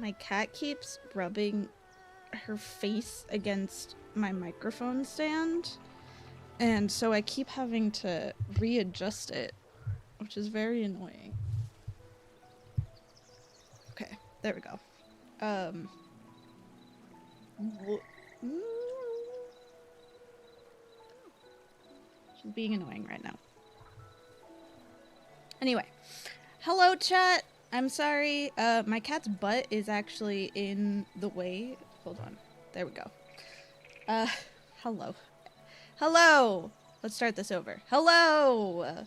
My cat keeps rubbing her face against my microphone stand, and so I keep having to readjust it, which is very annoying. Okay, there we go. She's being annoying right now. Anyway, hello chat. I'm sorry. My cat's butt is actually in the way. Hold on. There we go. Hello. Hello! Let's start this over. Hello!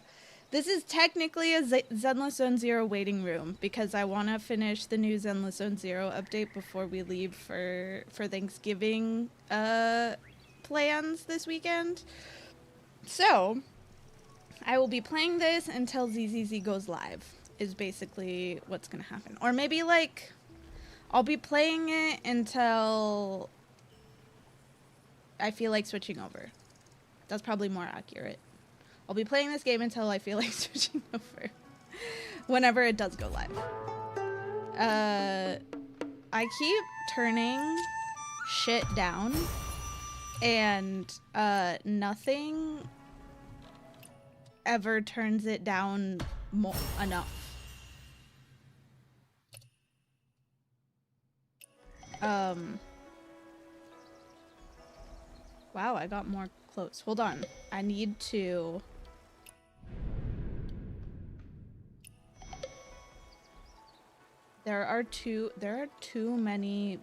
This is technically a Zenless Zone Zero waiting room because I want to finish the new Zenless Zone Zero update before we leave for Thanksgiving plans this weekend. So, I will be playing this until ZZZ goes live, is basically what's gonna happen. Or maybe, like, I'll be playing it until I feel like switching over. That's probably more accurate. I'll be playing this game until I feel like switching over. Whenever it does go live. I keep turning shit down, and nothing ever turns it down enough. Wow, I got more close. Hold on. I need to... There are too many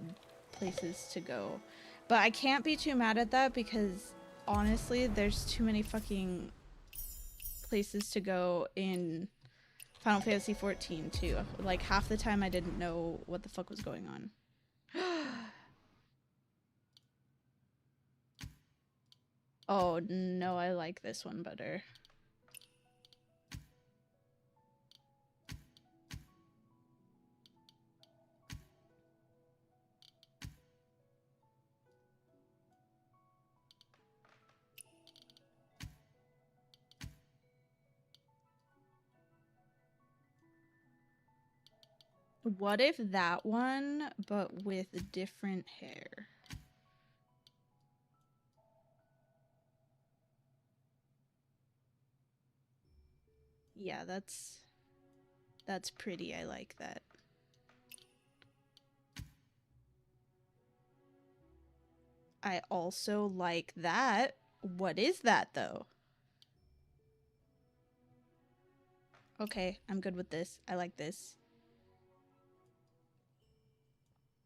places to go. But I can't be too mad at that because, honestly, there's too many fucking places to go in Final Fantasy XIV, too. Like, half the time I didn't know what the fuck was going on. Oh, no, I like this one better. What if that one, but with different hair? Yeah, that's pretty. I like that. I also like that. What is that, though? Okay, I'm good with this. I like this.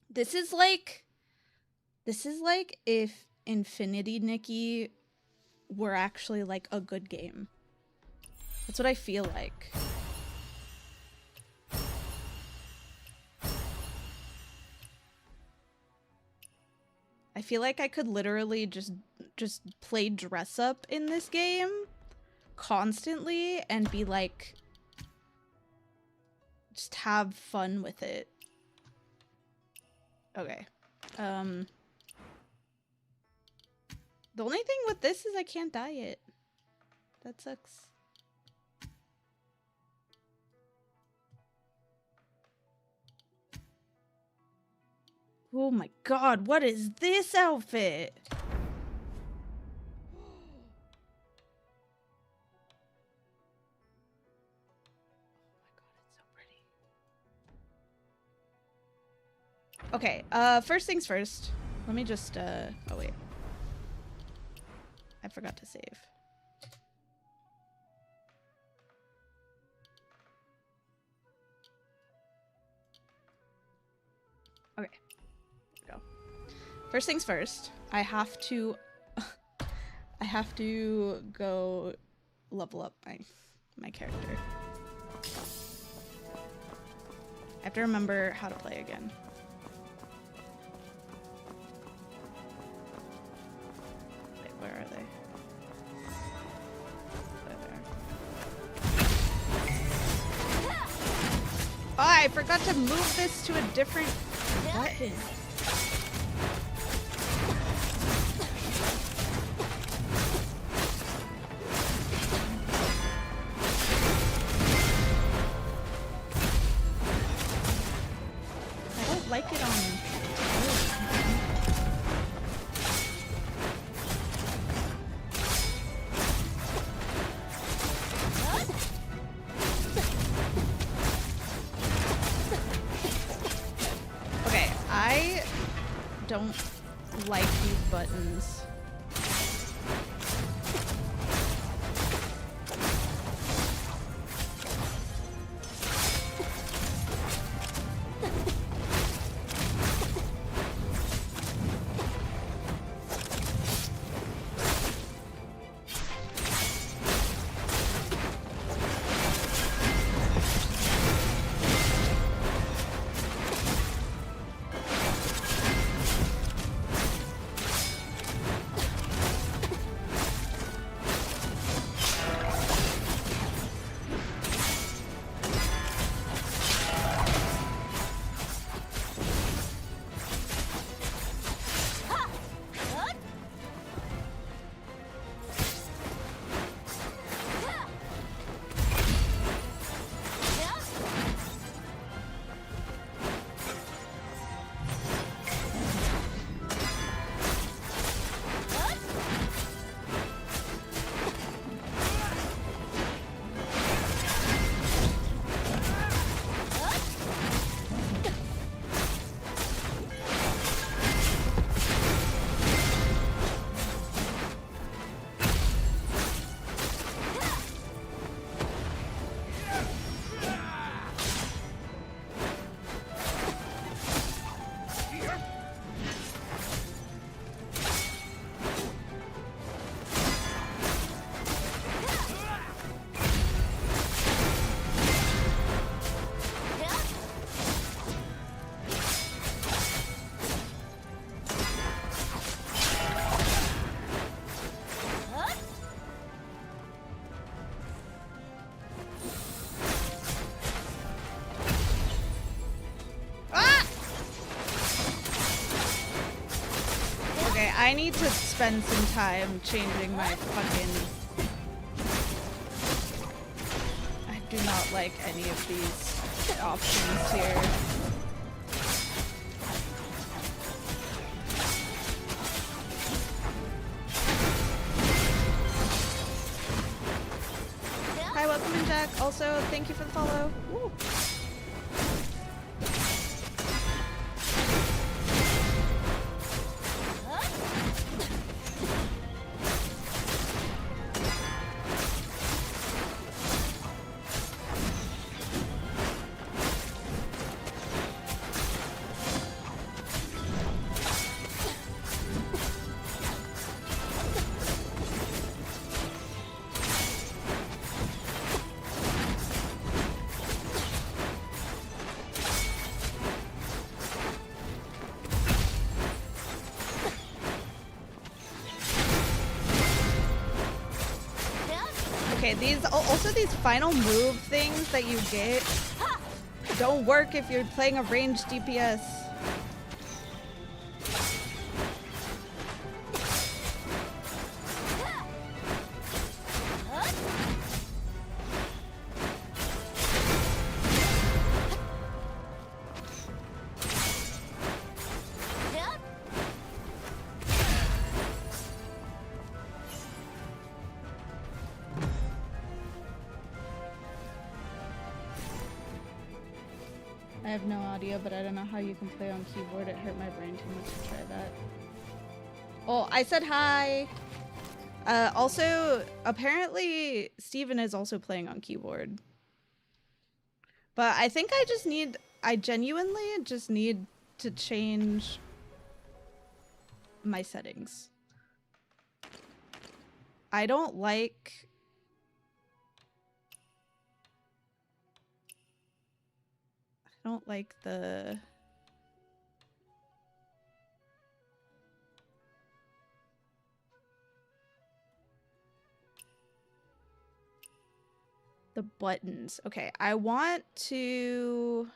This is like if Infinity Nikki were actually like a good game. That's what I feel like. I feel like I could literally just play dress up in this game constantly and be like, just have fun with it. Okay. The only thing with this is I can't dye it. That sucks. Oh my god, what is this outfit? Oh my god, it's so pretty. Okay, first things first. Let me just, oh wait. I forgot to save. Okay. There we go. First things first. I have to go level up my character. I have to remember how to play again. Wait, where are they? There they are. Oh, I forgot to move this to a different button. like it on... Okay, I don't like these buttons. I need to spend some time changing my fucking... I do not like any of these options here. Hi, welcome in, Jack. Also, thank you for the follow. Woo. These final move things that you get don't work if you're playing a ranged DPS. I have no idea, but I don't know how you can play on keyboard. It hurt my brain too much to try that. Oh, I said hi. Also, apparently Steven is also playing on keyboard. But I think I genuinely just need to change my settings. I don't like... I don't like the buttons. Okay, I want to...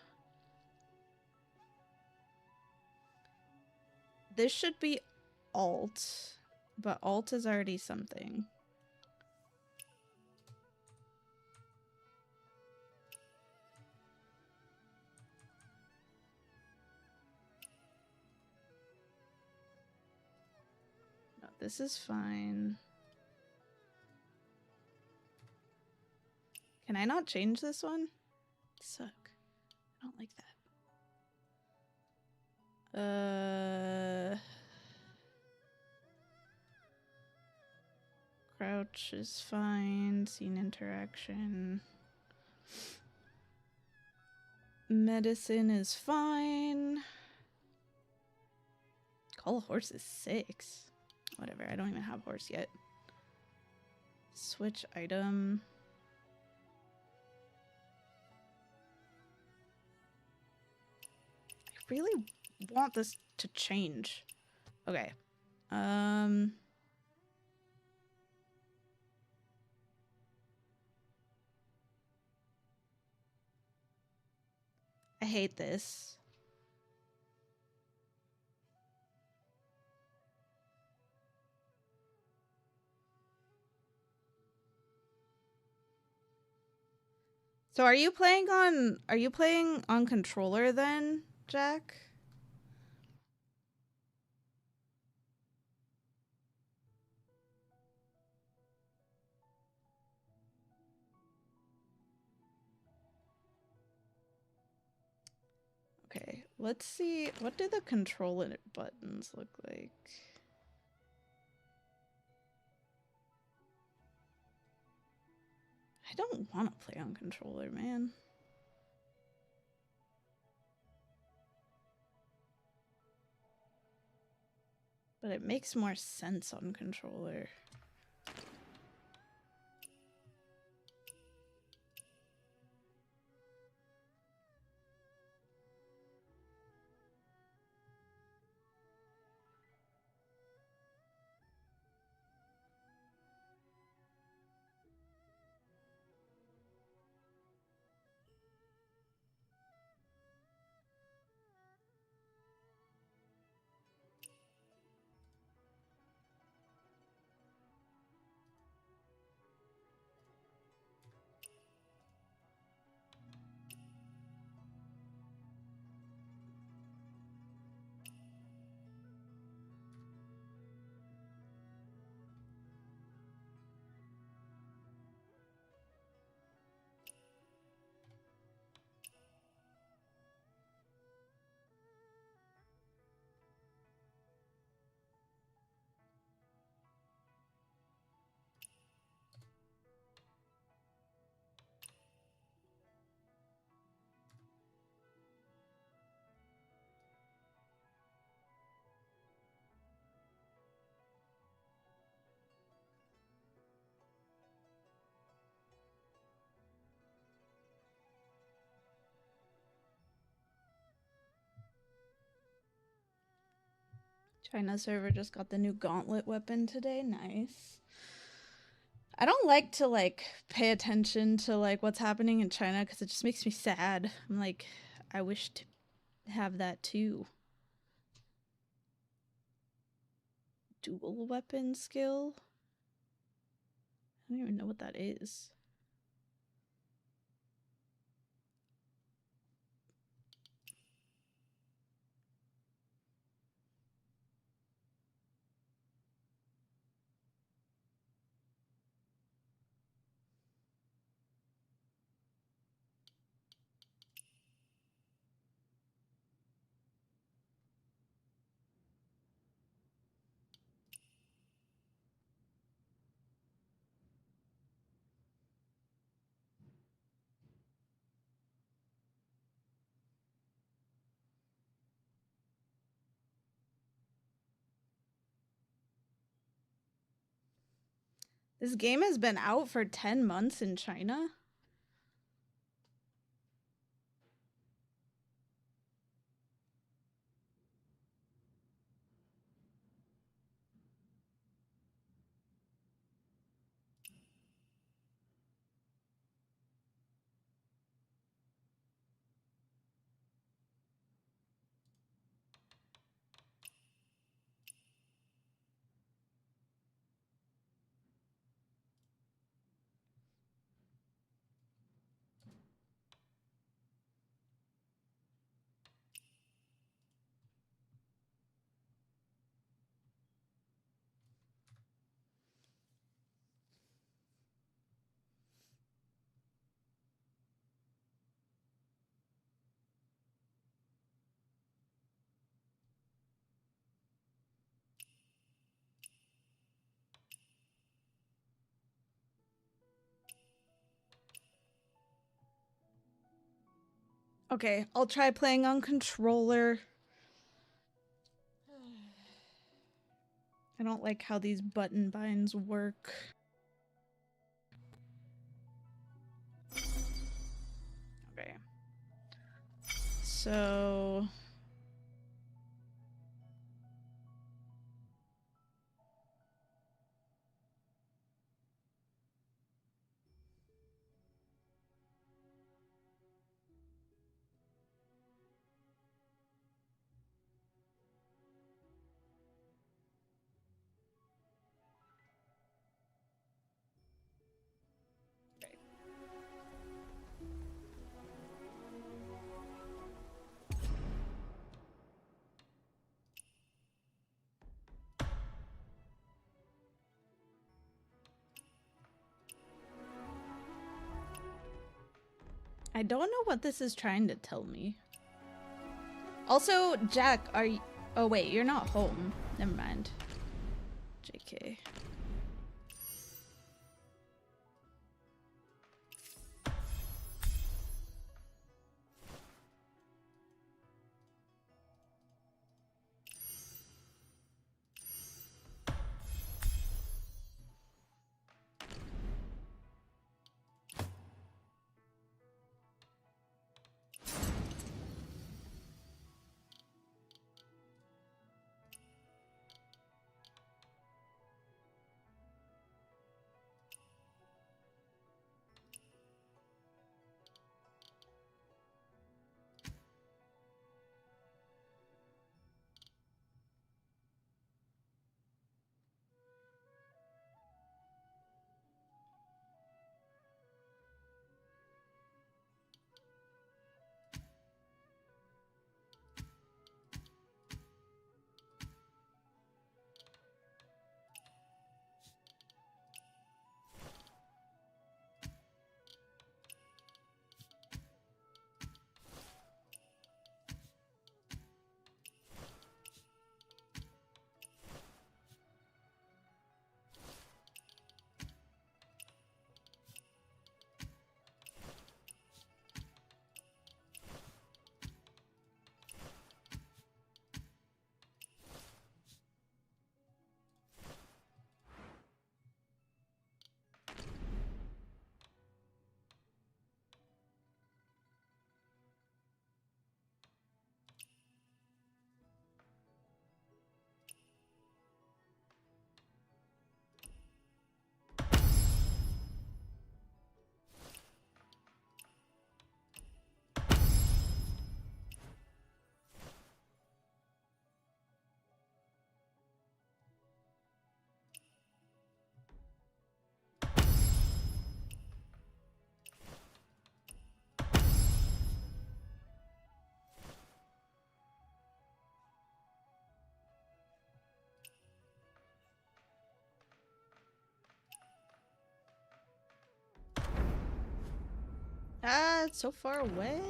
This should be Alt, but Alt is already something. This is fine. Can I not change this one? Suck. I don't like that. Crouch is fine. Scene interaction. Medicine is fine. Call a horse is 6. Whatever, I don't even have horse yet. Switch item. I really want this to change. Okay. I hate this. So are you playing on controller then, Jack? Okay, let's see. What do the controller buttons look like? I don't want to play on controller, man. But it makes more sense on controller. China server just got the new gauntlet weapon today. Nice. I don't like to pay attention to what's happening in China because it just makes me sad. I'm like, I wish to have that too. Dual weapon skill? I don't even know what that is. This game has been out for 10 months in China? Okay, I'll try playing on controller. I don't like how these button binds work. Okay. So... I don't know what this is trying to tell me. Also, Jack, are you... Oh wait, you're not home. Never mind. JK. Ah, it's so far away.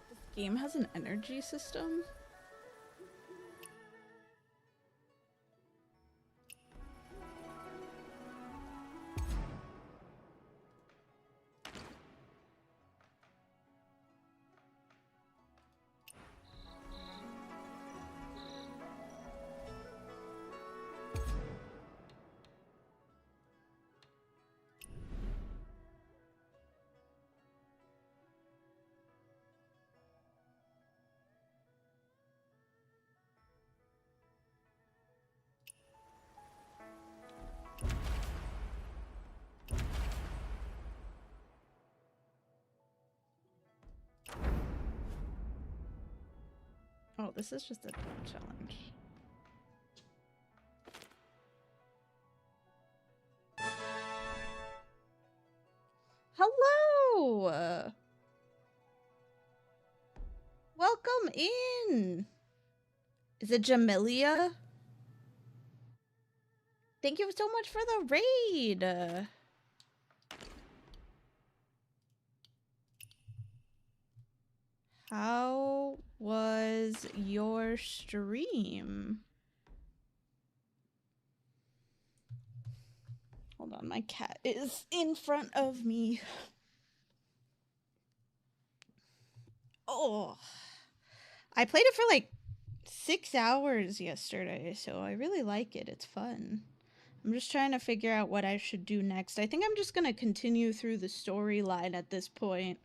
This game has an energy system. Oh, this is just a challenge. Hello! Welcome in! Is it Jamelia? Thank you so much for the raid! How was your stream? Hold on, my cat is in front of me. Oh, I played it for like 6 hours yesterday, so I really like it. It's fun. I'm just trying to figure out what I should do next. I think I'm just gonna continue through the storyline at this point.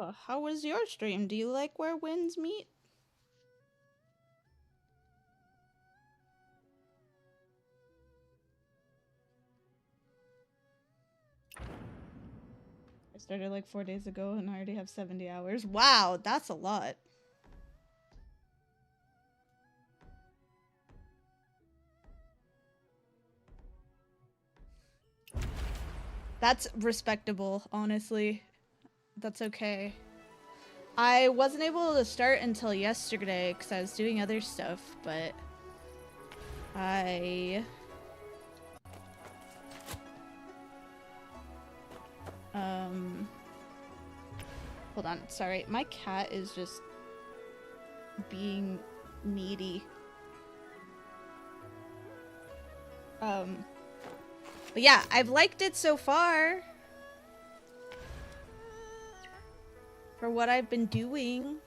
Oh, how was your stream? Do you like where winds meet? I started like 4 days ago and I already have 70 hours. Wow, that's a lot. That's respectable, honestly. That's okay. I wasn't able to start until yesterday because I was doing other stuff, but hold on, sorry. My cat is just being needy. But yeah, I've liked it so far. For what I've been doing.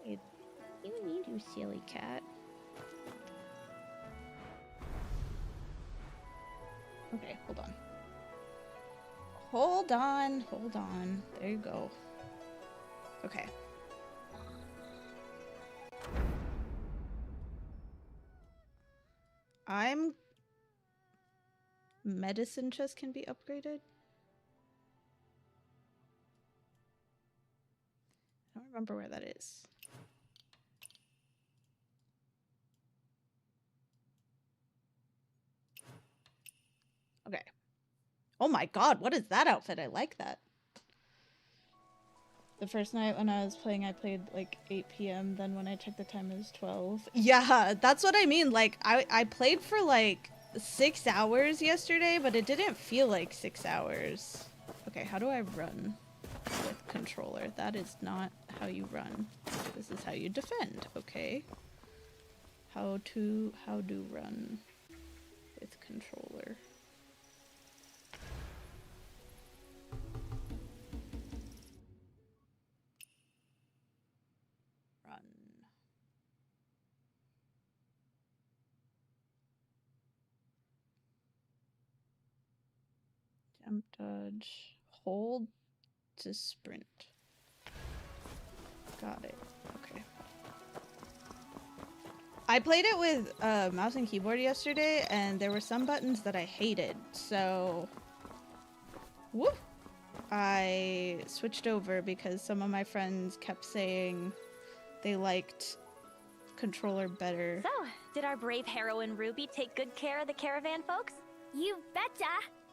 You need you, silly cat. Okay, hold on. Hold on, hold on. There you go. Okay. Medicine chest can be upgraded? I don't remember where that is. Okay. Oh my god, what is that outfit? I like that. The first night when I was playing, I played like 8 p.m. Then when I checked the time, it was 12. Yeah, that's what I mean. Like, I played for like 6 hours yesterday, but it didn't feel like 6 hours. Okay, how do I run with controller? That is not how you run. This is how you defend, okay? How to run with controller. Run. Jump dodge. Hold to sprint. Got it. Okay. I played it with mouse and keyboard yesterday, and there were some buttons that I hated, so whoop! I switched over because some of my friends kept saying they liked controller better. So, did our brave heroine Ruby take good care of the caravan folks? You betcha!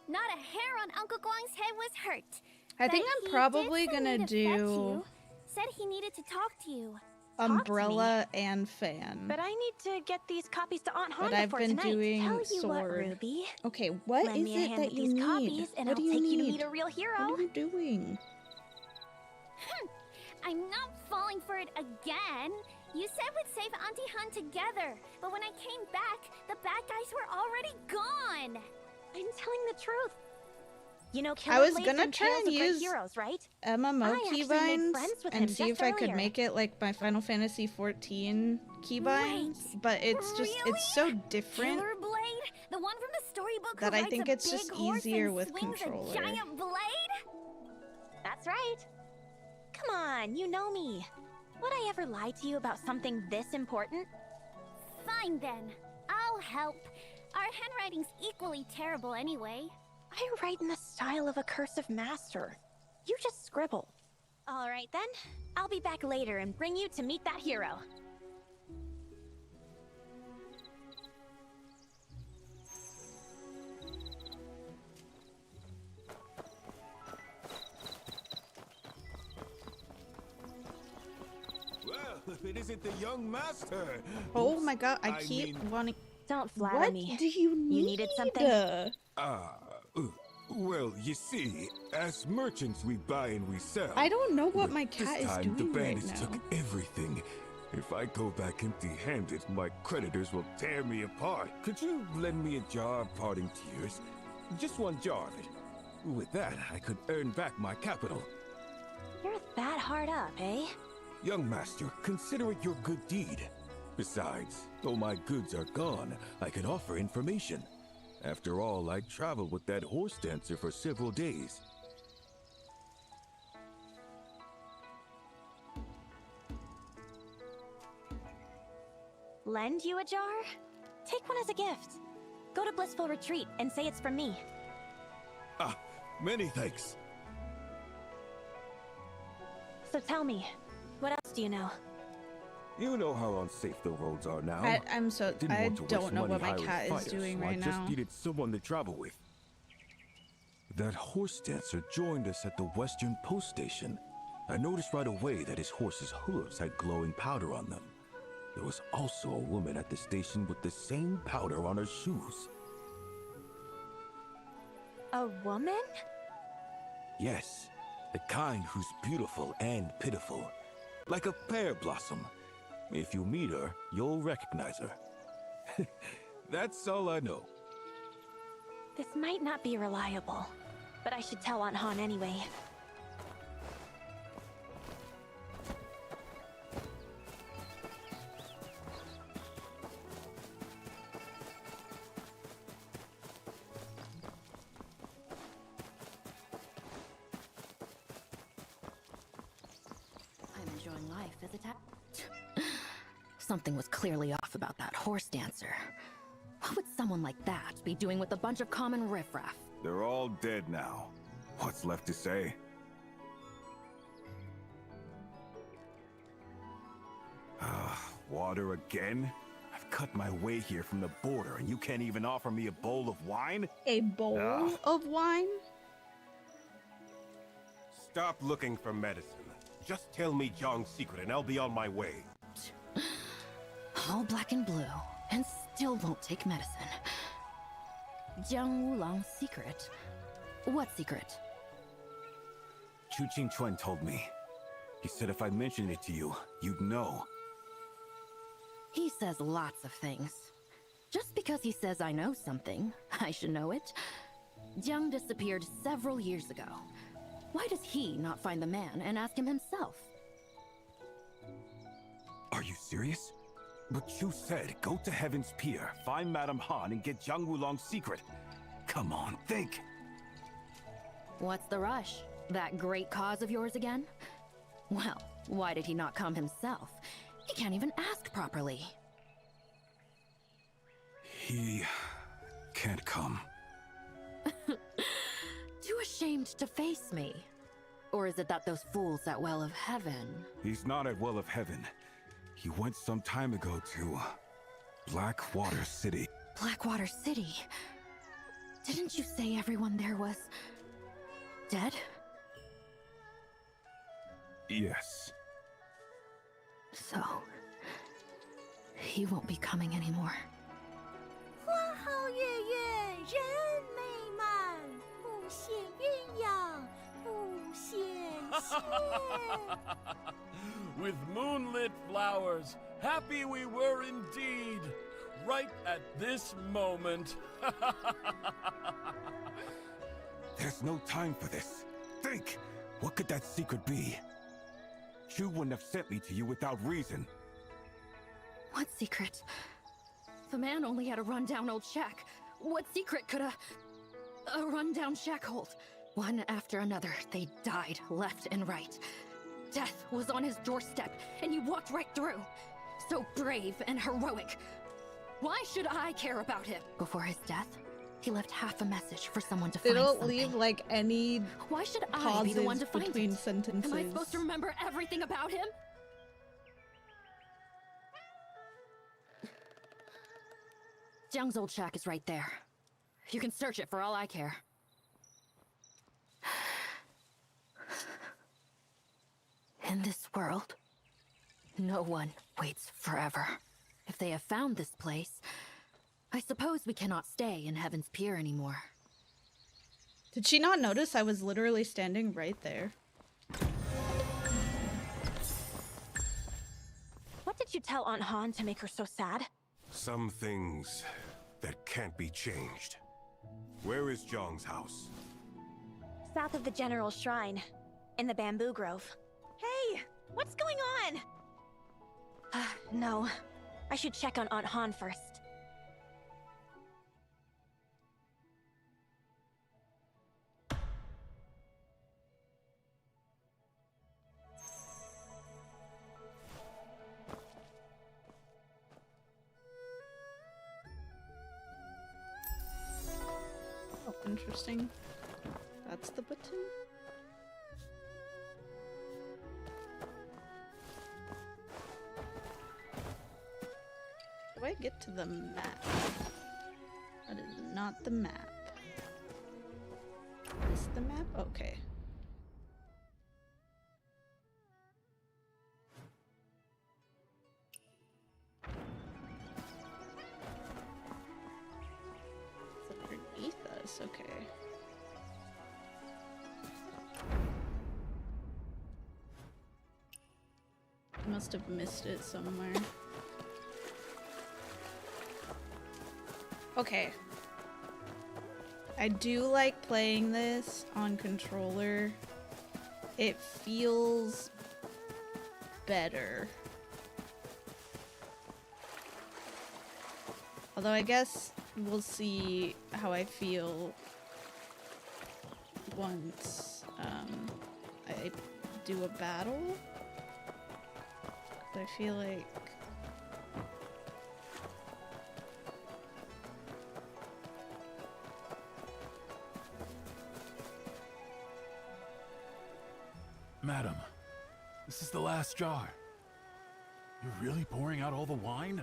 Not a hair on Uncle Guang's head was hurt. I think I'm probably gonna do Said he needed to talk to you. umbrella and fan. But I need to get these copies to Aunt Honda But I've for been tonight. doing Tell you sword. what, Ruby. Okay, what Lend is me a it hand that with you these need? copies, and What I'll do you take need? you to meet a real hero. What are you doing? I'm not falling for it again. You said we'd save Auntie Han together, but when I came back, the bad guys were already gone. I'm telling the truth. You know, I was Killer Blade gonna from try Tales and of Great use Heroes, right? MMO I actually made keybinds friends with and him see just if I could earlier. make it like my Final Fantasy 14 keybinds, but it's just it's so different. Killer Blade? blade? The one from the storybook That who I rides think a it's big just horse easier and with swings controller. a giant blade? That's right. Come on, you know me. Would I ever lie to you about something this important? Fine then. I'll help. Our handwriting's equally terrible anyway. I write in the style of a cursive master. You just scribble. All right then. I'll be back later and bring you to meet that hero. Well, it isn't the young master. Oh my god, I I keep mean- wanting. Don't flatter What me. do you need? You needed something? Well, you see, as merchants we buy and we sell. I don't know what But my cat this is time, doing the right bandits now. took everything. If I go back empty-handed, my creditors will tear me apart. Could you lend me a jar of parting tears? Just one jar of it. With that, I could earn back my capital. You're that hard up, eh? Young master, consider it your good deed. Besides, though my goods are gone, I can offer information. After all, I traveled with that horse dancer for several days. Lend you a jar? Take one as a gift. Go to Blissful Retreat and say it's from me. Ah, many thanks. So tell me, what else do you know? You know how unsafe the roads are now. I'm so. Didn't I want to waste don't know money what my hiring cat is fighters, doing so right I just now. needed someone to travel with. That horse dancer joined us at the Western Post Station. I noticed right away that his horse's hooves had glowing powder on them. There was also a woman at the station with the same powder on her shoes. A woman? Yes, the kind who's beautiful and pitiful. Like a pear blossom. If you meet her, you'll recognize her. That's all I know. This might not be reliable, but I should tell Aunt Han anyway. I'm enjoying life as a Something was clearly off about that horse dancer. What would someone like that be doing with a bunch of common riffraff? They're all dead now. What's left to say? Water again? I've cut my way here from the border and you can't even offer me a bowl of wine? A bowl Ah. of wine? Stop looking for medicine. Just tell me Jiang's secret and I'll be on my way. All black and blue, and still won't take medicine. Jiang Wulong's secret. What secret? Chu Qingchuan told me. He said if I mentioned it to you, you'd know. He says lots of things. Just because he says I know something, I should know it. Jiang disappeared several years ago. Why does he not find the man and ask him himself? Are you serious? But Chu said go to Heaven's Pier, find Madame Han, and get Jiang Wulong's secret. Come on, think. What's the rush? That great cause of yours again? Well, why did he not come himself? He can't even ask properly. He can't come. Too ashamed to face me? Or is it that those fools at Well of Heaven? He's not at Well of Heaven. He went some time ago to Blackwater City. Blackwater City? Didn't you say everyone there was dead? Yes. So, he won't be coming anymore. 花好月圆人美满，不羡鸳鸯不羡仙。 With moonlit flowers, happy we were indeed, right at this moment. There's no time for this. Think! What could that secret be? Chu wouldn't have sent me to you without reason. What secret? The man only had a rundown old shack. What secret could a rundown shack hold? One after another, they died left and right. Death was on his doorstep, and you walked right through. So brave and heroic. Why should I care about him? Before his death, he left half a message for someone to They find don't something. leave like any Why should I pauses be the one to find between it? sentences. Am I supposed to remember everything about him? Jiang's old shack is right there. You can search it for all I care. In this world, no one waits forever. If they have found this place, I suppose we cannot stay in Heaven's Pier anymore. Did she not notice I was literally standing right there? What did you tell Aunt Han to make her so sad? Some things that can't be changed. Where is Zhang's house? South of the General Shrine, in the Bamboo Grove. Hey, what's going on? No, I should check on Aunt Han first. Oh, interesting. That's the button? Do I get to the map? That is not the map. Is this the map? Okay. It's underneath us, okay. I must have missed it somewhere. Okay. I do like playing this on controller. It feels better. Although I guess we'll see how I feel once I do a battle. I feel like Madam, this is the last jar. You're really pouring out all the wine?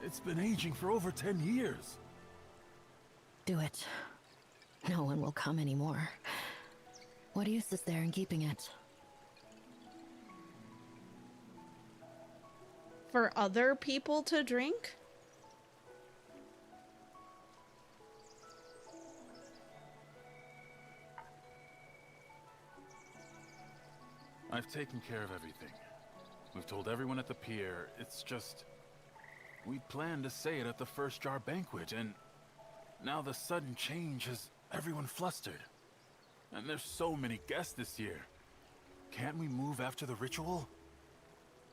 It's been aging for over 10 years. Do it. No one will come anymore. What use is there in keeping it? for other people to drink? I've taken care of everything. We've told everyone at the pier. It's just... we planned to say it at the first jar banquet, and now the sudden change has everyone flustered. And there's so many guests this year. Can't we move after the ritual?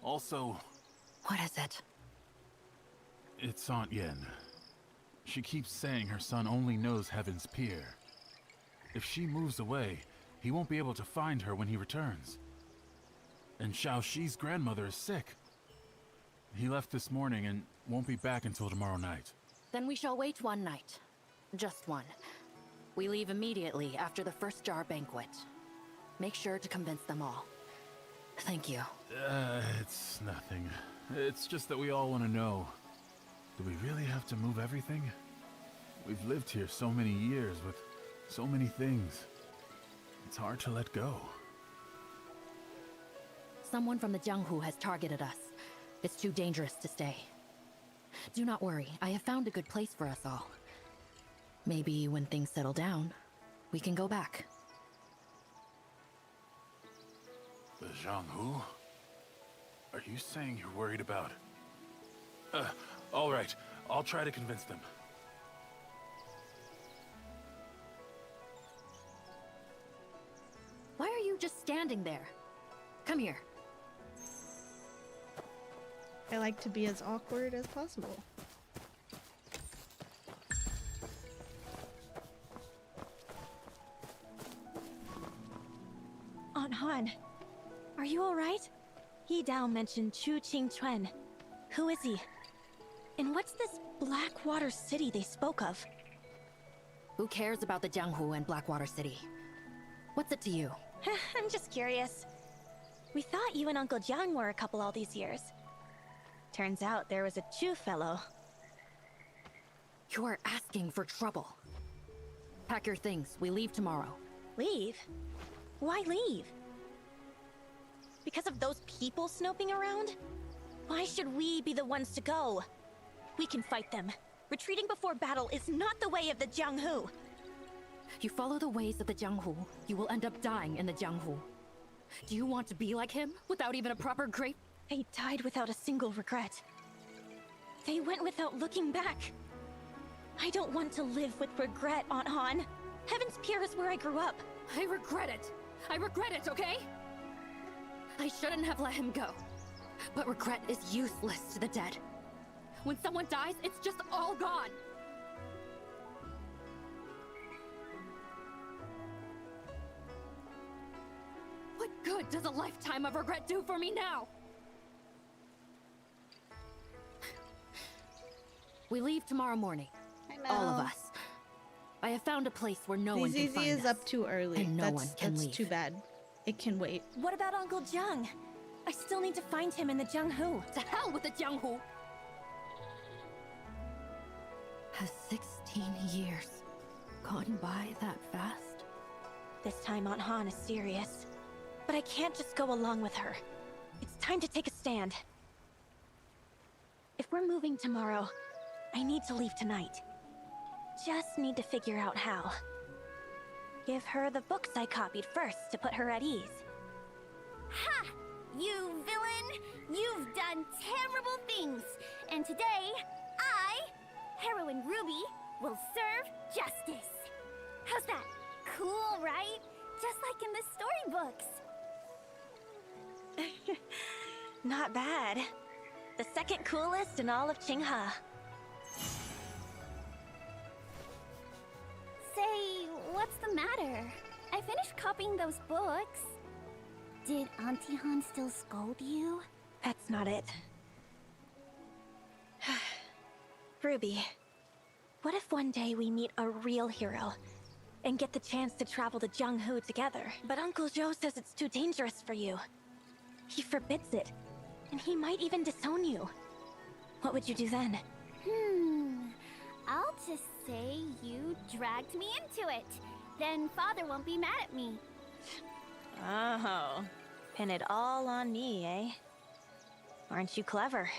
Also... What is it? It's Aunt Yen. She keeps saying her son only knows Heaven's Pier. If she moves away, he won't be able to find her when he returns. And Xiaoxi's grandmother is sick. He left this morning and won't be back until tomorrow night. Then we shall wait one night. Just one. We leave immediately after the first jar banquet. Make sure to convince them all. Thank you. It's nothing. It's just that we all want to know. Do we really have to move everything? We've lived here so many years with so many things. It's hard to let go. Someone from the Jianghu has targeted us. It's too dangerous to stay. Do not worry, I have found a good place for us all. Maybe when things settle down, we can go back. The Jianghu? Are you saying you're worried about... all right. I'll try to convince them. Why are you just standing there? Come here. I like to be as awkward as possible. Han. Are you alright? Yi Dao mentioned Chu Qingchuan. Who is he? And what's this Blackwater City they spoke of? Who cares about the Jianghu and Blackwater City? What's it to you? I'm just curious. We thought you and Uncle Jiang were a couple all these years. Turns out there was a Chu fellow. You are asking for trouble. Pack your things. We leave tomorrow. Leave? Why leave? Because of those people snooping around? Why should we be the ones to go? We can fight them. Retreating before battle is not the way of the Jianghu. You follow the ways of the Jianghu, you will end up dying in the Jianghu. Do you want to be like him, without even a proper grave? They died without a single regret. They went without looking back. I don't want to live with regret, Aunt Han. Heaven's Pier is where I grew up. I regret it. I regret it, okay? I shouldn't have let him go. But regret is useless to the dead. When someone dies, it's just all gone. What good does a lifetime of regret do for me now? We leave tomorrow morning. I know. All of us. I have found a place where no one can ZZ find is us. up too early. And no that's one can that's leave. too bad. It can wait. What about Uncle Jiang? I still need to find him in the Jianghu. To hell with the Jianghu! Has 16 years gone by that fast? This time Aunt Han is serious. But I can't just go along with her. It's time to take a stand. If we're moving tomorrow, I need to leave tonight. Just need to figure out how. Give her the books I copied first to put her at ease. Ha! You villain! You've done terrible things! And today, I, Heroine Ruby, will serve justice! How's that? Cool, right? Just like in the storybooks. Not bad. The second coolest in all of Qinghe. Say, what's the matter? I finished copying those books. Did Auntie Han still scold you? That's not it. Ruby, what if one day we meet a real hero and get the chance to travel to Jianghu together? But Uncle Zhou says it's too dangerous for you. He forbids it, and he might even disown you. What would you do then? I'll just say you dragged me into it. Then Father won't be mad at me. Oh, pin it all on me, eh? Aren't you clever?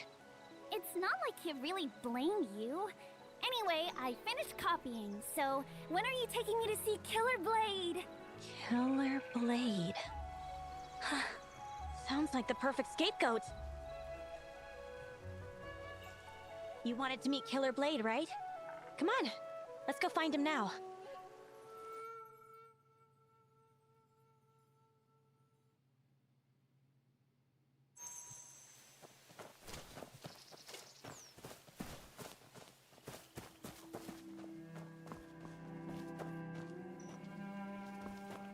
It's not like he really blamed you. Anyway, I finished copying, so when are you taking me to see Killer Blade? Killer Blade. Sounds like the perfect scapegoat. You wanted to meet Killer Blade, right? Come on, let's go find him now.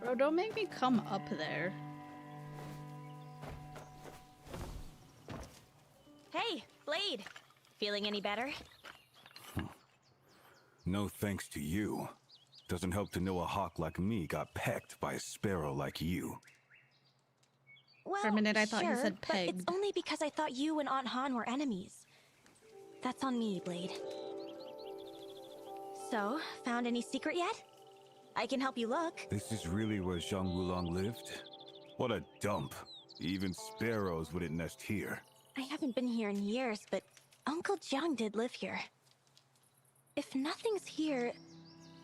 Bro, don't make me come up there. Hey, Blade. Feeling any better? No thanks to you. Doesn't help to know a hawk like me got pecked by a sparrow like you. Well, For a minute, I thought you sure, said but it's pegged. only because I thought you and Aunt Han were enemies. That's on me, Blade. So, found any secret yet? I can help you look. This is really where Zhang Wulong lived? What a dump. Even sparrows wouldn't nest here. I haven't been here in years, but Uncle Jiang did live here. If nothing's here,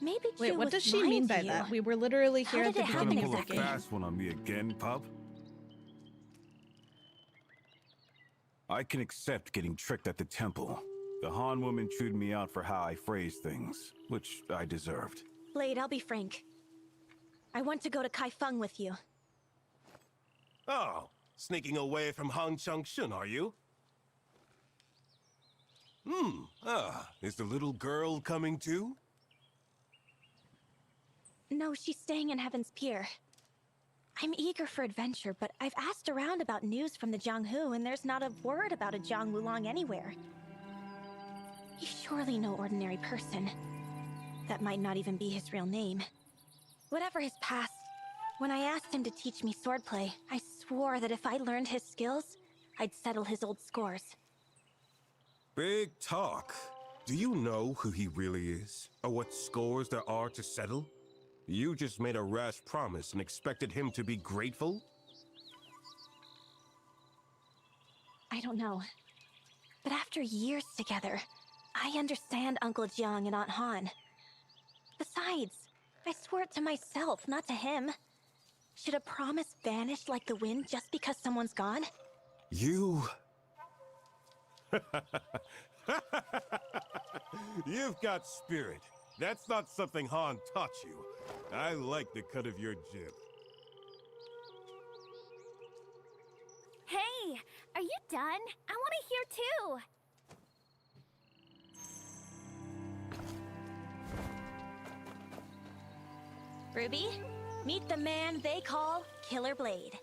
maybe Wait, Chu what was does she lying mean to by you. that? We were literally How here at did the it Trying happen to beginning pull of a the game. fast one on me again, pup? I can accept getting tricked at the temple. The Han woman chewed me out for how I phrase things, which I deserved. Blade, I'll be frank. I want to go to Kaifeng with you. Oh, sneaking away from Han Changshun, are you? Is the little girl coming too? No, she's staying in Heaven's Pier. I'm eager for adventure, but I've asked around about news from the Jianghu, and there's not a word about a Jiang Wulong anywhere. He's surely no ordinary person. That might not even be his real name. Whatever his past, when I asked him to teach me swordplay, I swore that if I learned his skills, I'd settle his old scores. Big talk. Do you know who he really is? Or what scores there are to settle? You just made a rash promise and expected him to be grateful? I don't know. But after years together, I understand Uncle Jiang and Aunt Han. Besides, I swore it to myself, not to him. Should a promise vanish like the wind just because someone's gone? You... You've got spirit. That's not something Han taught you. I like the cut of your jib. Hey, are you done? I want to hear too. Ruby, meet the man they call Killer Blade.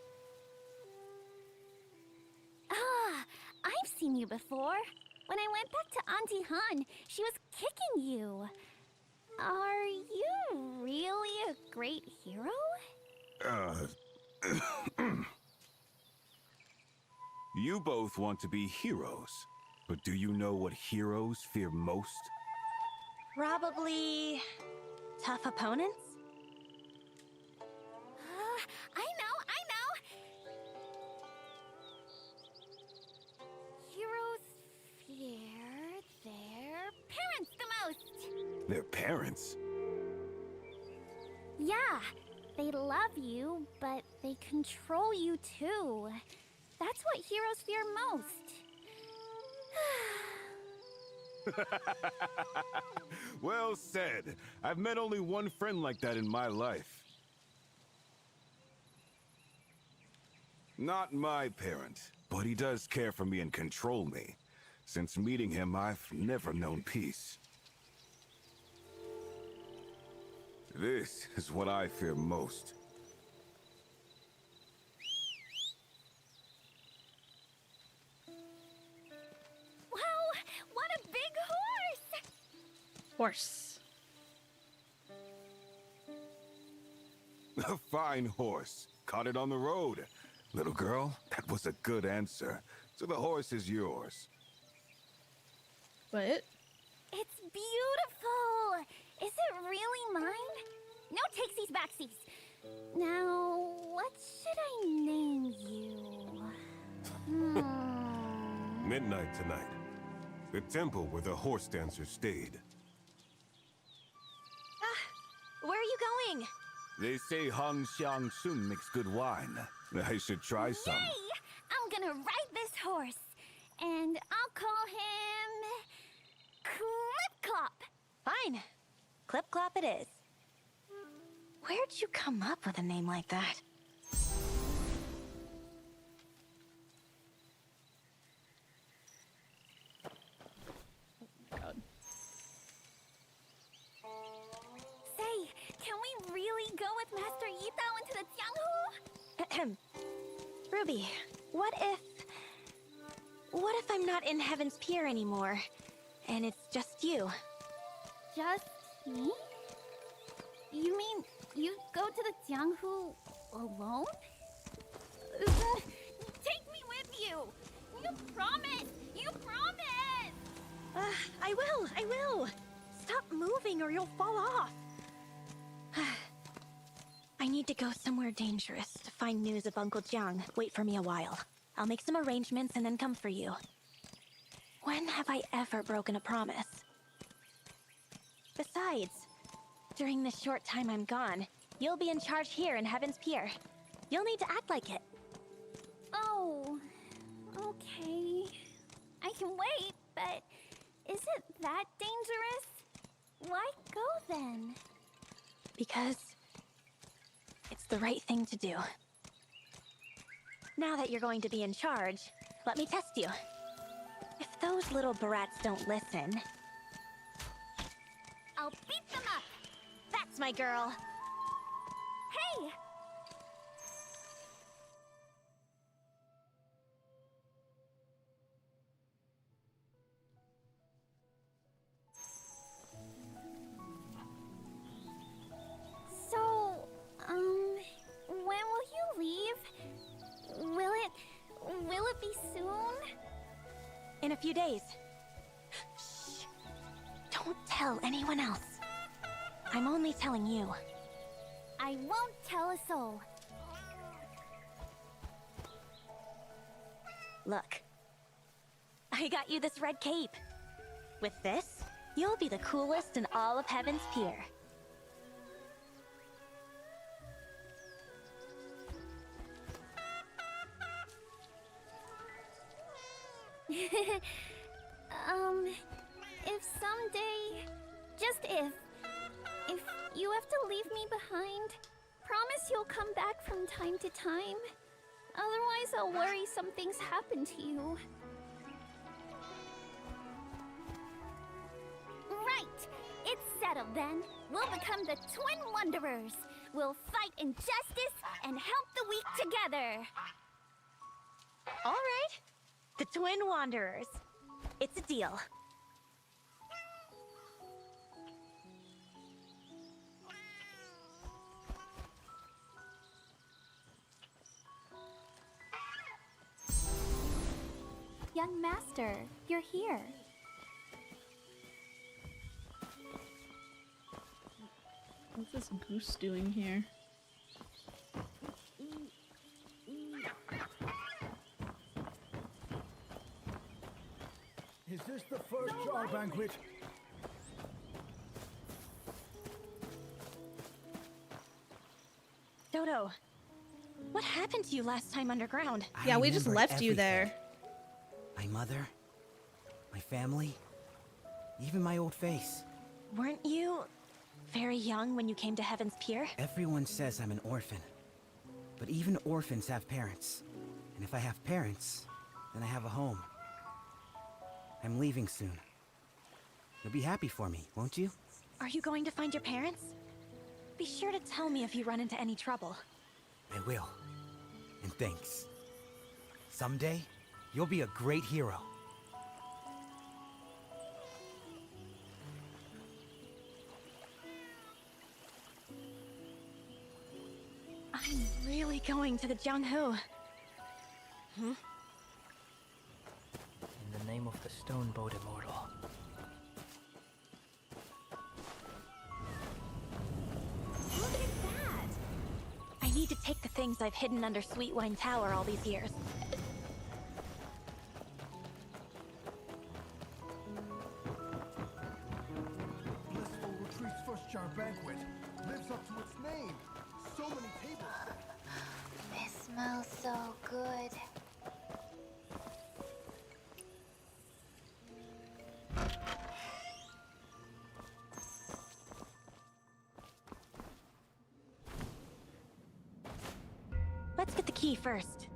Ah, I've seen you before. When I went back to Auntie Han, she was kicking you. Are you really a great hero? You both want to be heroes, but do you know what heroes fear most? Probably tough opponents? I know. Heroes fear their parents the most. Their parents? Yeah, they love you, but they control you too. That's what heroes fear most. Well said. I've met only one friend like that in my life. Not my parent, but he does care for me and control me. Since meeting him, I've never known peace. This is what I fear most. Wow, what a big horse! Horse. A fine horse. Caught it on the road. Little girl, that was a good answer. So the horse is yours. What? It's beautiful! Is it really mine? No takesies backsies. Now, what should I name you? Midnight tonight. The temple where the horse dancer stayed. Where are you going? They say Han Xiang Sun makes good wine. I should try some. Yay! I'm gonna ride this horse, and I'll call him Clip Clop. Fine. Clip Clop it is. Where'd you come up with a name like that? God. Say, can we really go with Master Yitao into the Jianghu? Ruby, what if I'm not in Heaven's Pier anymore, and it's just you? Just me? You mean you go to the Jianghu alone? Take me with you! You promise! You promise! I will! Stop moving or you'll fall off! I need to go somewhere dangerous to find news of Uncle Jiang. Wait for me a while. I'll make some arrangements and then come for you. When have I ever broken a promise? Besides, during the short time I'm gone, you'll be in charge here in Heaven's Pier. You'll need to act like it. Oh, okay. I can wait, but is it that dangerous? Why go then? Because it's the right thing to do. Now that you're going to be in charge, let me test you. If those little brats don't listen... I'll beat them up! That's my girl! Hey! In a few days. Shh. Don't tell anyone else. I'm only telling you. I won't tell a soul. Look. I got you this red cape. With this, you'll be the coolest in all of Heaven's Pier. If someday, just if you have to leave me behind, promise you'll come back from time to time. Otherwise, I'll worry something's happened to you. Right! It's settled then. We'll become the Twin Wanderers. We'll fight injustice and help the weak together. All right. The Twin Wanderers. It's a deal. Young Master, you're here. What's this goose doing here? Is this the first jar banquet? Dodo, what happened to you last time underground? Yeah, we just left you there. My mother, my family, even my old face. Weren't you very young when you came to Heaven's Pier? Everyone says I'm an orphan. But even orphans have parents. And if I have parents, then I have a home. I'm leaving soon. You'll be happy for me, won't you? Are you going to find your parents? Be sure to tell me if you run into any trouble. I will. And thanks. Someday, you'll be a great hero. I'm really going to the Jianghu. In the name of the Stone Boat Immortal. Look at that! I need to take the things I've hidden under Sweetwine Tower all these years. Blissful Retreat's first jar banquet lives up to its name. So many tables. This smells so good. Let's get the key first.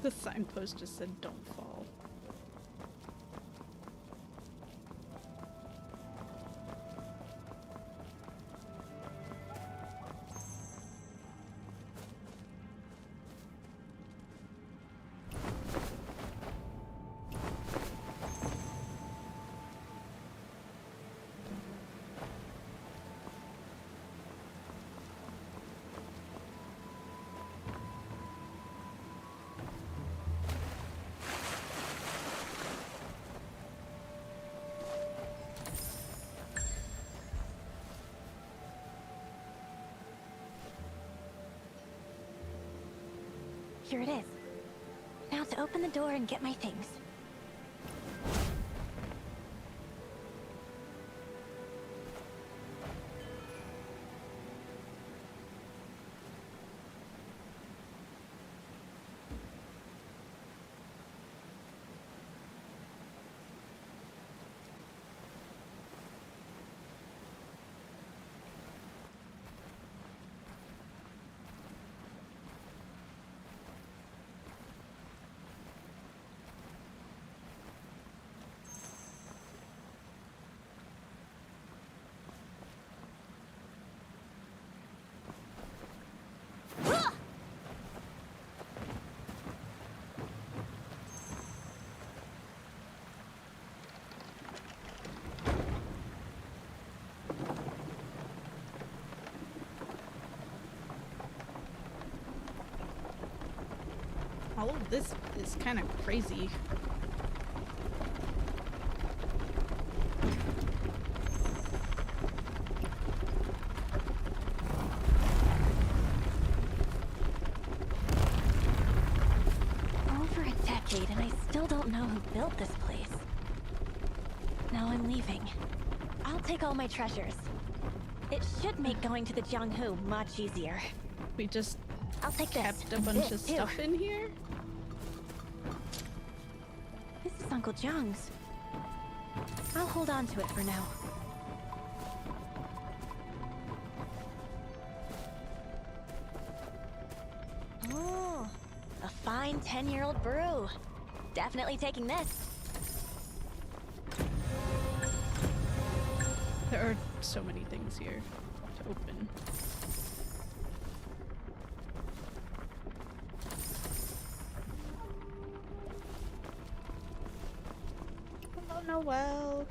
The signpost just said don't fall. Here it is. Now to open the door and get my things. All of this is kind of crazy. Over a decade, and I still don't know who built this place. Now I'm leaving. I'll take all my treasures. It should make going to the Jianghu much easier. We just I'll take kept this. a bunch of This, too. stuff in here? This is Uncle Jiang's. I'll hold on to it for now. Oh, a fine 10-year-old brew. Definitely taking this. There are so many things here to open. Hello, Noelle.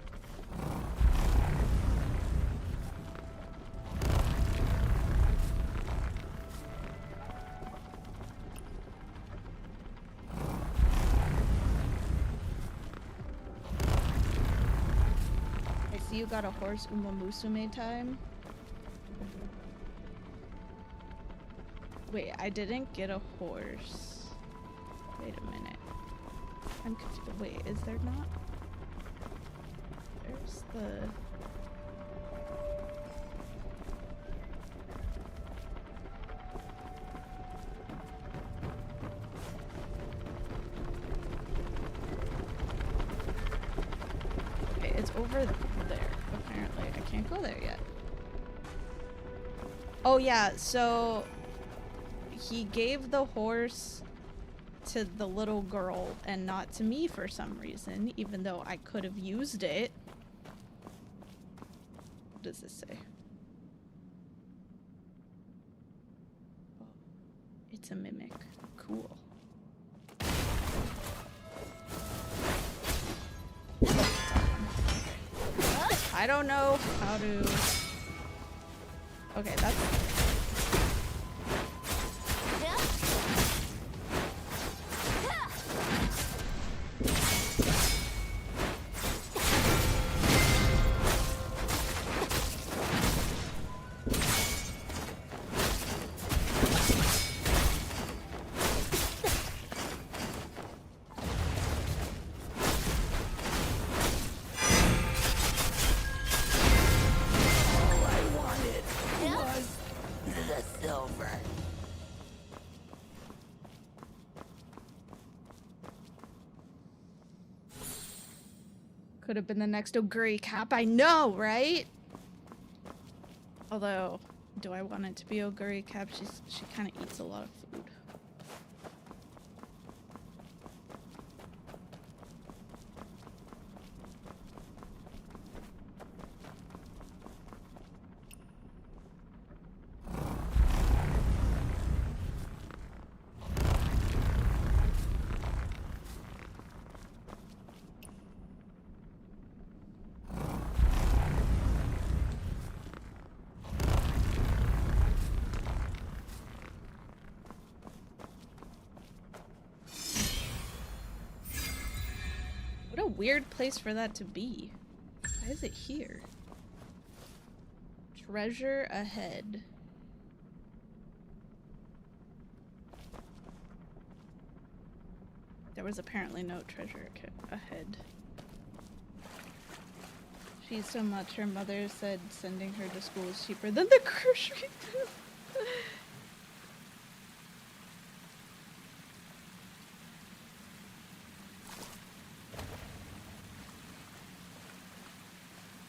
I see you got a horse Uma Musume time. Wait, I didn't get a horse. Wait a minute. I'm confused. Wait, is there not? There's the... Okay, it's over there, apparently. I can't go there yet. Oh yeah, so he gave the horse to the little girl and not to me for some reason, even though I could have used it. What does this say? Oh, it's a mimic. Cool. I don't know how to... Okay, that's... Could have been the next Oguri cap. I know, right? Although, do I want it to be Oguri cap? She kind of eats a lot of food. What a weird place for that to be. Why is it here? Treasure ahead. There was apparently no treasure ahead. She eats so much, her mother said sending her to school is cheaper than the grocery.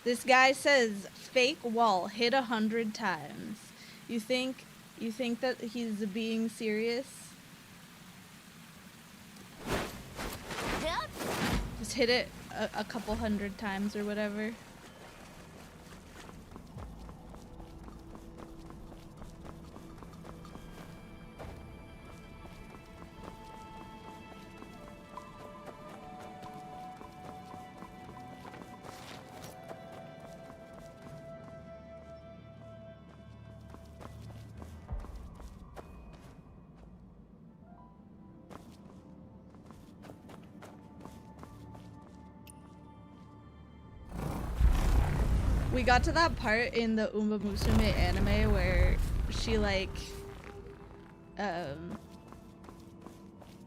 This guy says fake wall hit 100 times. You think that he's being serious? Just hit it a couple hundred times or whatever. we got to that part in the Uma Musume anime where she like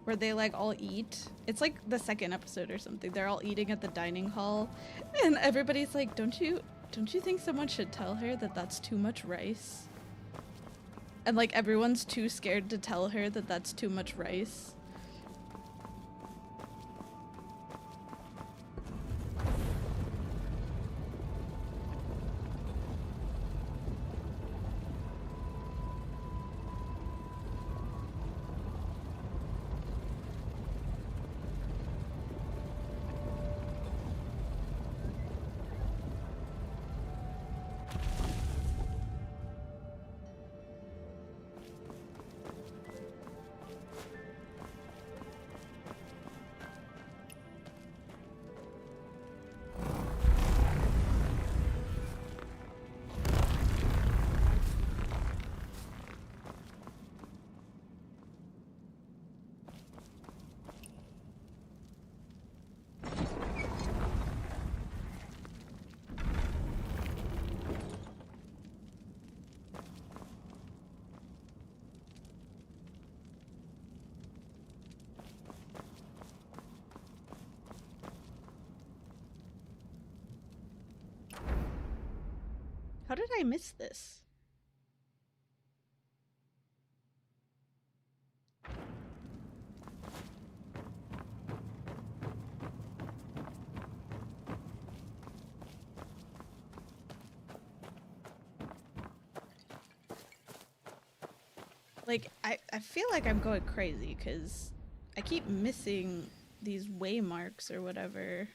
where they like all eat. It's like the second episode or something. They're all eating at the dining hall and everybody's like, don't you think someone should tell her that that's too much rice? And like everyone's too scared to tell her that that's too much rice. How did I miss this? Like, I feel like I'm going crazy because I keep missing these waymarks or whatever.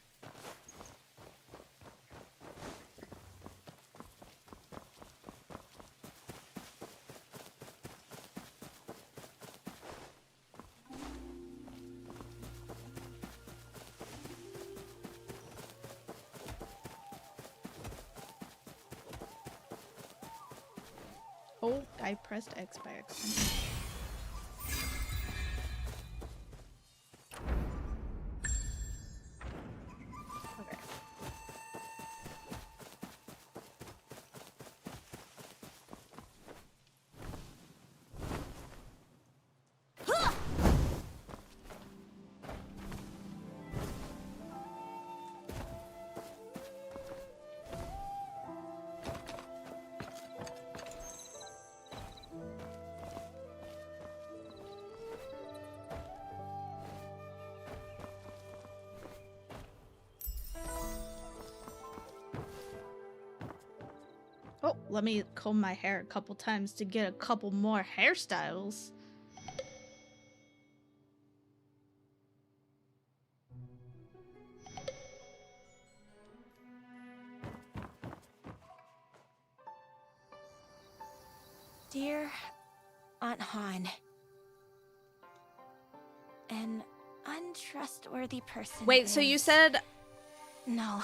Oh, I pressed X by accident. Okay. Oh, let me comb my hair a couple times to get a couple more hairstyles. Dear Aunt Han, an untrustworthy person. Wait, so you said no.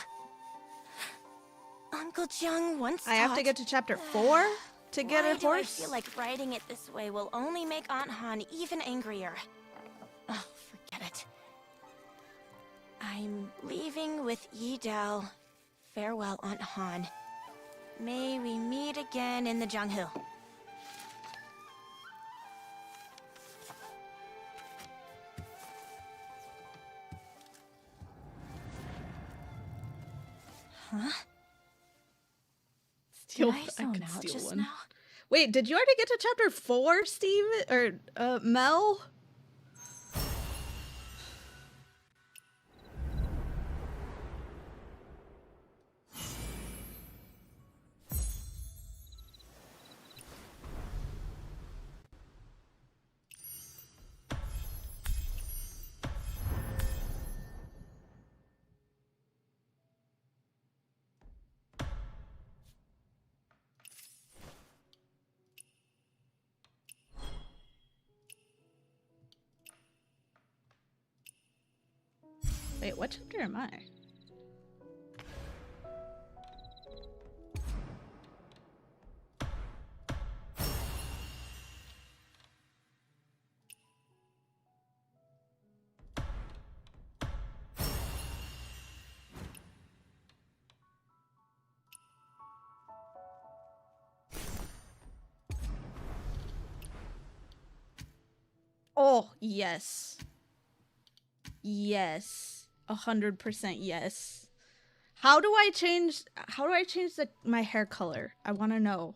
Uncle Jung once I have to get to chapter 4 to get a Why do I horse? feel like writing it this way will only make Aunt Han even angrier? Oh, forget it. I'm leaving with Yi Dao. Farewell, Aunt Han. May we meet again in the Jianghu. Huh? Steal, Did I I zone could out steal just one. now? Wait, did you already get to chapter 4, Steve? Or, Mel? Wait, what chapter am I? Oh, yes. Yes. 100% yes. How do I change my hair color? I want to know.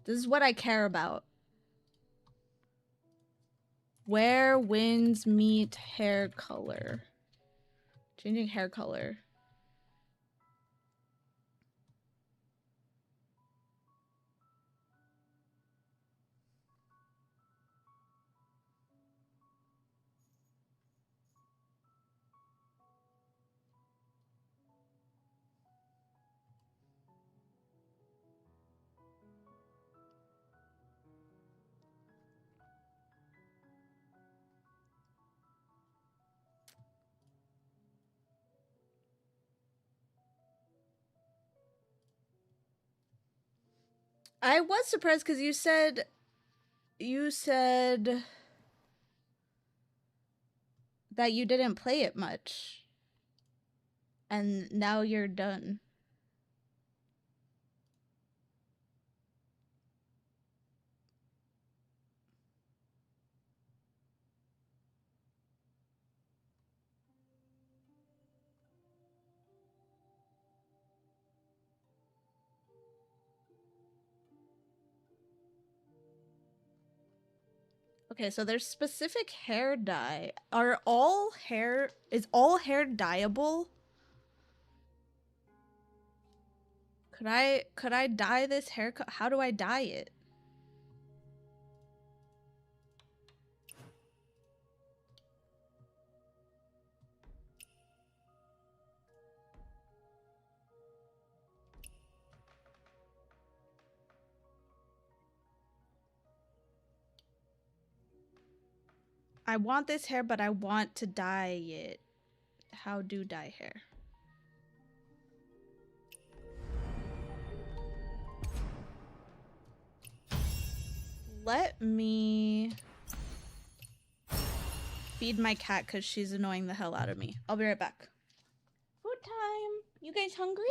This is what I care about. Where winds meet hair color. Changing hair color. I was surprised because you said that you didn't play it much. And now you're done. Okay, so there's specific hair dye. Is all hair dyeable? Could I dye this haircut? How do I dye it? I want this hair, but I want to dye it. How do dye hair? Let me feed my cat because she's annoying the hell out of me. I'll be right back. Food time. You guys hungry?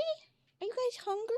Are you guys hungry?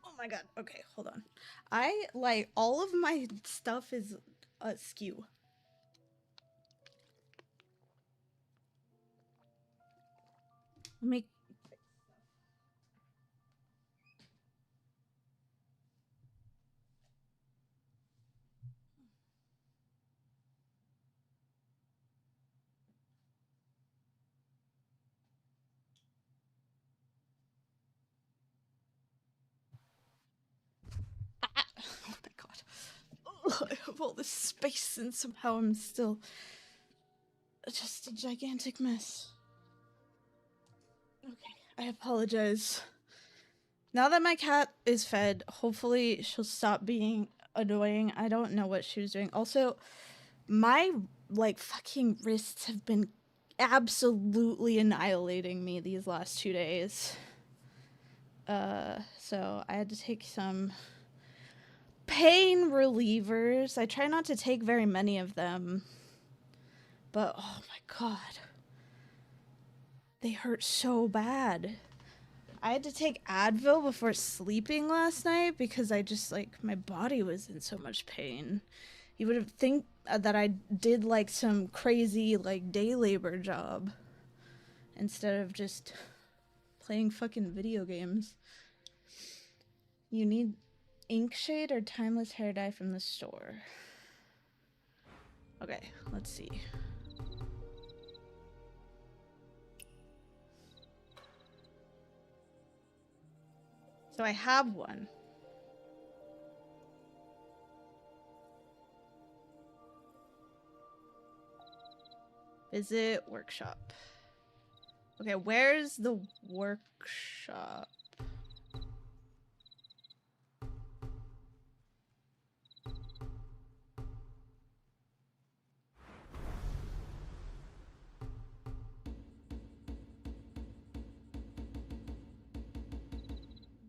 Oh my god. Okay, hold on. I like all of my stuff is askew. Let me I have all this space and somehow I'm still just a gigantic mess. Okay, I apologize. Now that my cat is fed, hopefully she'll stop being annoying. I don't know what she was doing. Also, my, like, fucking wrists have been absolutely annihilating me these last 2 days. So I had to take some pain relievers. I try not to take very many of them. But, oh my god. They hurt so bad. I had to take Advil before sleeping last night because I just, like, my body was in so much pain. You would have think that I did, like, some crazy, like, day labor job instead of just playing fucking video games. You need ink shade or timeless hair dye from the store. Okay, let's see. So I have one. Visit workshop. Okay, where's the workshop?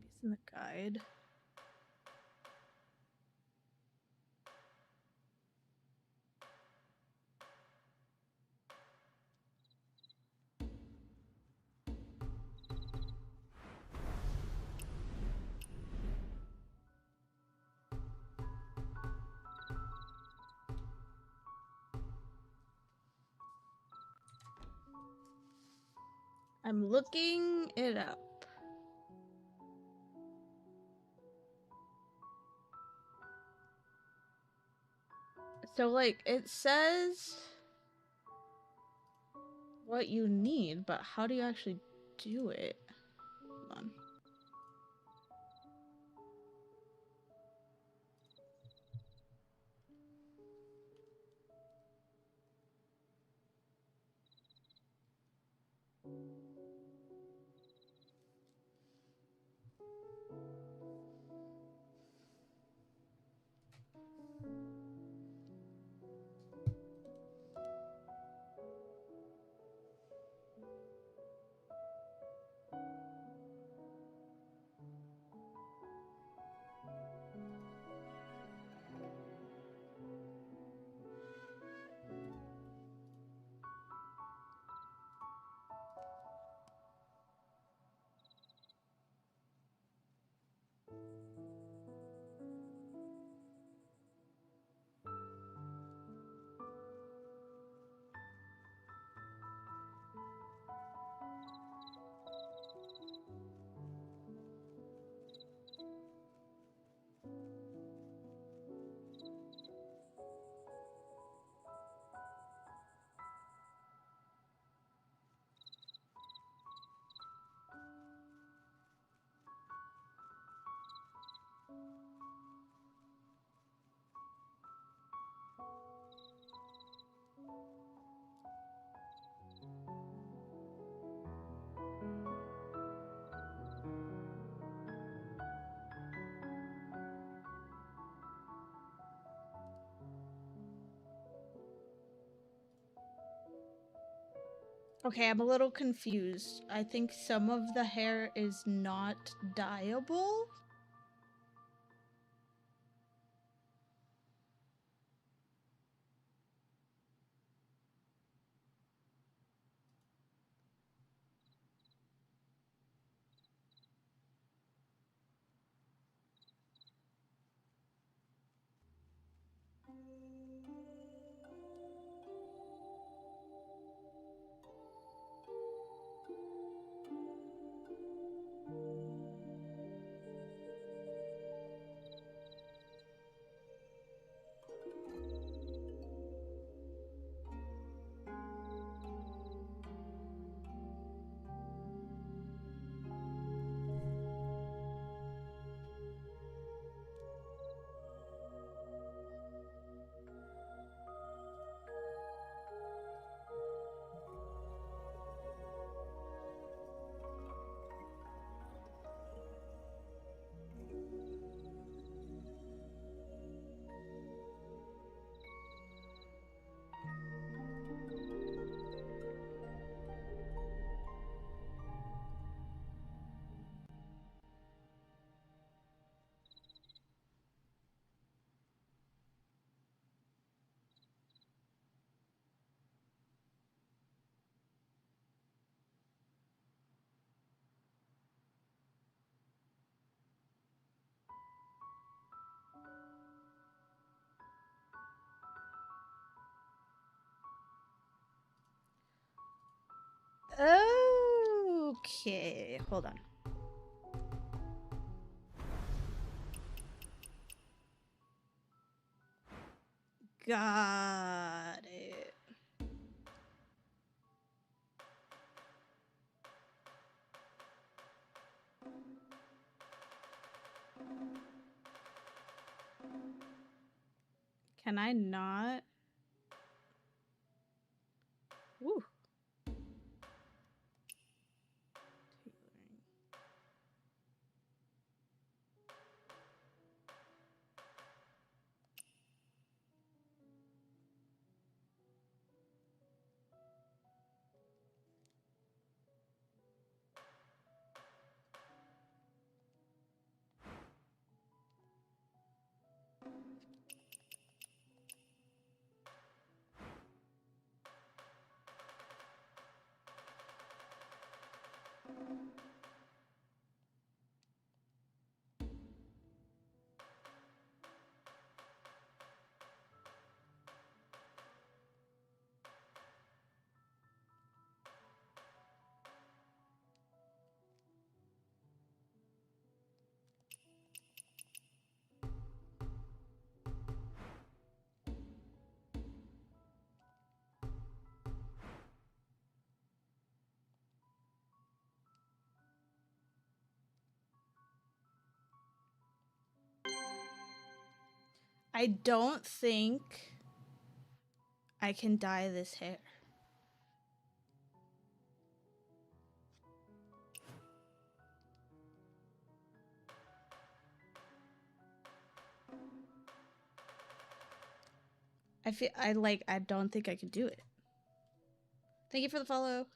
It's in the guide. I'm looking it up. So, like, it says what you need, but how do you actually do it? Hold on. Okay, I'm a little confused. I think some of the hair is not dyeable. Okay, hold on. Got it. Can I not? Woo. I don't think I can dye this hair. I don't think I can do it. Thank you for the follow.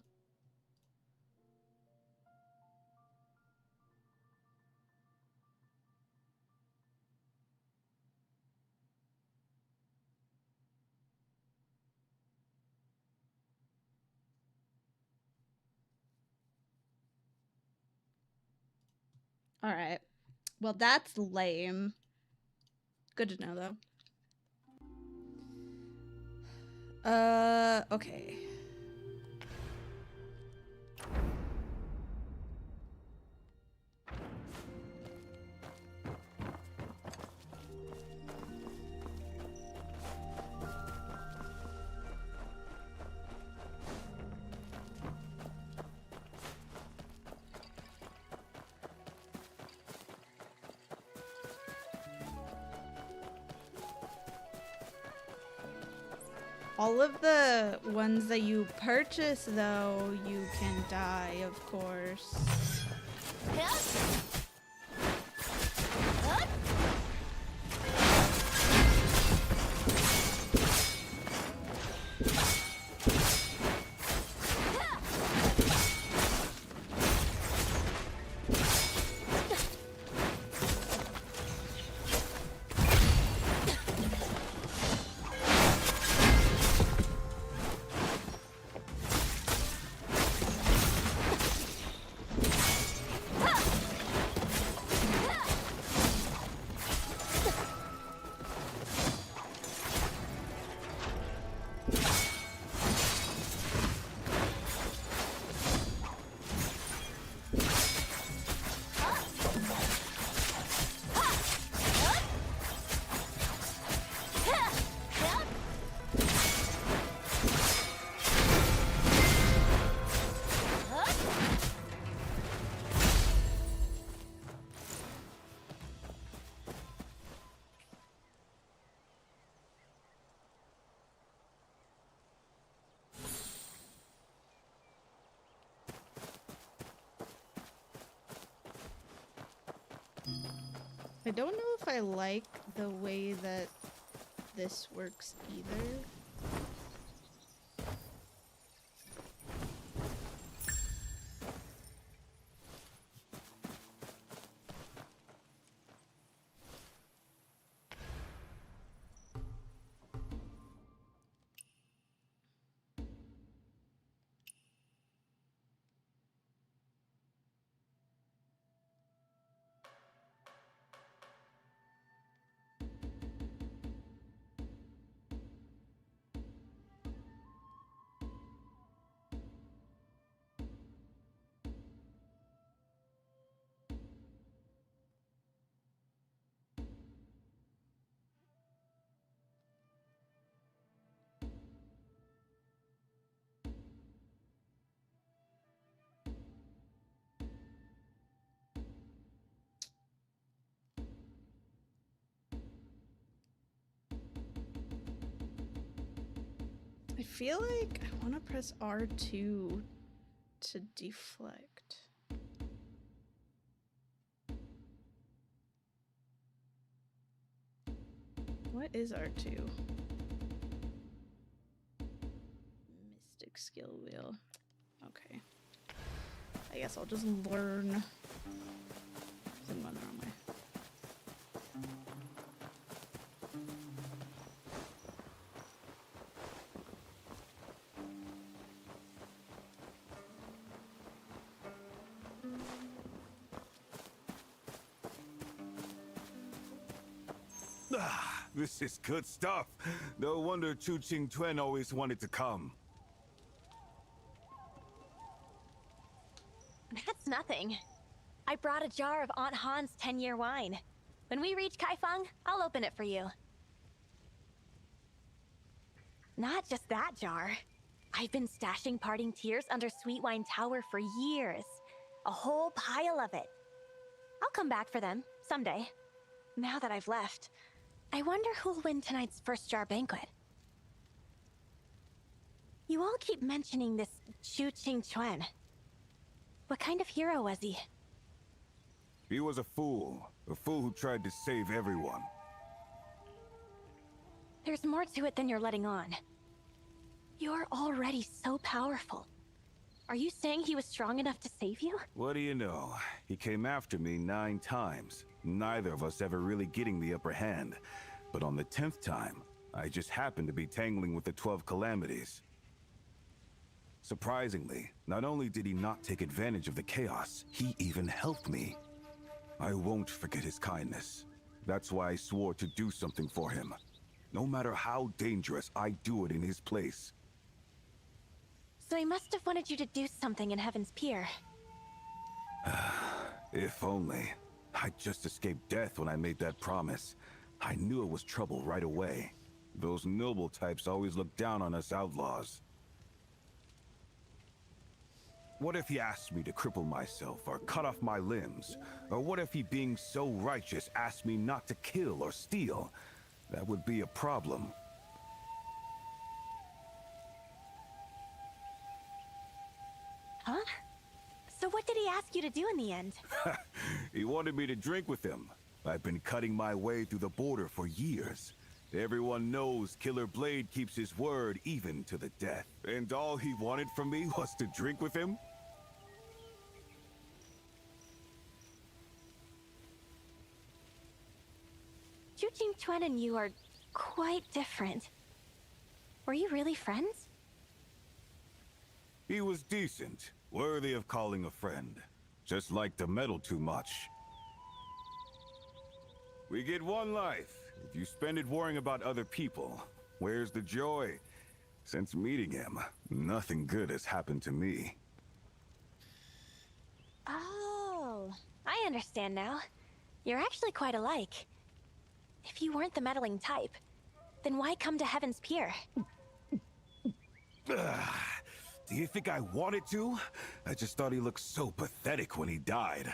All right. Well, that's lame. Good to know, though. Okay. All of the ones that you purchase, though, you can dye, of course. I don't know if I like the way that this works either. feel like I want to press R2 to deflect. What is R2? Mystic skill wheel. Okay. I guess I'll just learn. I'm going the wrong way. Ah, this is good stuff. No wonder Chu Ching Tuen always wanted to come. That's nothing. I brought a jar of Aunt Han's 10-year wine. When we reach Kaifeng, I'll open it for you. Not just that jar. I've been stashing parting tears under Sweet Wine Tower for years. A whole pile of it. I'll come back for them, someday. Now that I've left, I wonder who'll win tonight's first jar banquet. You all keep mentioning this Chu Ching Tuen. What kind of hero was he? He was a fool who tried to save everyone. There's more to it than you're letting on. You're already so powerful. Are you saying he was strong enough to save you? What do you know? He came after me 9 times. Neither of us ever really getting the upper hand. But on the 10th time, I just happened to be tangling with the 12 calamities. Surprisingly, not only did he not take advantage of the chaos, he even helped me. I won't forget his kindness. That's why I swore to do something for him. No matter how dangerous, I do it in his place. So he must have wanted you to do something in Heaven's Pier. If only. I just escaped death when I made that promise. I knew it was trouble right away. Those noble types always look down on us outlaws. What if he asked me to cripple myself or cut off my limbs? Or what if he, being so righteous, asked me not to kill or steal? That would be a problem. Huh? So what did he ask you to do in the end? He wanted me to drink with him. I've been cutting my way through the border for years. Everyone knows Killer Blade keeps his word even to the death. And all he wanted from me was to drink with him? Chu Ching Tuen and you are quite different. Were you really friends? He was decent, worthy of calling a friend. Just liked to meddle too much. We get one life. If you spend it worrying about other people, where's the joy? Since meeting him, nothing good has happened to me. Oh, I understand now. You're actually quite alike. If you weren't the meddling type, then why come to Heaven's Pier? Do you think I wanted to? I just thought he looked so pathetic when he died.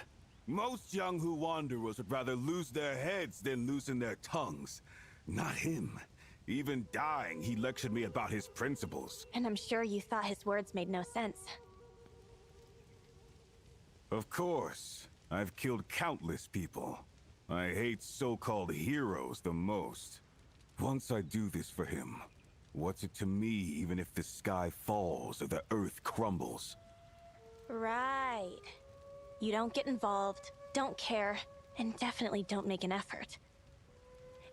Most young who wanderers would rather lose their heads than loosen their tongues. Not him. Even dying, he lectured me about his principles. And I'm sure you thought his words made no sense. Of course. I've killed countless people. I hate so-called heroes the most. Once I do this for him, what's it to me even if the sky falls or the earth crumbles? Right. You don't get involved, don't care, and definitely don't make an effort.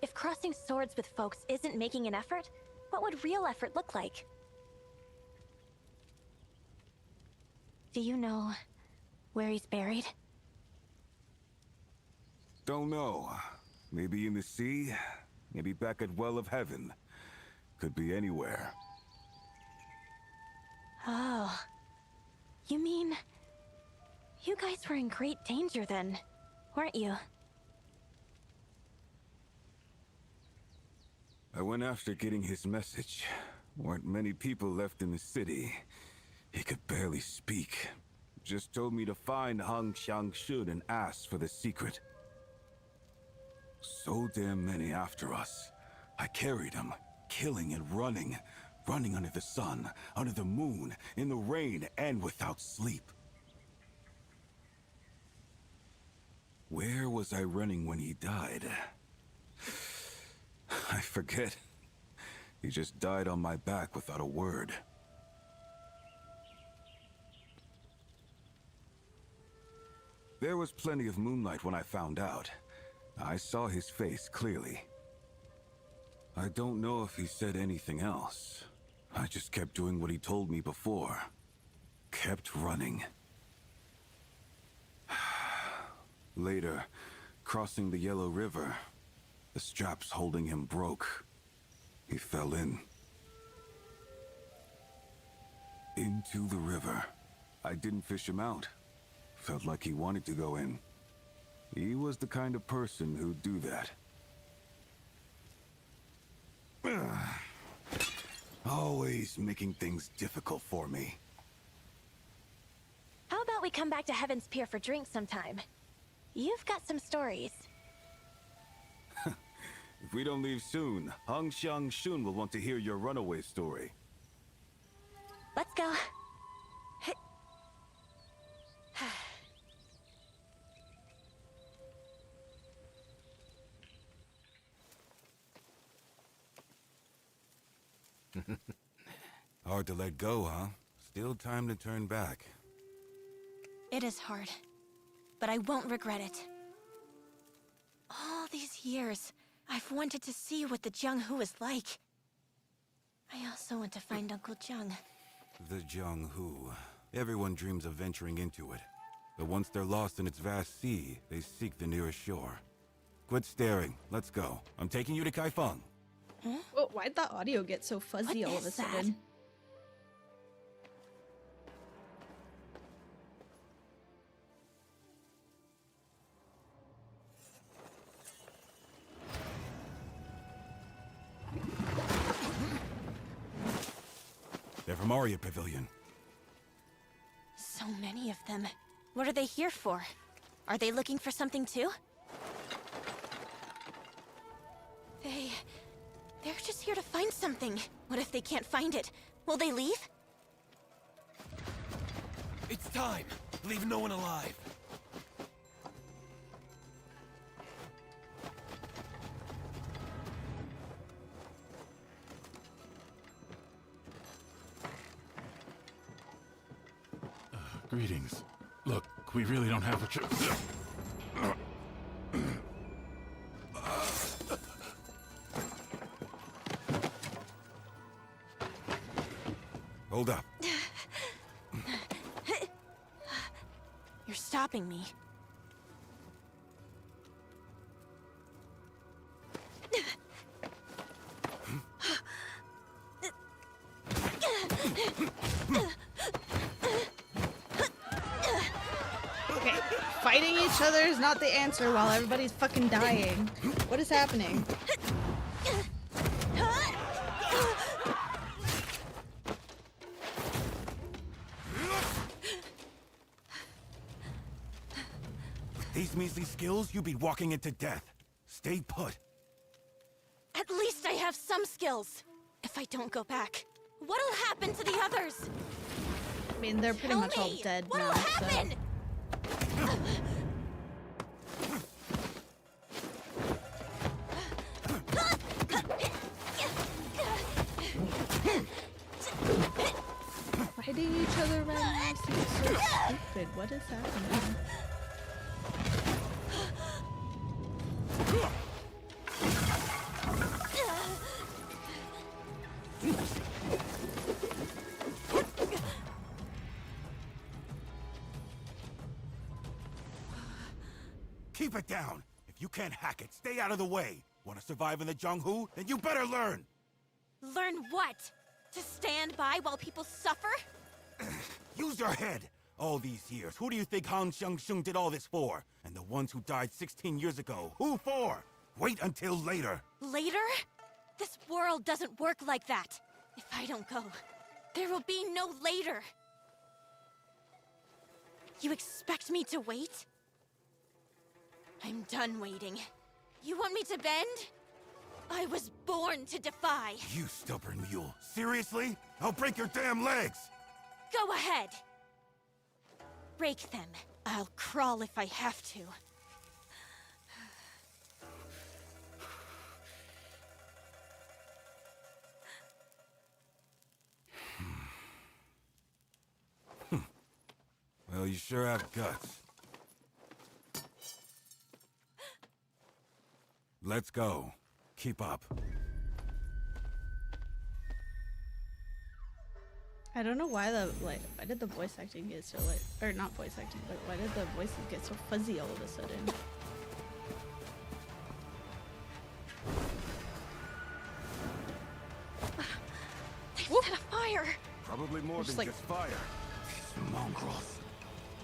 If crossing swords with folks isn't making an effort, what would real effort look like? Do you know where he's buried? Don't know. Maybe in the sea, maybe back at Well of Heaven. Could be anywhere. Oh. You mean... you guys were in great danger then, weren't you? I went after getting his message. Weren't many people left in the city. He could barely speak. Just told me to find Hang Xiangshun and ask for the secret. So damn many after us. I carried him, killing and running, running under the sun, under the moon, in the rain, and without sleep. Where was I running when he died? I forget. He just died on my back without a word. There was plenty of moonlight when I found out. I saw his face clearly. I don't know if he said anything else. I just kept doing what he told me before. Kept running. Later, crossing the Yellow River, the straps holding him broke. He fell in. Into the river. I didn't fish him out. Felt like he wanted to go in. He was the kind of person who'd do that. Always making things difficult for me. How about we come back to Heaven's Pier for drinks sometime? You've got some stories. If we don't leave soon, Hung Xiang Shun will want to hear your runaway story. Let's go. Hard to let go, huh? Still time to turn back. It is hard, but I won't regret it. All these years, I've wanted to see what the Jianghu is like. I also want to find Uncle Jiang. The Jianghu. Everyone dreams of venturing into it. But once they're lost in its vast sea, they seek the nearest shore. Quit staring. Let's go. I'm taking you to Kaifeng. Huh? Oh, why'd that audio get so fuzzy all of a sudden? They're from Aria Pavilion. So many of them. What are they here for? Are they looking for something too? They're just here to find something. What if they can't find it? Will they leave? It's time. Leave no one alive. Greetings. Look, we really don't have a choice. Hold up. You're stopping me. Okay, fighting each other is not the answer while everybody's fucking dying. What is happening? These measly skills, you'd be walking into death. Stay put. At least I have some skills. If I don't go back, what'll happen to the others? I mean, they're pretty much all dead What'll now, happen? Fighting each other right now seems so stupid. What is happening? Keep it down. If you can't hack it, stay out of the way. Want to survive in the Jianghu? Then you better learn. Learn what? To stand by while people suffer? Use your head. All these years, who do you think Han Xiangsheng did all this for? And the ones who died 16 years ago, who for? Wait until later. Later? This world doesn't work like that. If I don't go, there will be no later. You expect me to wait? I'm done waiting. You want me to bend? I was born to defy. You stubborn mule. Seriously? I'll break your damn legs! Go ahead. Break them. I'll crawl if I have to. Well, you sure have guts. Let's go. Keep up. I don't know why why did the voice acting get so or not voice acting, but why did the voices get so fuzzy all of a sudden? They set a fire. Probably more Just than like- just fire. These mongrels.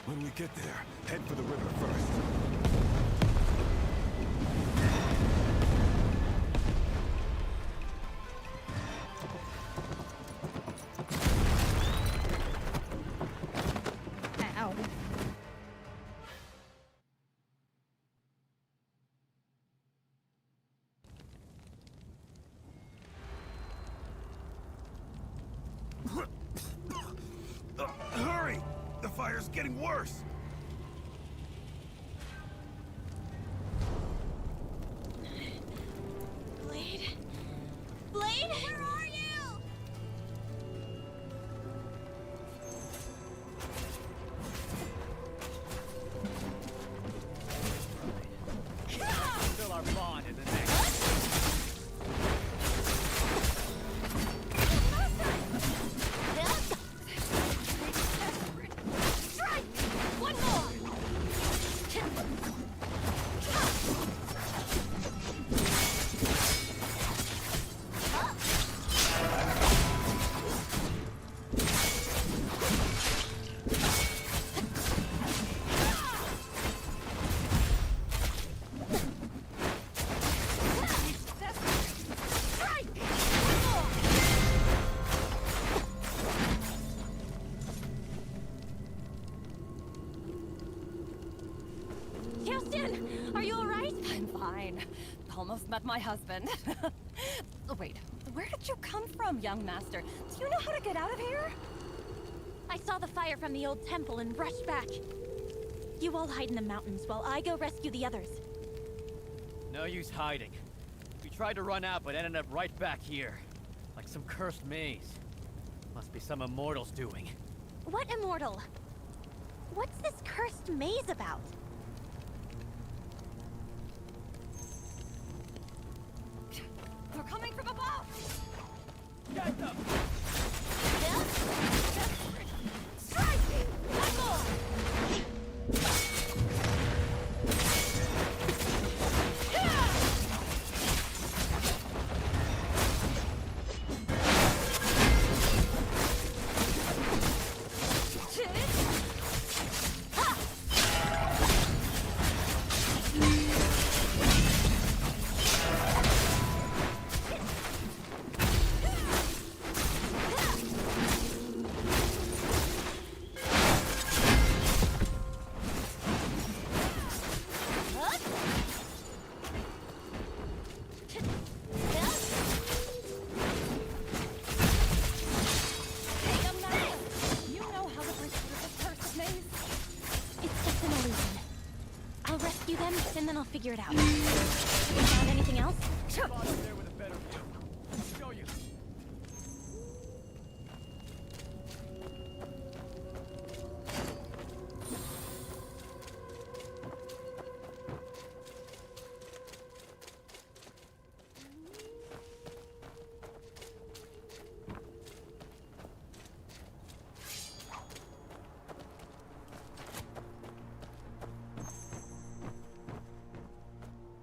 When we get there, head for the river first. Ow. Hurry! The fire's getting worse! Blade? Blade? Where are you? Fill our bond in the next. Strike! One more! Strike! One more! Houston, are you alright? I'm fine. Almost met my husband. Wait, where did you come from, young master? Do you know how to get out of here? I saw the fire from the old temple and rushed back. You all hide in the mountains while I go rescue the others. No use hiding. We tried to run out, but ended up right back here. Like some cursed maze. Must be some immortal's doing. What immortal? What's this cursed maze about? They're coming from above! Get them! Strike! One more! Hey, young master! You know how to break through this cursed maze? It's just an illusion. I'll rescue them, and then I'll figure it out. You found anything else? Spot up there with a better view. I'll show you.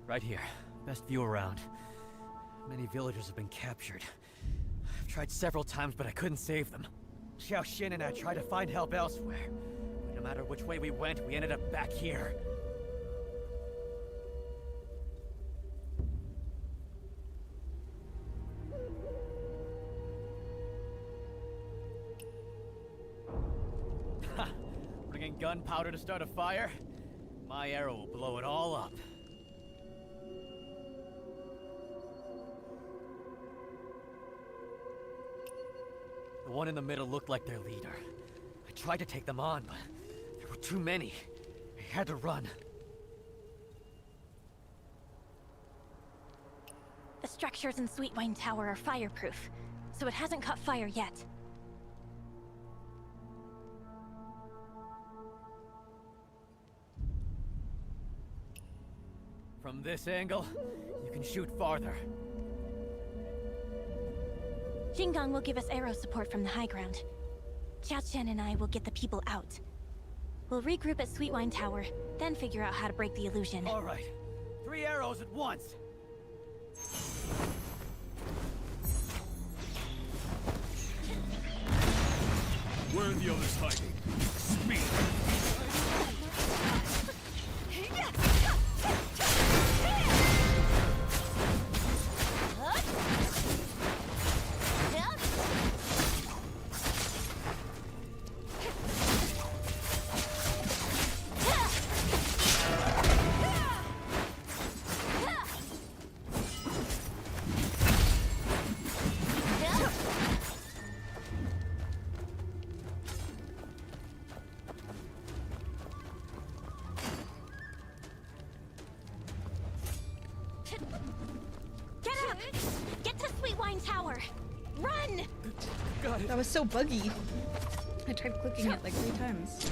Right here. Best view around. Many villagers have been captured. I've tried several times, but I couldn't save them. Xiao Xin and I tried to find help elsewhere. But no matter which way we went, we ended up back here. Ha! Bringing gunpowder to start a fire? My arrow will blow it all up. The one in the middle looked like their leader. I tried to take them on, but there were too many. I had to run. The structures in Sweetwine Tower are fireproof, so it hasn't caught fire yet. From this angle, you can shoot farther. Jingang will give us arrow support from the high ground. Qiaoqian and I will get the people out. We'll regroup at Sweetwine Tower, then figure out how to break the illusion. All right. 3 arrows at once! Where are the others hiding? Speed! Get up! Get to Sweetwine Tower! Run! That was so buggy. I tried clicking it like 3 times.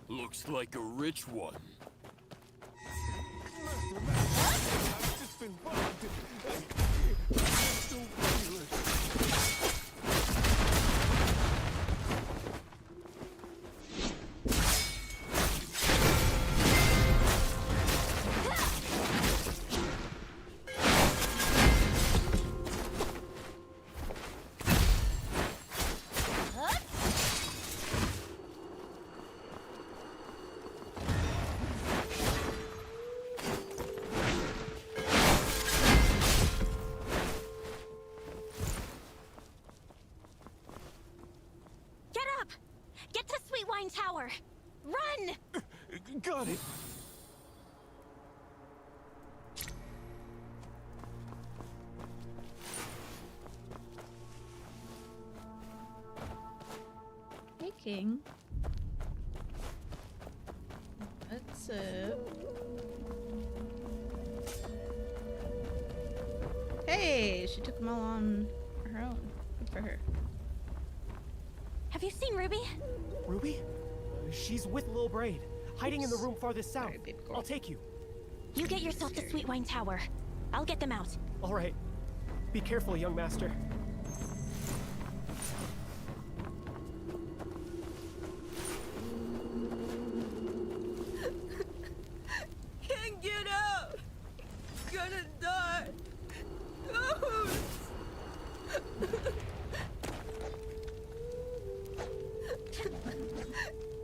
Looks like a rich one. Get to Sweetwine Tower! Run! Got it. Hey, King. What's up? Hey, she took them all on her own. Good for her. Have you seen Ruby? Ruby? She's with Lil Braid, hiding in the room farthest south. I'll take you. You get yourself to Sweetwine Tower. I'll get them out. All right. Be careful, young master. Can't get out! Gonna die! Ghost!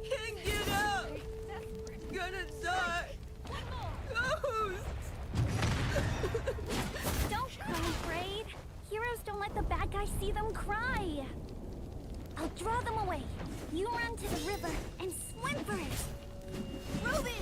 Can't get out! Gonna die! Ghost! Don't cry, Braid. Heroes don't let the bad guys see them cry. I'll draw them away. You run to the river and swim for it. Ruby!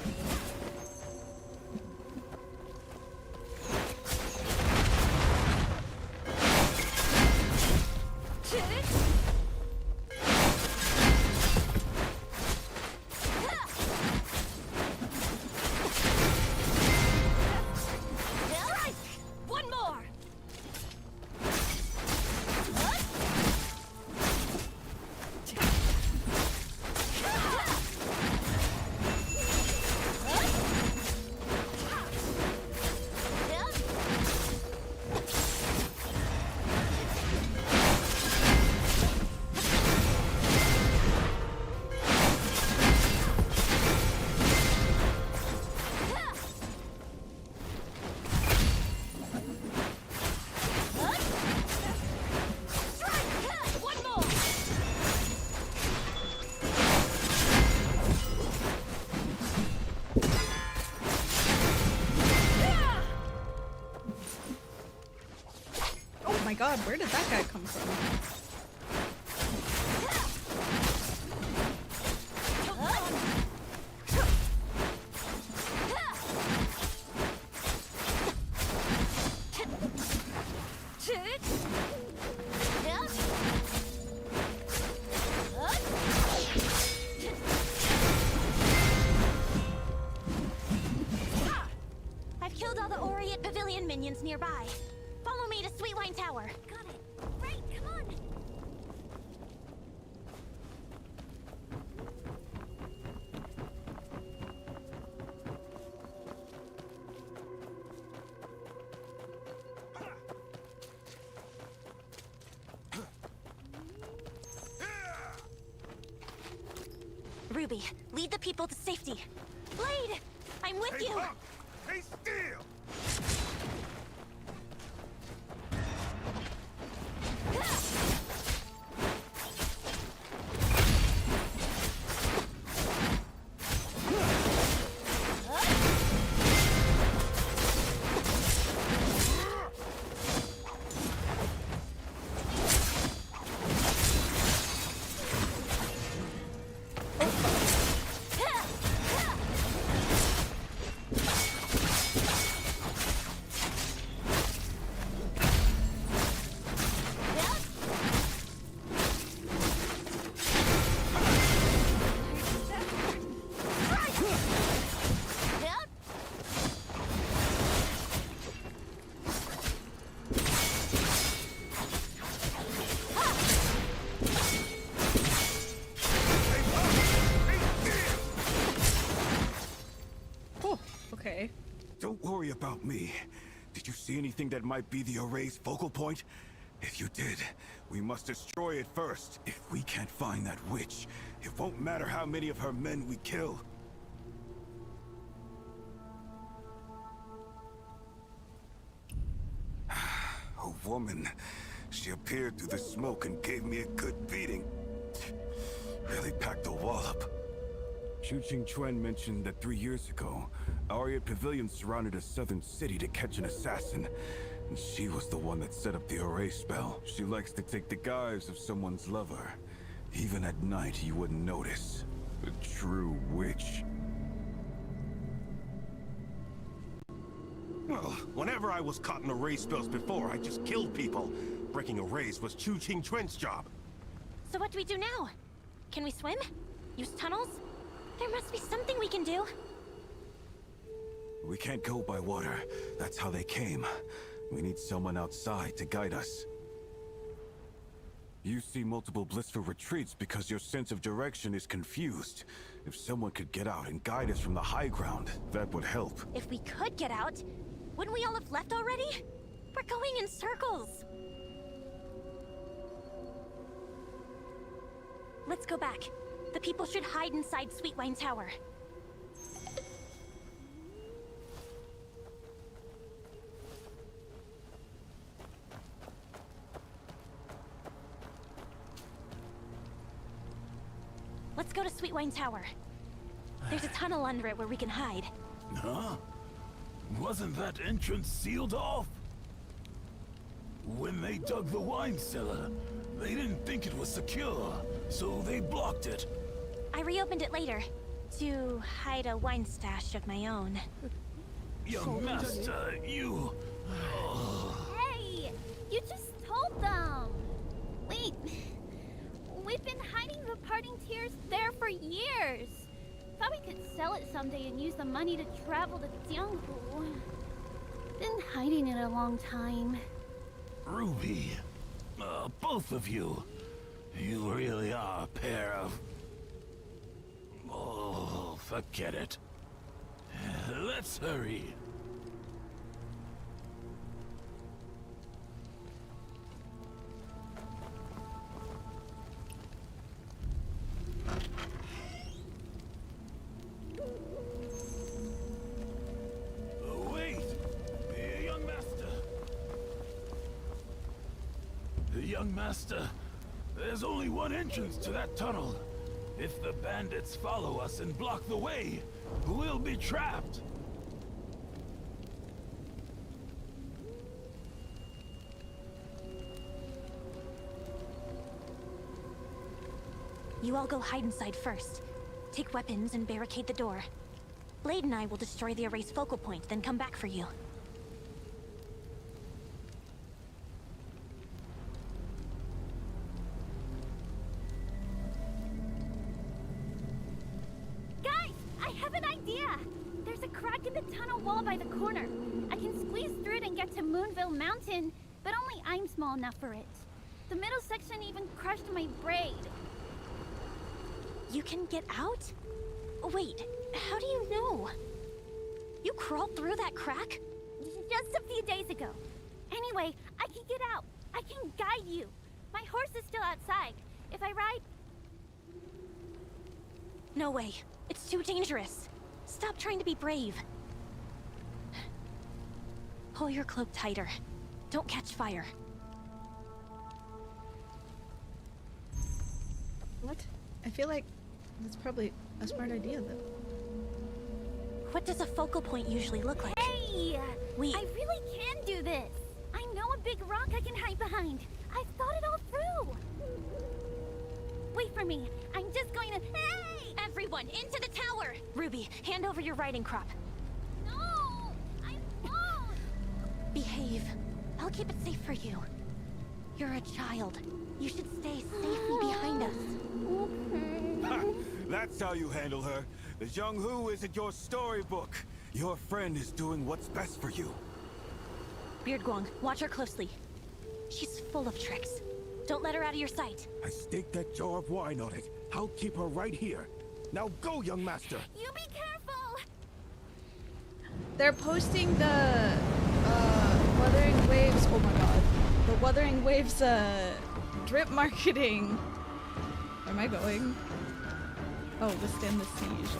god, where did that guy come from? I've killed all the Aureate Pavilion minions nearby. Follow me to Sweetwine Tower. Got it. Right, come on. Ruby, lead the people to safety. Blade, I'm with you. Stay still! Okay. Don't worry about me. Did you see anything that might be the array's focal point? If you did, we must destroy it first. If we can't find that witch, it won't matter how many of her men we kill. A woman. She appeared through the smoke and gave me a good beating. Really packed a wallop. Chu Ching Chuen mentioned that 3 years ago, Aureate Pavilion surrounded a southern city to catch an assassin. And she was the one that set up the array spell. She likes to take the guise of someone's lover. Even at night, you wouldn't notice. A true witch. Well, whenever I was caught in array spells before, I just killed people. Breaking arrays was Chu Ching Chuen's job. So what do we do now? Can we swim? Use tunnels? There must be something we can do. We can't go by water. That's how they came. We need someone outside to guide us. You see multiple blissful retreats because your sense of direction is confused. If someone could get out and guide us from the high ground, that would help. If we could get out, wouldn't we all have left already? We're going in circles. Let's go back. The people should hide inside Sweetwine Tower. Let's go to Sweetwine Tower. There's a tunnel under it where we can hide. Huh? Wasn't that entrance sealed off? When they dug the wine cellar, they didn't think it was secure, so they blocked it. I reopened it later to hide a wine stash of my own. Young master, you... Hey! You just told them! Wait, we've been hiding the parting tears there for years. Thought we could sell it someday and use the money to travel to Jianghu. Been hiding it a long time. Ruby, both of you. You really are a pair of... Oh, forget it. Let's hurry. Wait! Young master! Young master, there's only one entrance to that tunnel. If the bandits follow us and block the way, we'll be trapped. You all go hide inside first. Take weapons and barricade the door. Blade and I will destroy the erase focal point, then come back for you. Guys, I have an idea! There's a crack in the tunnel wall by the corner. I can squeeze through it and get to Moonville Mountain, but only I'm small enough for it. The middle section even crushed my braid. You can get out? Wait, how do you know? You crawled through that crack? Just a few days ago. Anyway, I can get out. I can guide you. My horse is still outside. If I ride... No way. It's too dangerous. Stop trying to be brave. Pull your cloak tighter. Don't catch fire. What? I feel like that's probably a smart idea, though. What does a focal point usually look like? Hey! I really can do this. I know a big rock I can hide behind. I've thought it all through. Wait for me. I'm just going to... Hey! Everyone, into the tower! Ruby, hand over your riding crop. No! I won't! Behave. I'll keep it safe for you. You're a child. You should stay safely behind us. Ha! That's how you handle her. The Zhonghu isn't your storybook. Your friend is doing what's best for you. Beardguang, watch her closely. She's full of tricks. Don't let her out of your sight. I staked that jar of wine on it. I'll keep her right here. Now go, young master. You be careful! They're posting the Wuthering Waves. Oh my god. The Wuthering Waves drip marketing. Where am I going? Oh, withstand the siege.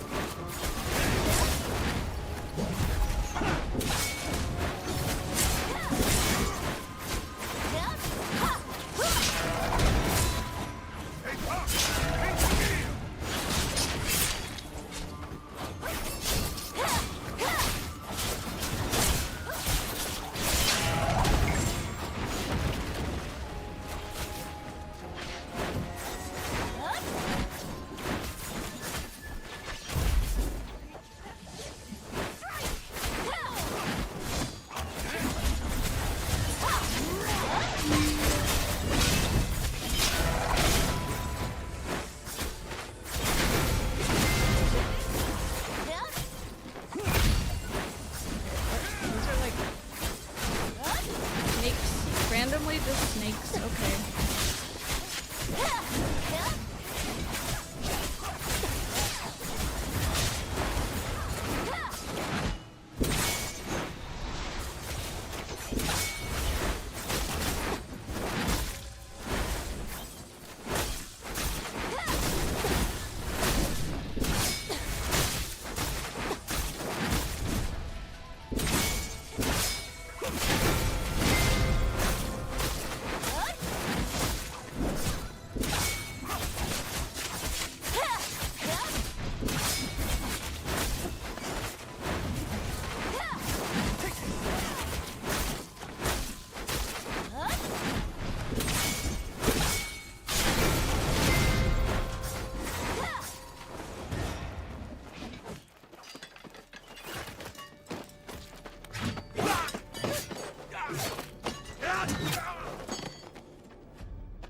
Randomly just snakes, okay.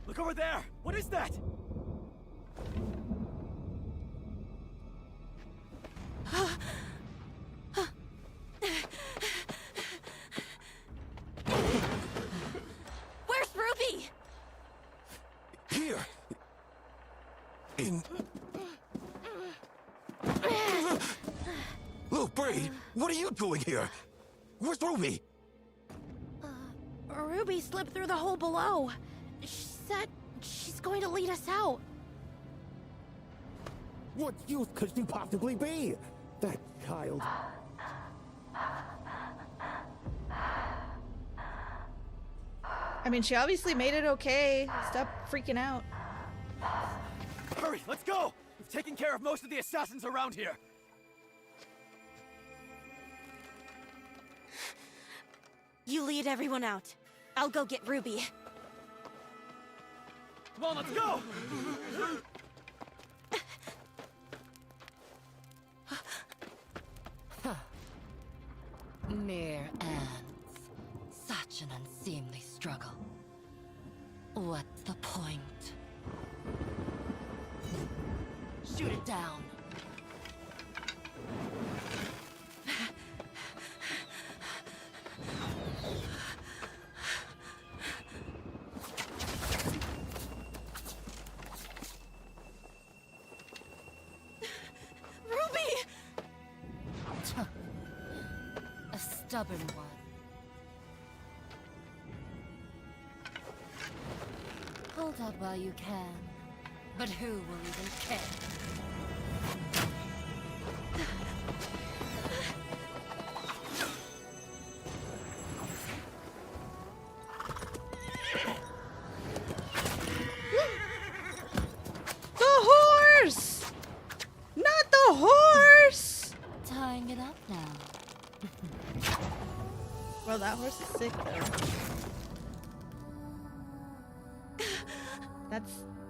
Look over there! What is that? Where's Ruby? Here. In... Little Braid, what are you doing here? Where's Ruby? Ruby slipped through the hole below. She said she's going to lead us out. What use could she possibly be? That child. I mean, she obviously made it okay. Stop freaking out. Hurry, let's go! We've taken care of most of the assassins around here. You lead everyone out. I'll go get Ruby. Come on, let's go! Mere ants. Such an unseemly struggle. What's the point? Shoot it down. A stubborn one. Hold out while you can. But who will even care? The horse! Not the horse! Tying it up now. Well, that horse is sick though.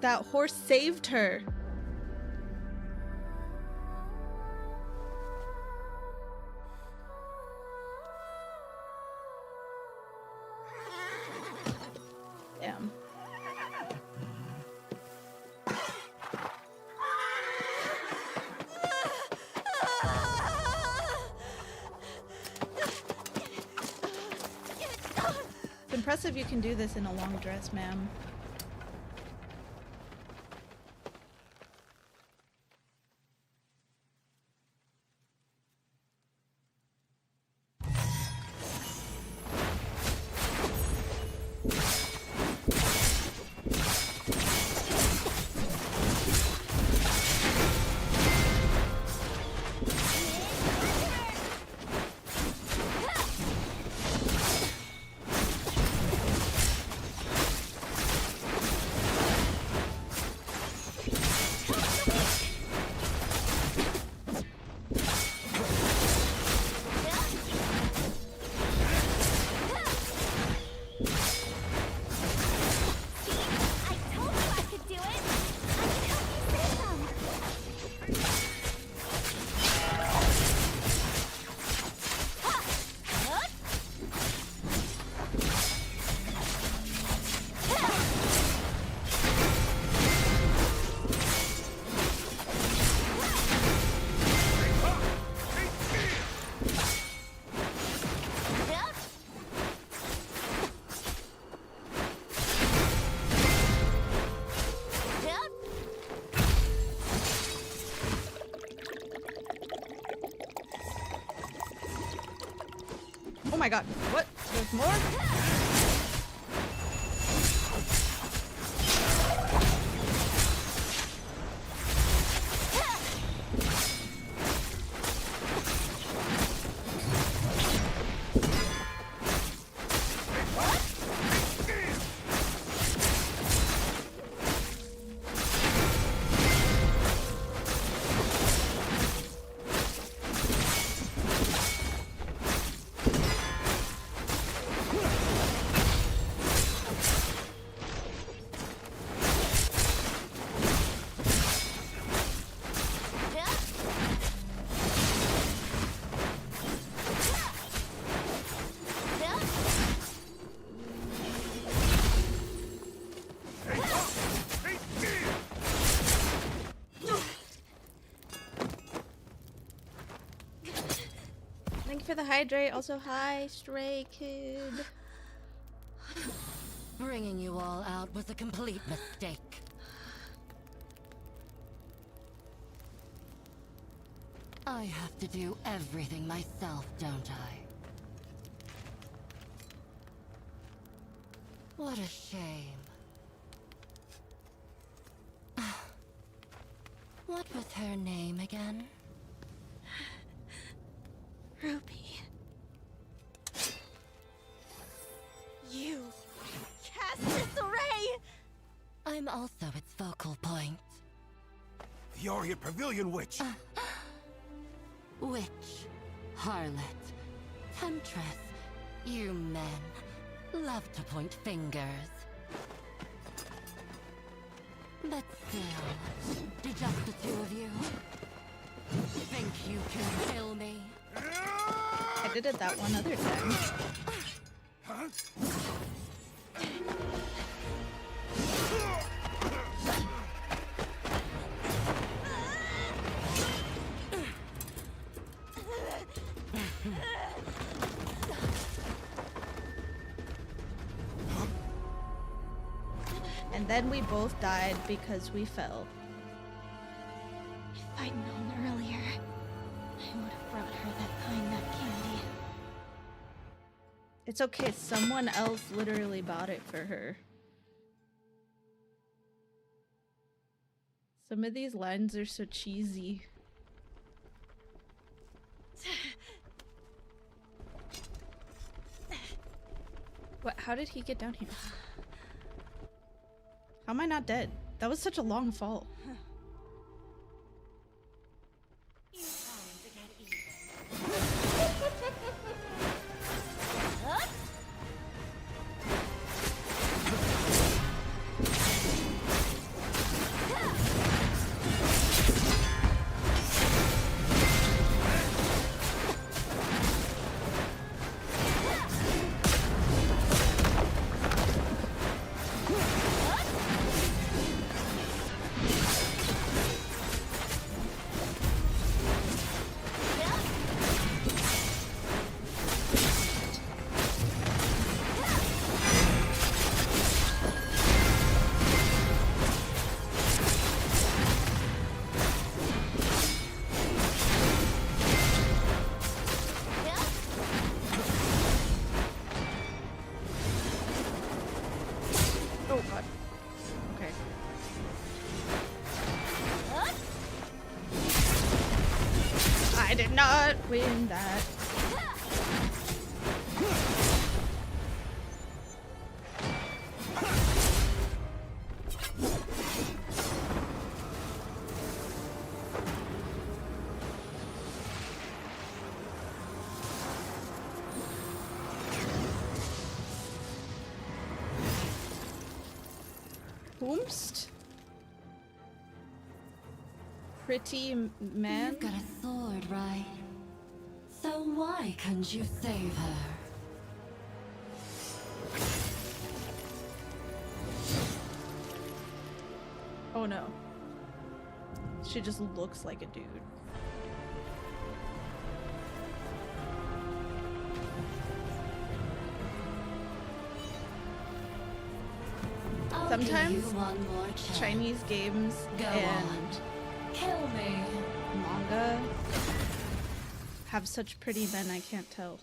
That horse saved her. Damn. It's impressive you can do this in a long dress, ma'am. Oh my god, what? There's more? For the hydrate. Also, hi, Stray Kid. Bringing you all out was a complete mistake. I have to do everything myself, don't I? What a shame. What was her name again? Ruby. You cast this array! I'm also its focal point. The Orient Pavilion Witch! Witch, harlot, temptress, you men love to point fingers. But still, do just the two of you think you can kill me? I did it that one other time. And then we both died because we fell. If I'd known earlier, I would have brought her that pine nut candy. It's okay, someone else literally bought it for her. Some of these lines are so cheesy. What? How did he get down here? How am I not dead? That was such a long fall. I did not win that. Whomst? Pretty man? You've got a sword, right? So why couldn't you save her? Oh no. She just looks like a dude. Sometimes Chinese games and kill me. Manga have such pretty men, I can't tell.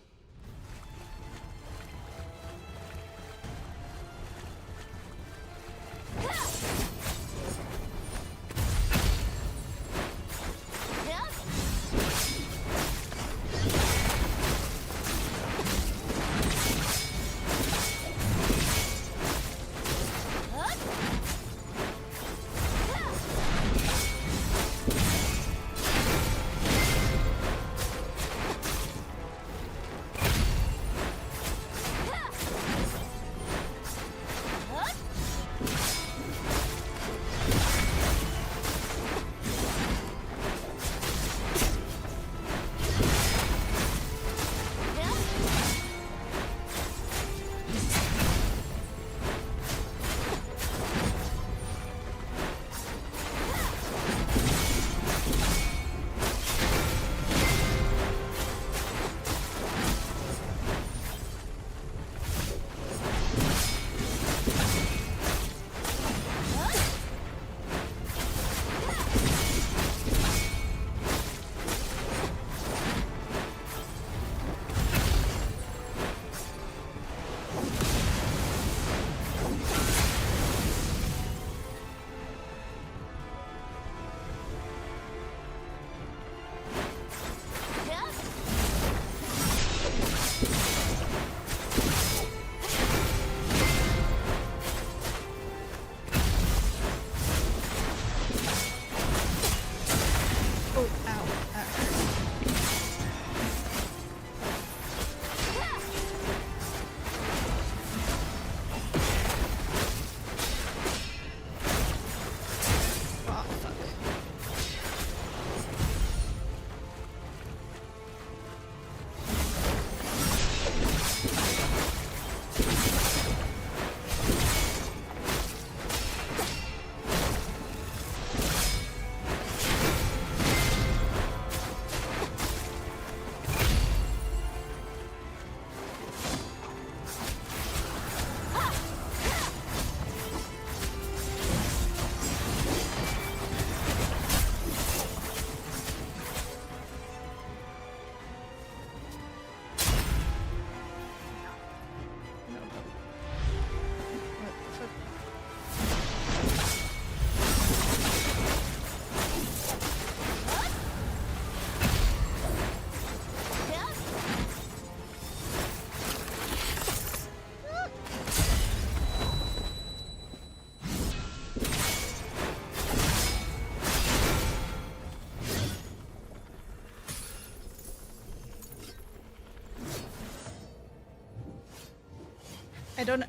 I don't know.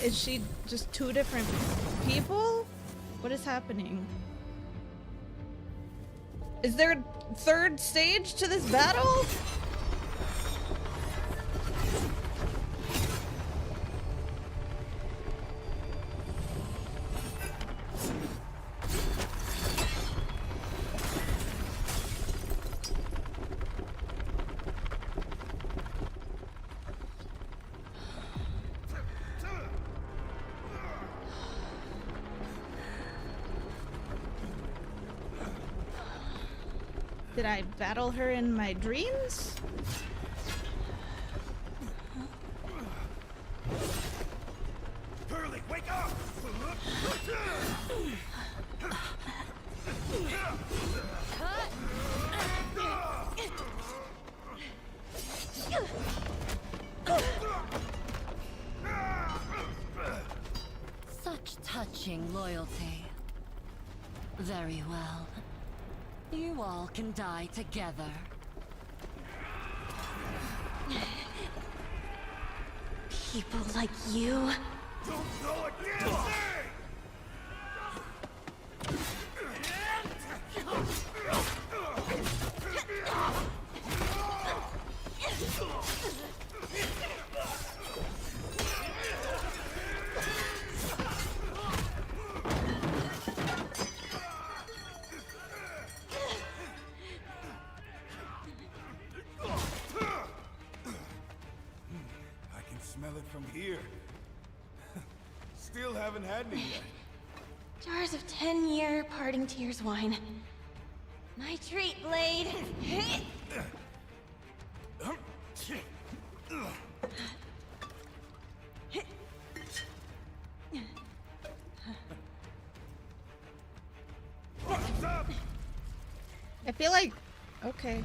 Is she just two different people? What is happening? Is there a third stage to this battle? Did I battle her in my dreams? Hurley, wake up! Such touching loyalty. Very well. You all can die together. People like you. Don't go again! Smell it from here. Still haven't had any yet. Jars of 10-year parting tears wine. My treat, Blade. I feel like... Okay.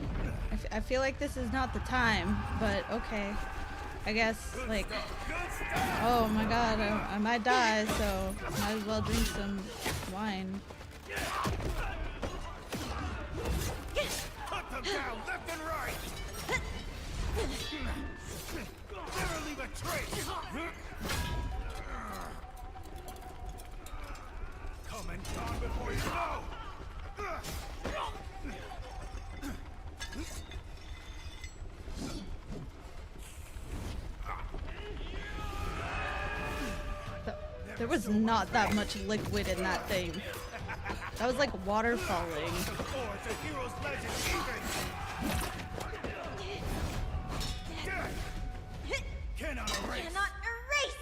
I feel like this is not the time, but okay. I guess, like... Oh my god, I might die, so might as well drink some wine. Cut them down, left and right! Never leave a trace! Come and gone before you know! There was not that much liquid in that thing. That was like water falling. Cannot erase! Cannot erase!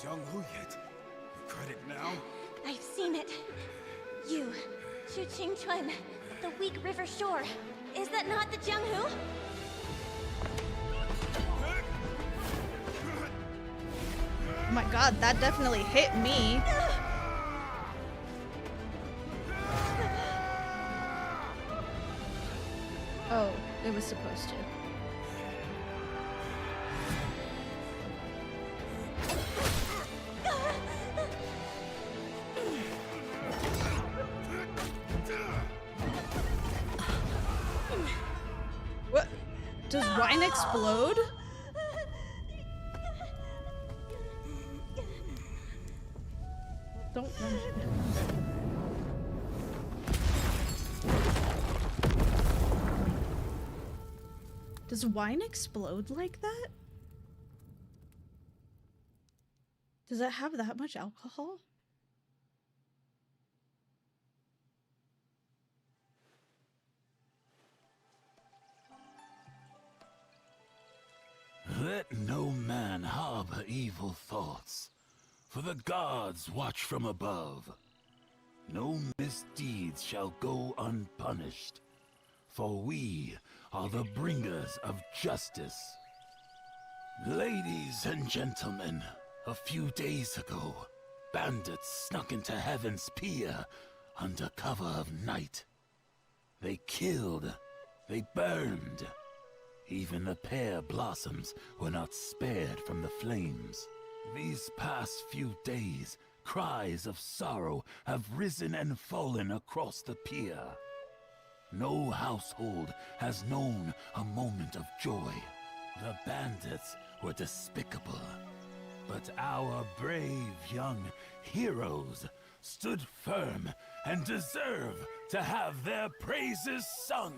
Jung-Hoo yet. You credit now? I've seen it. You, Chu Qing-chun, the weak river shore. Is that not the Jung-Hoo? Oh my god, that definitely hit me. Oh, it was supposed to. What? Does wine explode? Don't run. Does wine explode like that? Does it have that much alcohol? Let no man harbor evil thoughts, for the gods watch from above. No misdeeds shall go unpunished, for we are the bringers of justice. Ladies and gentlemen, a few days ago, bandits snuck into Heaven's Pier under cover of night. They killed, they burned. Even the pear blossoms were not spared from the flames. These past few days, cries of sorrow have risen and fallen across the pier. No household has known a moment of joy. The bandits were despicable, but our brave young heroes stood firm and deserve to have their praises sung.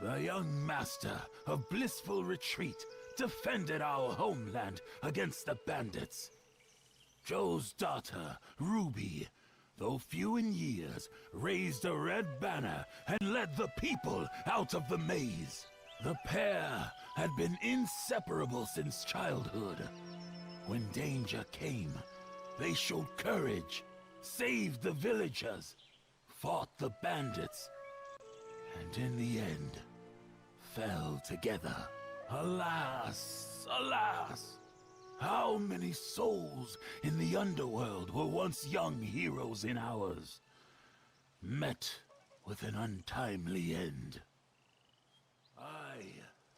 The young master of Blissful Retreat defended our homeland against the bandits. Joe's daughter, Ruby, though few in years, raised a red banner and led the people out of the maze. The pair had been inseparable since childhood. When danger came, they showed courage, saved the villagers, fought the bandits, and in the end, fell together. Alas, alas! How many souls in the underworld were once young heroes in ours, met with an untimely end.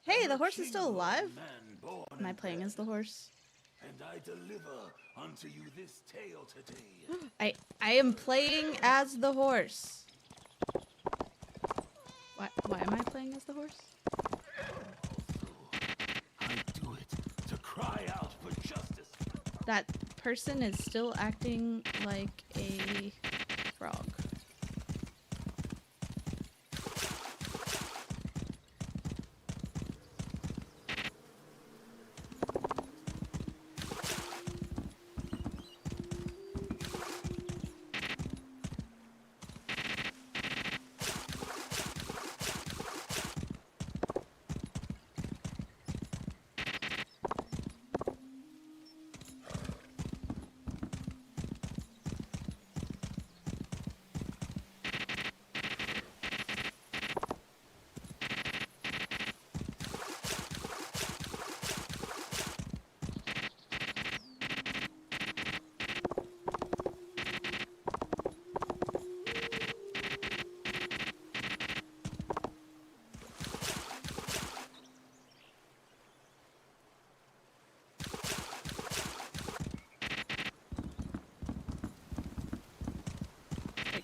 Hey, the horse is still alive? Am I playing as the horse? And I deliver unto you this tale today. I am playing as the horse. Why am I playing as the horse? I do it to cry out for justice. That person is still acting like a frog.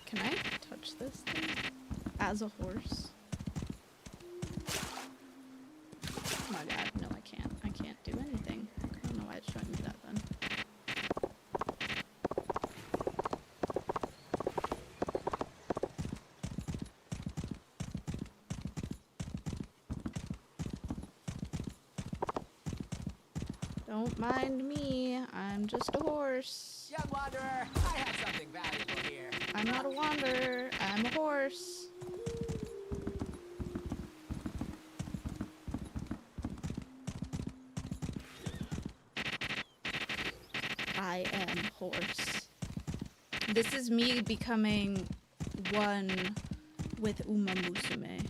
Can I touch this thing as a horse? Oh my god, no I can't. I can't do anything. I don't know why it's showing me that then. Don't mind me, I'm just a horse. Young wanderer, I have something valuable here. I'm not a wanderer, I'm a horse. I am horse. This is me becoming one with Uma Musume.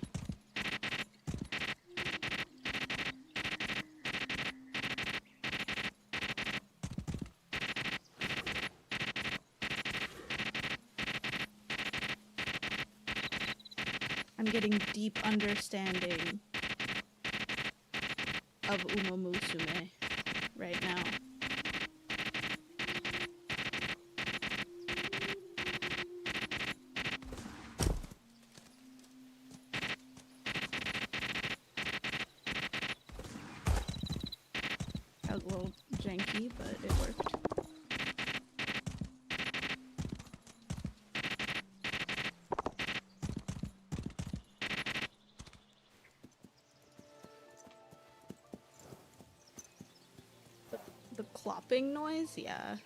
I'm getting deep understanding of Uma Musume right now. That was a little janky, but it worked. The clopping noise? Yeah.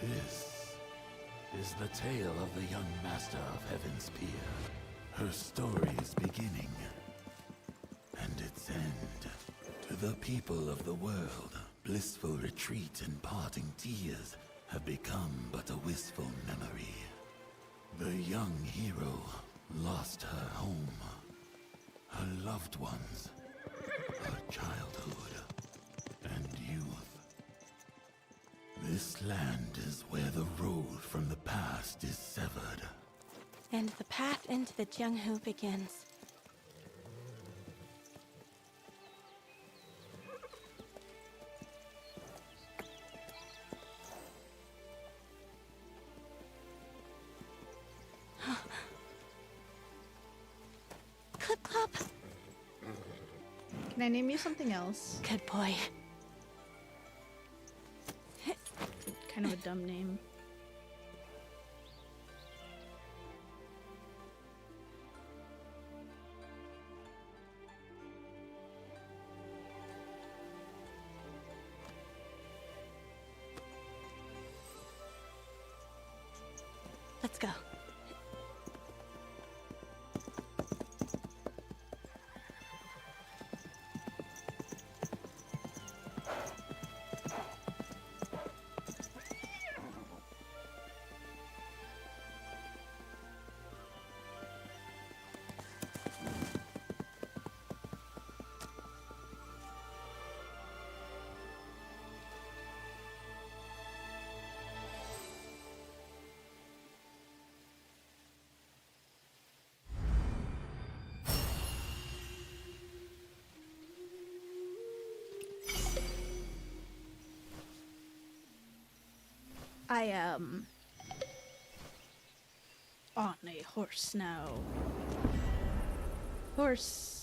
This is the tale of the young master of Heaven's Pier. Her story is beginning, and its end. To the people of the world, blissful retreat and parting tears have become but a wistful memory. The young hero lost her home, her loved ones, her childhood, and youth. This land is where the road from the past is severed. And the path into the Jianghu begins. Clip clop. Can I name you something else? Good boy. Kind of a dumb name. Let's go. I am on a horse now. Horse.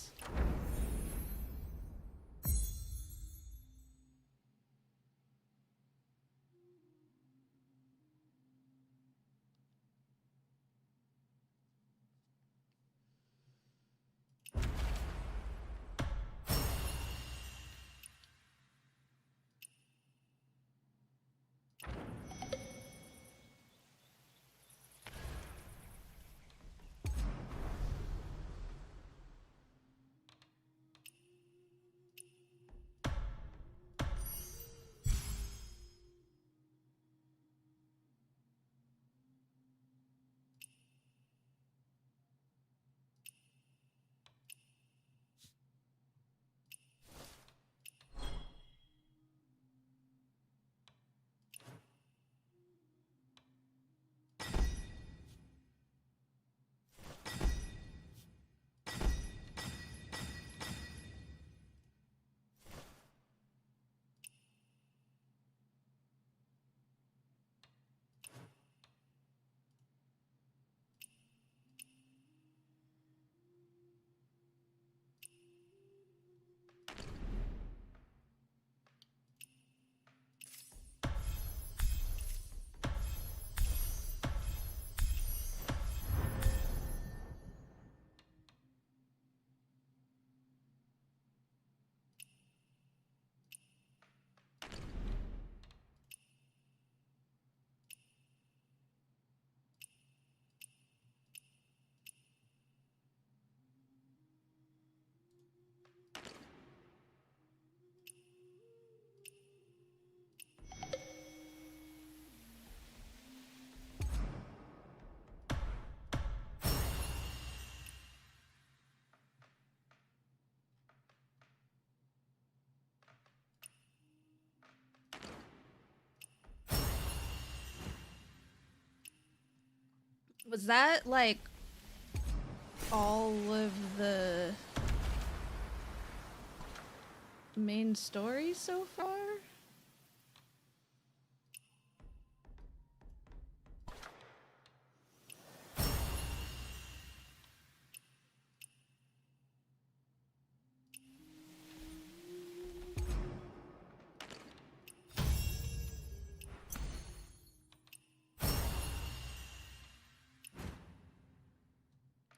Was that like all of the main story so far?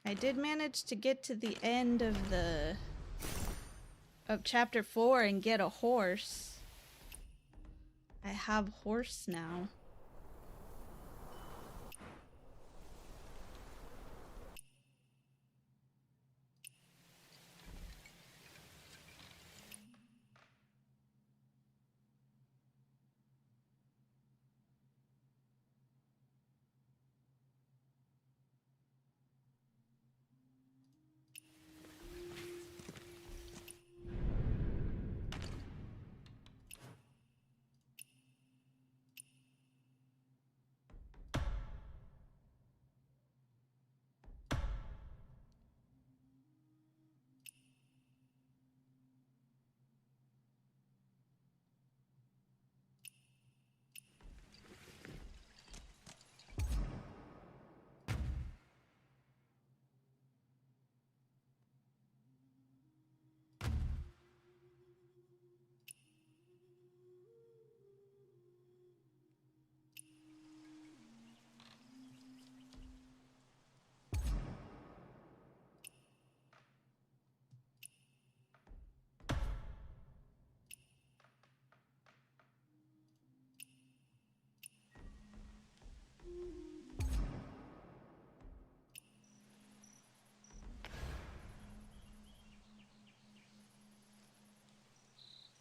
I did manage to get to the end of chapter 4 and get a horse. I have horse now.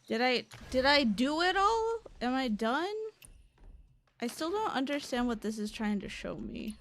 Did I do it all? Am I done? I still don't understand what this is trying to show me.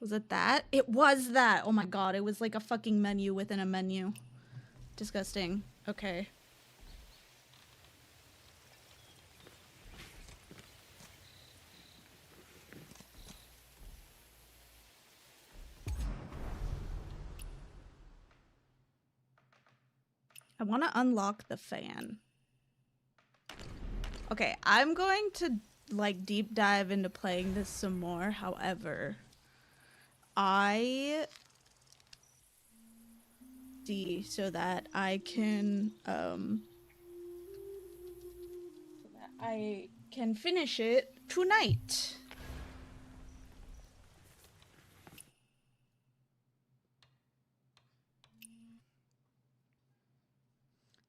Was it that? It was that! Oh my god, it was like a fucking menu within a menu. Disgusting. Okay. I want to unlock the fan. Okay, I'm going to like deep dive into playing this some more. However, I see so that I can finish it tonight.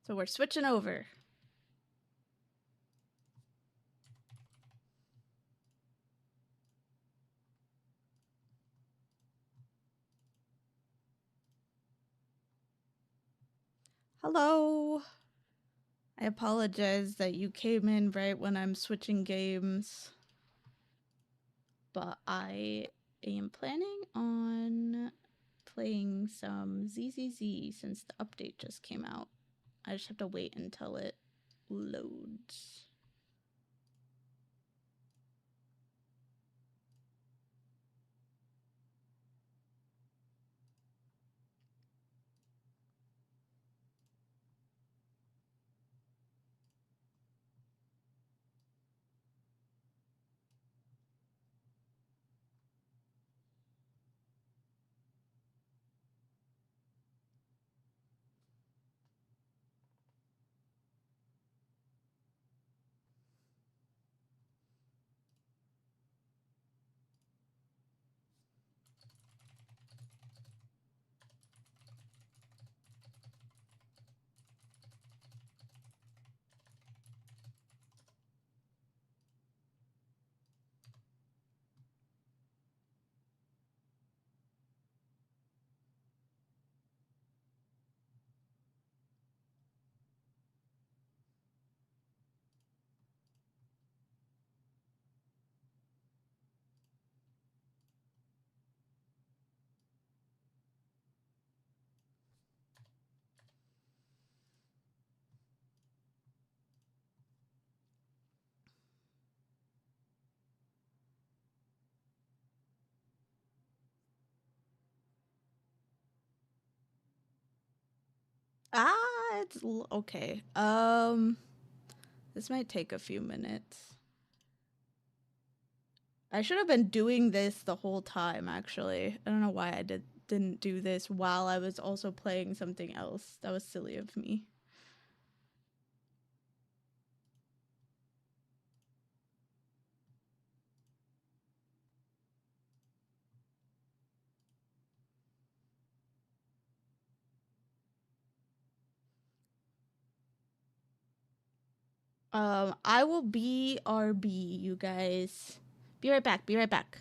So we're switching over. Hello. I apologize that you came in right when I'm switching games. But I am planning on playing some ZZZ since the update just came out. I just have to wait until it loads. It's okay. This might take a few minutes. I should have been doing this the whole time, actually. I don't know why I didn't do this while I was also playing something else. That was silly of me. I will BRB, you guys. Be right back, be right back.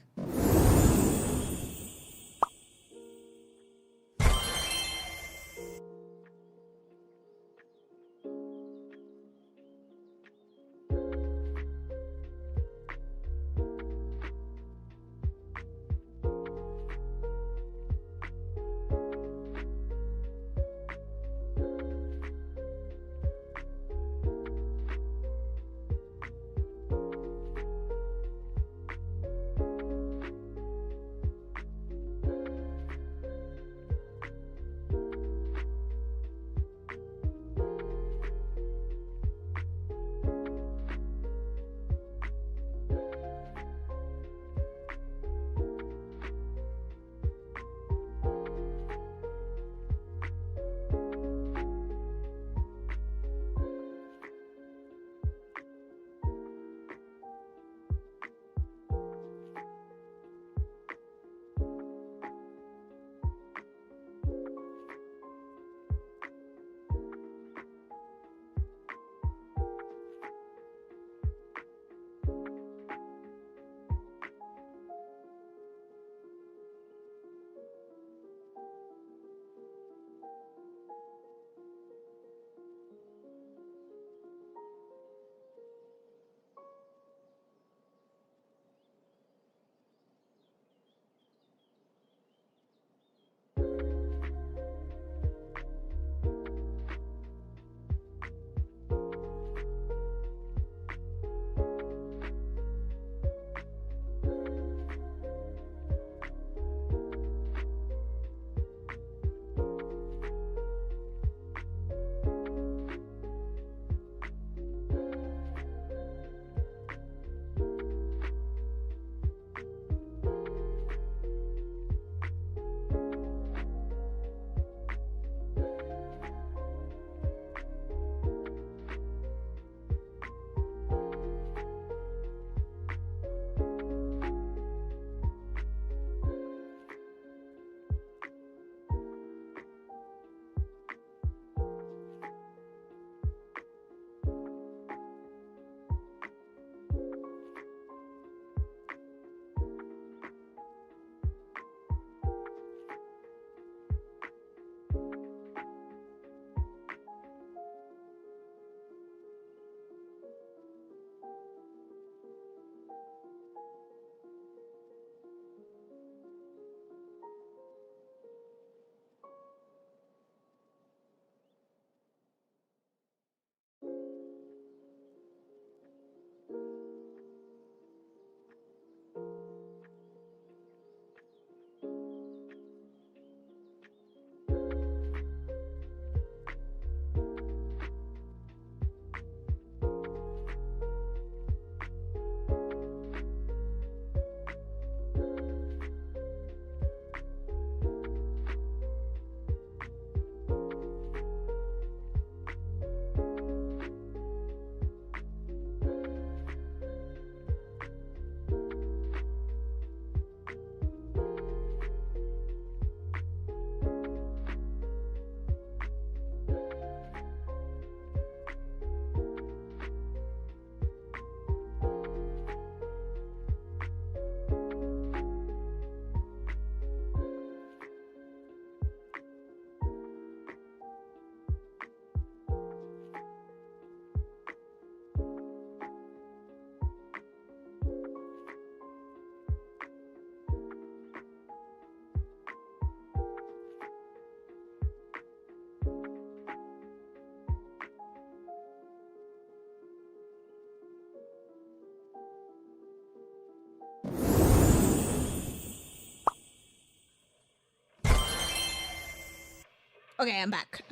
Okay, I'm back.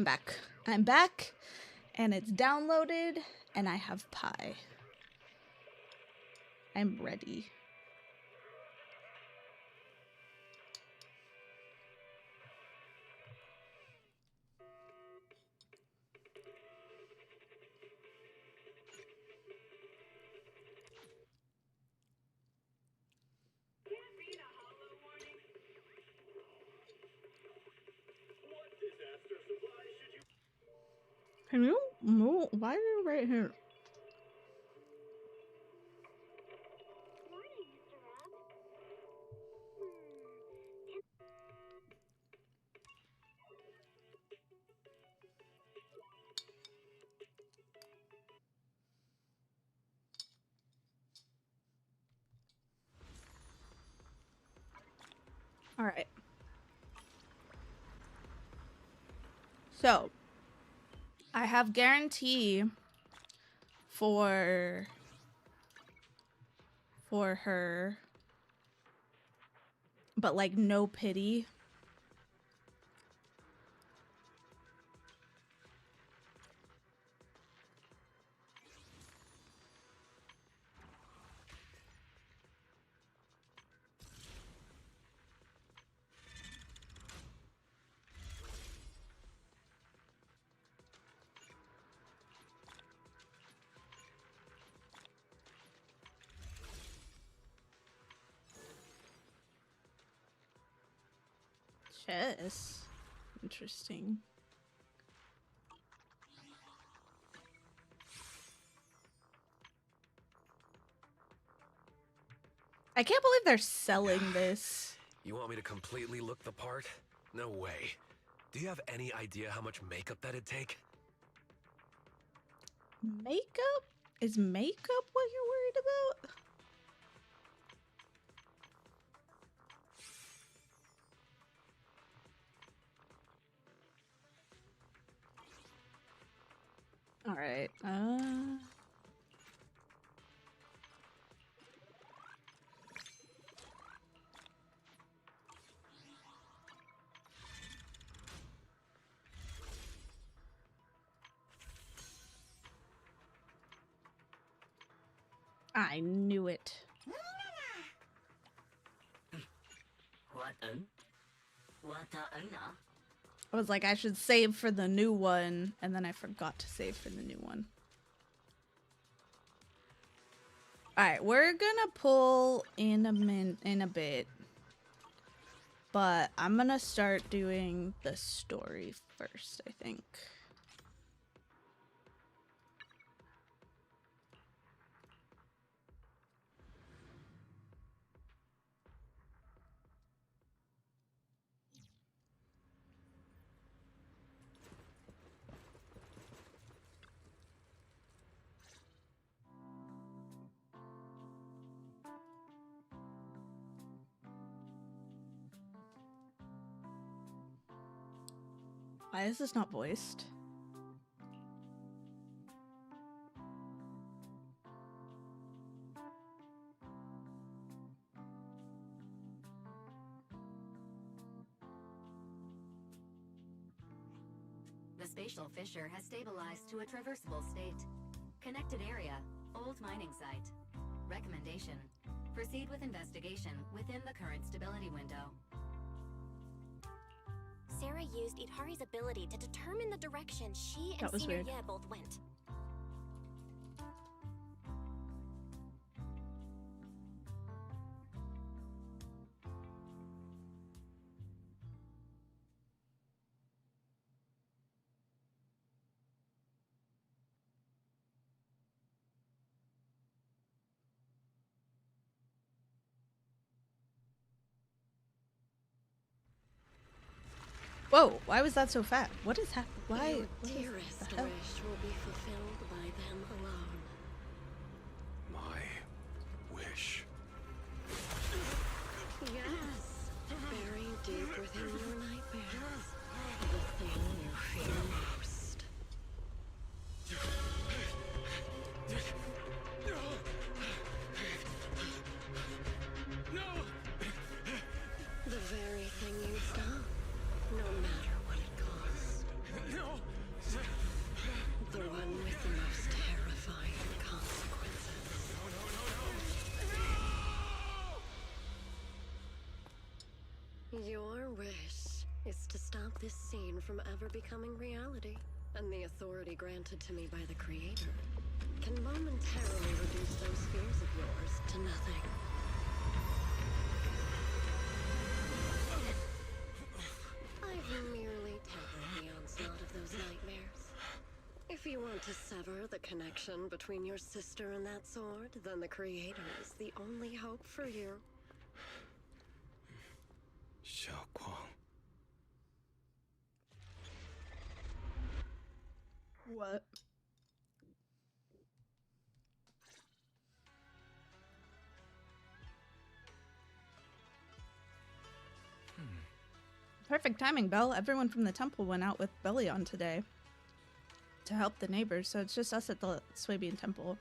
I'm back, and it's downloaded, and I have pie. I'm ready. Can you move? Why are you right here? All right. So, I have guarantee for her, but like no pity. Chess. Interesting. I can't believe they're selling this. You want me to completely look the part? No way. Do you have any idea how much makeup that'd take? Makeup? Is makeup what you're worried about? All right. I knew it. I was like, I should save for the new one, and then I forgot to save for the new one. Alright, we're gonna pull in a bit. But I'm gonna start doing the story first, I think. Why is this not voiced? The spatial fissure has stabilized to a traversable state. Connected area, old mining site. Recommendation: proceed with investigation within the current stability window. Sarah used Idhari's ability to determine the direction she and That was Senior weird. Ye both went. Whoa, why was that so fast? What is happening? Why? Your What is dearest the hell? wish will be fulfilled by them alone. My wish. Yes, buried deep within your nightmares, the thing you fear most. The very thing you've done, no matter what it cost. stop this scene from ever becoming reality. And the authority granted to me by the Creator can momentarily reduce those fears of yours to nothing. I've merely tempered the onslaught of those nightmares. If you want to sever the connection between your sister and that sword, then the Creator is the only hope for you. Xiaoguang. What? Perfect timing, Belle. Everyone from the temple went out with Bellion today to help the neighbors, so it's just us at the Swabian temple.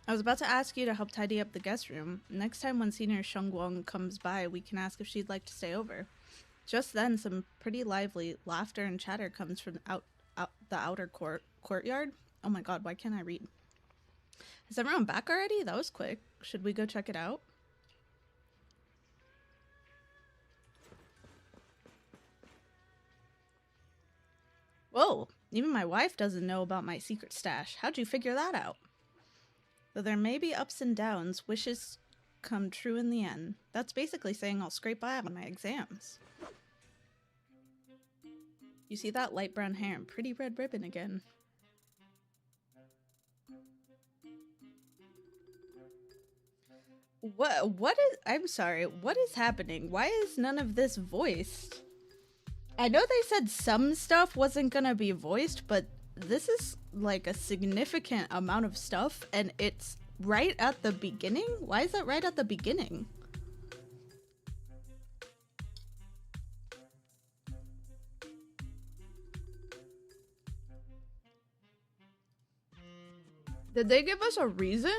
I was about to ask you to help tidy up the guest room. Next time when Senior Shengguang comes by, we can ask if she'd like to stay over. Just then, some pretty lively laughter and chatter comes from the outer courtyard. Oh my god, why can't I read? Is everyone back already? That was quick. Should we go check it out? Whoa, even my wife doesn't know about my secret stash. How'd you figure that out? Though there may be ups and downs, wishes come true in the end. That's basically saying I'll scrape by on my exams. You see that light brown hair and pretty red ribbon again. What is, I'm sorry, what is happening? Why is none of this voiced? I know they said some stuff wasn't gonna be voiced, but this is like a significant amount of stuff and it's right at the beginning? Why is that right at the beginning? Did they give us a reason?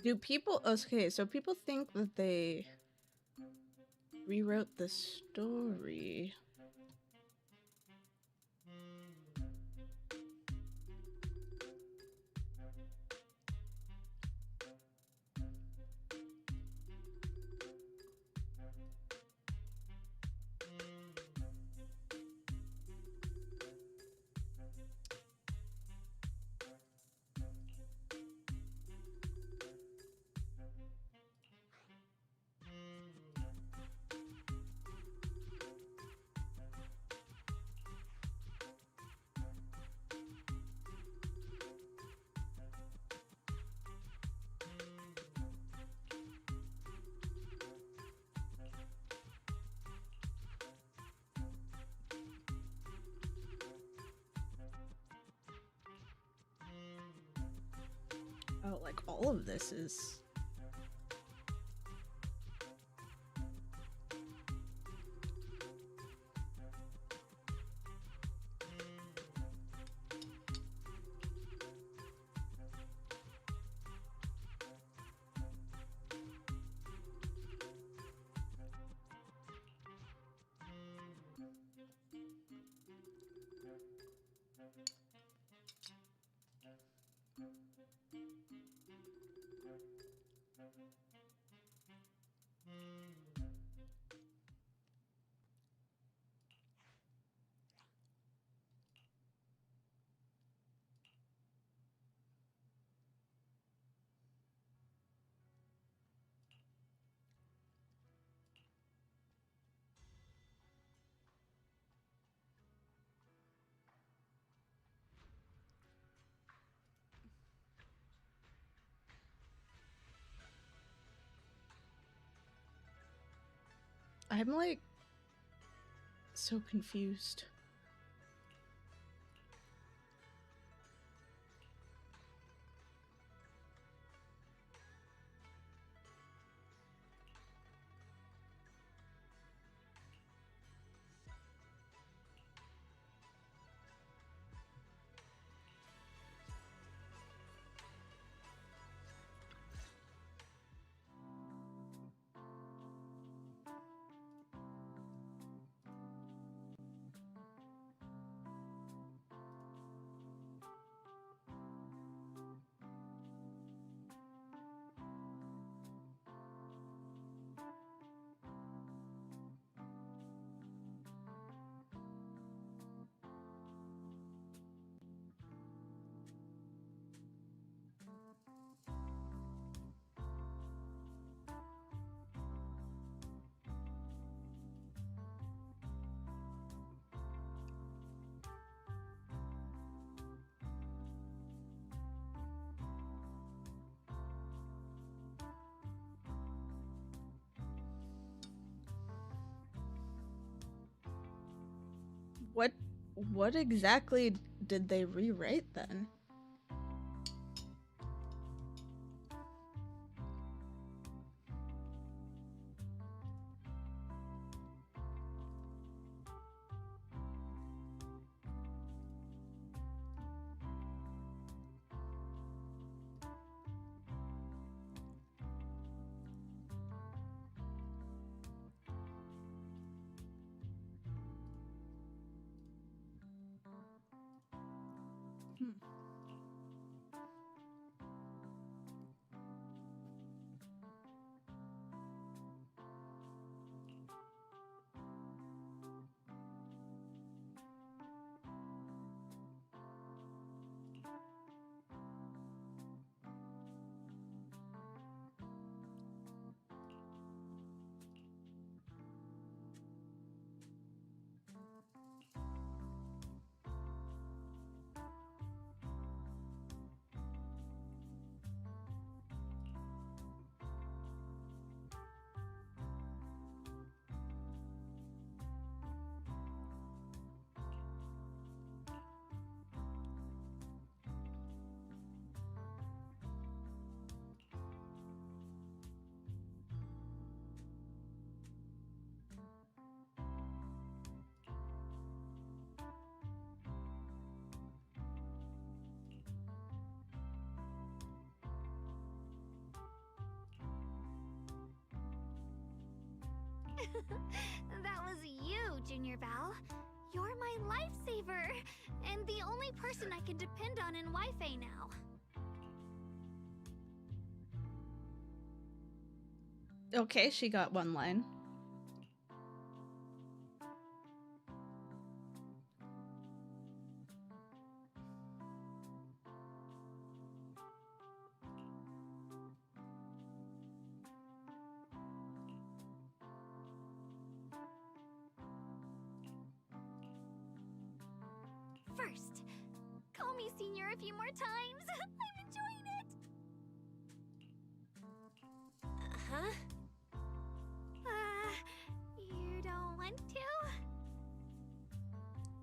Do people, okay, so people think that they rewrote the story. Oh, like all of this is... I'm like so confused. What exactly did they rewrite then? That was you, Junior Belle. You're my lifesaver, and the only person I can depend on in Wi-Fi now. Okay, she got one line. First, call me Senior a few more times. I'm enjoying it. Huh? You don't want to?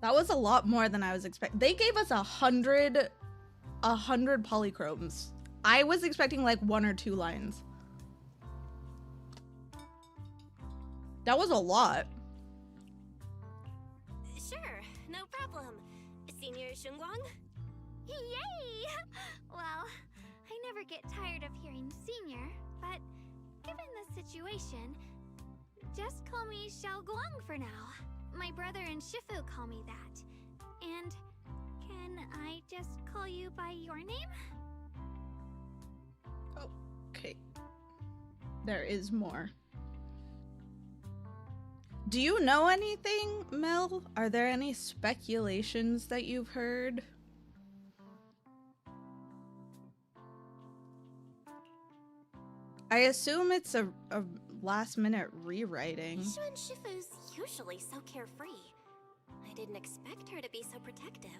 That was a lot more than I was expecting. They gave us 100 polychromes. I was expecting like 1 or 2 lines. That was a lot. Sure, no problem. Senior Shunguang? Yay! Well, I never get tired of hearing Senior, but given the situation, just call me Xiaoguang for now. My brother and Shifu call me that. And can I just call you by your name? Okay. There is more. Do you know anything, Mel? Are there any speculations that you've heard? I assume it's a last-minute rewriting. Shu and Shifu's usually so carefree. I didn't expect her to be so protective.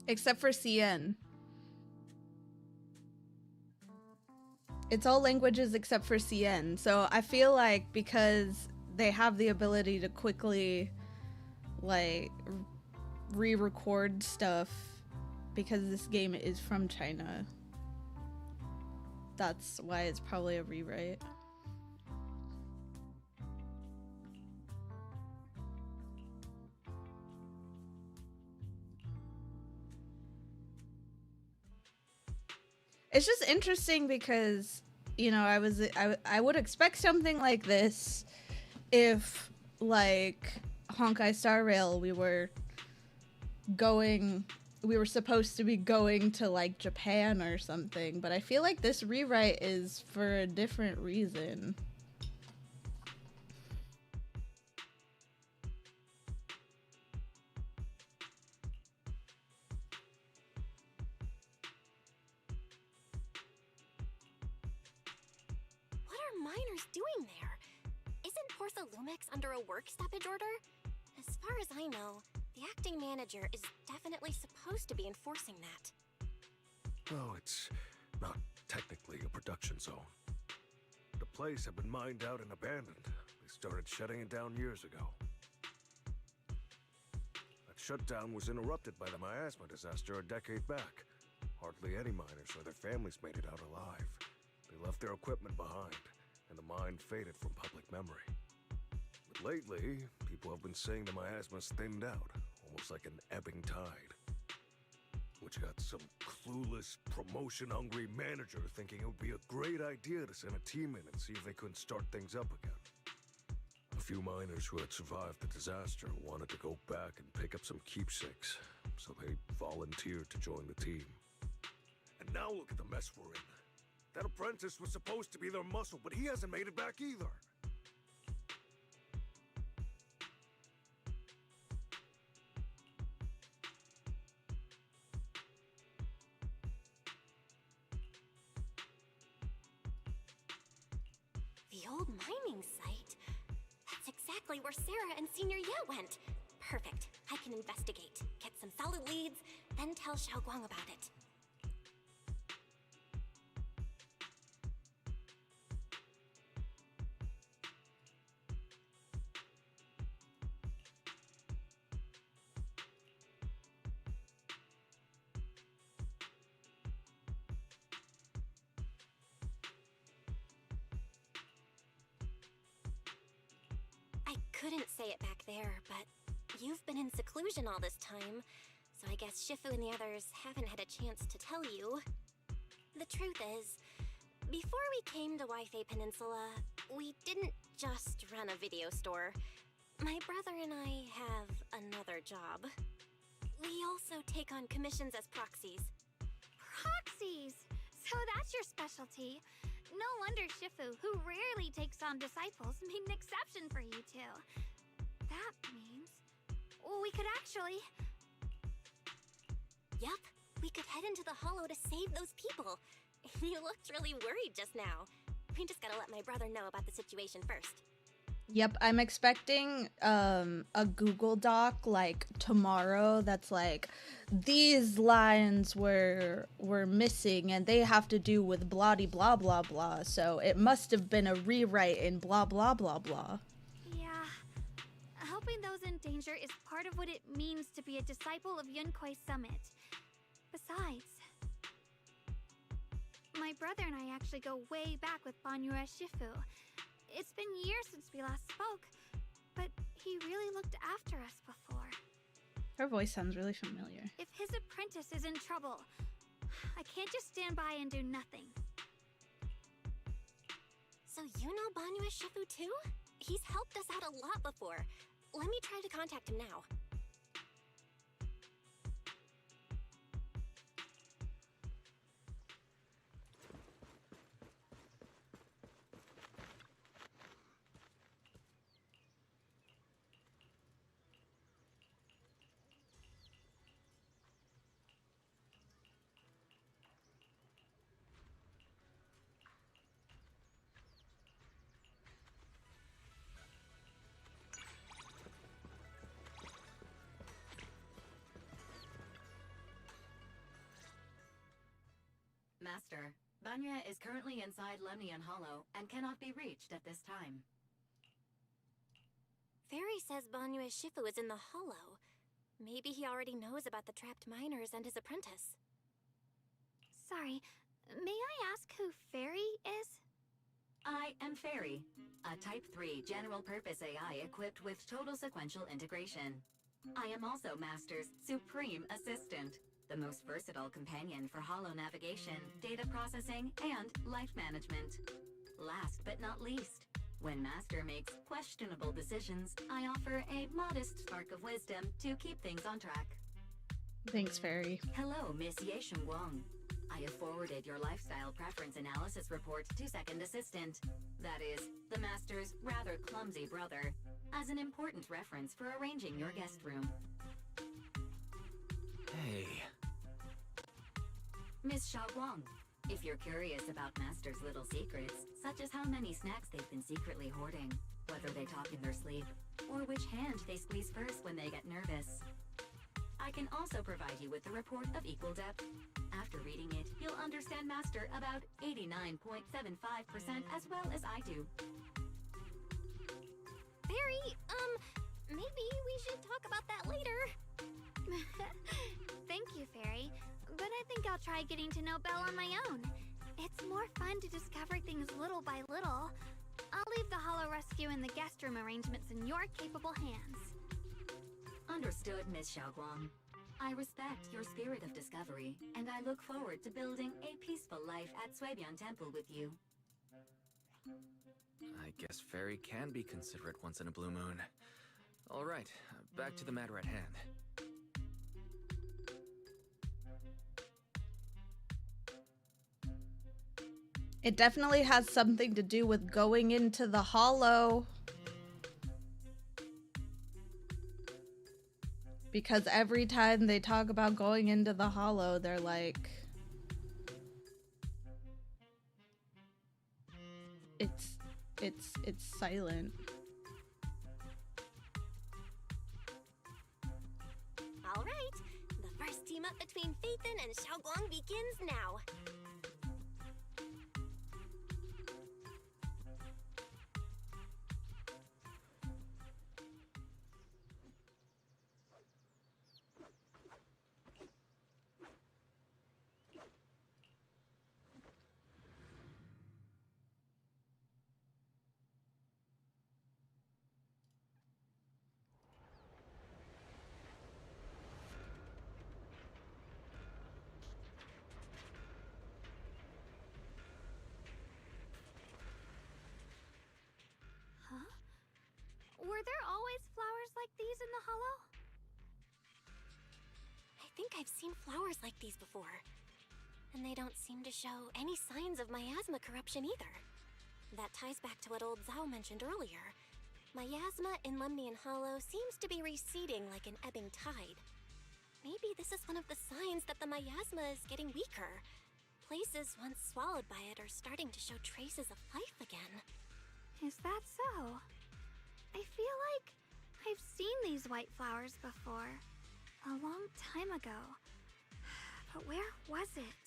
Except for CN. It's all languages except for CN. So I feel like because they have the ability to quickly, like, re-record stuff because this game is from China. That's why it's probably a rewrite. It's just interesting because, you know, I would expect something like this if, like, Honkai Star Rail, we were supposed to be going to, like, Japan or something, but I feel like this rewrite is for a different reason. What are miners doing there? Isn't Portha Lumix under a work stoppage order? As far as I know, the acting manager is definitely supposed to be enforcing that. Oh, it's not technically a production zone. The place had been mined out and abandoned. They started shutting it down years ago. That shutdown was interrupted by the miasma disaster a decade back. Hardly any miners or their families made it out alive. They left their equipment behind, and the mine faded from public memory. But lately, people have been saying the miasma's thinned out, almost like an ebbing tide. Which got some clueless, promotion-hungry manager thinking it would be a great idea to send a team in and see if they couldn't start things up again. A few miners who had survived the disaster wanted to go back and pick up some keepsakes, so they volunteered to join the team. And now look at the mess we're in. That apprentice was supposed to be their muscle, but he hasn't made it back either. The old mining site? That's exactly where Sarah and Senior Ye went. Perfect. I can investigate, get some solid leads, then tell Xiaoguang about it. I couldn't say it back there, but you've been in seclusion all this time, so I guess Shifu and the others haven't had a chance to tell you. The truth is, before we came to Waifei Peninsula, we didn't just run a video store. My brother and I have another job. We also take on commissions as proxies. Proxies! So that's your specialty. No wonder Shifu, who rarely takes on disciples, made an exception for you two. That means we could actually... Yup, we could head into the Hollow to save those people. You looked really worried just now. We just gotta let my brother know about the situation first. Yep, I'm expecting a Google Doc like tomorrow that's like, these lines were missing and they have to do with blah blah blah blah, so it must have been a rewrite in blah blah blah blah. Yeah. Helping those in danger is part of what it means to be a disciple of Yunkai Summit. Besides, my brother and I actually go way back with Banyue Shifu. It's been years since we last spoke, but he really looked after us before. Her voice sounds really familiar. If his apprentice is in trouble, I can't just stand by and do nothing. So you know Banyue Shifu too? He's helped us out a lot before. Let me try to contact him now. Master. Banya is currently inside Lemnian Hollow and cannot be reached at this time. Fairy says Banya Shifu is in the Hollow. Maybe he already knows about the trapped miners and his apprentice. Sorry, may I ask who Fairy is? I am Fairy, a Type 3 general-purpose AI equipped with total sequential integration. I am also Master's supreme assistant, the most versatile companion for hollow navigation, data processing, and life management. Last but not least, when Master makes questionable decisions, I offer a modest spark of wisdom to keep things on track. Thanks, Fairy. Hello, Miss Yeshun Wong. I have forwarded your lifestyle preference analysis report to Second Assistant, that is, the Master's rather clumsy brother, as an important reference for arranging your guest room. Hey. Miss Xiaoguang, if you're curious about Master's little secrets, such as how many snacks they've been secretly hoarding, whether they talk in their sleep, or which hand they squeeze first when they get nervous, I can also provide you with a report of equal depth. After reading it, you'll understand Master about 89.75% as well as I do. Fairy, maybe we should talk about that later. Thank you, Fairy, but I think I'll try getting to know Belle on my own. It's more fun to discover things little by little. I'll leave the Hollow Rescue and the guest room arrangements in your capable hands. Understood, Miss Xiaoguang. I respect your spirit of discovery, and I look forward to building a peaceful life at Suibian Temple with you. I guess Fairy can be considerate once in a blue moon. Alright, back to the matter at hand. It definitely has something to do with going into the Hollow. Because every time they talk about going into the Hollow, they're like... It's silent. All right, the first team up between Phaethon and Xiaoguang begins now. Were there always flowers like these in the Hollow? I think I've seen flowers like these before. And they don't seem to show any signs of miasma corruption either. That ties back to what old Zhao mentioned earlier. Miasma in Lemnian Hollow seems to be receding like an ebbing tide. Maybe this is one of the signs that the miasma is getting weaker. Places once swallowed by it are starting to show traces of life again. Is that so? I feel like I've seen these white flowers before. A long time ago. But where was it?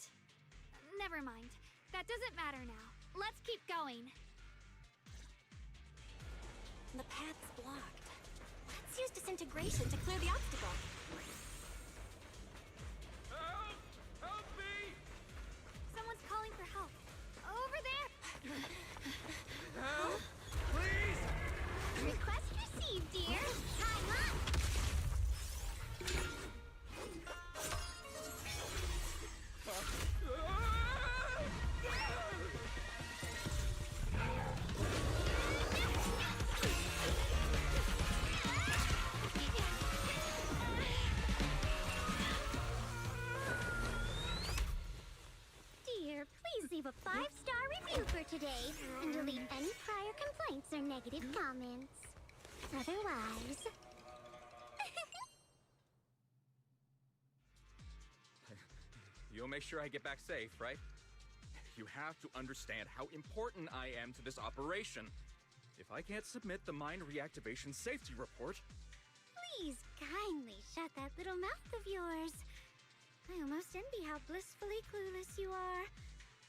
Never mind. That doesn't matter now. Let's keep going. The path's blocked. Let's use disintegration to clear the obstacle. Help! Help me! Someone's calling for help. Over there! Help! Please! Request received, dear. Time up! Dear, please leave a 5-star review for today and delete any prior complaints or negative comments. Otherwise... You'll make sure I get back safe, right? You have to understand how important I am to this operation. If I can't submit the mine reactivation safety report... Please kindly shut that little mouth of yours. I almost envy how blissfully clueless you are.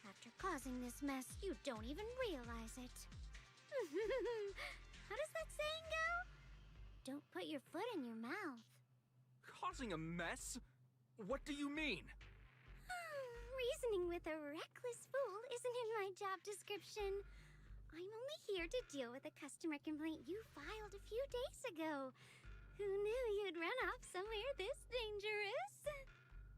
After causing this mess, you don't even realize it. How does that saying go? Don't put your foot in your mouth. Causing a mess? What do you mean? Reasoning with a reckless fool isn't in my job description. I'm only here to deal with a customer complaint you filed a few days ago. Who knew you'd run off somewhere this dangerous?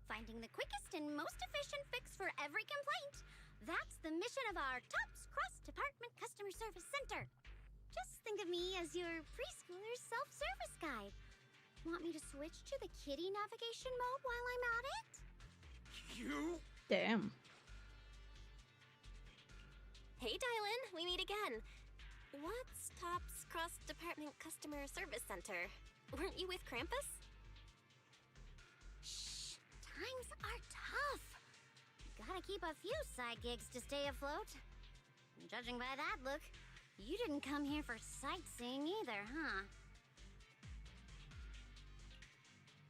Finding the quickest and most efficient fix for every complaint. That's the mission of our TOPS Cross-Department Customer Service Center. Just think of me as your preschooler's self-service guide. Want me to switch to the kitty navigation mode while I'm at it? You? Damn. Hey, Dylan, we meet again. What's TOPS Cross-Department Customer Service Center? Weren't you with Krampus? Shh, times are tough. Gotta keep a few side gigs to stay afloat. Judging by that look, you didn't come here for sightseeing either, huh?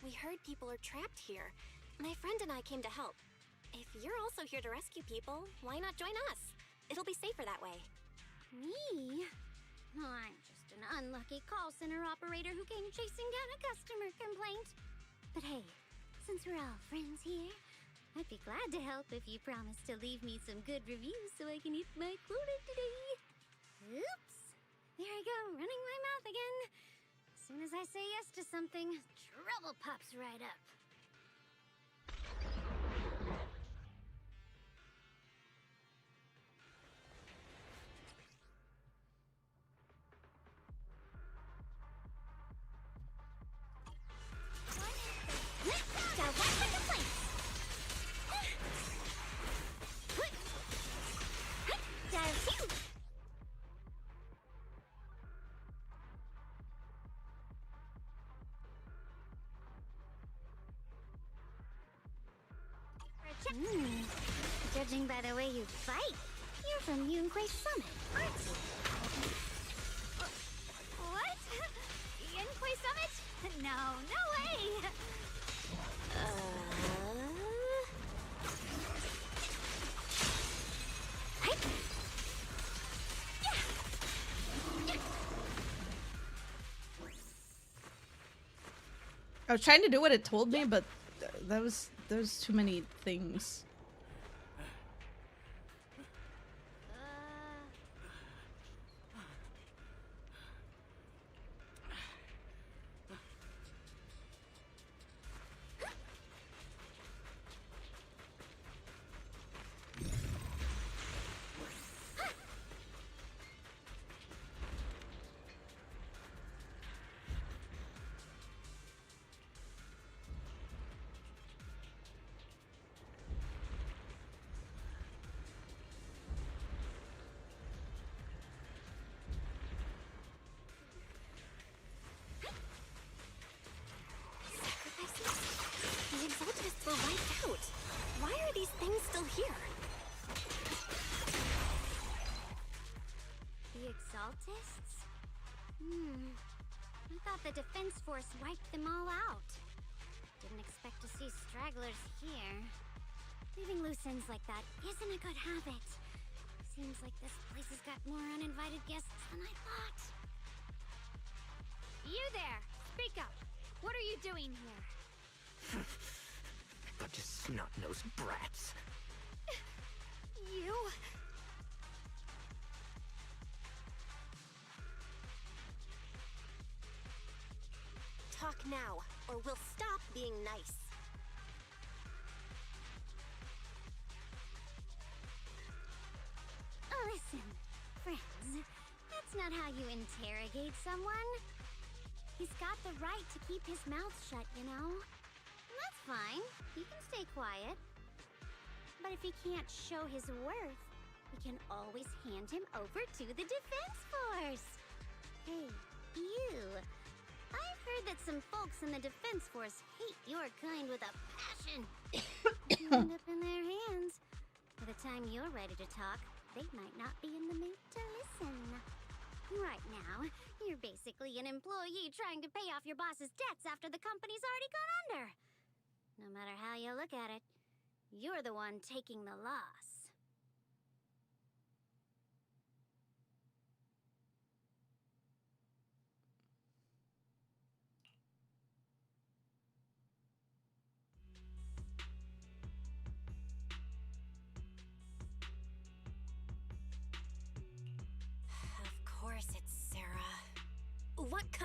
We heard people are trapped here. My friend and I came to help. If you're also here to rescue people, why not join us? It'll be safer that way. Me? I'm just an unlucky call center operator who came chasing down a customer complaint. But hey, since we're all friends here, I'd be glad to help if you promise to leave me some good reviews so I can hit my quota today. Oops. There I go, running my mouth again. As soon as I say yes to something, trouble pops right up. Judging by the way you fight, you're from Yunquay Summit, aren't you? What? Yunquay Summit? No, no way! I was trying to do what it told me, but that was too many things. The Exaltists were wiped out. Why are these things still here? The Exaltists? I thought the Defense Force wiped them all out. Didn't expect to see stragglers here. Leaving loose ends like that isn't a good habit. Seems like this place has got more uninvited guests than I thought. You there! Speak up! What are you doing here? Bunch of snot-nosed brats. You... Talk now, or we'll stop being nice. Listen, friends, that's not how you interrogate someone. He's got the right to keep his mouth shut, you know? And that's fine. He can stay quiet. But if he can't show his worth, we can always hand him over to the Defense Force. Hey, you. I've heard that some folks in the Defense Force hate your kind with a passion. You end up in their hands. By the time you're ready to talk, they might not be in the mood to listen. Right now, you're basically an employee trying to pay off your boss's debts after the company's already gone under. No matter how you look at it, you're the one taking the loss.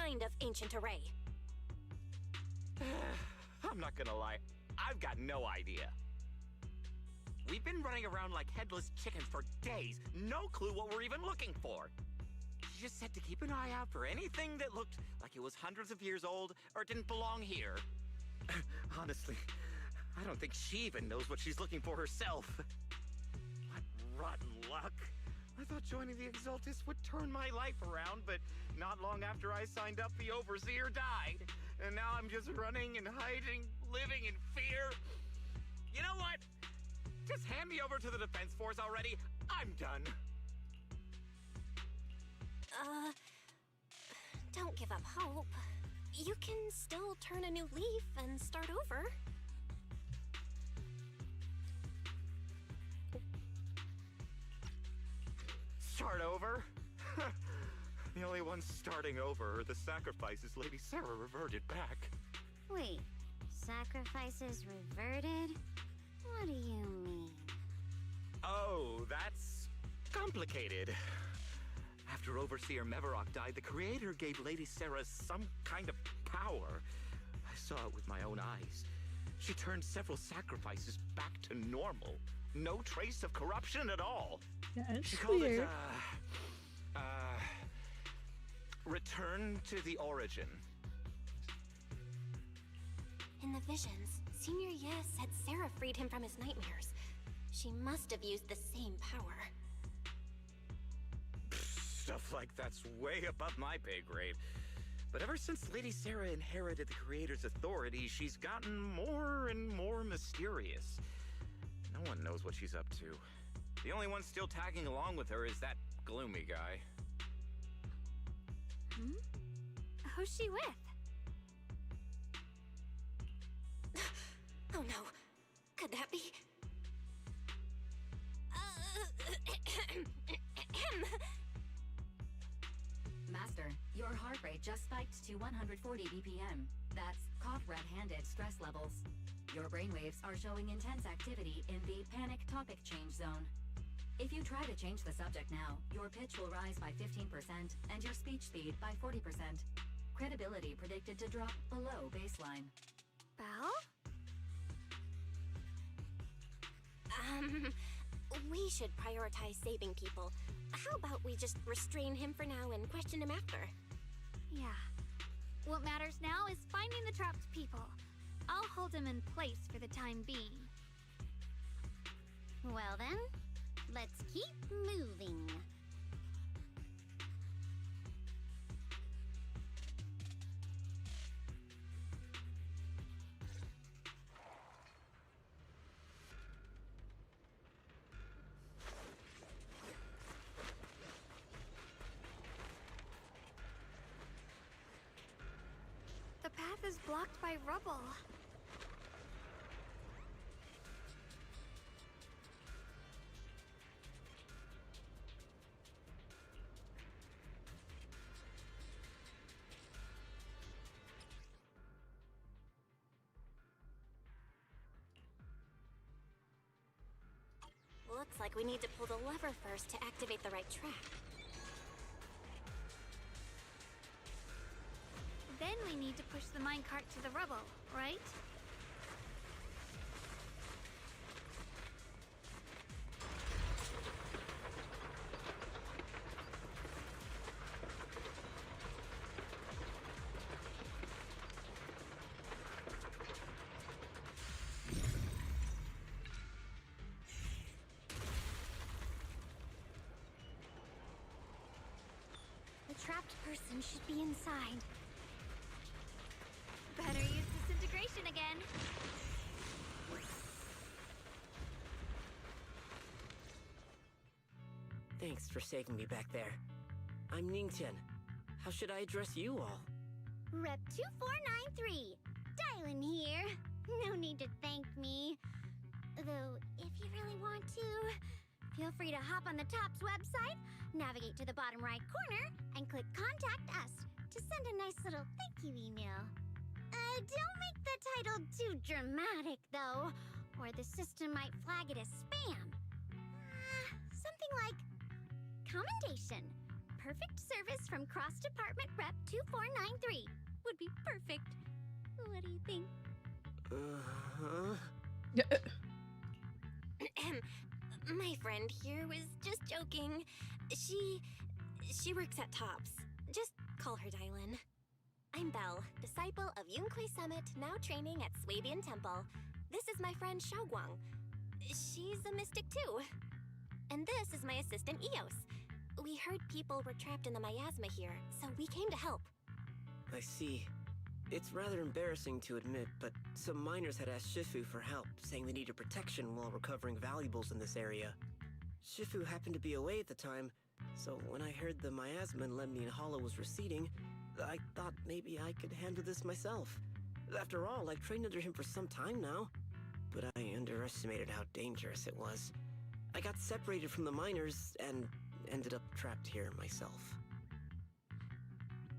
kind of ancient array? I'm not gonna lie, I've got no idea. We've been running around like headless chickens for days, no clue what we're even looking for. She just said to keep an eye out for anything that looked like it was hundreds of years old or didn't belong here. Honestly, I don't think she even knows what she's looking for herself. What rotten luck. I thought joining the Exaltis would turn my life around, but not long after I signed up, the Overseer died. And now I'm just running and hiding, living in fear. You know what? Just hand me over to the Defense Force already. I'm done. Don't give up hope. You can still turn a new leaf and start over. Start over? The only ones starting over are the sacrifices Lady Sarah reverted back. Wait, sacrifices reverted? What do you mean? Oh, that's complicated. After Overseer Mevarok died, the Creator gave Lady Sarah some kind of power. I saw it with my own eyes. She turned several sacrifices back to normal. No trace of corruption at all. That's she called weird. it, Return to the Origin. In the visions, Senior Ye said Sarah freed him from his nightmares. She must have used the same power. Stuff like that's way above my pay grade. But ever since Lady Sarah inherited the Creator's authority, she's gotten more and more mysterious. No one knows what she's up to. The only one still tagging along with her is that gloomy guy. Who's she with? Oh no. Could that be? Master, your heart rate just spiked to 140 BPM. That's caught red-handed stress levels. Your brainwaves are showing intense activity in the panic topic change zone. If you try to change the subject now, your pitch will rise by 15% and your speech speed by 40%. Credibility predicted to drop below baseline. Belle? We should prioritize saving people. How about we just restrain him for now and question him after? Yeah. What matters now is finding the trapped people. I'll hold him in place for the time being. Well then, let's keep moving. The path is blocked by rubble. Looks like we need to pull the lever first to activate the right track. Then we need to push the minecart to the rubble, right? The trapped person should be inside. Better use disintegration again. Thanks for saving me back there. I'm Ningtian. How should I address you all? Rep 2493. Dylan here. No need to thank me. Though, if you really want to, feel free to hop on the TOPS website, navigate to the bottom right corner, and click Contact Us to send a nice little thank you email. Don't make the title too dramatic, though, or the system might flag it as spam. Something like Commendation. perfect service from Cross Department Rep 2493. Would be perfect. What do you think? My friend here was just joking. She works at Tops. Just call her Dylan. I'm Belle, disciple of Yunque Summit, now training at Swabian Temple. This is my friend Xiaoguang. She's a mystic too. And this is my assistant Eos. We heard people were trapped in the miasma here, so we came to help. I see. It's rather embarrassing to admit, but some miners had asked Shifu for help, saying they needed protection while recovering valuables in this area. Shifu happened to be away at the time, so when I heard the miasma in Lemnian Hollow was receding, I thought maybe I could handle this myself. After all, I've trained under him for some time now. But I underestimated how dangerous it was. I got separated from the miners and ended up trapped here myself.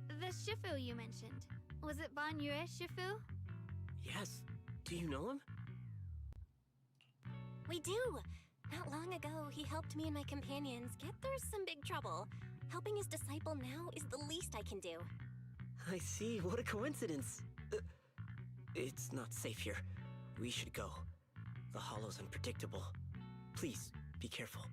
The Shifu you mentioned. Was it Ban Yue Shifu? Yes. Do you know him? We do! Not long ago, he helped me and my companions get through some big trouble. Helping his disciple now is the least I can do. I see. What a coincidence. It's not safe here. We should go. The hollow's unpredictable. Please, be careful.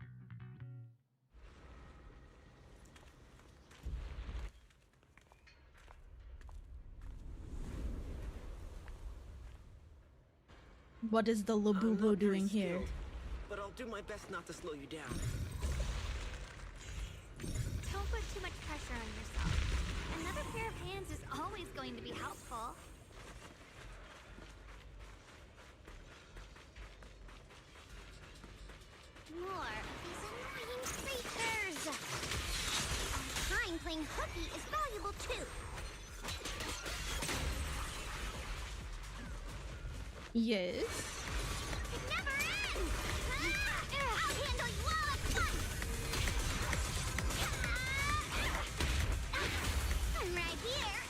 What is the Labubu doing here? But I'll do my best not to slow you down. Don't put too much pressure on yourself. Another pair of hands is always going to be helpful. More of these annoying creatures! Our time playing hooky is valuable too. Yes. It never ends! I'll handle you all at once! I'm right here!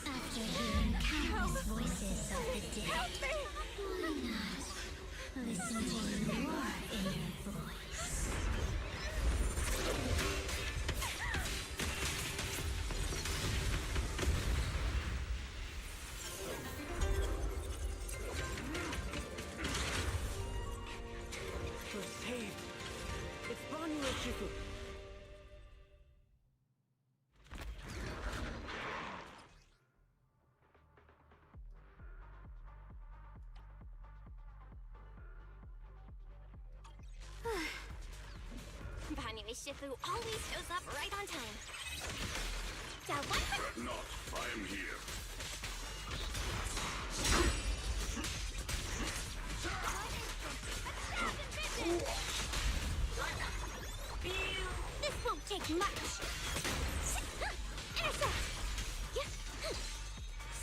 After hearing countless voices of the dead, why not listen to your inner voice? We're saved. It's Ban Yue Shifu. Ban Yue Shifu always shows up right on time. Fret not, I am here. This won't take much! Intercept!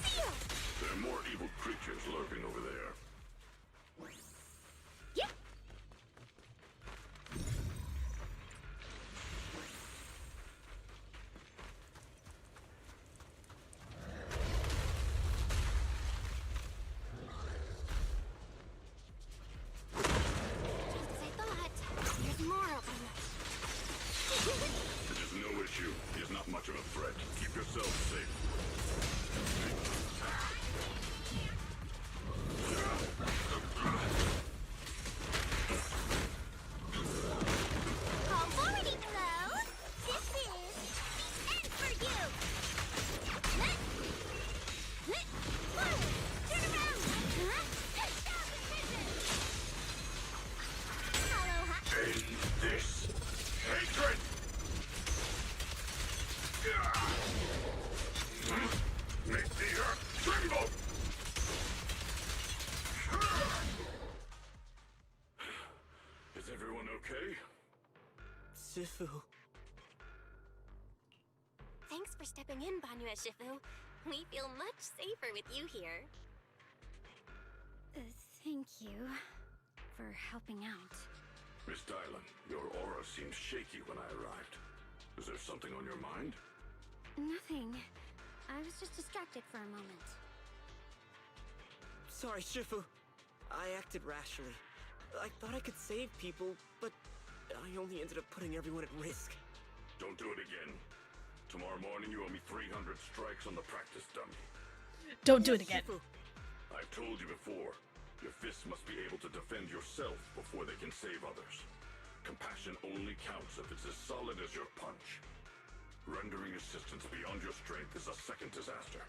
Seal! There are more evil creatures lurking over there. It is no issue. He is not much of a threat. Keep yourself safe. Already close! This is the end for you! Turn around! Hollow hot! End this hatred! Make the earth tremble! Is everyone okay? Shifu. Thanks for stepping in, Ban Yue Shifu. We feel much safer with you here. Thank you for helping out. Miss Dylan, your aura seemed shaky when I arrived. Is there something on your mind? Nothing. I was just distracted for a moment. Sorry, Shifu. I acted rashly. I thought I could save people, but I only ended up putting everyone at risk. Don't do it again. Tomorrow morning you owe me 300 strikes on the practice dummy. Don't do it again. I've told you before, your fists must be able to defend yourself before they can save others. Compassion only counts if it's as solid as your punch. Rendering assistance beyond your strength is a second disaster.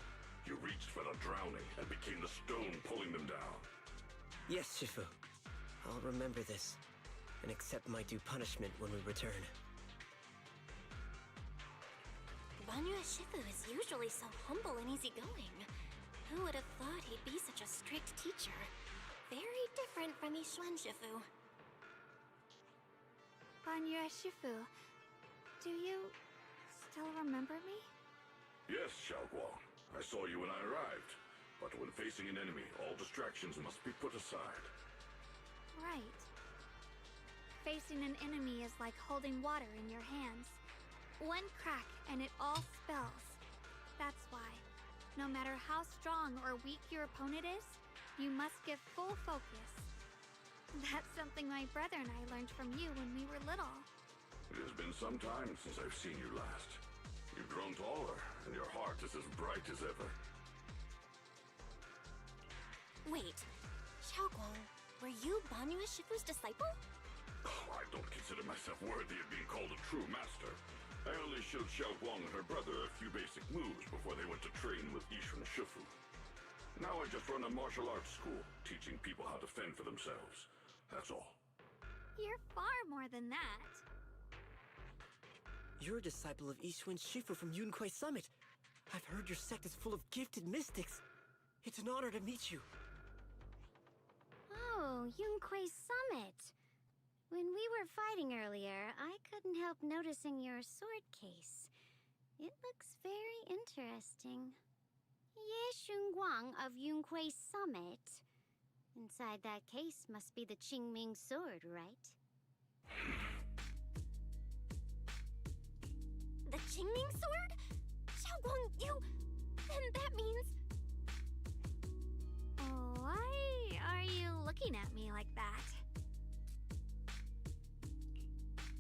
You reached for the drowning and became the stone pulling them down. Yes, Shifu. I'll remember this and accept my due punishment when we return. Banyu Shifu is usually so humble and easygoing. Who would have thought he'd be such a strict teacher? Very different from Yishuan Shifu. Banyu Shifu, do you still remember me? Yes, Xiaoguang. I saw you when I arrived. But when facing an enemy, all distractions must be put aside. Right. Facing an enemy is like holding water in your hands. One crack and it all spills. That's why, no matter how strong or weak your opponent is, you must give full focus. That's something my brother and I learned from you when we were little. It has been some time since I've seen you last. You've grown taller, and your heart is as bright as ever. Wait, Xiaoguang, were you Banyu Shifu's disciple? Oh, I don't consider myself worthy of being called a true master. I only showed Xiaoguang and her brother a few basic moves before they went to train with Yishuan Shifu. Now I just run a martial arts school, teaching people how to fend for themselves. That's all. You're far more than that. You're a disciple of Yishuan Shifu from Yunquei Summit. I've heard your sect is full of gifted mystics. It's an honor to meet you. Oh, Yunquei Summit. When we were fighting earlier, I couldn't help noticing your sword case. It looks very interesting. Ye Shunguang of Yunquei Summit. Inside that case must be the Qingming sword, right? The Qingming sword? Xiaoguang, you... And that means... Why are you looking at me like that?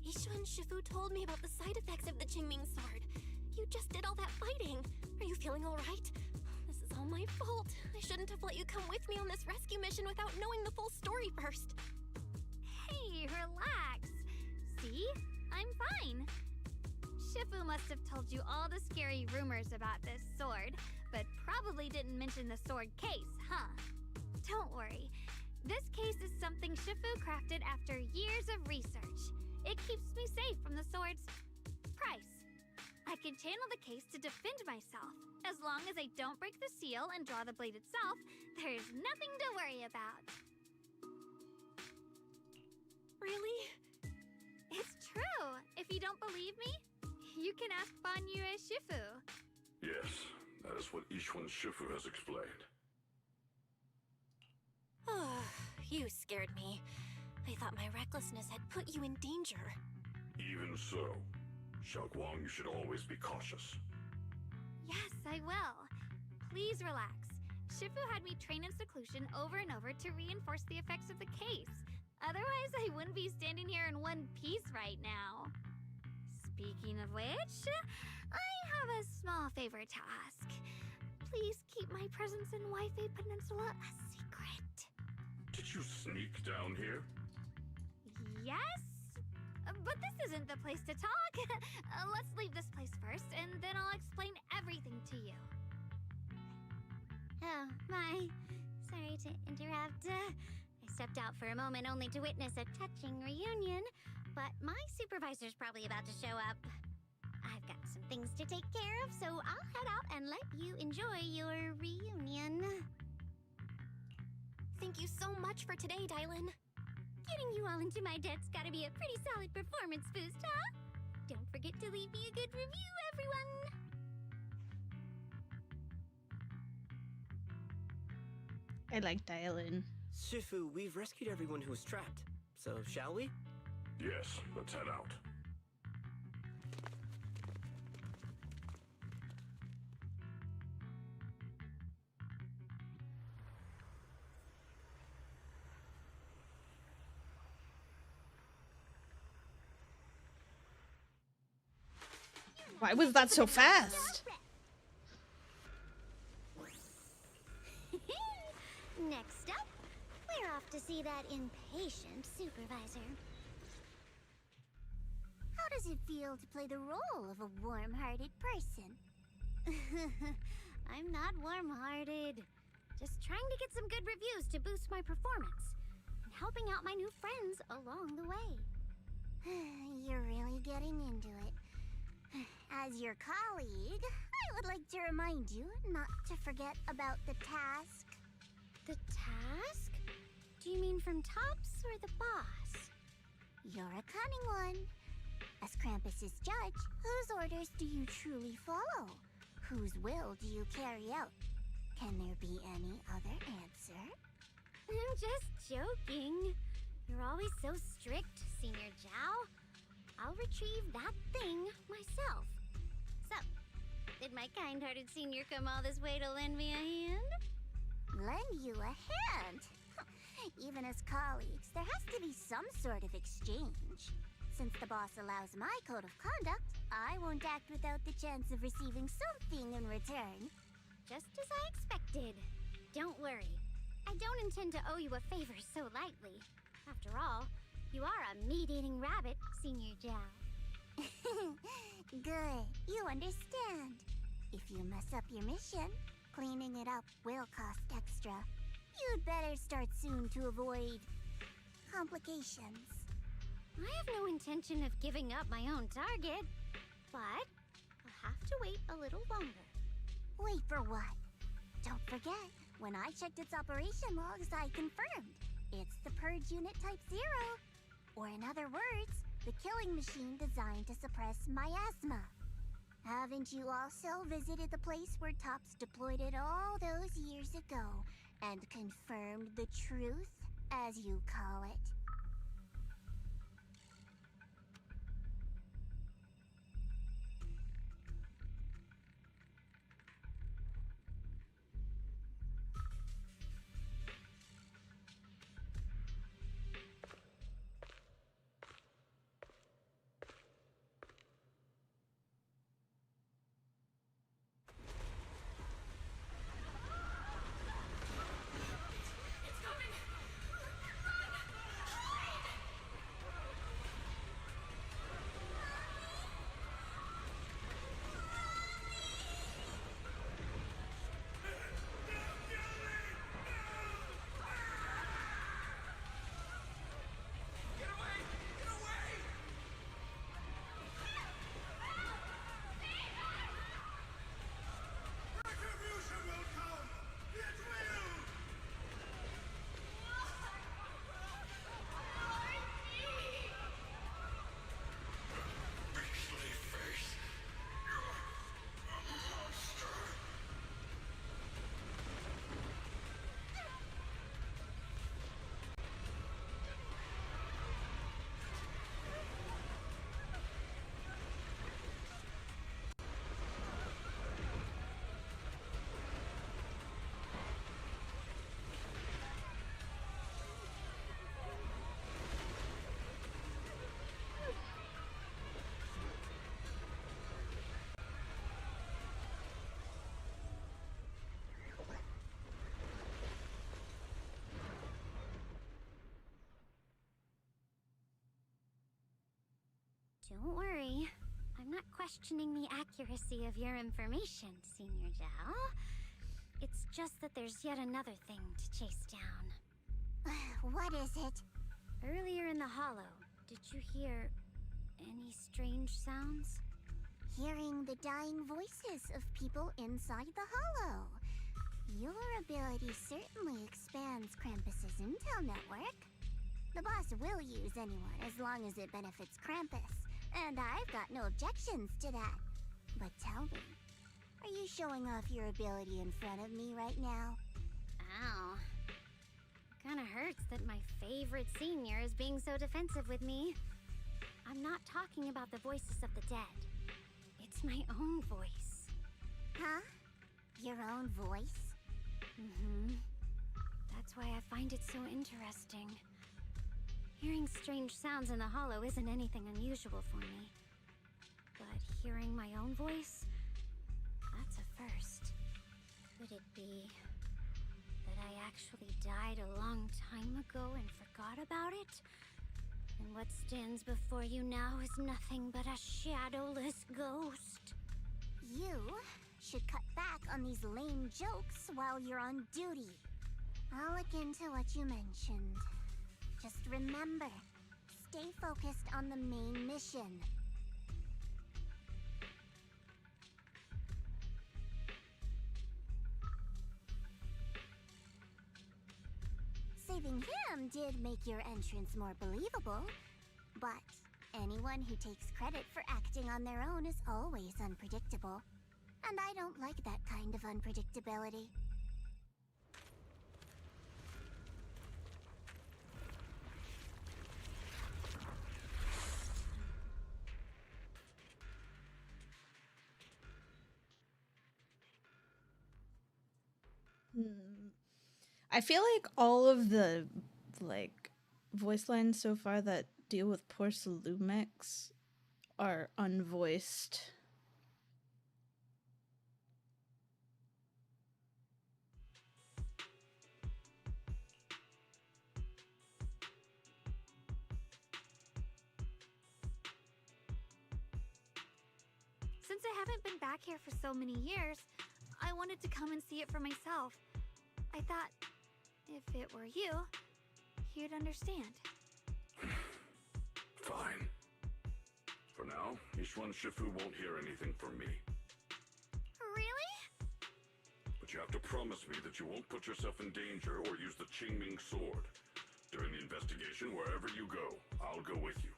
Yishuan Shifu told me about the side effects of the Qingming sword. You just did all that fighting. Are you feeling alright? This is all my fault. I shouldn't have let you come with me on this rescue mission without knowing the full story first. Hey, relax. See? I'm fine. Shifu must have told you all the scary rumors about this sword, but probably didn't mention the sword case, huh? Don't worry. This case is something Shifu crafted after years of research. It keeps me safe from the sword's price. I can channel the case to defend myself. As long as I don't break the seal and draw the blade itself, there's nothing to worry about. Really? It's true. If you don't believe me, you can ask Banyu Shifu. Yes, that is what Yishuan Shifu has explained. Oh, you scared me. I thought my recklessness had put you in danger. Even so, Xiaoguang, you should always be cautious. Yes, I will. Please relax. Shifu had me train in seclusion over and over to reinforce the effects of the case. Otherwise, I wouldn't be standing here in one piece right now. Speaking of which, I have a small favor to ask. Please keep my presence in Waifei Peninsula a secret. Did you sneak down here? Yes? But this isn't the place to talk. Let's leave this place first, and then I'll explain everything to you. Oh, my. Sorry to interrupt. I stepped out for a moment only to witness a touching reunion, but my supervisor's probably about to show up. I've got some things to take care of, so I'll head out and let you enjoy your reunion. Thank you so much for today, Dylan. Getting you all into my debt's gotta be a pretty solid performance boost, huh? Don't forget to leave me a good review, everyone! I like Dylan. Shifu, we've rescued everyone who was trapped. So, shall we? Yes, let's head out. Why was that so fast? Next up, we're off to see that impatient supervisor. How does it feel to play the role of a warm-hearted person? I'm not warm-hearted. Just trying to get some good reviews to boost my performance and helping out my new friends along the way. You're really getting into it. As your colleague, I would like to remind you not to forget about the task. The task? Do you mean from Tops or the boss? You're a cunning one. As Krampus's judge, whose orders do you truly follow? Whose will do you carry out? Can there be any other answer? I'm just joking. You're always so strict, Senior Zhao. I'll retrieve that thing myself. So, did my kind-hearted senior come all this way to lend me a hand? Lend you a hand? Even as colleagues, there has to be some sort of exchange. Since the boss allows my code of conduct, I won't act without the chance of receiving something in return. Just as I expected. Don't worry. I don't intend to owe you a favor so lightly. After all, you are a meat-eating rabbit, Senior Zhao. Good. You understand. If you mess up your mission, cleaning it up will cost extra. You'd better start soon to avoid complications. I have no intention of giving up my own target, but I'll have to wait a little longer. Wait for what? Don't forget, when I checked its operation logs, I confirmed. It's the Purge Unit Type 0. Or in other words, the killing machine designed to suppress miasma. Haven't you also visited the place where Tops deployed it all those years ago and confirmed the truth, as you call it? Don't worry. I'm not questioning the accuracy of your information, Senior Zhao. It's just that there's yet another thing to chase down. What is it? Earlier in the hollow, did you hear any strange sounds? Hearing the dying voices of people inside the hollow. Your ability certainly expands Krampus's intel network. The boss will use anyone as long as it benefits Krampus, and I've got no objections to that. But tell me, are you showing off your ability in front of me right now? Ow. Kinda hurts that my favorite senior is being so defensive with me. I'm not talking about the voices of the dead. It's my own voice. Huh? Your own voice? Mm-hmm. That's why I find it so interesting. Hearing strange sounds in the hollow isn't anything unusual for me. but hearing my own voice, that's a first. Could it be that I actually died a long time ago and forgot about it? And what stands before you now is nothing but a shadowless ghost. You should cut back on these lame jokes while you're on duty. I'll look into what you mentioned. Just remember, stay focused on the main mission. Saving him did make your entrance more believable, but anyone who takes credit for acting on their own is always unpredictable. And I don't like that kind of unpredictability. I feel like all of the voice lines so far that deal with poor Seleumex are unvoiced. Since I haven't been back here for so many years, I wanted to come and see it for myself. I thought, if it were you, you'd understand. Fine. For now, Ishwan Shifu won't hear anything from me. Really? But you have to promise me that you won't put yourself in danger or use the Qingming sword. During the investigation, wherever you go, I'll go with you.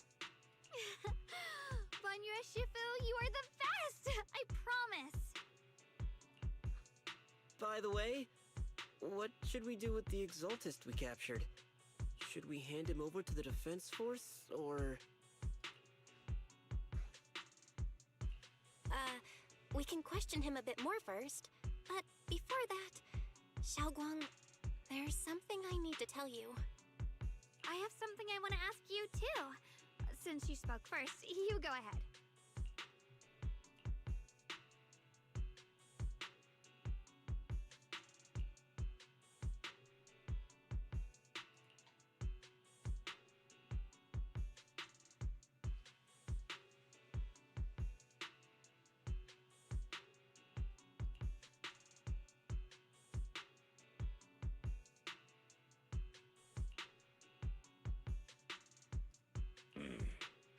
Banyue Shifu, you are the best! I promise! By the way, what should we do with the Exaltist we captured? Should we hand him over to the defense force, or...? We can question him a bit more first. But before that, Xiaoguang, there's something I need to tell you. I have something I want to ask you, too. Since you spoke first, you go ahead.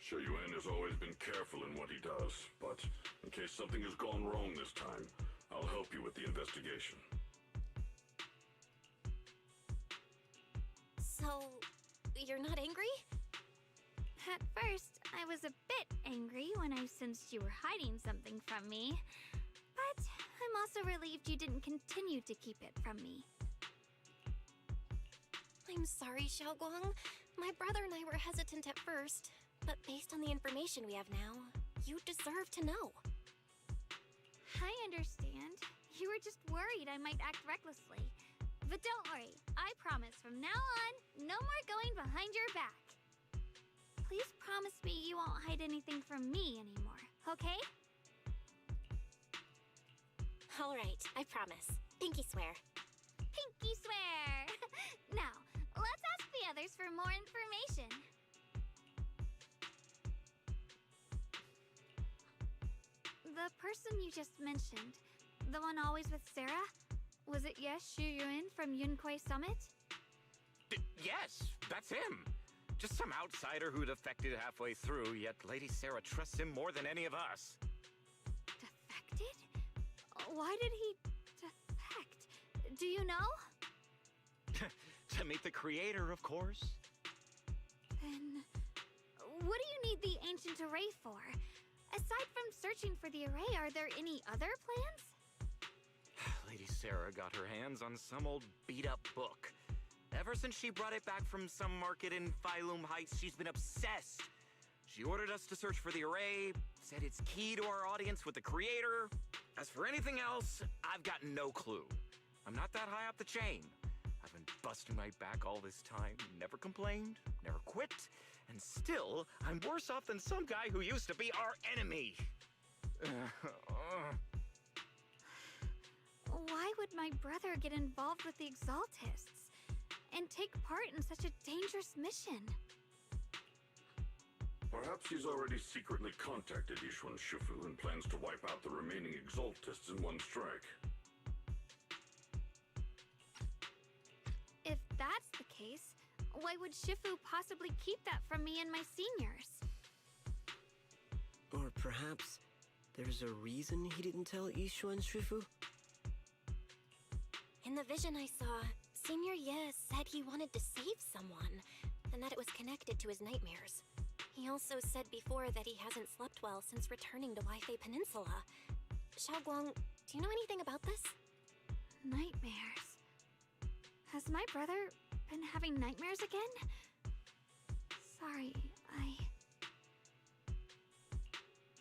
Xue Yuan has always been careful in what he does, but in case something has gone wrong this time, I'll help you with the investigation. So, you're not angry? At first, I was a bit angry when I sensed you were hiding something from me. But I'm also relieved you didn't continue to keep it from me. I'm sorry, Xiaoguang. My brother and I were hesitant at first. But based on the information we have now, you deserve to know. I understand. You were just worried I might act recklessly. But don't worry, I promise from now on, no more going behind your back. Please promise me you won't hide anything from me anymore, okay? Alright, I promise. Pinky swear. Pinky swear! Now, let's ask the others for more information. The person you just mentioned, the one always with Sarah, was it Xue Yuan from Yunquei Summit? Yes, that's him. Just some outsider who defected halfway through, yet Lady Sarah trusts him more than any of us. Defected? Why did he defect? Do you know? To meet the creator, of course. Then, what do you need the ancient array for? Aside from searching for the array, are there any other plans? Lady Sarah got her hands on some old beat-up book. Ever since she brought it back from some market in Phylum Heights, she's been obsessed. She ordered us to search for the array, said it's key to our audience with the creator. As for anything else, I've got no clue. I'm not that high up the chain. I've been busting my back all this time, never complained, never quit, And still, I'm worse off than some guy who used to be our enemy. Why would my brother get involved with the Exaltists and take part in such a dangerous mission? Perhaps he's already secretly contacted Yishuan Shifu and plans to wipe out the remaining Exaltists in one strike. If that's the case, why would Shifu possibly keep that from me and my seniors? Or perhaps there's a reason he didn't tell Yishuan Shifu? In the vision I saw, Senior Ye said he wanted to save someone, and that it was connected to his nightmares. He also said before that he hasn't slept well since returning to Weifei Peninsula. Xiaoguang, do you know anything about this? Nightmares. Has my brother been having nightmares again? Sorry,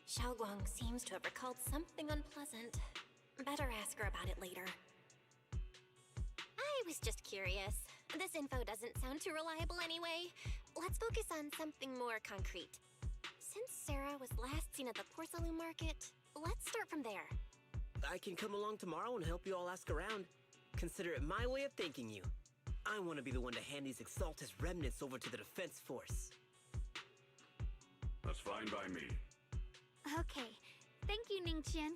Xiaoguang seems to have recalled something unpleasant. Better ask her about it later. I was just curious. This info doesn't sound too reliable anyway. Let's focus on something more concrete. Since Sarah was last seen at the Porcelain Market, let's start from there. I can come along tomorrow and help you all ask around. Consider it my way of thanking you. I want to be the one to hand these Exaltus remnants over to the Defense Force. That's fine by me. Okay. Thank you, Ningqian.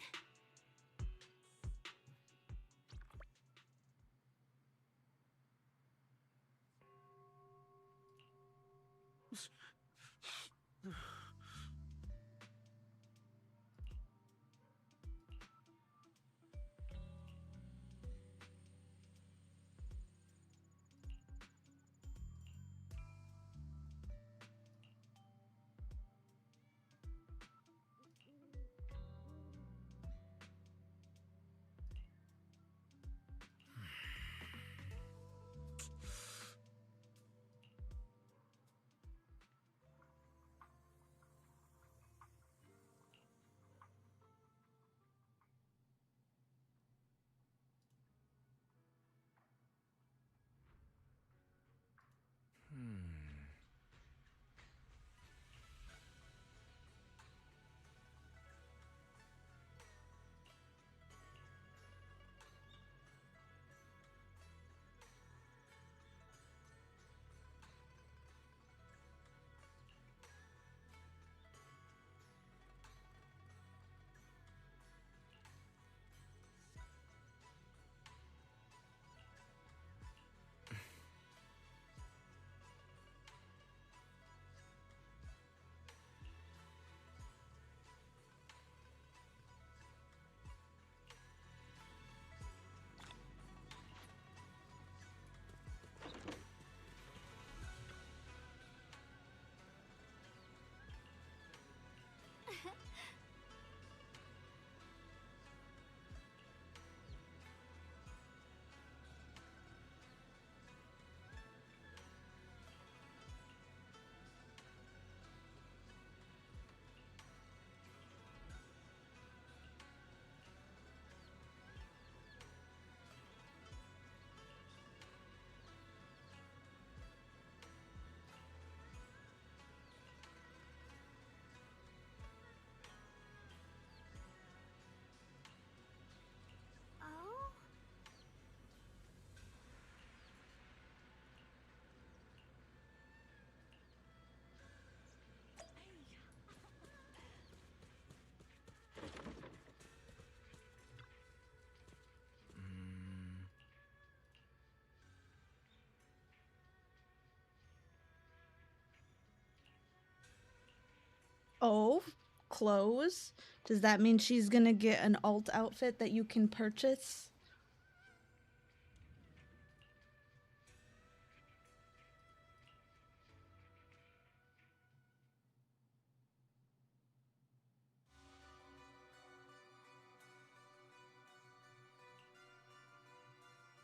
Oh, clothes? Does that mean she's gonna get an alt outfit that you can purchase?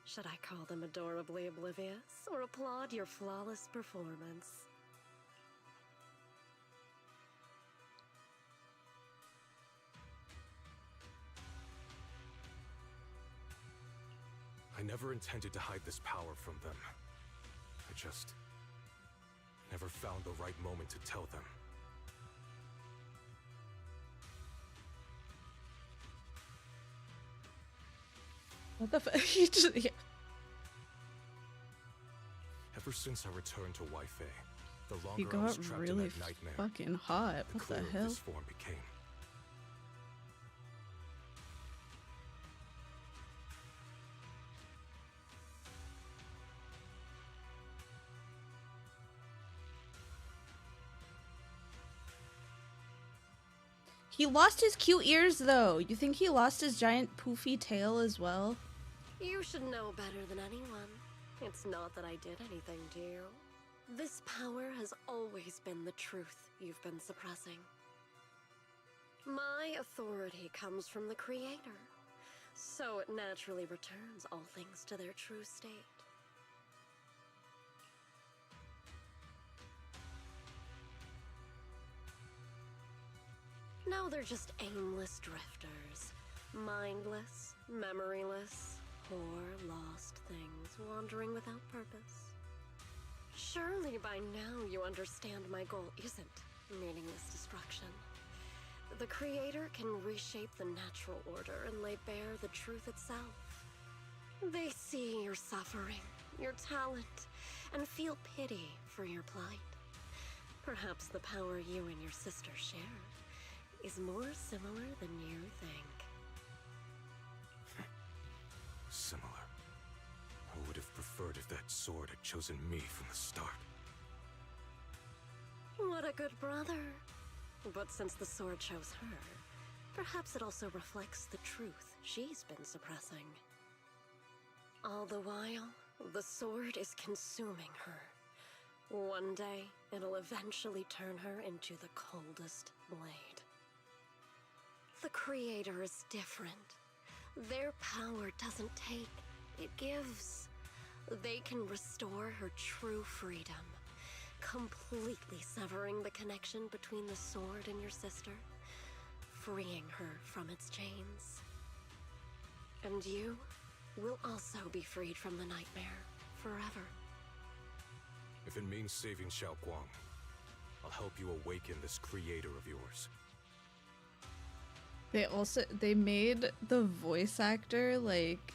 Should I call them adorably oblivious or applaud your flawless performance? I never intended to hide this power from them. I just never found the right moment to tell them. What the fuck? He just, yeah. Ever since I returned to Waifei, the He longer I was got trapped really in that nightmare, fucking hot. the What the clearer hell? this form became. He lost his cute ears though. You think he lost his giant poofy tail as well? You should know better than anyone. It's not that I did anything to you. This power has always been the truth you've been suppressing. My authority comes from the Creator, so it naturally returns all things to their true state. Now they're just aimless drifters, mindless, memoryless, poor, lost things wandering without purpose. Surely by now you understand my goal isn't meaningless destruction. The Creator can reshape the natural order and lay bare the truth itself. They see your suffering, your talent, and feel pity for your plight. Perhaps the power you and your sister share is more similar than you think. Similar. I would have preferred if that sword had chosen me from the start. What a good brother. But since the sword chose her, perhaps it also reflects the truth she's been suppressing. All the while, the sword is consuming her. One day, it'll eventually turn her into the coldest blade. The Creator is different. Their power doesn't take, it gives. They can restore her true freedom, completely severing the connection between the sword and your sister, freeing her from its chains. And you will also be freed from the nightmare forever. If it means saving Xiaoguang, I'll help you awaken this creator of yours. They made the voice actor like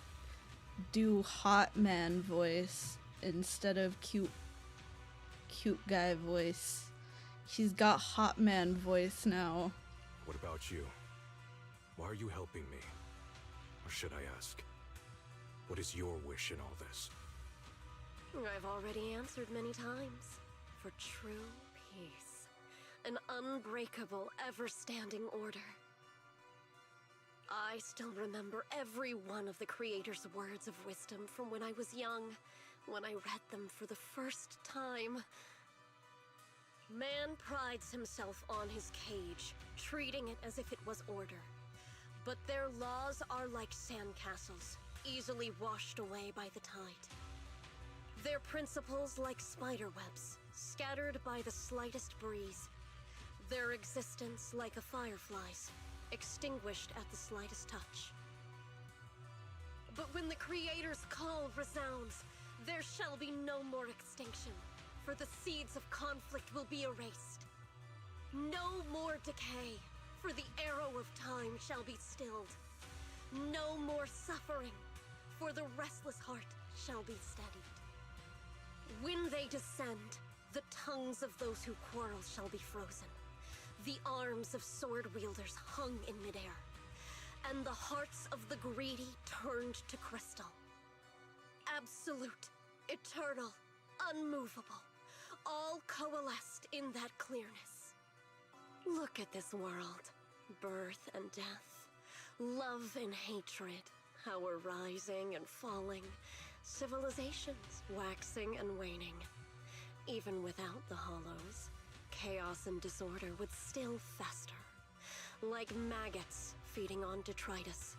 do hot man voice instead of cute guy voice. He's got hot man voice now. What about you? Why are you helping me? Or should I ask, what is your wish in all this? I've already answered many times. For true peace. An unbreakable, ever-standing order. I still remember every one of the Creator's words of wisdom from when I was young, when I read them for the first time. Man prides himself on his cage, treating it as if it was order. But their laws are like sandcastles, easily washed away by the tide. Their principles like spiderwebs, scattered by the slightest breeze. Their existence like a firefly's, extinguished at the slightest touch. But when the Creator's call resounds, there shall be no more extinction, for the seeds of conflict will be erased. No more decay, for the arrow of time shall be stilled. No more suffering, for the restless heart shall be steadied. When they descend, the tongues of those who quarrel shall be frozen. The arms of sword-wielders hung in midair, and the hearts of the greedy turned to crystal. Absolute, eternal, unmovable, all coalesced in that clearness. Look at this world, birth and death, love and hatred, power rising and falling, civilizations waxing and waning. Even without the hollows, chaos and disorder would still fester, like maggots feeding on detritus.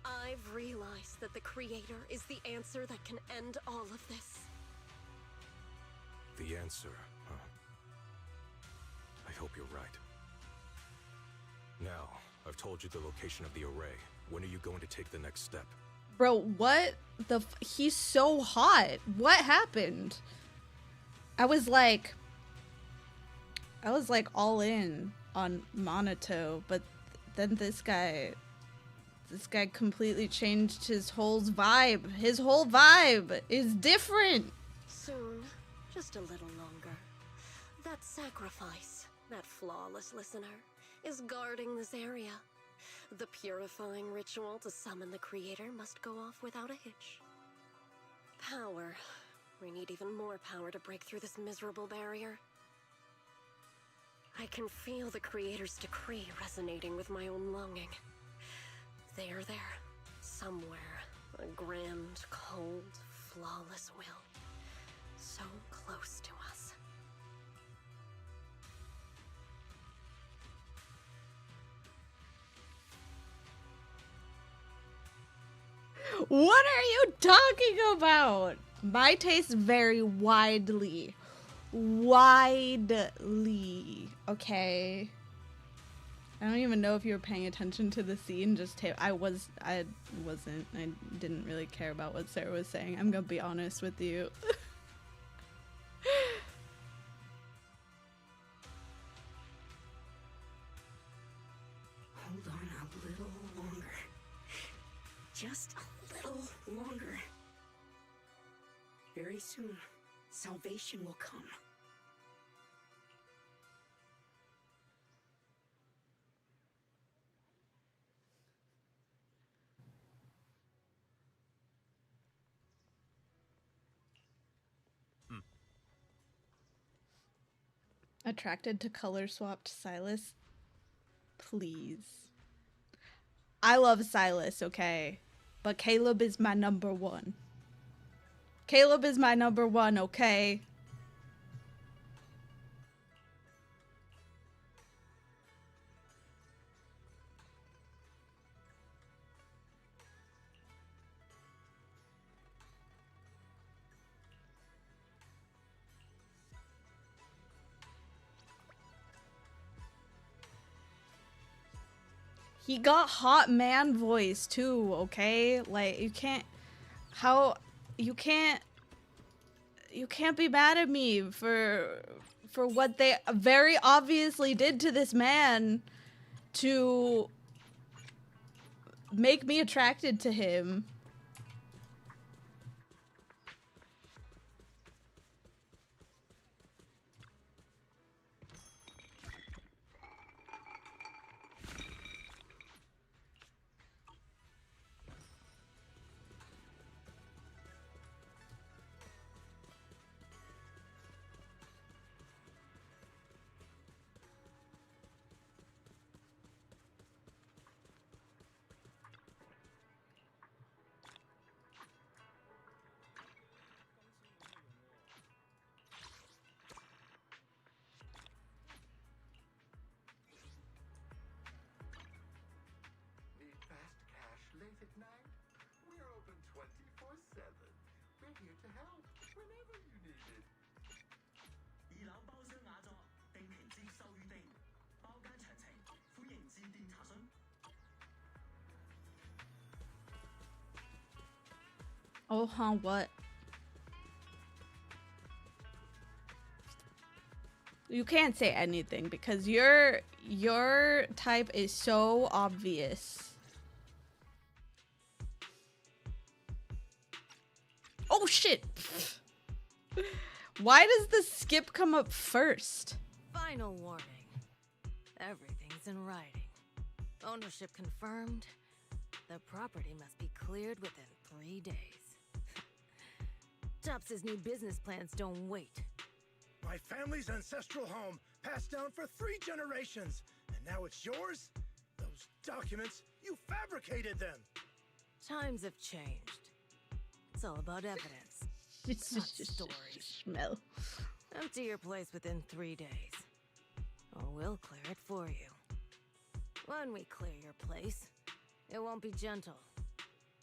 I've realized that the Creator is the answer that can end all of this. The answer, huh? I hope you're right. Now, I've told you the location of the array. When are you going to take the next step? Bro, what the he's so hot. What happened? I was like all in on Monato, but then this guy completely changed his whole vibe. His whole vibe is different. Soon, just a little longer. That sacrifice, that flawless listener, is guarding this area. The purifying ritual to summon the creator must go off without a hitch. Power. We need even more power to break through this miserable barrier. I can feel the creator's decree resonating with my own longing. They are there, somewhere. A grand, cold, flawless will. So close to us. What are you talking about? My taste vary widely. Okay. I don't even know if you were paying attention to the scene. I wasn't. I didn't really care about what Sarah was saying. I'm gonna be honest with you. Hold on a little longer. Just a little longer. Very soon, salvation will come. Attracted to color swapped Silas? Please. I love Silas, okay? But Caleb is my number one. Caleb is my number one, okay? He got hot man voice too, okay? Like you can't be mad at me for what they very obviously did to this man to make me attracted to him. At night, we're open 24/7. We're here to help whenever you need it. 二樓包廂雅座，定期接受預訂，包間詳情歡迎致電查詢。Oh, huh, what? You can't say anything because your type is so obvious. Oh shit! Why does the skip come up first? Final warning. Everything's in writing. Ownership confirmed. The property must be cleared within 3 days. Tops' new business plans don't wait. My family's ancestral home, passed down for 3 generations. And now it's yours? Those documents, you fabricated them! Times have changed. It's all about evidence, not stories. Smell. Empty your place within 3 days, or we'll clear it for you. When we clear your place, it won't be gentle.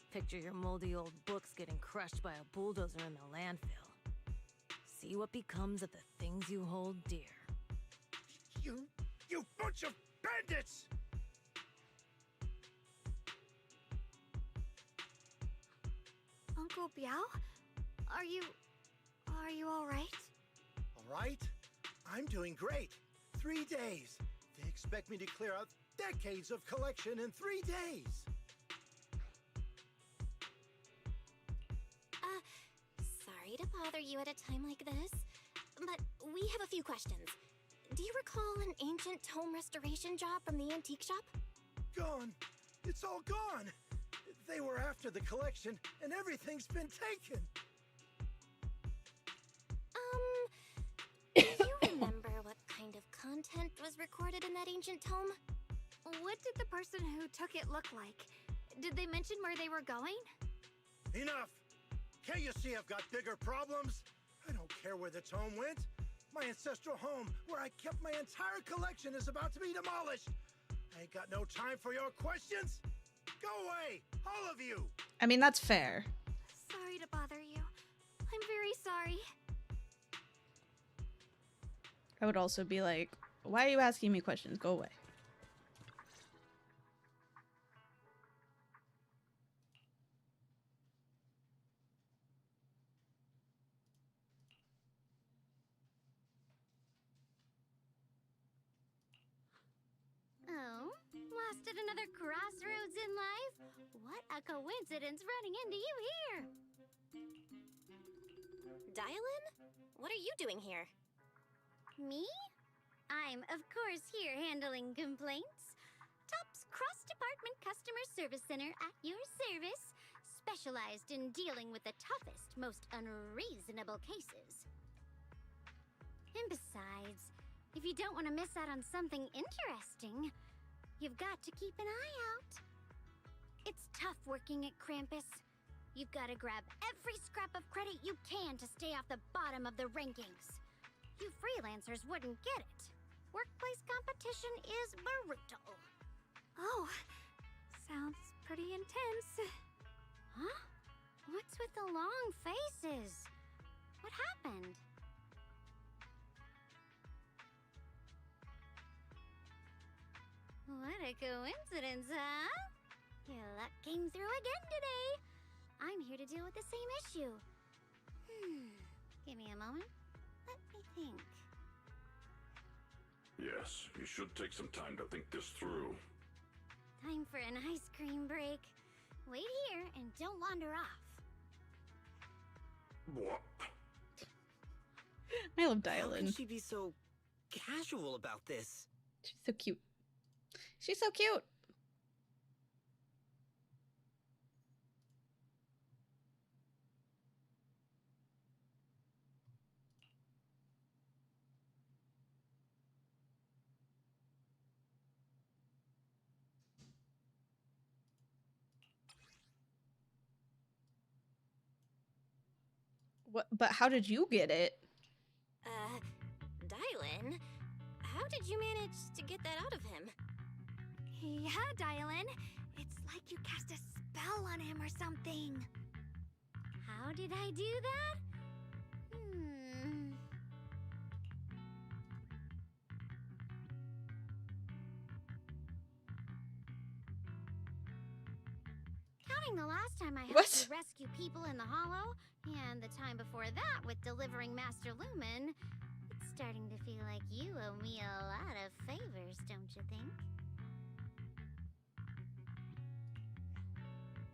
Picture your moldy old books getting crushed by a bulldozer in the landfill. See what becomes of the things you hold dear. You bunch of bandits! Uncle Biao? Are you all right? right? I'm doing great. 3 days. They expect me to clear out decades of collection in 3 days. Sorry to bother you at a time like this, but we have a few questions. Do you recall an ancient tome restoration job from the antique shop? Gone. It's all gone. They were after the collection, and everything's been taken. Do you remember what kind of content was recorded in that ancient tome? What did the person who took it look like? Did they mention where they were going? Enough! Can't you see I've got bigger problems? I don't care where the tome went. My ancestral home, where I kept my entire collection, is about to be demolished. I ain't got no time for your questions. Go away, all of you! I mean, that's fair. Sorry to bother you. I'm very sorry. I would also be like, why are you asking me questions? Go away. Oh, lost at another crossroads in life? What a coincidence running into you here! Dylan? What are you doing here? Me? I'm, of course, here handling complaints. TOPS Cross-Department Customer Service Center at your service, specialized in dealing with the toughest, most unreasonable cases. And besides, if you don't want to miss out on something interesting, you've got to keep an eye out. It's tough working at Krampus. You've got to grab every scrap of credit you can to stay off the bottom of the rankings. You freelancers wouldn't get it. Workplace competition is brutal. Oh, sounds pretty intense. Huh? What's with the long faces? What happened? What a coincidence, huh? Your luck came through again today. I'm here to deal with the same issue. Give me a moment. Let me think. Yes, you should take some time to think this through. Time for an ice cream break. Wait here and don't wander off. What? I love How can Dylan. she be so casual about this? She's so cute. She's so cute. What? But how did you get it? Dylan? How did you manage to get that out of him? Yeah, Dylan. It's like you cast a spell on him or something. How did I do that? Counting the last time I helped What? you rescue people in the Hollow, and the time before that with delivering Master Lumen, it's starting to feel like you owe me a lot of favors, don't you think?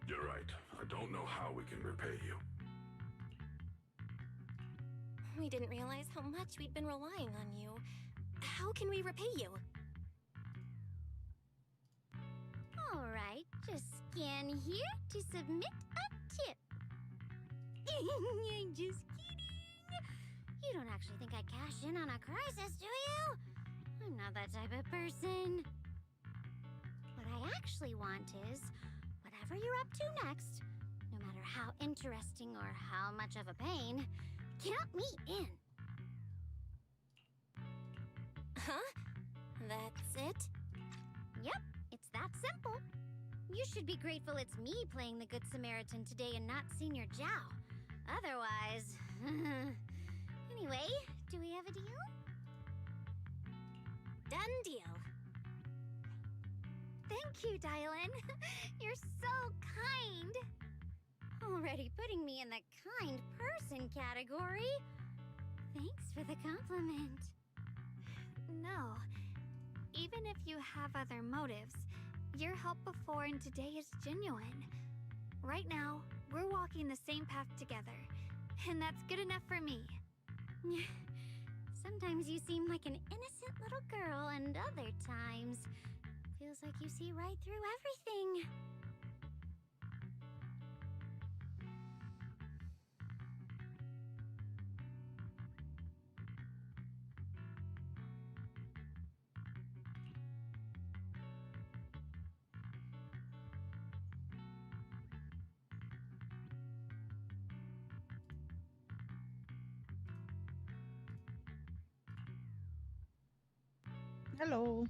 You're right. I don't know how we can repay you. We didn't realize how much we'd been relying on you. How can we repay you? Alright, just scan here to submit a tip. I'm just kidding. You don't actually think I'd cash in on a crisis, do you? I'm not that type of person. What I actually want is, whatever you're up to next, no matter how interesting or how much of a pain, count me in. Huh? That's it? Yep, it's that simple. You should be grateful it's me playing the Good Samaritan today and not Senior Zhao. Otherwise... Anyway, do we have a deal? Done deal. Thank you, Dylan. You're so kind. Already putting me in the kind person category. Thanks for the compliment. No. Even if you have other motives, your help before and today is genuine. Right now, we're walking the same path together, and that's good enough for me. Sometimes you seem like an innocent little girl, and other times, feels like you see right through everything. Hello.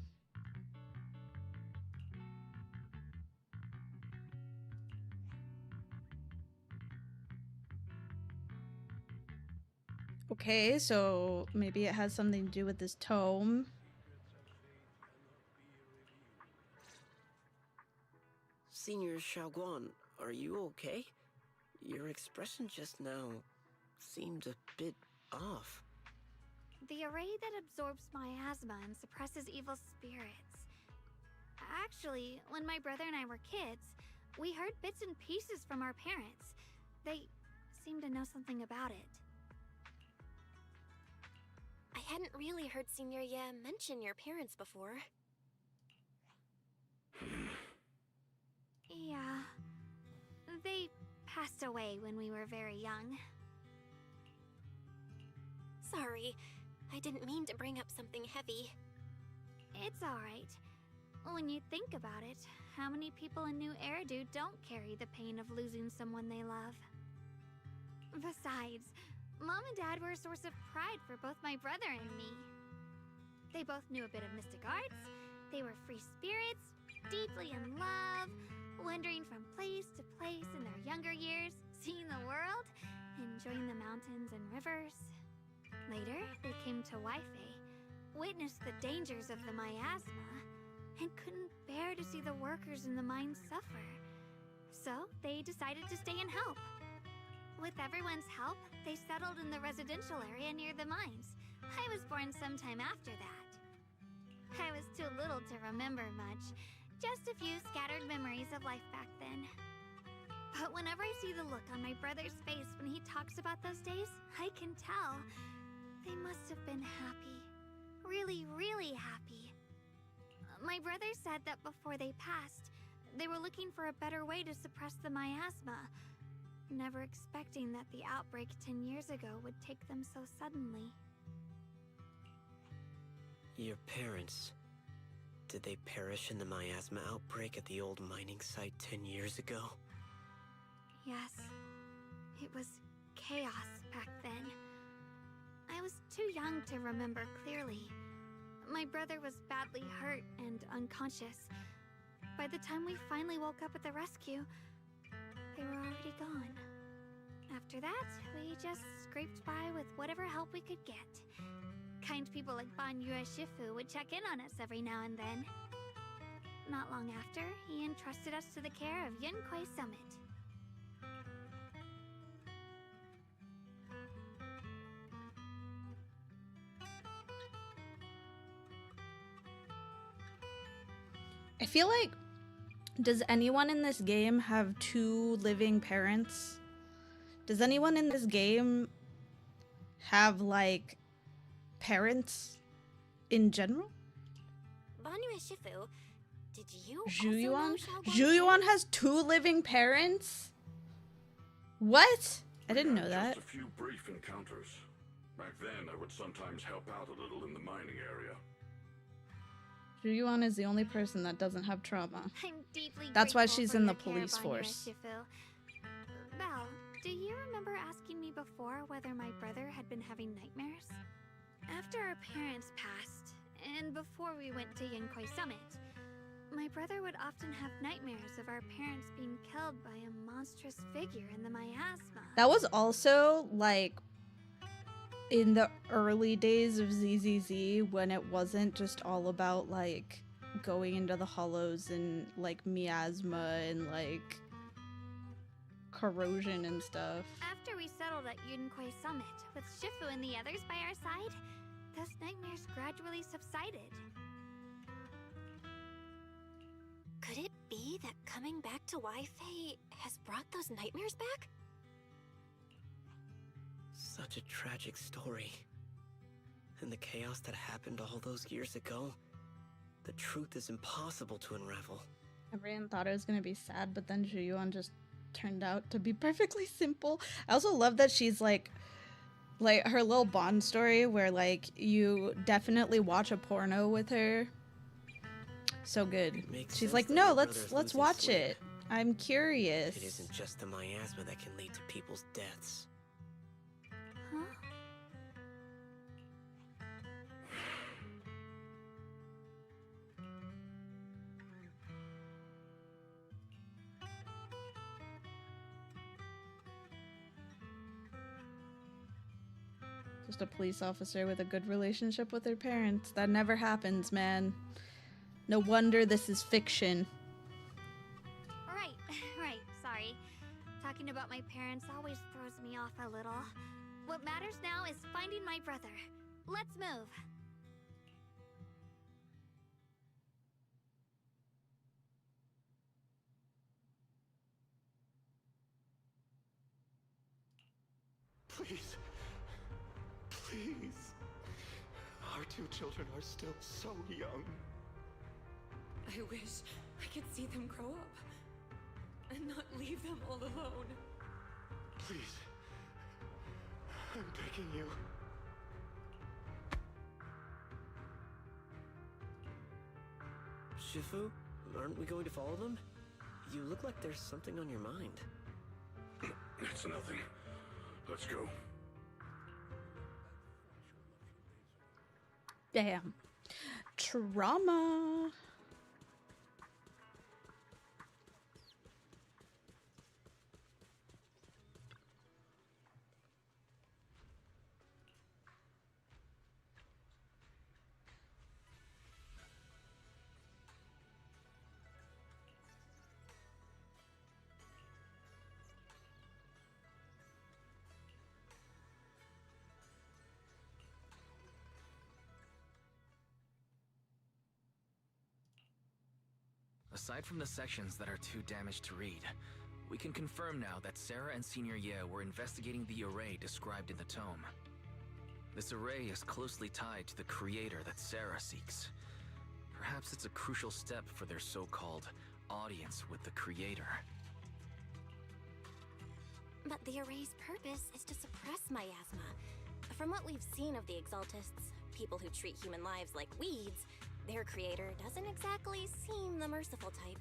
Okay, so maybe it has something to do with this tome. Senior Xiaoguan, are you okay? Your expression just now seemed a bit off. The array that absorbs miasma and suppresses evil spirits. Actually, when my brother and I were kids, we heard bits and pieces from our parents. They seemed to know something about it. I hadn't really heard Senior Ye mention your parents before. Yeah. They passed away when we were very young. Sorry, I didn't mean to bring up something heavy. It's alright. When you think about it, how many people in New Eridu don't carry the pain of losing someone they love? Besides, Mom and Dad were a source of pride for both my brother and me. They both knew a bit of mystic arts, they were free spirits, deeply in love, wandering from place to place in their younger years, seeing the world, enjoying the mountains and rivers. Later, they came to Waifei, witnessed the dangers of the miasma, and couldn't bear to see the workers in the mines suffer. So, they decided to stay and help. With everyone's help, they settled in the residential area near the mines. I was born sometime after that. I was too little to remember much, just a few scattered memories of life back then. But whenever I see the look on my brother's face when he talks about those days, I can tell they must have been happy. Really, really happy. My brother said that before they passed, they were looking for a better way to suppress the miasma, never expecting that the outbreak 10 years ago would take them so suddenly. Your parents, did they perish in the miasma outbreak at the old mining site 10 years ago? Yes, it was chaos back then. I was too young to remember clearly. My brother was badly hurt and unconscious. By the time we finally woke up at the rescue, they were already gone. After that, we just scraped by with whatever help we could get. Kind people like Banyue Shifu would check in on us every now and then. Not long after, he entrusted us to the care of Yunquei Summit. I feel like, does anyone in this game have two living parents? Does anyone in this game have, like, parents in general? Banyue Shifu, did you Zhuyuan? also know Xiaoguan? Zhuyuan has two living parents? What? I didn't know that. Just a few brief encounters. Back then, I would sometimes help out a little in the mining area. Zhuyuan is the only person that doesn't have trauma. I'm deeply That's why grateful she's for in the your care, police Banyue force. Shifu. Belle, do you remember asking me before whether my brother had been having nightmares? After our parents passed, and before we went to Yunquei Summit, my brother would often have nightmares of our parents being killed by a monstrous figure in the miasma. That was also, like, in the early days of ZZZ, when it wasn't just all about, like, going into the hollows and, like, miasma and, like, corrosion and stuff. After we settled at Yunquei Summit, with Shifu and the others by our side, those nightmares gradually subsided. Could it be that coming back to Wi-Fi has brought those nightmares back? Such a tragic story. And the chaos that happened all those years ago, the truth is impossible to unravel. Everyone thought it was gonna be sad, but then Zhuyuan just turned out to be perfectly simple. I also love that she's like her little Bond story where like you definitely watch a porno with her. So good. She's like, no, let's watch it. I'm curious. It isn't just the miasma that can lead to people's deaths. Huh? Just a police officer with a good relationship with her parents. That never happens, man. No wonder this is fiction. Right, sorry. Talking about my parents always throws me off a little. What matters now is finding my brother. Let's move. Please. Please. Our two children are still so young. I wish I could see them grow up and not leave them all alone. Please. I'm begging you. Shifu, aren't we going to follow them? You look like there's something on your mind. It's nothing. Let's go. Damn. Trauma. Aside from the sections that are too damaged to read, we can confirm now that Sarah and Senior Ye were investigating the array described in the tome. This array is closely tied to the creator that Sarah seeks. Perhaps it's a crucial step for their so-called audience with the creator. But the array's purpose is to suppress miasma. From what we've seen of the Exaltists, people who treat human lives like weeds, their creator doesn't exactly seem the merciful type.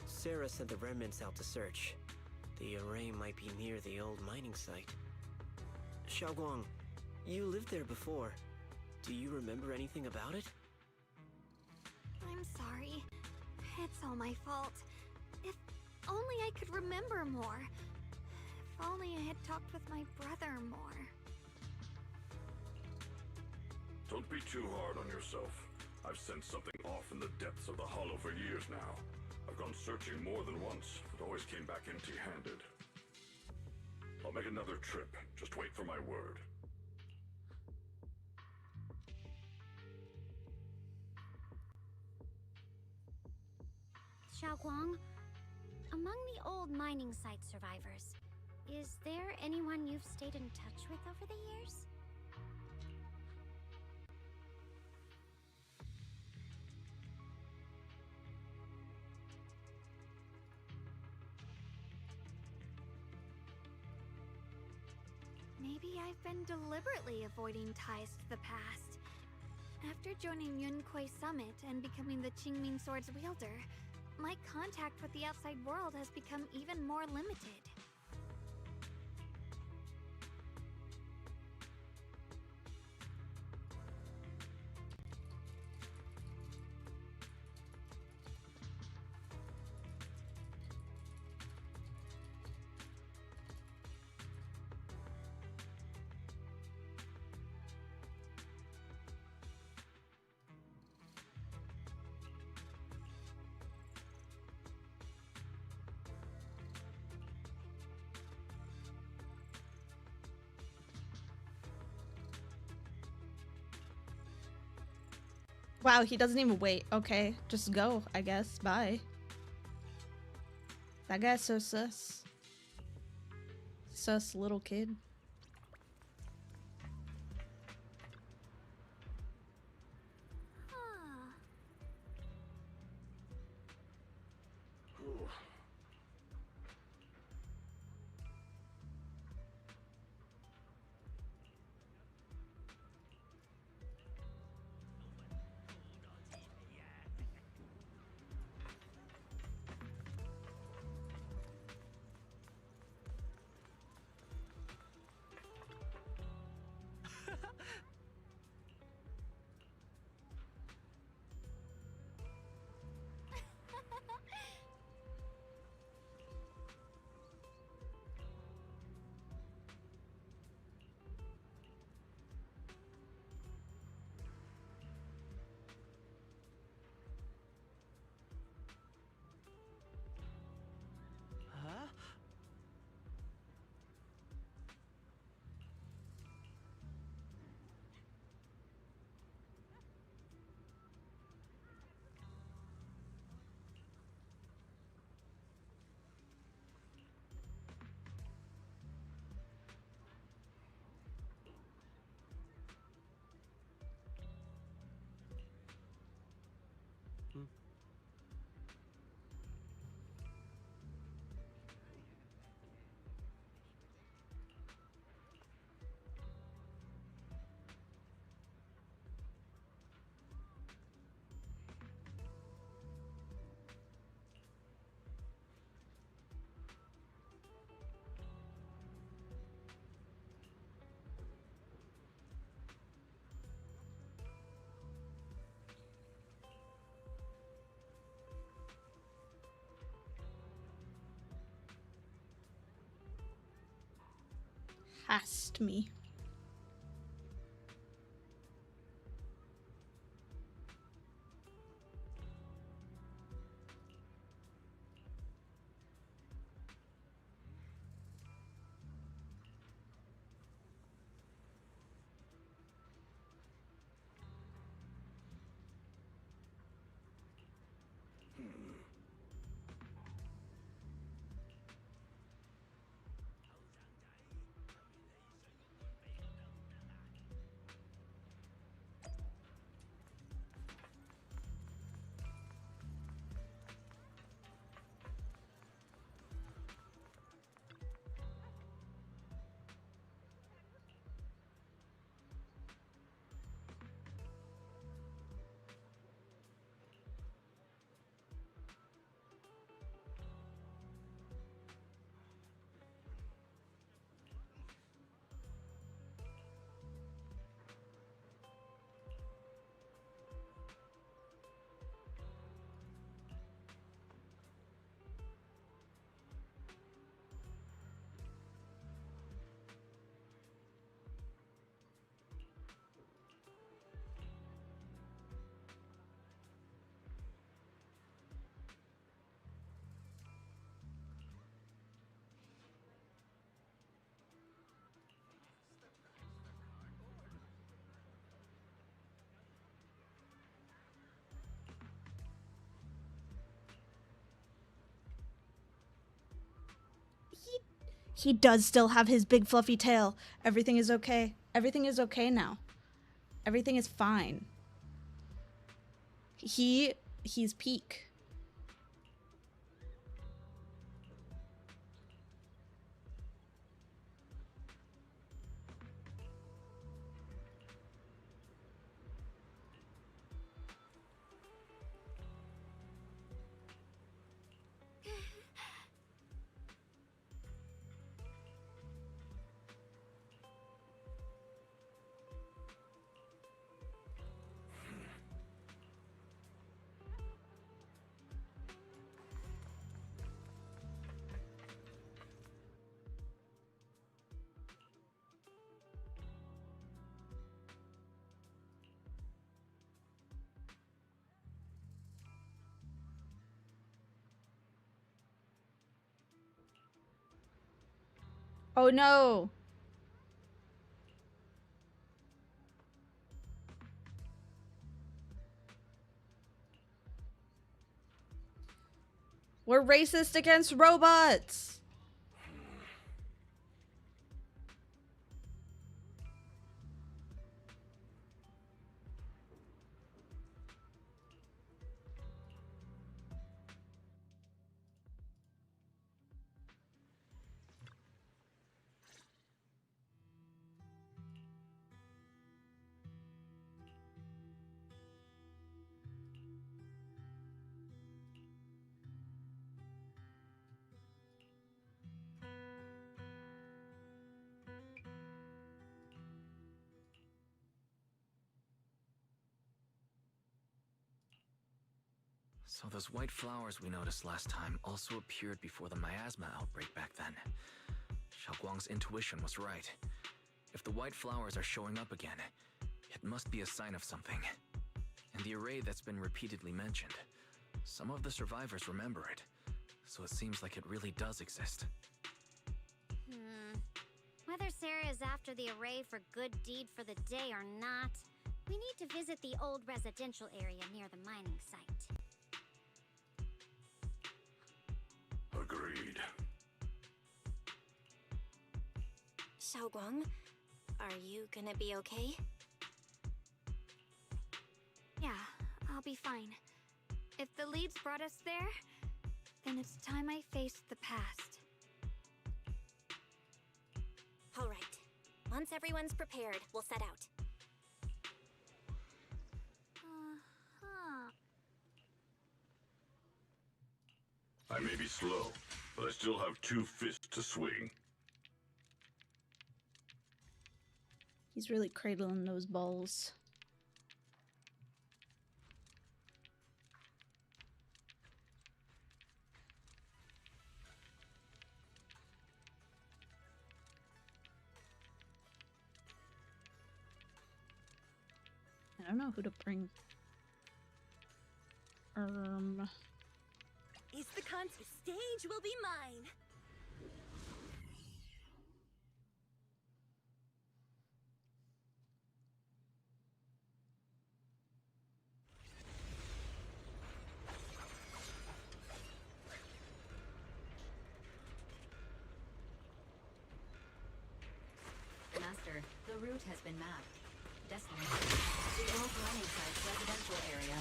Sarah sent the remnants out to search. The array might be near the old mining site. Xiaoguang, you lived there before. Do you remember anything about it? I'm sorry. It's all my fault. If only I could remember more. If only I had talked with my brother more. Don't be too hard on yourself. I've sensed something off in the depths of the hollow for years now. I've gone searching more than once, but always came back empty-handed. I'll make another trip. Just wait for my word. Xiaoguang, among the old mining site survivors, is there anyone you've stayed in touch with over the years? Maybe I've been deliberately avoiding ties to the past. After joining Yunquei Summit and becoming the Qingming Sword's wielder, my contact with the outside world has become even more limited. Wow, he doesn't even wait. Okay, just go, I guess. Bye. That guy's so sus. Sus little kid. Huh? Hast me. He does still have his big fluffy tail. Everything is okay. Everything is okay now. Everything is fine. He's peak. Oh no. We're racist against robots. So those white flowers we noticed last time also appeared before the miasma outbreak back then. Xiaoguang's intuition was right. If the white flowers are showing up again, it must be a sign of something. And the array that's been repeatedly mentioned, some of the survivors remember it, so it seems like it really does exist. Whether Sarah is after the array for good deed for the day or not, we need to visit the old residential area near the mining site. Agreed. Xiaoguang, are you gonna be okay? Yeah, I'll be fine. If the leads brought us there, then it's time I faced the past. All right. Once everyone's prepared, we'll set out. I may be slow, but I still have 2 fists to swing. He's really cradling those balls. I don't know who to bring. Is the concert stage will be mine. Master, the route has been mapped. Destination: the old mining site's residential area.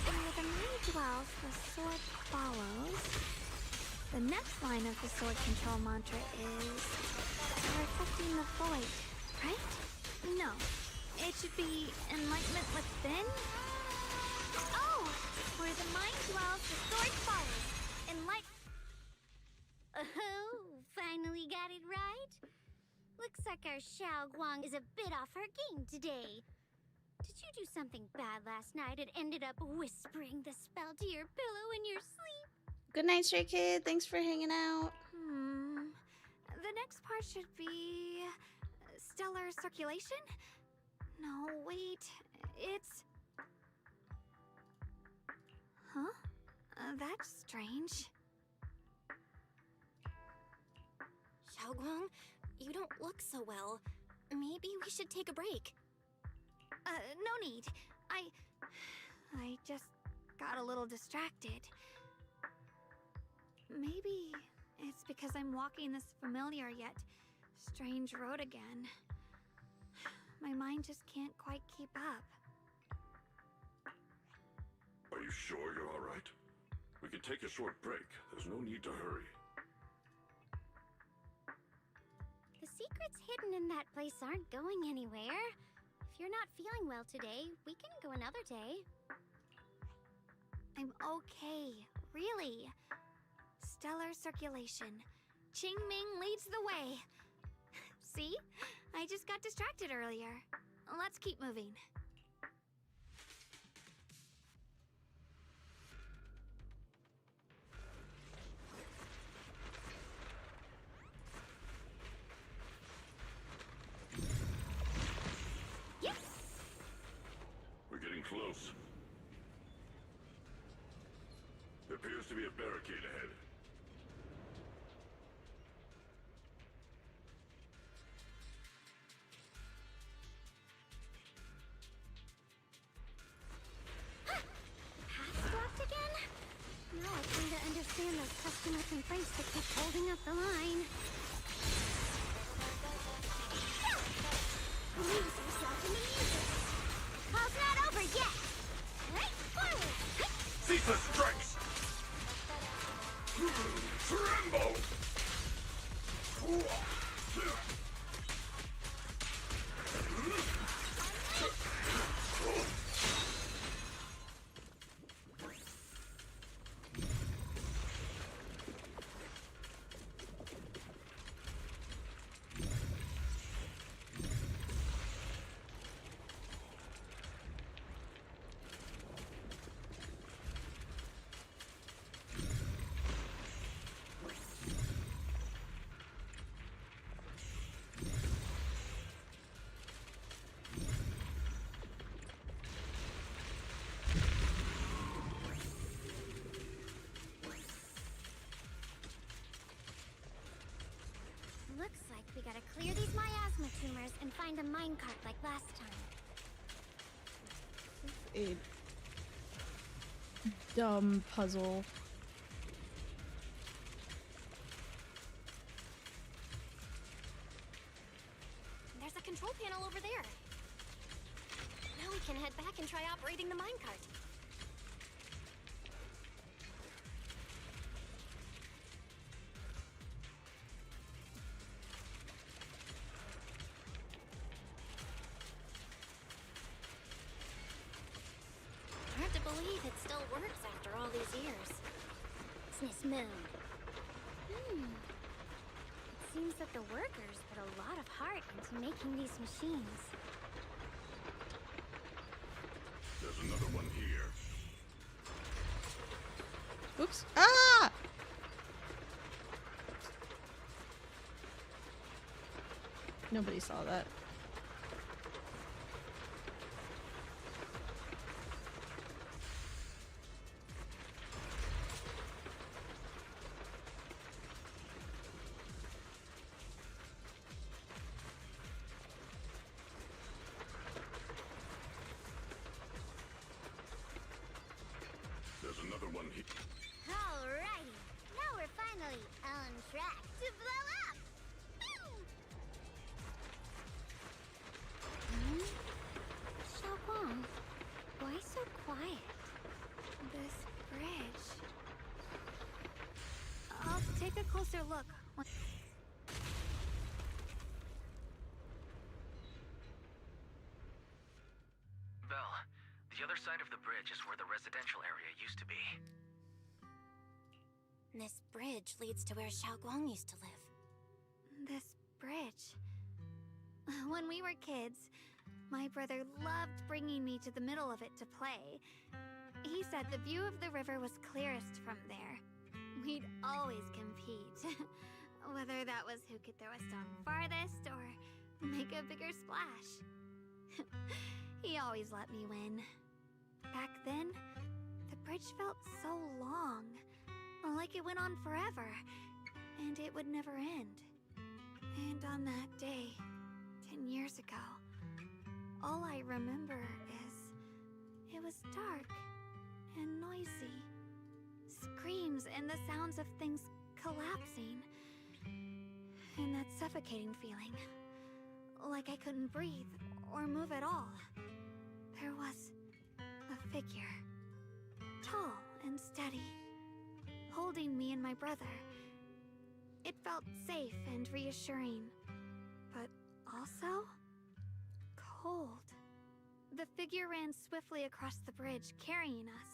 Where the mine dwells, the sword follows. The next line of the sword control mantra is reflecting the void, right? No, it should be enlightenment within. Oh, where the mind dwells, the sword follows. Oh, finally got it right. Looks like our Xiaoguang is a bit off her game today. Did you do something bad last night and ended up whispering the spell to your pillow in your sleep? Good night, Stray Kid. Thanks for hanging out. The next part should be stellar circulation? No, wait. It's... Huh? That's strange. Xiaoguang, you don't look so well. Maybe we should take a break. No need. I just got a little distracted. Maybe it's because I'm walking this familiar yet strange road again. My mind just can't quite keep up. Are you sure you're all right? We can take a short break. There's no need to hurry. The secrets hidden in that place aren't going anywhere. If you're not feeling well today, we can go another day. I'm okay, really. Stellar circulation. Qingming leads the way. See? I just got distracted earlier. Let's keep moving. Yes! We're getting close. There appears to be a barricade ahead. stand those customer complaints that keep holding up the line. Lose yourself in the music. Call's not over yet. Right forward. Caesar strikes! Tremble! Looks like we gotta clear these miasma tumors and find a minecart like last time. A dumb puzzle. There's a control panel over there. Now we can head back and try operating the minecart. Hard to believe it still works after all these years. Business mode. It seems that the workers put a lot of heart into making these machines. There's another one here. Oops. Ah! Nobody saw that. There's another one here. Alrighty. Now we're finally on track to blow up. Xiaoguang, why so quiet? This bridge. I'll take a closer look. Belle, the other side of the bridge is where the residential area used to be. This bridge leads to where Xiaoguang used to live. This bridge. When we were kids, my brother loved bringing me to the middle of it to play. He said the view of the river was clearest from there. We'd always compete. Whether that was who could throw a stone farthest or make a bigger splash. He always let me win. Back then, the bridge felt so long. Like it went on forever. And it would never end. And on that day, 10 years ago, all I remember is it was dark and noisy. Screams and the sounds of things collapsing. And that suffocating feeling. Like I couldn't breathe or move at all. There was a figure. Tall and steady. Holding me and my brother. It felt safe and reassuring. But also cold. The figure ran swiftly across the bridge, carrying us.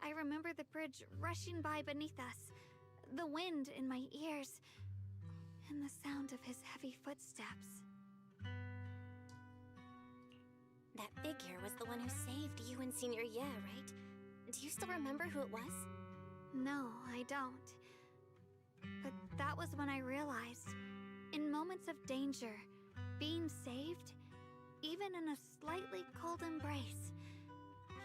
I remember the bridge rushing by beneath us, the wind in my ears, and the sound of his heavy footsteps. That figure was the one who saved you and Senior Ye, right? Do you still remember who it was? No, I don't. But that was when I realized, in moments of danger, being saved, even in a slightly cold embrace,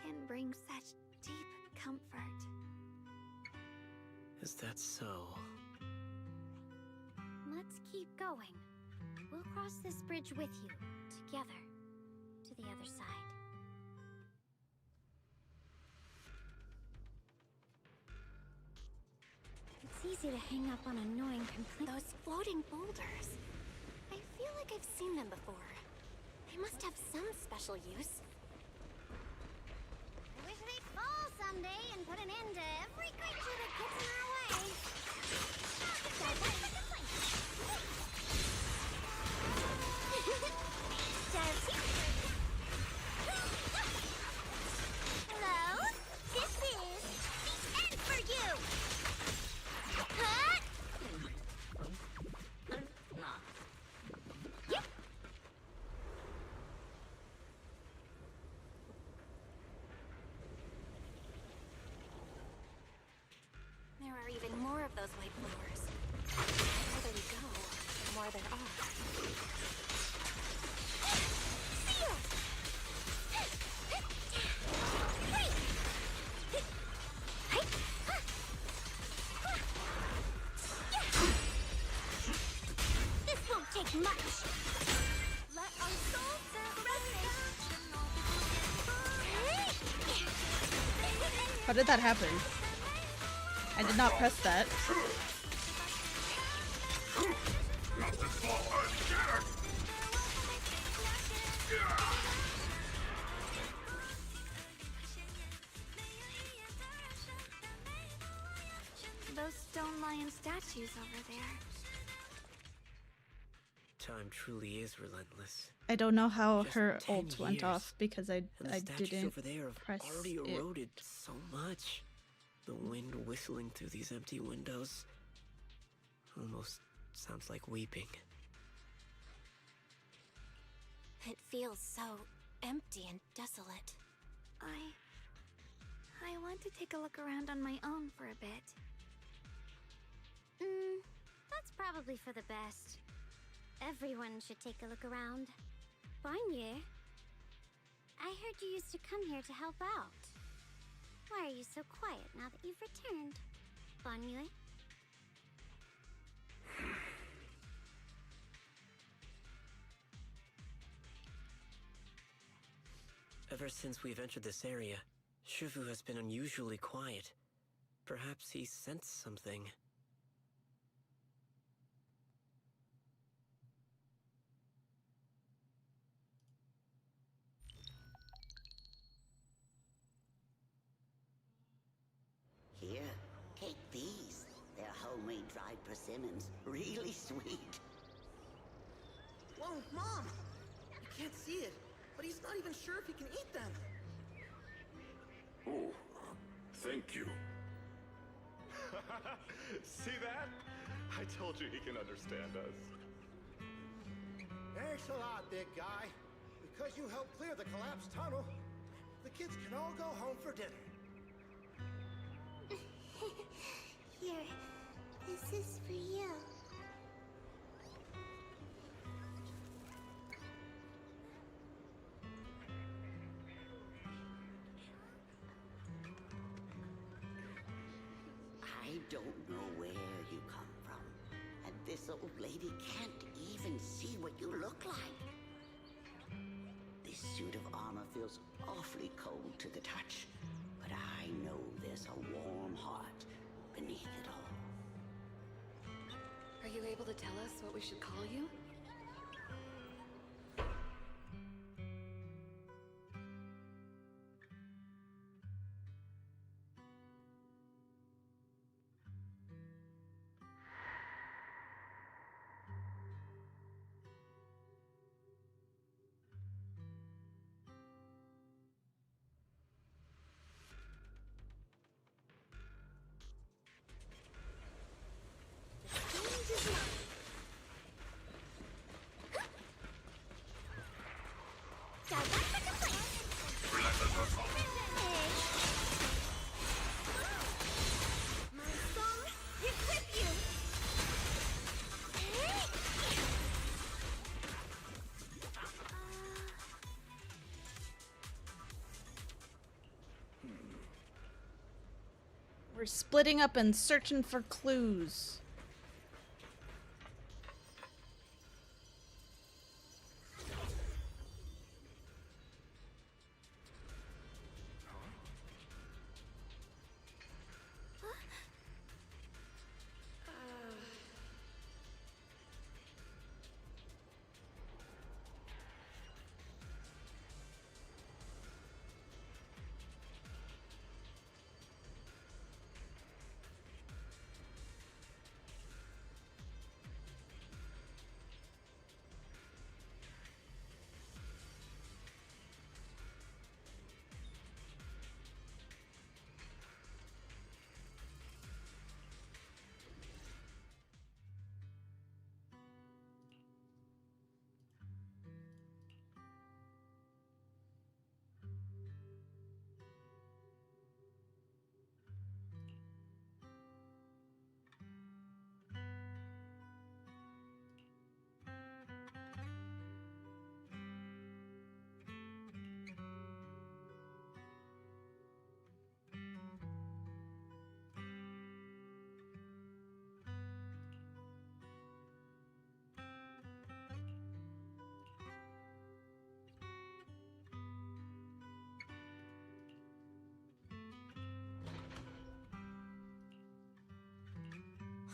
can bring such deep comfort. Is that so? Let's keep going. We'll cross this bridge with you, together, to the other side. It's easy to hang up on annoying complaints. Those floating boulders. I feel like I've seen them before. They must have some special use. I wish they'd fall someday and put an end to every creature that gets in our way. Hello? This is the end for you! Huh? Yep. There are even more of those white blowers. The further we go, the more there are. This won't take much. Let our souls How did that happen? I did not press that. Those stone lion statues over there. Time truly is relentless. I don't know how Just her 10 ult went years, off because I And the statues didn't over there have press already it. eroded so much. The wind whistling through these empty windows almost sounds like weeping. It feels so empty and desolate. I want to take a look around on my own for a bit. That's probably for the best. Everyone should take a look around. Banyu, I heard you used to come here to help out. Why are you so quiet now that you've returned, Banyu? Ever since we've entered this area, Shifu has been unusually quiet. Perhaps he sensed something. Here, take these. They're homemade dried persimmons. Really sweet. Whoa, Mom! You can't see it, but he's not even sure if he can eat them. Oh, thank you. See that? I told you he can understand us. Thanks a lot, big guy. Because you helped clear the collapsed tunnel, the kids can all go home for dinner. Here, this is for you. I don't know where you come from. And this old lady can't even see what you look like. This suit of armor feels awfully cold to the touch. But I know there's a warm heart beneath it all. Are you able to tell us what we should call you? We're splitting up and searching for clues.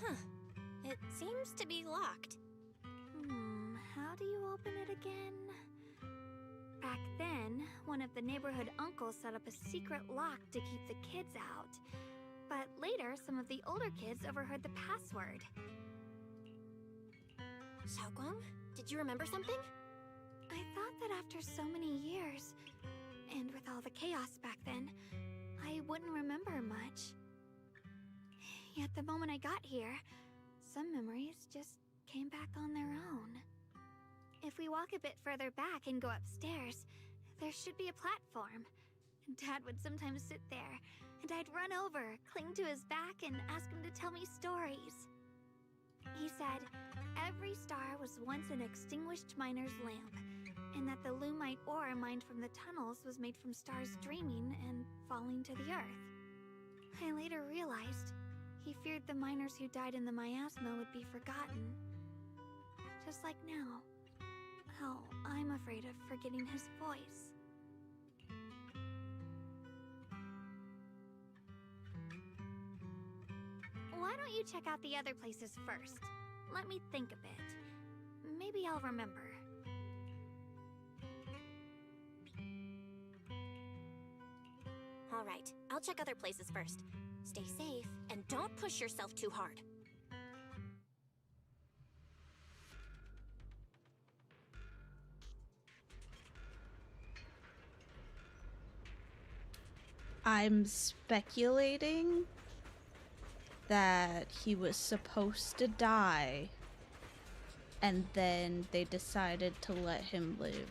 Huh. It seems to be locked. How do you open it again? Back then, one of the neighborhood uncles set up a secret lock to keep the kids out. But later, some of the older kids overheard the password. Xiaoguang, did you remember something? I thought that after so many years, and with all the chaos back then, I wouldn't remember much. Yet the moment I got here, some memories just came back on their own. If we walk a bit further back and go upstairs, there should be a platform. Dad would sometimes sit there, and I'd run over, cling to his back, and ask him to tell me stories. He said every star was once an extinguished miner's lamp, and that the Lumite ore mined from the tunnels was made from stars dreaming and falling to the earth. I later realized he feared the miners who died in the miasma would be forgotten. Just like now, how I'm afraid of forgetting his voice. Why don't you check out the other places first? Let me think a bit. Maybe I'll remember. All right, I'll check other places first. Stay safe, and don't push yourself too hard. I'm speculating that he was supposed to die, and then they decided to let him live.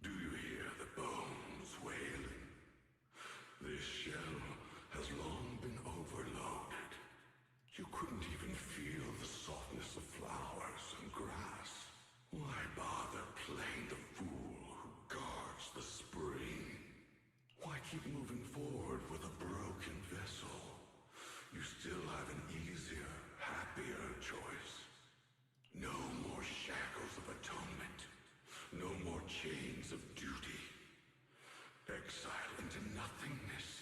Do you hear the bones wailing? This shell has long been overloaded. You couldn't even feel the softness of flowers and grass. Why bother playing the fool who guards the spring? Why keep moving forward with a broken vessel? You still have an easier, happier choice. No more shackles of atonement. No more chains of duty. Exile into nothingness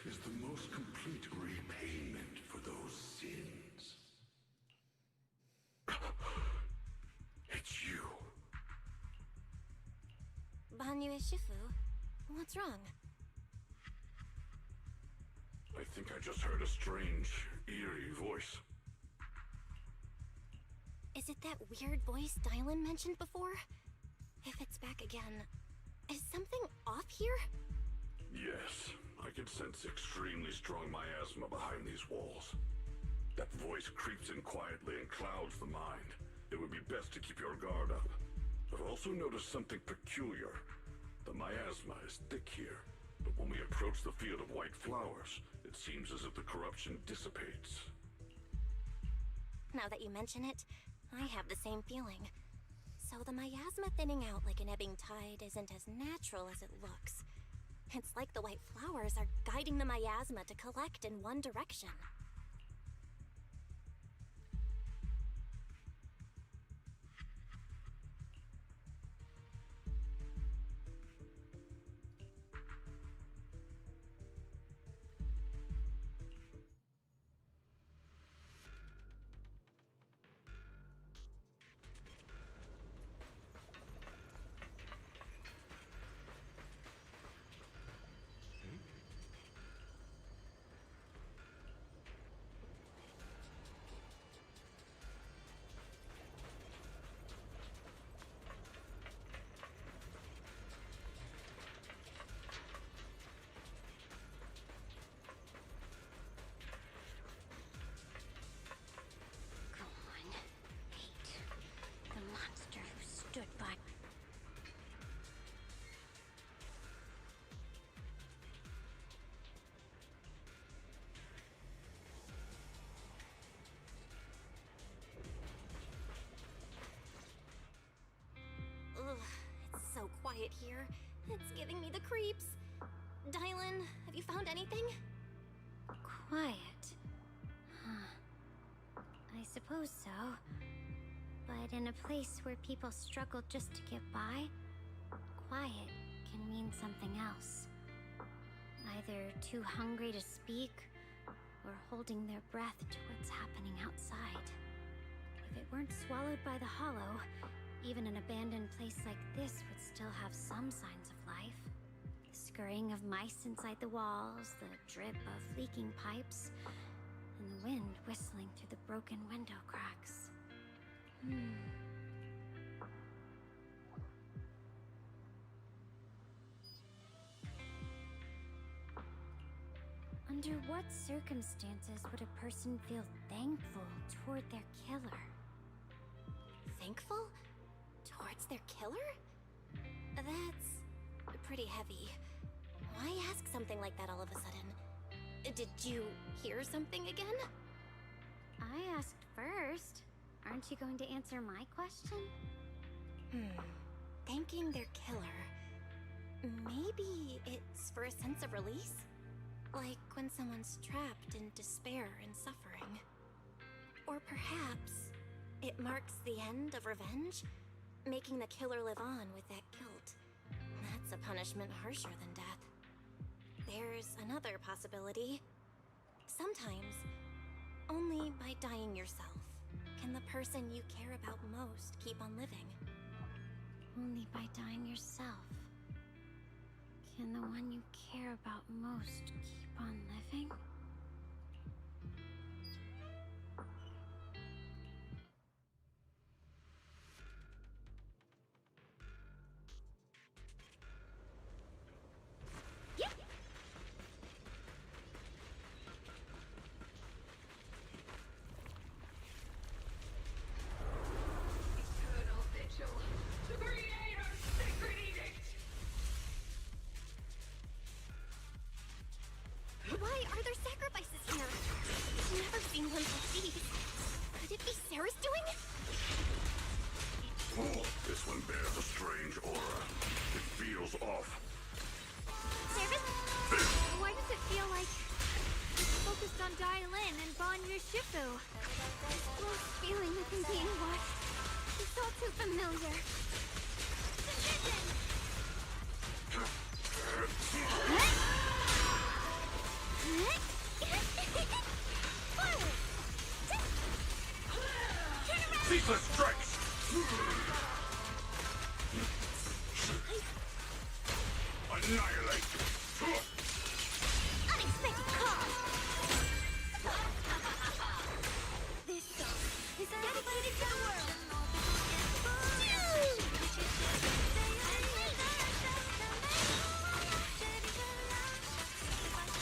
is the most complete repayment for those sins. It's you. Banyue Shifu, what's wrong? I think I just heard a strange, eerie voice. Is it that weird voice Dylan mentioned before? If it's back again, is something off here? Yes, I can sense extremely strong miasma behind these walls. That voice creeps in quietly and clouds the mind. It would be best to keep your guard up. I've also noticed something peculiar. The miasma is thick here, but when we approach the field of white flowers, it seems as if the corruption dissipates. Now that you mention it, I have the same feeling. So the miasma thinning out like an ebbing tide isn't as natural as it looks. It's like the white flowers are guiding the miasma to collect in one direction. Ugh, it's so quiet here. It's giving me the creeps. Dylan, have you found anything? Quiet. Huh. I suppose so. But in a place where people struggle just to get by, quiet can mean something else. Either too hungry to speak, or holding their breath to what's happening outside. If it weren't swallowed by the hollow, even an abandoned place like this would still have some signs of life. The scurrying of mice inside the walls, the drip of leaking pipes, and the wind whistling through the broken window cracks. Under what circumstances would a person feel thankful toward their killer? Thankful? Towards their killer? That's pretty heavy. Why ask something like that all of a sudden? Did you hear something again? I asked first. Aren't you going to answer my question? Thanking their killer. Maybe it's for a sense of release? Like when someone's trapped in despair and suffering. Or perhaps it marks the end of revenge, making the killer live on with that guilt. That's a punishment harsher than death. There's another possibility. Sometimes, only by dying yourself can the person you care about most keep on living. Only by dying yourself can the one you care about most keep on living? Why are there sacrifices here? I've never seen ones like these. Could it be Sarah's doing? Oh, this one bears a strange aura. It feels off. Service? Why does it feel like it's focused on Dylan and Banyu Shifu? This close feeling of him being watched. It's all too familiar. Ceaseless strikes! Annihilate! Unexpected call! This song is dedicated to the world!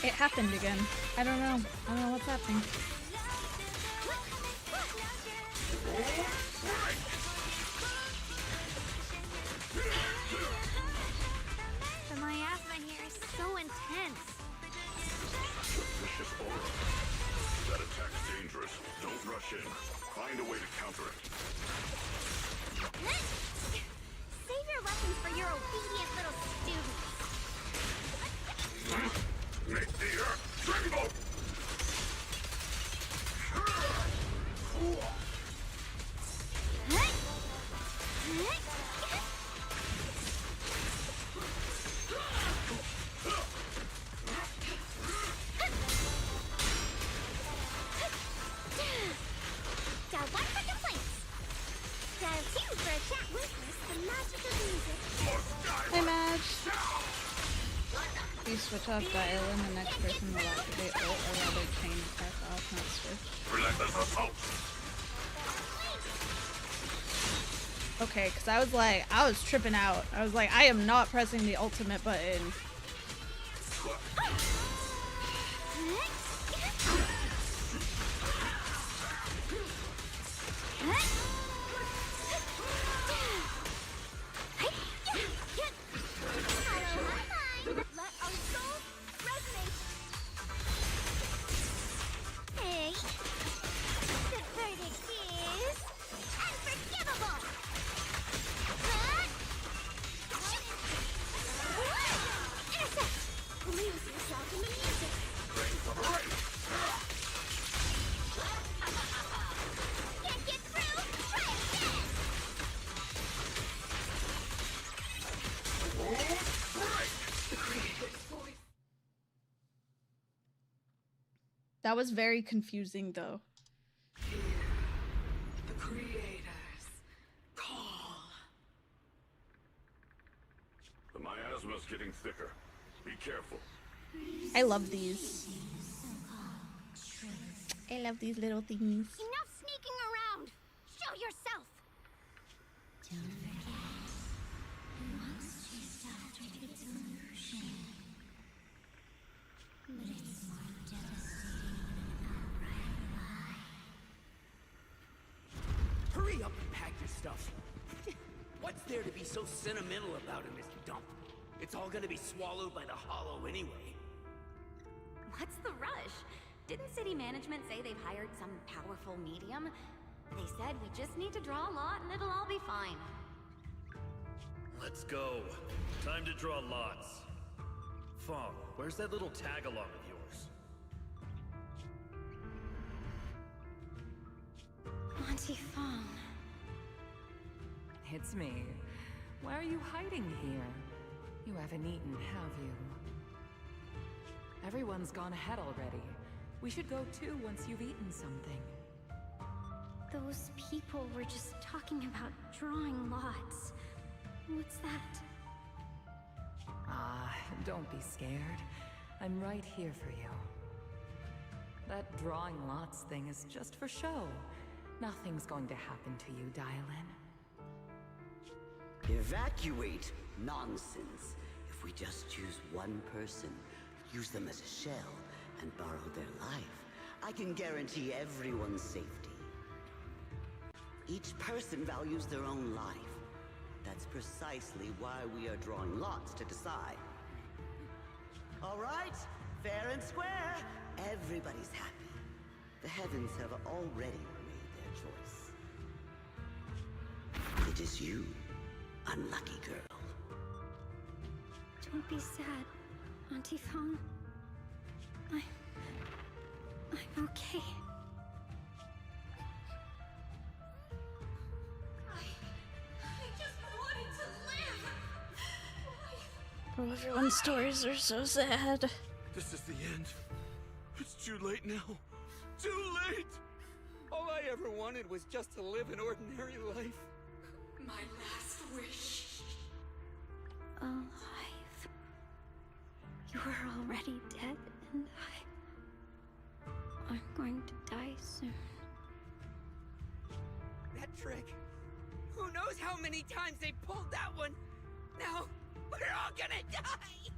It happened again. I don't know. I don't know what's happening. The miasma here is so intense. Vicious aura. That attack's dangerous. Don't rush in. Find a way to counter it. Save your lessons for your obedient little students. Make the earth tremble! Dial 1 for complaints. Dial 2 for a chat. Witness the magic of music. Hi, Madge. You switch off dial and the next person will activate ult or rather change path off, not switch. Relentless assault! Okay, because I was tripping out. I was like, I am not pressing the ultimate button. Let our souls resonate. Hey, the verdict is unforgivable. Intercept. Lose yourself in the music. Can't get through. That was very confusing, though. The creators call. The miasma's getting thicker. Be careful. I love these. I love these little things. Enough sneaking around! Show yourself! Don't forget, once you start with its illusion, but it's more devastating than an outright lie. Hurry up and pack your stuff. What's there to be so sentimental about in this dump? It's all gonna be swallowed by the hollow anyway. What's the rush? Didn't city management say they've hired some powerful medium? They said we just need to draw a lot and it'll all be fine. Let's go. Time to draw lots. Fong, where's that little tag-along of yours? Auntie Fong. It's me. Why are you hiding here? You haven't eaten, have you? Everyone's gone ahead already. We should go too once you've eaten something. Those people were just talking about drawing lots. What's that? Ah, don't be scared. I'm right here for you. That drawing lots thing is just for show. Nothing's going to happen to you, Dylan. Evacuate? Nonsense. If we just choose one person, use them as a shell, and borrow their life, I can guarantee everyone's safety. Each person values their own life. That's precisely why we are drawing lots to decide. All right, fair and square. Everybody's happy. The heavens have already made their choice. It is you, unlucky girl. Don't be sad, Auntie Fong. I'm okay. I just wanted to live! Oh, everyone's stories are so sad. This is the end. It's too late now. Too late! All I ever wanted was just to live an ordinary life. My last wish. Alive. You were already dead, and I'm going to die soon. That trick. Who knows how many times they pulled that one? Now, we're all gonna die!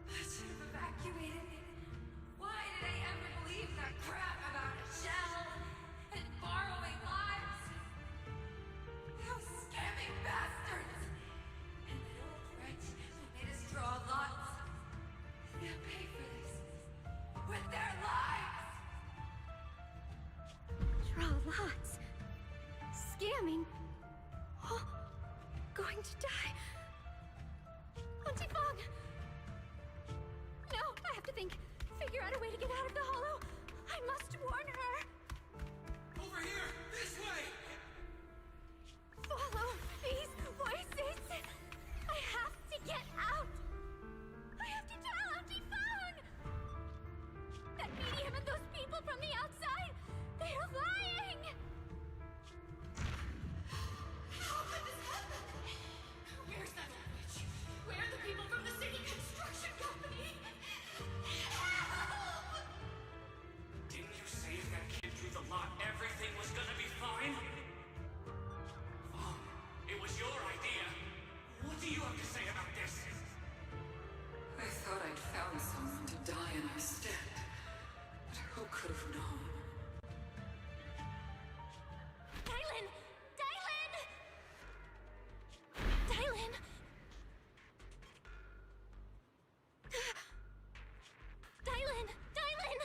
I should have evacuated. Why did I ever believe that crap about a shell and borrowing lives? Those scamming bastards! And that old wretch who made us draw lots. They'll pay for this with their lives! Draw lots. Scamming. Oh, going to die. Auntie Fong! No, I have to think. Figure out a way to get out of the hollow. I must warn her. Over here! This way! Follow these voices. I have to get out. I have to tell Auntie Fong. That medium and those people from the outside, they are lying. How could this happen? Where's that old witch? Where are the people from the city construction company? Help! Didn't you say if that kid drew the lot, everything was gonna be fine? It was your idea. What do you have to say about this? I thought I'd found someone to die in our stead. But who could have known? Dylan! Dylan! Dylan! Dylan! Dylan!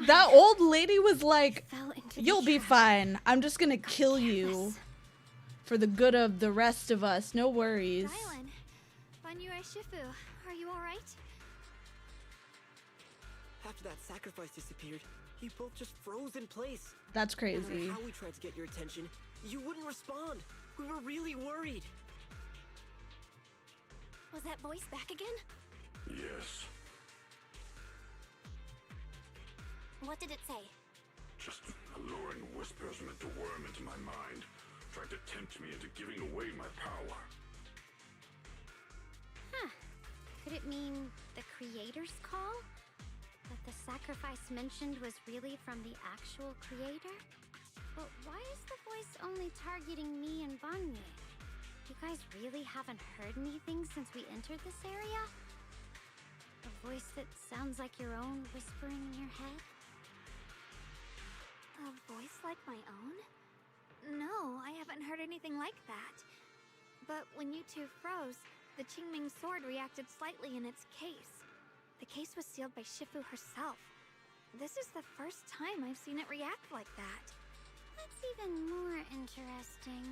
That old lady was like, Fell into the "You'll be fine. I'm just gonna kill you for the good of the rest of us. No worries." Dylan, Banyue Shifu, are you alright? After that sacrifice disappeared, you both just froze in place. That's No matter crazy. how we tried to get your attention, you wouldn't respond. We were really worried. Was that voice back again? Yes. What did it say? Just alluring whispers meant to worm into my mind, trying to tempt me into giving away my power. Huh. Could it mean the creator's call? That the sacrifice mentioned was really from the actual creator? But why is the voice only targeting me and Banye? You guys really haven't heard anything since we entered this area? A voice that sounds like your own whispering in your head? A voice like my own? No, I haven't heard anything like that. But when you two froze, the Qingming sword reacted slightly in its case. The case was sealed by Shifu herself. This is the first time I've seen it react like that. That's even more interesting.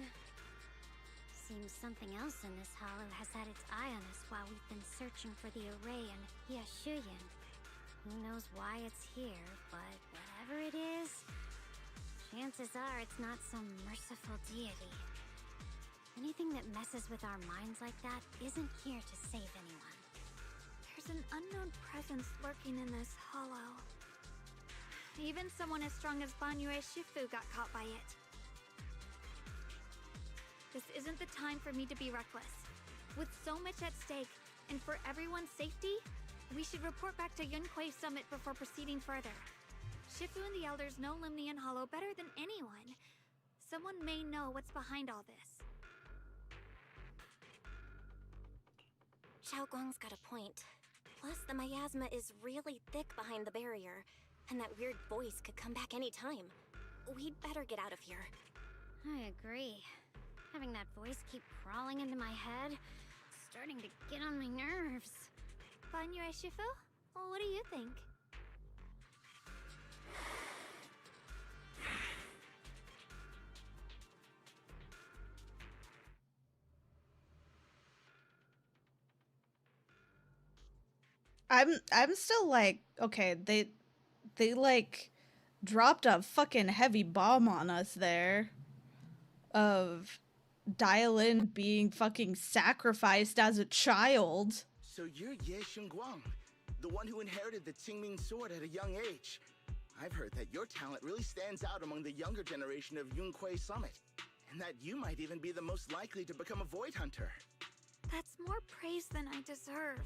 Seems something else in this hollow has had its eye on us while we've been searching for the array in Yashuyan. Who knows why it's here, but whatever it is, chances are it's not some merciful deity. Anything that messes with our minds like that isn't here to save anyone. There's an unknown presence lurking in this hollow. Even someone as strong as Banyue Shifu got caught by it. This isn't the time for me to be reckless. With so much at stake, and for everyone's safety, we should report back to Yunquay Summit before proceeding further. Shifu and the elders know Limnian Hollow better than anyone. Someone may know what's behind all this. Xiaoguang's got a point. Plus, the miasma is really thick behind the barrier, and that weird voice could come back any time. We'd better get out of here. I agree. Having that voice keep crawling into my head, it's starting to get on my nerves. Banyue Shifu? Well, what do you think? I'm still like, okay, they like dropped a fucking heavy bomb on us there of Dylan being fucking sacrificed as a child. So you're Ye Xingguang, the one who inherited the Qingming sword at a young age. I've heard that your talent really stands out among the younger generation of Yunquay Summit, and that you might even be the most likely to become a Void Hunter. That's more praise than I deserve.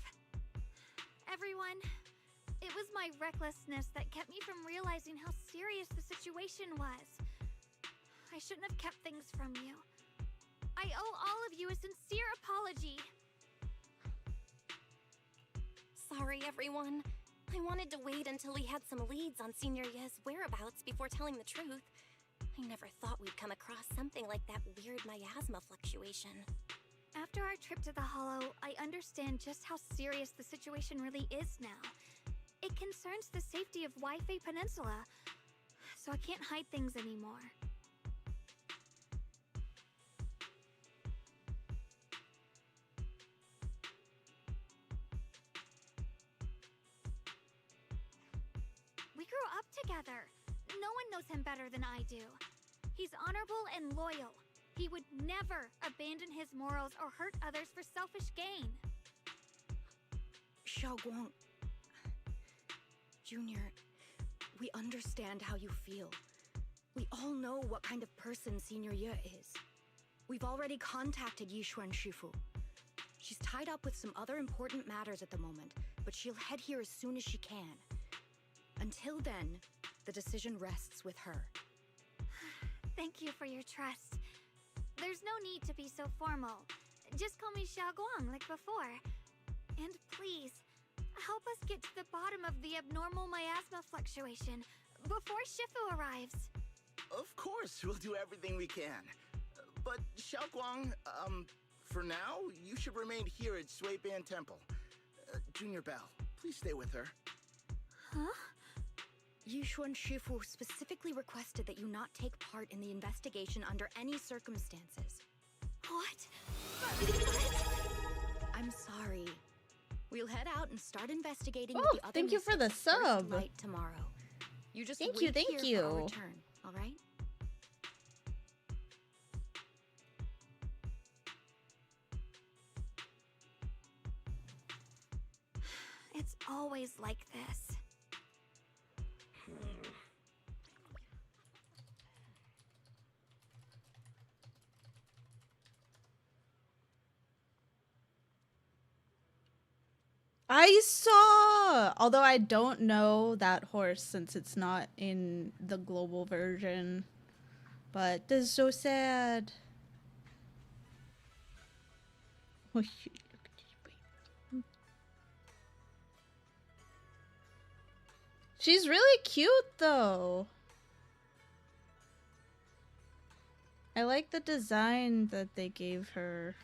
Everyone, it was my recklessness that kept me from realizing how serious the situation was. I shouldn't have kept things from you. I owe all of you a sincere apology. Sorry, everyone. I wanted to wait until we had some leads on Senior Ye's whereabouts before telling the truth. I never thought we'd come across something like that weird miasma fluctuation. After our trip to the Hollow, I understand just how serious the situation really is now. It concerns the safety of Waifei Peninsula, so I can't hide things anymore. We grew up together. No one knows him better than I do. He's honorable and loyal. He would never abandon his morals or hurt others for selfish gain. Xiaoguang... Junior, we understand how you feel. We all know what kind of person Senior Ye is. We've already contacted Yishuan Shifu. She's tied up with some other important matters at the moment, but she'll head here as soon as she can. Until then, the decision rests with her. Thank you for your trust. There's no need to be so formal. Just call me Xiaoguang like before. And please, help us get to the bottom of the abnormal miasma fluctuation before Shifu arrives. Of course, we'll do everything we can. But Xiaoguang, for now, you should remain here at Suiban Temple. Junior Bell, please stay with her. Huh? Yishuan Shifu specifically requested that you not take part in the investigation under any circumstances. What? I'm sorry. We'll head out and start investigating Oh, with the other thank you for the mystics first sub. light tomorrow. You just Thank wait you, thank here for our you. return, all right? It's always like this. I saw, although I don't know that horse since it's not in the global version. But this is so sad. Oh shit, look at this baby. She's really cute though. I like the design that they gave her.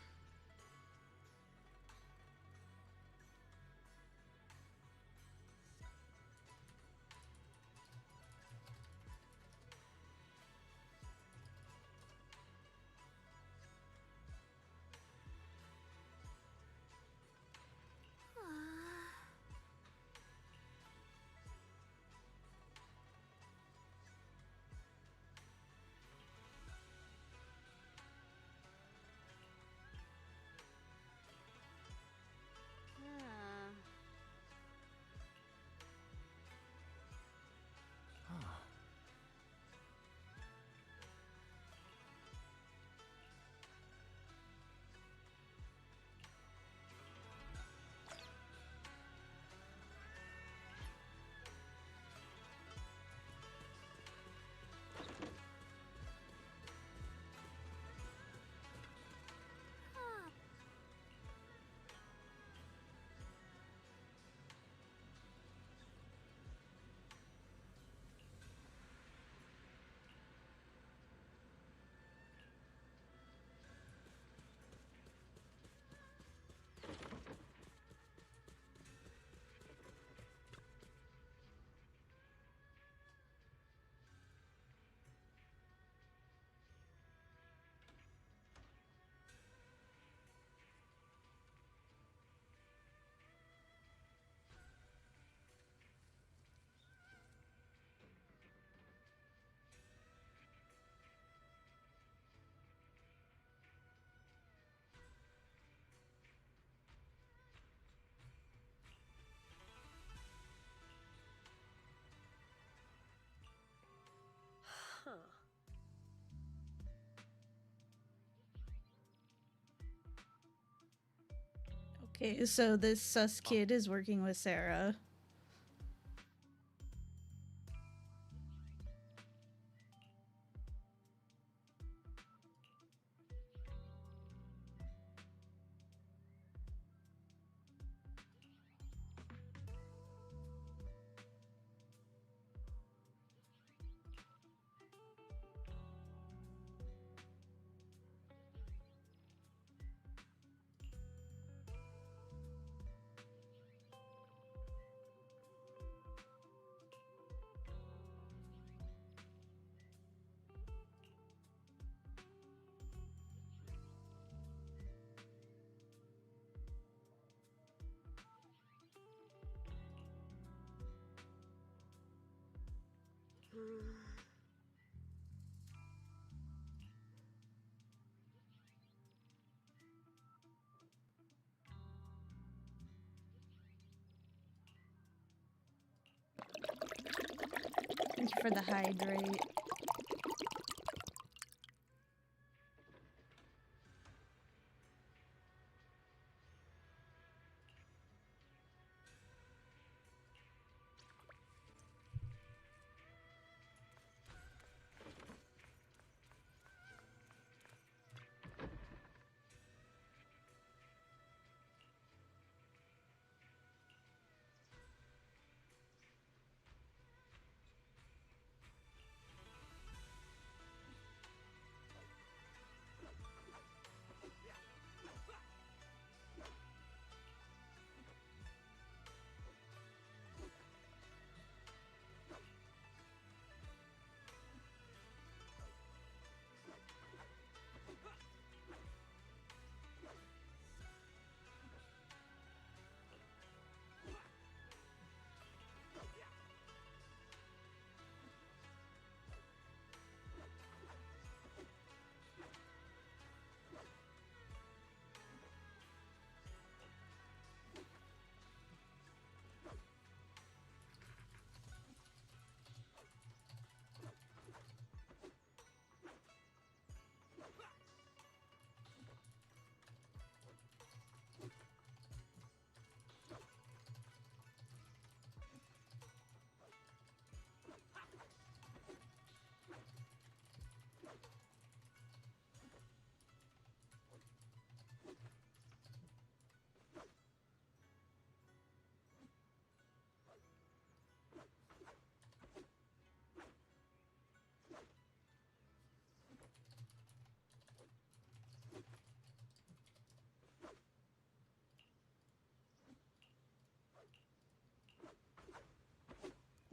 Okay, so this sus kid is working with Sarah. Thank you for the hydrate.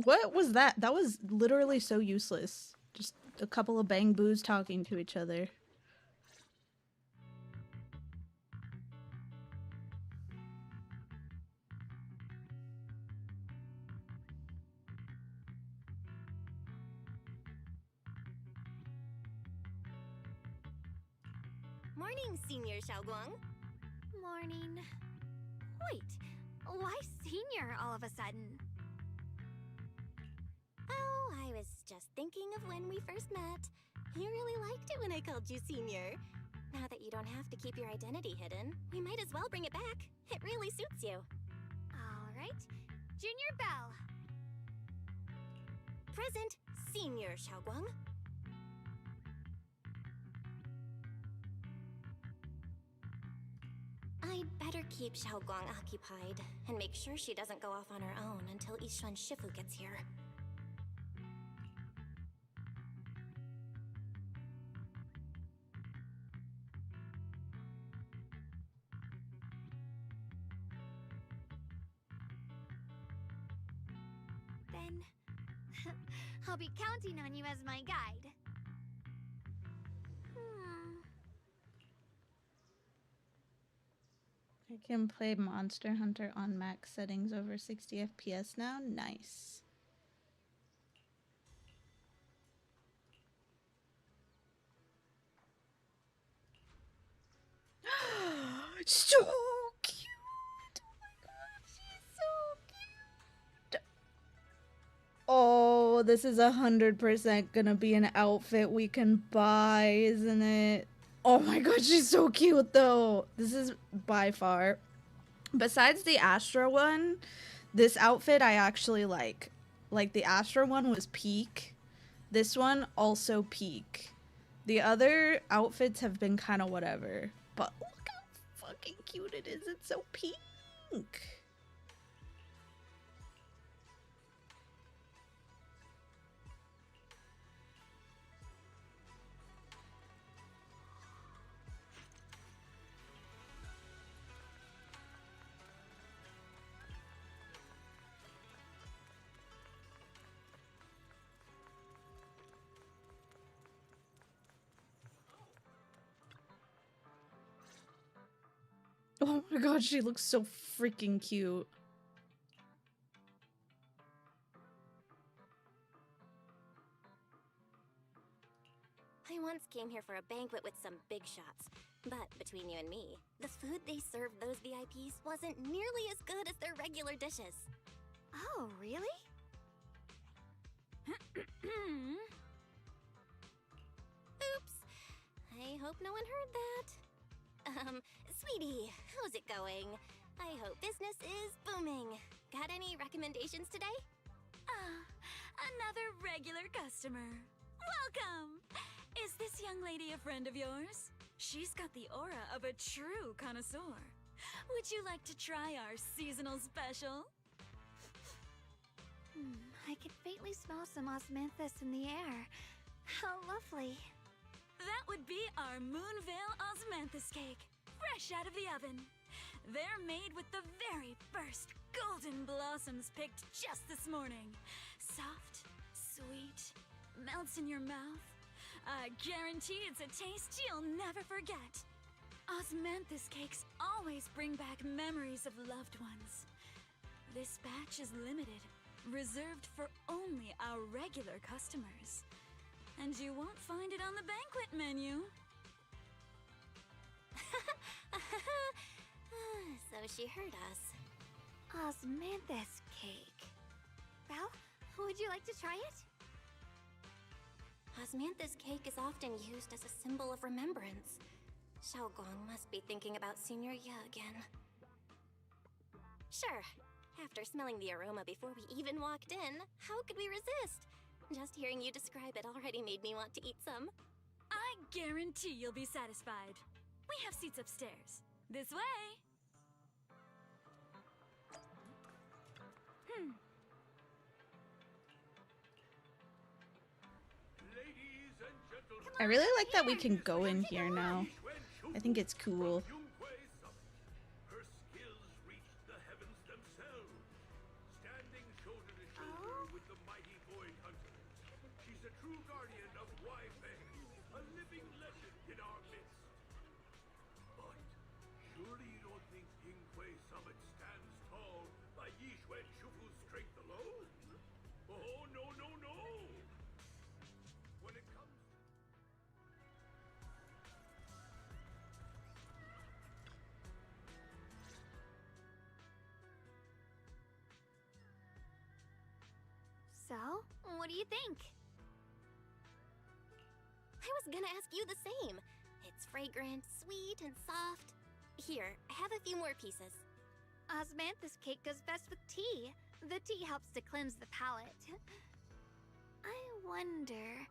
What was that? That was literally so useless. Just a couple of bang boos talking to each other. Morning, Senior Xiaoguang. Morning. Wait, why senior all of a sudden? Oh, I was just thinking of when we first met. You really liked it when I called you Senior. Now that you don't have to keep your identity hidden, we might as well bring it back. It really suits you. All right, Junior Bell. Present, Senior Xiaoguang. I'd better keep Xiaoguang occupied and make sure she doesn't go off on her own until Yishuan Shifu gets here. Then I'll be counting on you as my guide. I can play Monster Hunter on max settings over 60 FPS now. Nice. So cute. Oh my god, she's so cute. Oh, this is 100% gonna be an outfit we can buy, isn't it? Oh my god, she's so cute though. This is by far, besides the Astra one, this outfit I actually like. Like the Astra one was peak. This one also peak. The other outfits have been kind of whatever. But look how fucking cute it is. It's so pink. Oh my god, she looks so freaking cute. I once came here for a banquet with some big shots. But between you and me, the food they served those VIPs wasn't nearly as good as their regular dishes. Oh, really? Oops. I hope no one heard that. Sweetie, how's it going? I hope business is booming. Got any recommendations today? Another regular customer. Welcome! Is this young lady a friend of yours? She's got the aura of a true connoisseur. Would you like to try our seasonal special? I can faintly smell some osmanthus in the air. How lovely. That would be our Moonveil Osmanthus cake, fresh out of the oven. They're made with the very first golden blossoms picked just this morning. Soft, sweet, melts in your mouth. I guarantee it's a taste you'll never forget. Osmanthus cakes always bring back memories of loved ones. This batch is limited, reserved for only our regular customers. And you won't find it on the banquet menu. So she heard us. Osmanthus cake. Belle, would you like to try it? Osmanthus cake is often used as a symbol of remembrance. Xiaoguang must be thinking about Senior Ye again. Sure. After smelling the aroma before we even walked in, how could we resist? Just hearing you describe it already made me want to eat some. I guarantee you'll be satisfied. We have seats upstairs. This way! I really like that we can go in here now. I think it's cool. Her skills reach the heavens themselves. Standing shoulder to shoulder with the Summit stands tall by Yixuan Shufu's strength alone? Oh, no, no, no! When it comes So, what do you think? I was gonna ask you the same. It's fragrant, sweet, and soft. Here, have a few more pieces. Osmanthus cake goes best with tea. The tea helps to cleanse the palate. I wonder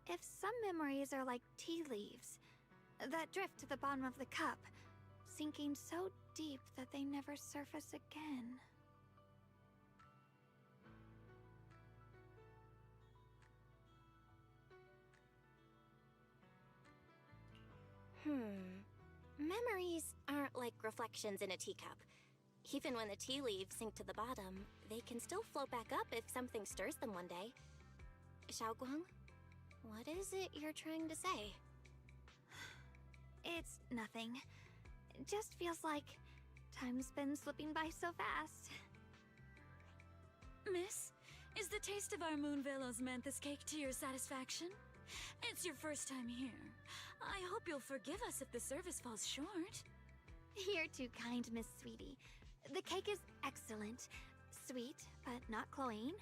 if some memories are like tea leaves that drift to the bottom of the cup, sinking so deep that they never surface again. Memories aren't like reflections in a teacup. Even when the tea leaves sink to the bottom, they can still float back up if something stirs them one day. Xiaoguang, what is it you're trying to say? It's nothing. It just feels like time's been slipping by so fast. Miss, is the taste of our Moonvale Osmanthus cake to your satisfaction? It's your first time here. I hope you'll forgive us if the service falls short. You're too kind, Miss Sweetie. The cake is excellent. Sweet, but not cloying.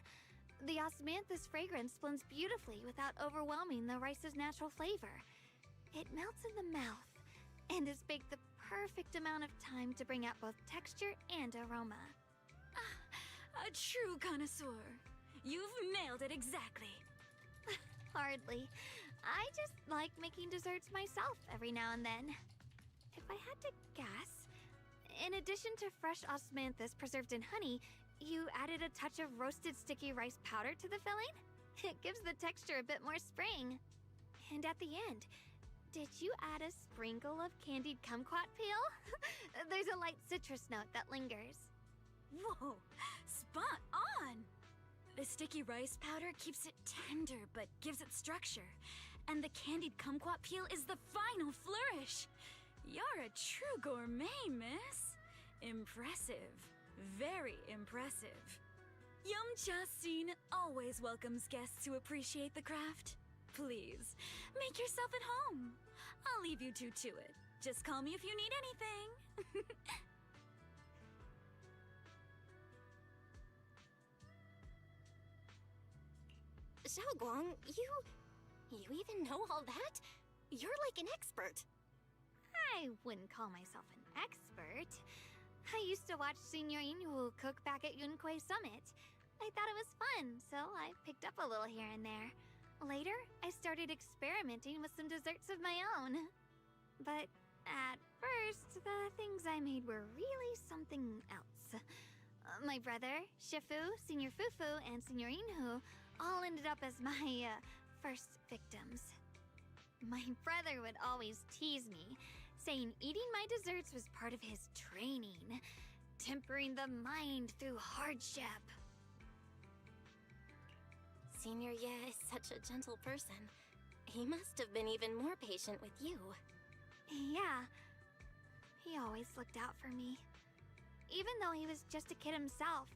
The osmanthus fragrance blends beautifully without overwhelming the rice's natural flavor. It melts in the mouth and is baked the perfect amount of time to bring out both texture and aroma. A true connoisseur. You've nailed it exactly. Hardly. I just like making desserts myself every now and then. If I had to guess, in addition to fresh osmanthus preserved in honey, you added a touch of roasted sticky rice powder to the filling? It gives the texture a bit more spring. And at the end, did you add a sprinkle of candied kumquat peel? There's a light citrus note that lingers. Whoa, spot on! The sticky rice powder keeps it tender but gives it structure. And the candied kumquat peel is the final flourish. You're a true gourmet, miss. Impressive. Very impressive. Yumcha Scene always welcomes guests who appreciate the craft. Please, make yourself at home. I'll leave you two to it. Just call me if you need anything. Xiaoguang, you even know all that? You're like an expert. I wouldn't call myself an expert. I used to watch Senior Yinhu cook back at Yunquay Summit. I thought it was fun, so I picked up a little here and there. Later, I started experimenting with some desserts of my own. But at first, the things I made were really something else. My brother, Shifu, Senior Fufu, and Senior Yinhu all ended up as my first victims. My brother would always tease me, saying eating my desserts was part of his training, tempering the mind through hardship. Senior Ye is such a gentle person. He must have been even more patient with you. Yeah, he always looked out for me. Even though he was just a kid himself,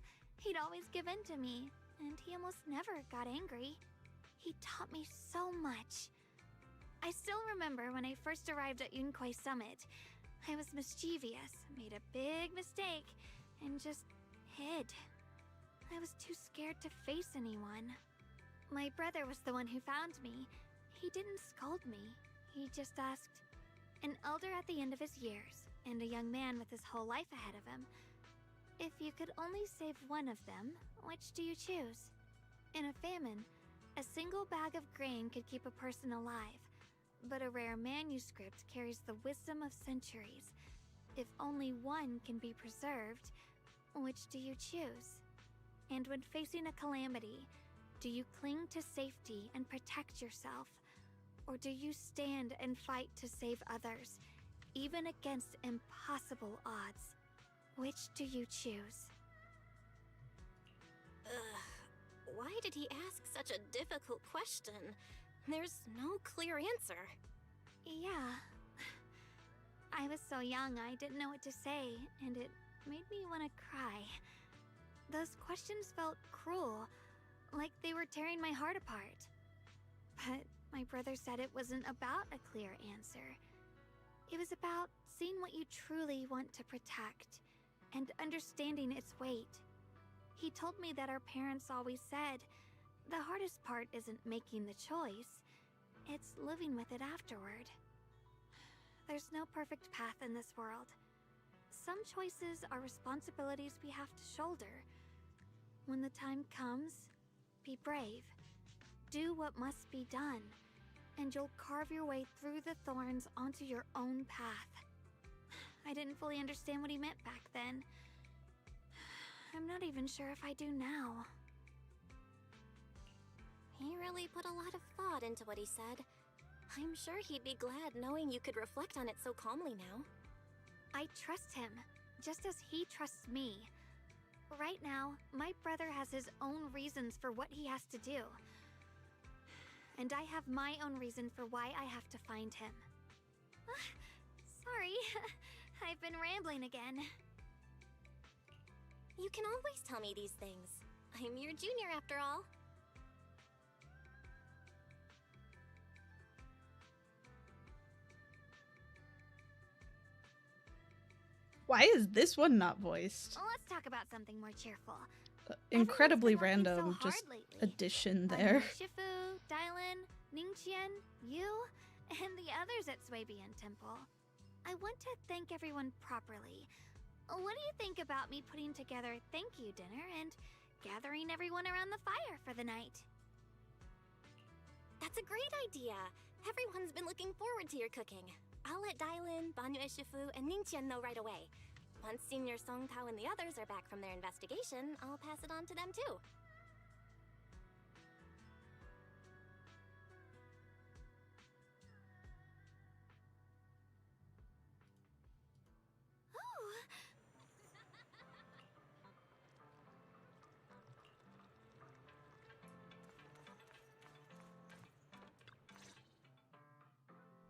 he'd always give in to me, and he almost never got angry. He taught me so much. I still remember when I first arrived at Yunquay Summit. I was mischievous, made a big mistake, and just hid. I was too scared to face anyone. My brother was the one who found me. He didn't scold me. He just asked, an elder at the end of his years, and a young man with his whole life ahead of him, if you could only save one of them, which do you choose? In a famine, a single bag of grain could keep a person alive, but a rare manuscript carries the wisdom of centuries. If only one can be preserved, which do you choose? And when facing a calamity, do you cling to safety and protect yourself? Or do you stand and fight to save others, even against impossible odds? Which do you choose? Why did he ask such a difficult question? There's no clear answer. Yeah. I was so young I didn't know what to say, and it made me want to cry. Those questions felt cruel, like they were tearing my heart apart. But my brother said it wasn't about a clear answer. It was about seeing what you truly want to protect and understanding its weight. He told me that our parents always said, the hardest part isn't making the choice, it's living with it afterward. There's no perfect path in this world. Some choices are responsibilities we have to shoulder. When the time comes, be brave. Do what must be done, and you'll carve your way through the thorns onto your own path. I didn't fully understand what he meant back then. I'm not even sure if I do now. He really put a lot of thought into what he said. I'm sure he'd be glad knowing you could reflect on it so calmly now. I trust him, just as he trusts me. Right now, my brother has his own reasons for what he has to do. And I have my own reason for why I have to find him. Sorry, I've been rambling again. You can always tell me these things. I'm your junior after all. Why is this one not voiced? Let's talk about something more cheerful. Incredibly Everyone's been working random, so just hard lately. addition there. Shifu, Dylan, Ningqian, you, and the others at Swabian Temple. I want to thank everyone properly. What do you think about me putting together a thank you dinner and gathering everyone around the fire for the night? That's a great idea. Everyone's been looking forward to your cooking. I'll let Dylan, Banyu Shifu, and Ningqian know right away. Once Senior Song Tao and the others are back from their investigation, I'll pass it on to them too.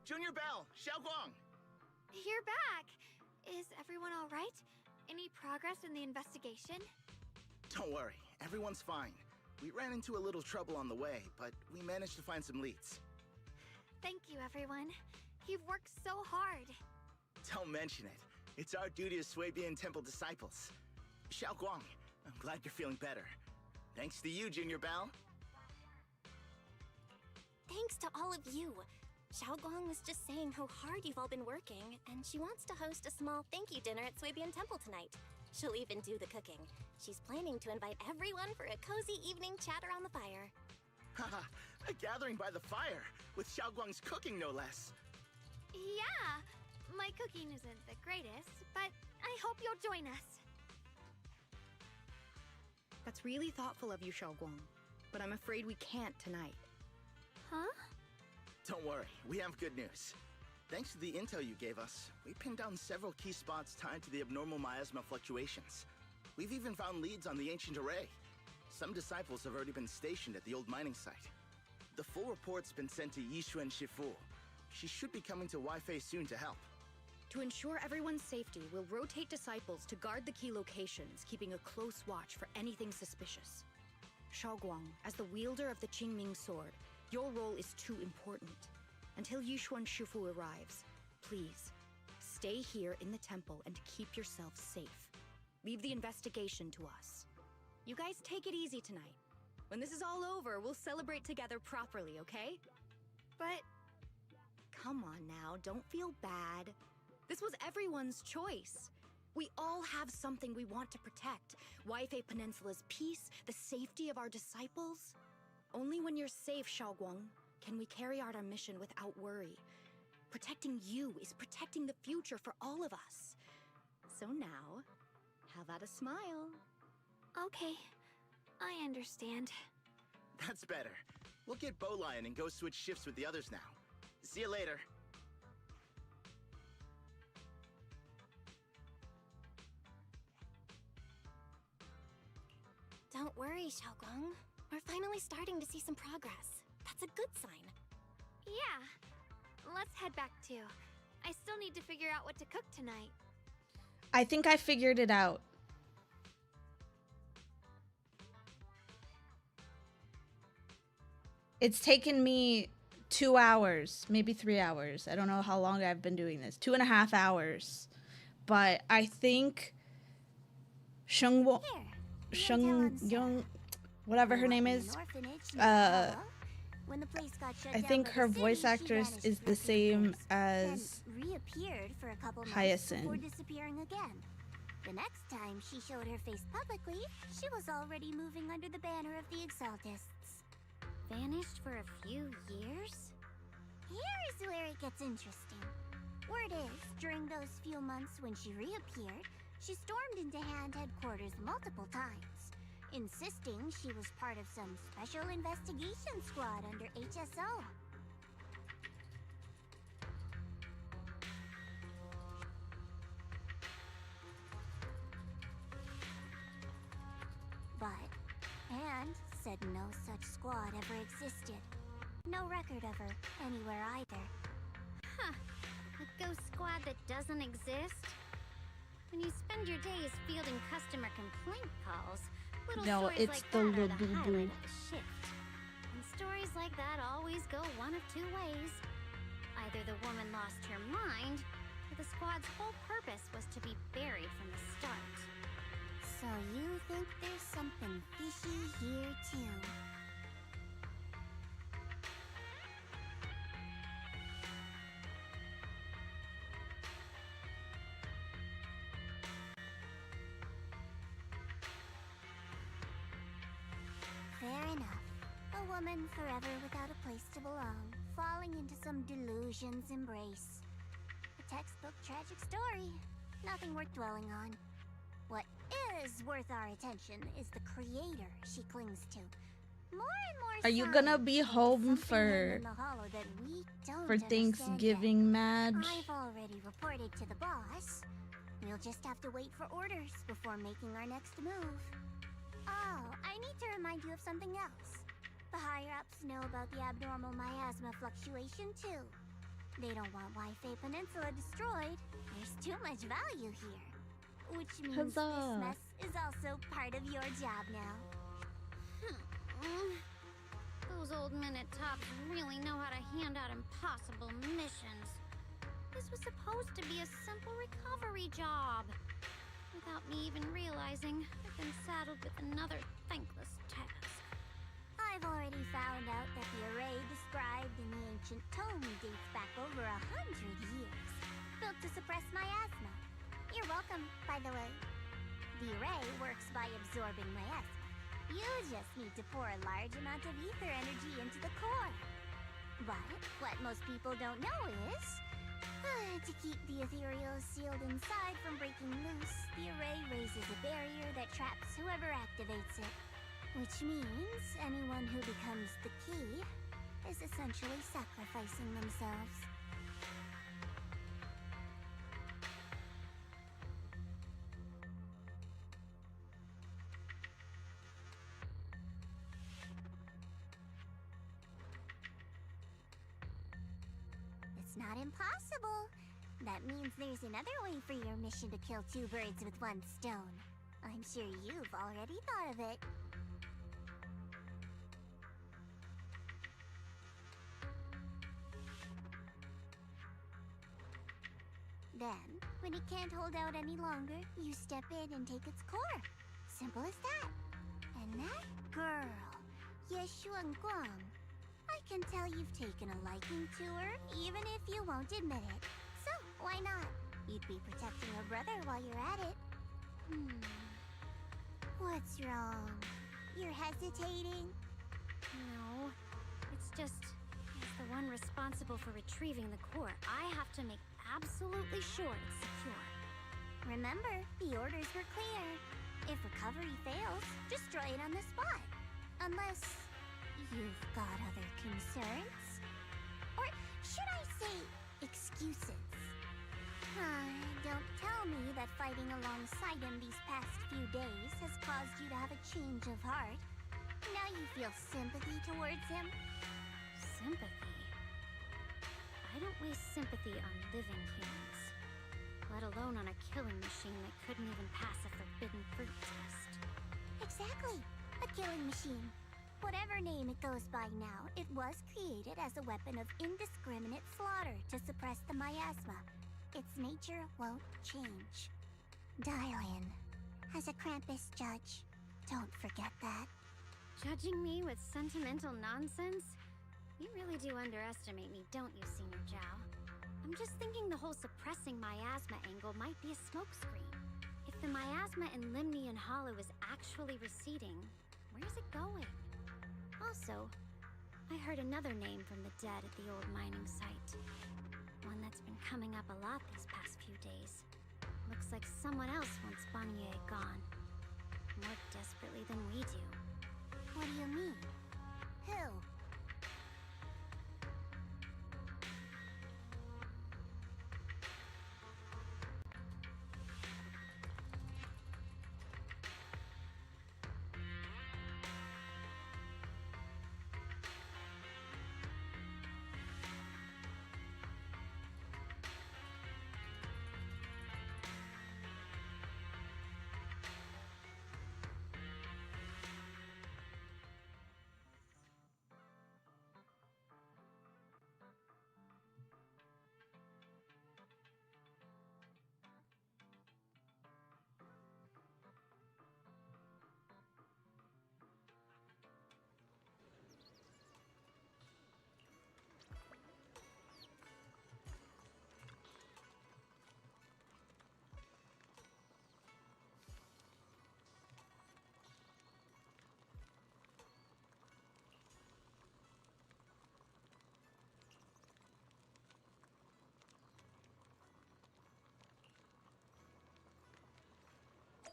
Junior Bell, Xiaoguang! You're back! Is everyone alright? Any progress in the investigation? Don't worry, everyone's fine. We ran into a little trouble on the way, but we managed to find some leads. Thank you, everyone. You've worked so hard. Don't mention it. It's our duty as Swabian Temple disciples. Xiaoguang, I'm glad you're feeling better. Thanks to you, Junior Bell. Thanks to all of you. Xiaoguang was just saying how hard you've all been working, and she wants to host a small thank you dinner at Swabian Temple tonight. She'll even do the cooking. She's planning to invite everyone for a cozy evening chat around the fire. Haha, a gathering by the fire, with Xiaoguang's cooking no less. Yeah, my cooking isn't the greatest, but I hope you'll join us. That's really thoughtful of you, Xiaoguang, but I'm afraid we can't tonight. Huh? Don't worry, we have good news. Thanks to the intel you gave us, we pinned down several key spots tied to the abnormal miasma fluctuations. We've even found leads on the ancient array. Some disciples have already been stationed at the old mining site. The full report's been sent to Yixuan Shifu. She should be coming to Weifei soon to help. To ensure everyone's safety, we'll rotate disciples to guard the key locations, keeping a close watch for anything suspicious. Xiaoguang, as the wielder of the Qingming sword, your role is too important. Until Yixuan Shifu arrives, please, stay here in the temple and keep yourself safe. Leave the investigation to us. You guys take it easy tonight. When this is all over, we'll celebrate together properly, okay? But... Come on now, don't feel bad. This was everyone's choice. We all have something we want to protect. Weifei Peninsula's peace, the safety of our disciples. Only when you're safe, Xiaoguang, can we carry out our mission without worry. Protecting you is protecting the future for all of us. So now, how about a smile? Okay, I understand. That's better. We'll get Bowlion and go switch shifts with the others now. See you later. Don't worry, Xiaoguang. We're finally starting to see some progress. That's a good sign. Yeah. Let's head back too. I still need to figure out what to cook tonight. I think I figured it out. It's taken me 2 hours, maybe 3 hours. I don't know how long I've been doing this. 2.5 hours. But I think Sheng Young, whatever her name is, When the place got shut I down think by her the city, voice she actress vanished is for the a few same years, as then reappeared for a couple months Hyacinth. before disappearing again. The next time she showed her face publicly, she was already moving under the banner of the Exaltists. Vanished for a few years? Here's where it gets interesting. Word is, during those few months when she reappeared, she stormed into Hand headquarters multiple times, insisting she was part of some special investigation squad under HSO. But Hand said no such squad ever existed. No record of her anywhere either. Huh. A ghost squad that doesn't exist? When you spend your days fielding customer complaint calls, little No, stories it's like the that are the Labubu. highlight of the shift. And stories like that always go one of two ways. Either the woman lost her mind, or the squad's whole purpose was to be buried from the start. So you think there's something fishy here too? Fair enough. A woman forever without a place to belong, falling into some delusion's embrace. A textbook tragic story. Nothing worth dwelling on. What is worth our attention is the creator she clings to. More and more Are you signs gonna be point to home something for in the hollow that we don't for understand Thanksgiving, yet. Madge? I've already reported to the boss. We'll just have to wait for orders before making our next move. Oh, I need to remind you of something else. The higher-ups know about the abnormal miasma fluctuation, too. They don't want Wi-Fi Peninsula destroyed. There's too much value here. Which means Huzzah. this mess is also part of your job now. Those old minute tops really know how to hand out impossible missions. This was supposed to be a simple recovery job. Without me even realizing, I've been saddled with another thankless task. I've already found out that the array described in the ancient tome dates back over 100 years, built to suppress miasma. You're welcome, by the way. The array works by absorbing miasma. You just need to pour a large amount of ether energy into the core. But what most people don't know is, to keep the ethereal sealed inside from breaking loose, the array raises a barrier that traps whoever activates it. Which means anyone who becomes the key is essentially sacrificing themselves. It's not impossible. That means there's another way for your mission to kill two birds with one stone. I'm sure you've already thought of it. Then, when it can't hold out any longer, you step in and take its core. Simple as that. And that girl, Yeshuan Guang, I can tell you've taken a liking to her, even if you won't admit it. So, why not? You'd be protecting her brother while you're at it. What's wrong? You're hesitating? No, it's just, as the one responsible for retrieving the core, I have to make absolutely sure it's secure. Remember, the orders were clear. If recovery fails, destroy it on the spot. Unless you've got other concerns? Or should I say, excuses? Don't tell me that fighting alongside him these past few days has caused you to have a change of heart. Now you feel sympathy towards him? Sympathy? I don't waste sympathy on living humans. let alone on a killing machine that couldn't even pass a forbidden fruit test. Exactly. A killing machine. Whatever name it goes by now, it was created as a weapon of indiscriminate slaughter to suppress the miasma. Its nature won't change. Dial in. As a Krampus judge, don't forget that. Judging me with sentimental nonsense? You really do underestimate me, don't you, Senior Zhao? I'm just thinking the whole suppressing miasma angle might be a smokescreen. If the miasma in Limnian Hollow is actually receding, where's it going? Also, I heard another name from the dead at the old mining site. One that's been coming up a lot these past few days. Looks like someone else wants Banyue gone. More desperately than we do. What do you mean? Who?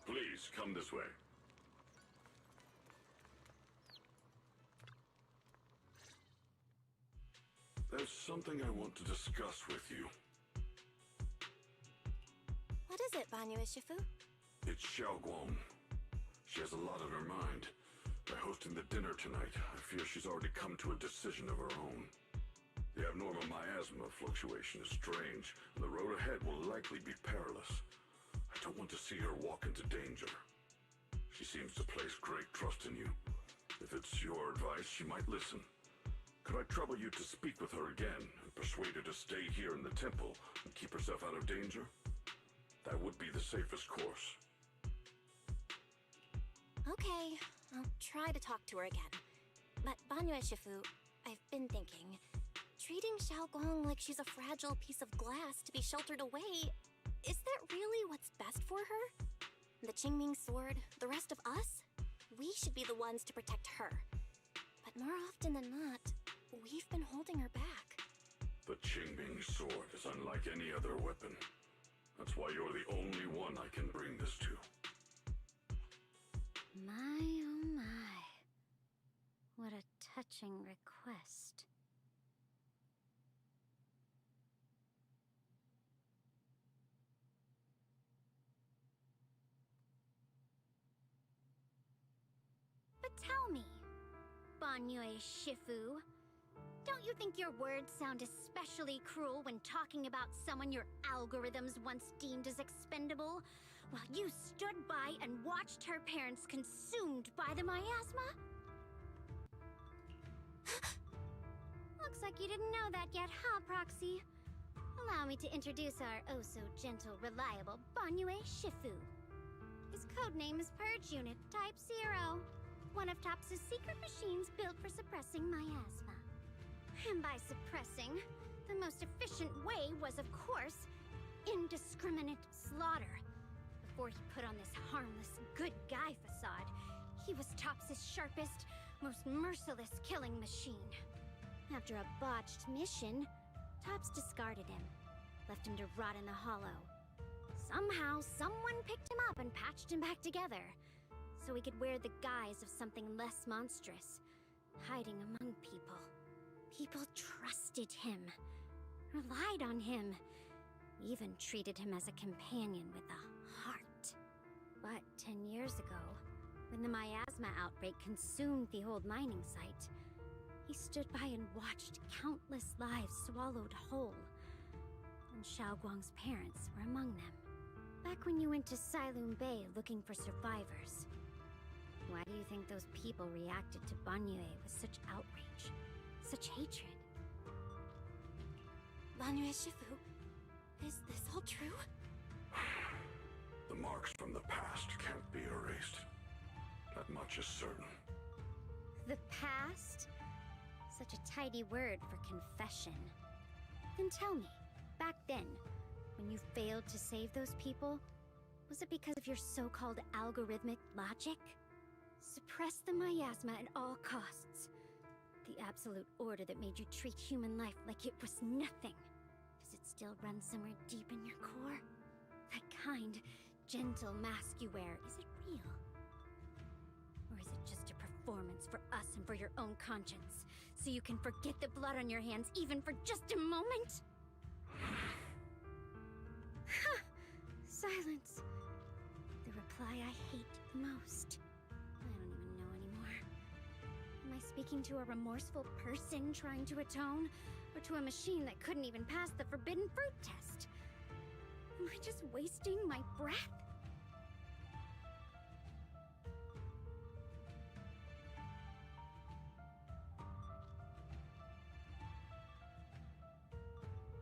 Please, come this way. There's something I want to discuss with you. What is it, Banyue Shifu? It's Xiaoguang. She has a lot on her mind. By hosting the dinner tonight, I fear she's already come to a decision of her own. The abnormal miasma fluctuation is strange, and the road ahead will likely be perilous. I don't want to see her walk into danger. She seems to place great trust in you. If it's your advice, she might listen. Could I trouble you to speak with her again and persuade her to stay here in the temple and keep herself out of danger? That would be the safest course. Okay, I'll try to talk to her again. But Banyue Shifu, I've been thinking, treating Xiaoguang like she's a fragile piece of glass to be sheltered away, is that really what's best for her? The Qingming sword, the rest of us? We should be the ones to protect her. But more often than not, we've been holding her back. The Qingming sword is unlike any other weapon. That's why you're the only one I can bring this to. My oh my. What a touching request. But tell me, Banyue Shifu, don't you think your words sound especially cruel when talking about someone your algorithms once deemed as expendable, while you stood by and watched her parents consumed by the miasma? Looks like you didn't know that yet, huh, Proxy? Allow me to introduce our oh-so-gentle, reliable Banyue Shifu. His codename is Purge Unit Type 0, one of TOPS' secret machines built for suppressing miasma. And by suppressing, the most efficient way was, of course, indiscriminate slaughter. Before he put on this harmless, good guy facade, he was TOPS' sharpest, most merciless killing machine. After a botched mission, TOPS discarded him, left him to rot in the hollow. Somehow, someone picked him up and patched him back together, so he could wear the guise of something less monstrous, hiding among people. People trusted him, relied on him, even treated him as a companion with a heart. But 10 years ago, when the miasma outbreak consumed the old mining site, he stood by and watched countless lives swallowed whole. and Xiao Guang's parents were among them. Back when you went to Silum Bay looking for survivors. Why do you think those people reacted to Banyue with such outrage, such hatred? Banyue Shifu, is this all true? The marks from the past can't be erased. That much is certain. The past? Such a tidy word for confession. Then tell me, back then, when you failed to save those people, was it because of your so-called algorithmic logic? Suppress the miasma at all costs. The absolute order that made you treat human life like it was nothing. Does it still run somewhere deep in your core? That kind, gentle mask you wear, is it real? Or is it just a performance for us and for your own conscience? So you can forget the blood on your hands even for just a moment? Silence. The reply I hate the most. I don't even know anymore. Am I speaking to a remorseful person trying to atone? Or to a machine that couldn't even pass the forbidden fruit test? Am I just wasting my breath?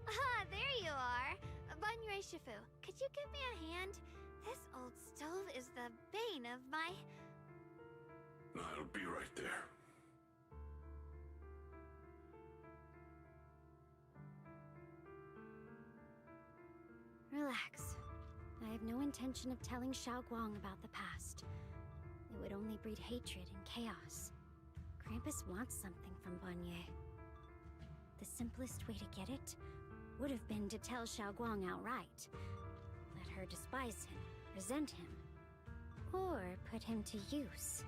Ah, there you are! Banyue Shifu, could you give me a hand? This old stove is the bane of my... I'll be right there. Relax. I have no intention of telling Xiao Guang about the past. It would only breed hatred and chaos. Krampus wants something from Banyue. The simplest way to get it would have been to tell Xiao Guang outright. Let her despise him, resent him, or put him to use.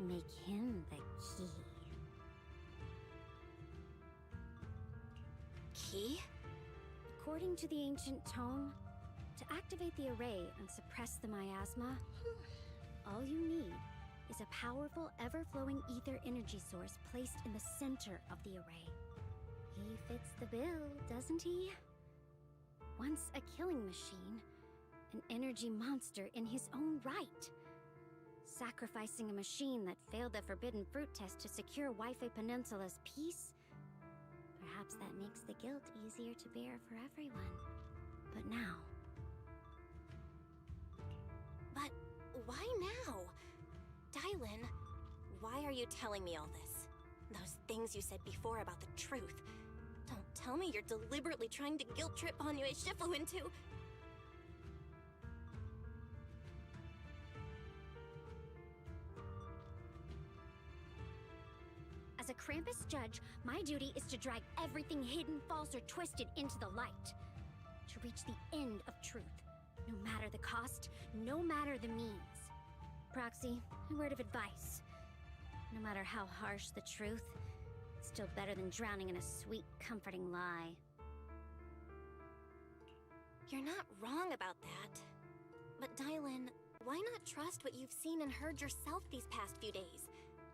Make him the key. Key? According to the ancient tome, to activate the array and suppress the miasma, all you need is a powerful, ever-flowing ether energy source placed in the center of the array. He fits the bill, doesn't he? Once a killing machine, an energy monster in his own right. Sacrificing a machine that failed the forbidden fruit test to secure Waifei Peninsula's peace? Perhaps that makes the guilt easier to bear for everyone. But now... But why now? Dylan, why are you telling me all this? Those things you said before about the truth. Don't tell me you're deliberately trying to guilt-trip Banyue Shifu into... As a Krampus judge, my duty is to drag everything hidden, false, or twisted into the light. To reach the end of truth. No matter the cost, no matter the means. Proxy, a word of advice. No matter how harsh the truth, it's still better than drowning in a sweet, comforting lie. You're not wrong about that. But Dylan, why not trust what you've seen and heard yourself these past few days?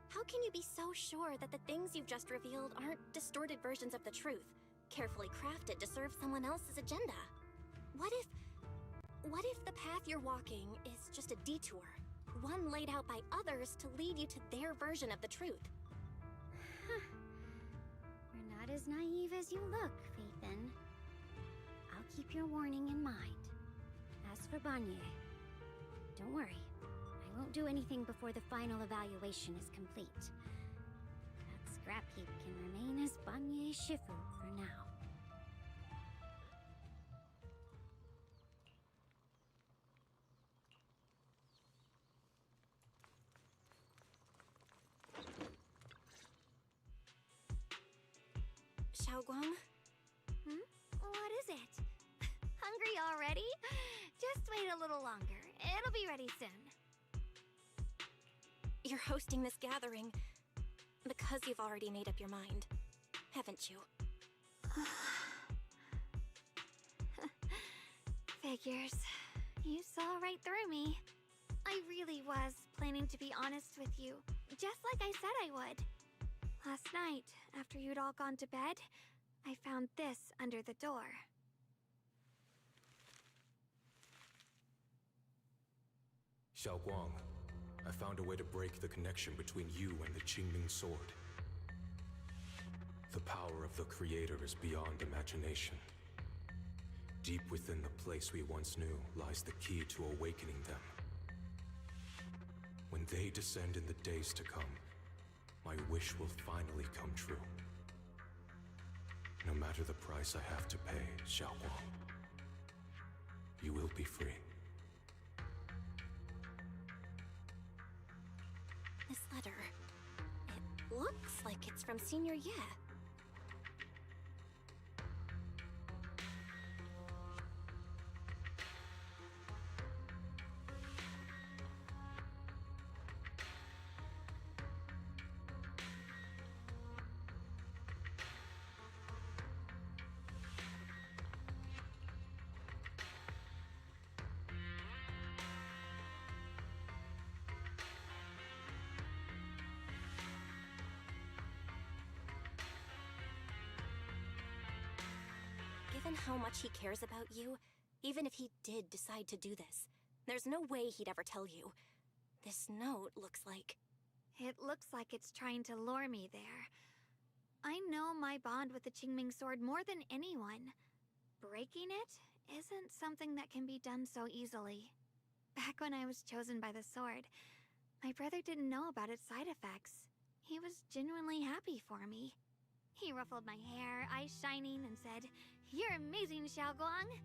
How can you be so sure that the things you've just revealed aren't distorted versions of the truth, carefully crafted to serve someone else's agenda? What if the path you're walking is just a detour, one laid out by others to lead you to their version of the truth? You're not as naive as you look, Phaethon. I'll keep your warning in mind. As for Banyue, don't worry. I won't do anything before the final evaluation is complete. That scrap heap can remain as Banyue Shifu for now. Xiao Guang? What is it? Hungry already? Just wait a little longer. It'll be ready soon. You're hosting this gathering because you've already made up your mind, haven't you? Figures. You saw right through me. I really was planning to be honest with you, just like I said I would. Last night, after you'd all gone to bed, I found this under the door. Xiao Guang, I found a way to break the connection between you and the Qingming Sword. The power of the Creator is beyond imagination. Deep within the place we once knew lies the key to awakening them. When they descend in the days to come, my wish will finally come true. No matter the price I have to pay, Xiao Guang, you will be free. This letter, it looks like it's from Senior Ye. Given how much he cares about you, even if he did decide to do this, there's no way he'd ever tell you. This note looks like... It looks like it's trying to lure me there. I know my bond with the Qingming Sword more than anyone. Breaking it isn't something that can be done so easily. Back when I was chosen by the sword, my brother didn't know about its side effects. He was genuinely happy for me. He ruffled my hair, eyes shining, and said, "You're amazing, Xiaoguang.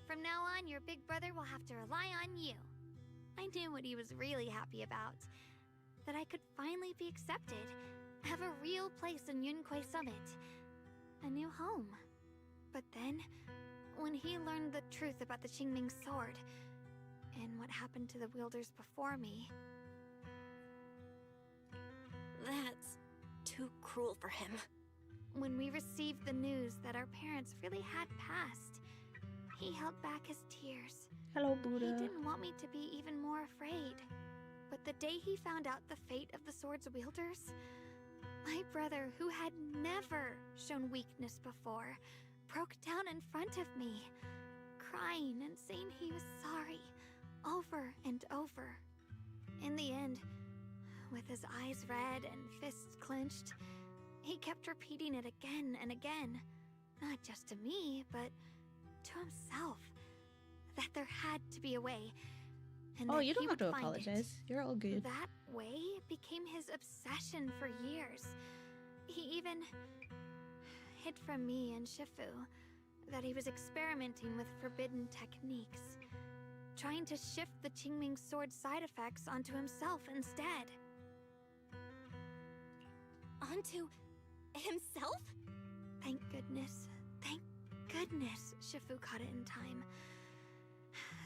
From now on, your big brother will have to rely on you." I knew what he was really happy about. That I could finally be accepted, have a real place in Yunquei Summit. A new home. But then, when he learned the truth about the Qingming Sword, and what happened to the wielders before me... That's too cruel for him. When we received the news that our parents really had passed, he held back his tears. Hello, Buddha. He didn't want me to be even more afraid. But the day he found out the fate of the sword's wielders, my brother, who had never shown weakness before, broke down in front of me, crying and saying he was sorry, over and over. In the end, with his eyes red and fists clenched, he kept repeating it again and again, not just to me, but to himself, that there had to be a way, and Oh, that you don't he have to would find it. apologize. You're all good. That way became his obsession for years. He even hid from me and Shifu that he was experimenting with forbidden techniques, trying to shift the Qingming Sword side effects onto himself instead. Onto himself? Thank goodness. Thank goodness Shifu caught it in time.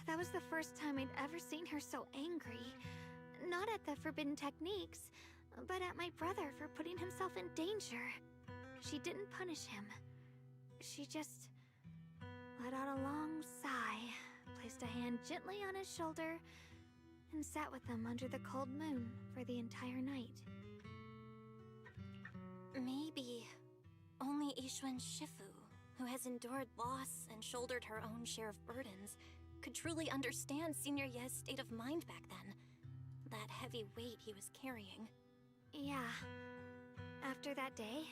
That was the first time I'd ever seen her so angry. Not at the forbidden techniques, but at my brother for putting himself in danger. She didn't punish him. She just let out a long sigh, placed a hand gently on his shoulder, and sat with him under the cold moon for the entire night. Maybe only Yixuan Shifu, who has endured loss and shouldered her own share of burdens, could truly understand Senior Ye's state of mind back then. That heavy weight he was carrying. Yeah. After that day,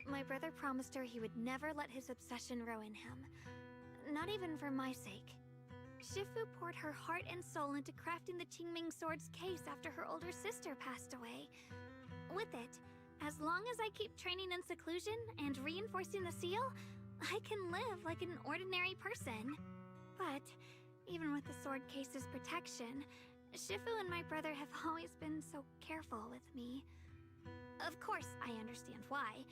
my brother promised her he would never let his obsession ruin him. Not even for my sake. Shifu poured her heart and soul into crafting the Qingming Sword's case after her older sister passed away. With it, as long as I keep training in seclusion and reinforcing the seal, I can live like an ordinary person. But, even with the sword case's protection, Shifu and my brother have always been so careful with me. Of course, I understand why.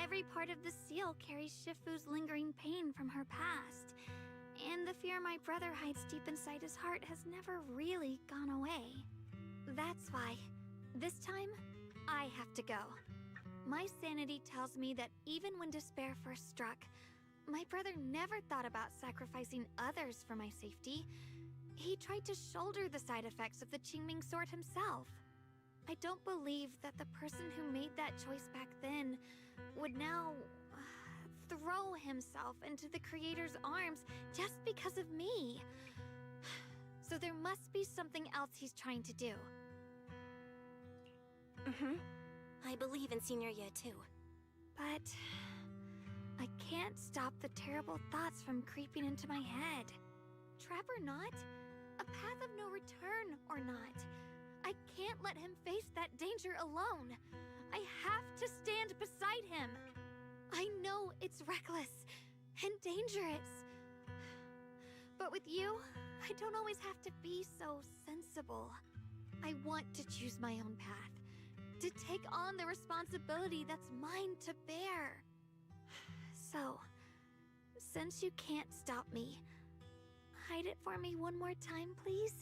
Every part of the seal carries Shifu's lingering pain from her past, and the fear my brother hides deep inside his heart has never really gone away. That's why, this time, I have to go. My sanity tells me that even when despair first struck, my brother never thought about sacrificing others for my safety. He tried to shoulder the side effects of the Qingming Sword himself. I don't believe that the person who made that choice back then would now throw himself into the Creator's arms just because of me. So there must be something else he's trying to do. I believe in Senior Ye too. But I can't stop the terrible thoughts from creeping into my head. Trap or not, a path of no return or not, I can't let him face that danger alone. I have to stand beside him. I know it's reckless and dangerous. But with you, I don't always have to be so sensible. I want to choose my own path, to take on the responsibility that's mine to bear. So, since you can't stop me, hide it for me one more time, please?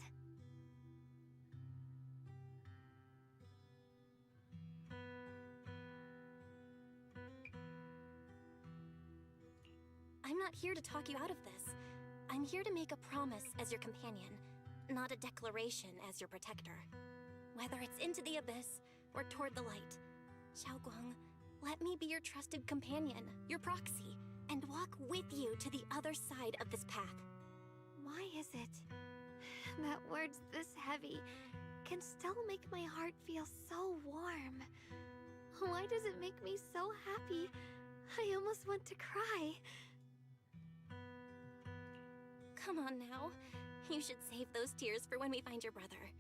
I'm not here to talk you out of this. I'm here to make a promise as your companion, not a declaration as your protector. Whether it's into the abyss or toward the light, Xiaoguang, let me be your trusted companion, your proxy, and walk with you to the other side of this path. Why is it that words this heavy can still make my heart feel so warm? Why does it make me so happy? I almost want to cry. Come on now. You should save those tears for when we find your brother.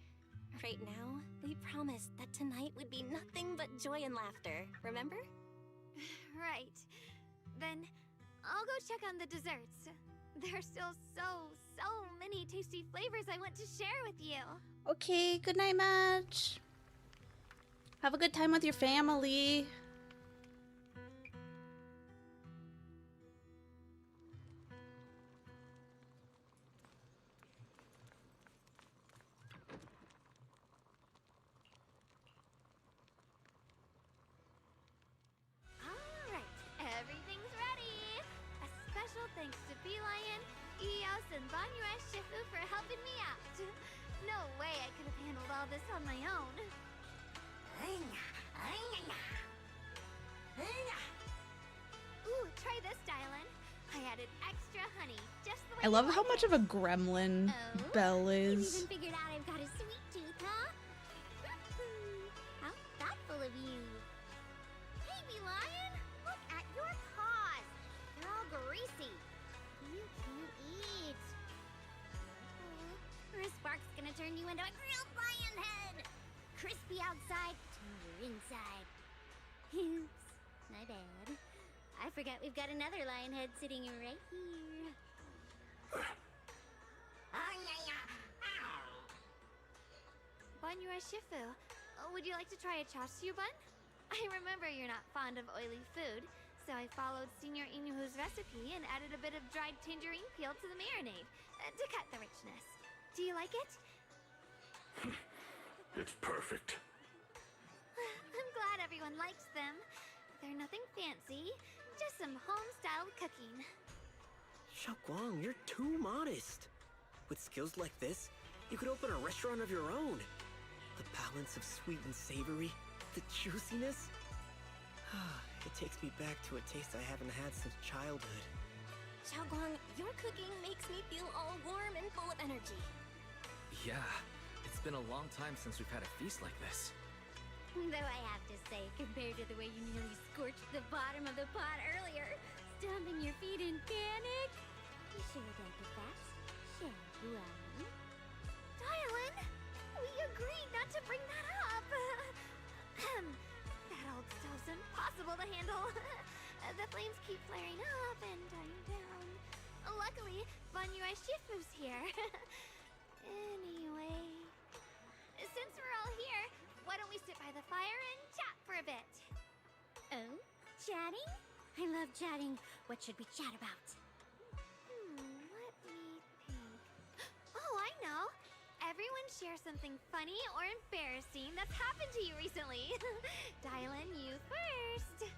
Right now, we promised that tonight would be nothing but joy and laughter, remember? Right. Then I'll go check on the desserts. There are still so many tasty flavors I want to share with you. Okay, good night, Madge. Have a good time with your family. Alright, everything's ready. A special thanks to Beelion, Eos, and Banyue Shifu for helping me out. No way I could have handled all this on my own. Ooh, try this, Dylan. I added extra honey, just the way I love how much of a gremlin Belle You is. even figured out I've got a sweet tooth, huh? How thoughtful of you. Hey, Lion, look at your paws. They're all greasy. You can't eat. Or is Spark's gonna turn you into a grilled lion head? Crispy outside, tender inside. Oops, my bad. I forgot we've got another lion head sitting right here. Banyue Shifu, would you like to try a chaosu bun? I remember you're not fond of oily food, so I followed Senior Inuhu's recipe and added a bit of dried tangerine peel to the marinade to cut the richness. Do you like it? It's perfect. I'm glad everyone likes them. They're nothing fancy, just some home-styled cooking. Xiaoguang, you're too modest. With skills like this, you could open a restaurant of your own. The balance of sweet and savory, the juiciness. It takes me back to a taste I haven't had since childhood. Xiaoguang, your cooking makes me feel all warm and full of energy. Yeah, it's been a long time since we've had a feast like this. Though I have to say, compared to the way you nearly scorched the bottom of the pot earlier, stomping your feet in panic, you should have done fast, Xiaoguang. Dylan, we agreed not to bring that up. That old stove's impossible to handle. The flames keep flaring up and dying down. Luckily, Banyue Shifu's here. Anyway, since we're all here, why don't we sit by the fire and chat for a bit? Oh, chatting? I love chatting. What should we chat about? Let me think. Oh, I know. Everyone share something funny or embarrassing that's happened to you recently. Dylan, you first.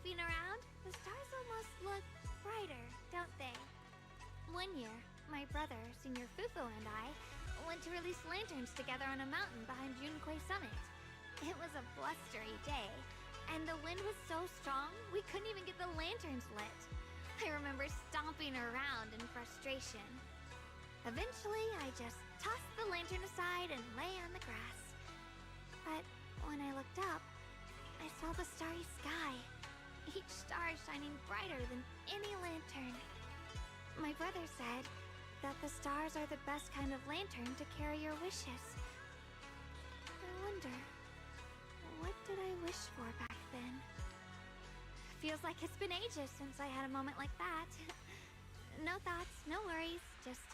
stomping around, the stars almost look brighter, don't they? One year, my brother, Senior Fufu, and I went to release lanterns together on a mountain behind Yunquei Summit. It was a blustery day, and the wind was so strong we couldn't even get the lanterns lit. I remember stomping around in frustration. Eventually, I just tossed the lantern aside and lay on the grass. But when I looked up, I saw the starry sky, each star shining brighter than any lantern. My brother said that the stars are the best kind of lantern to carry your wishes. I wonder, what did I wish for back then? Feels like it's been ages since I had a moment like that. No thoughts, no worries, just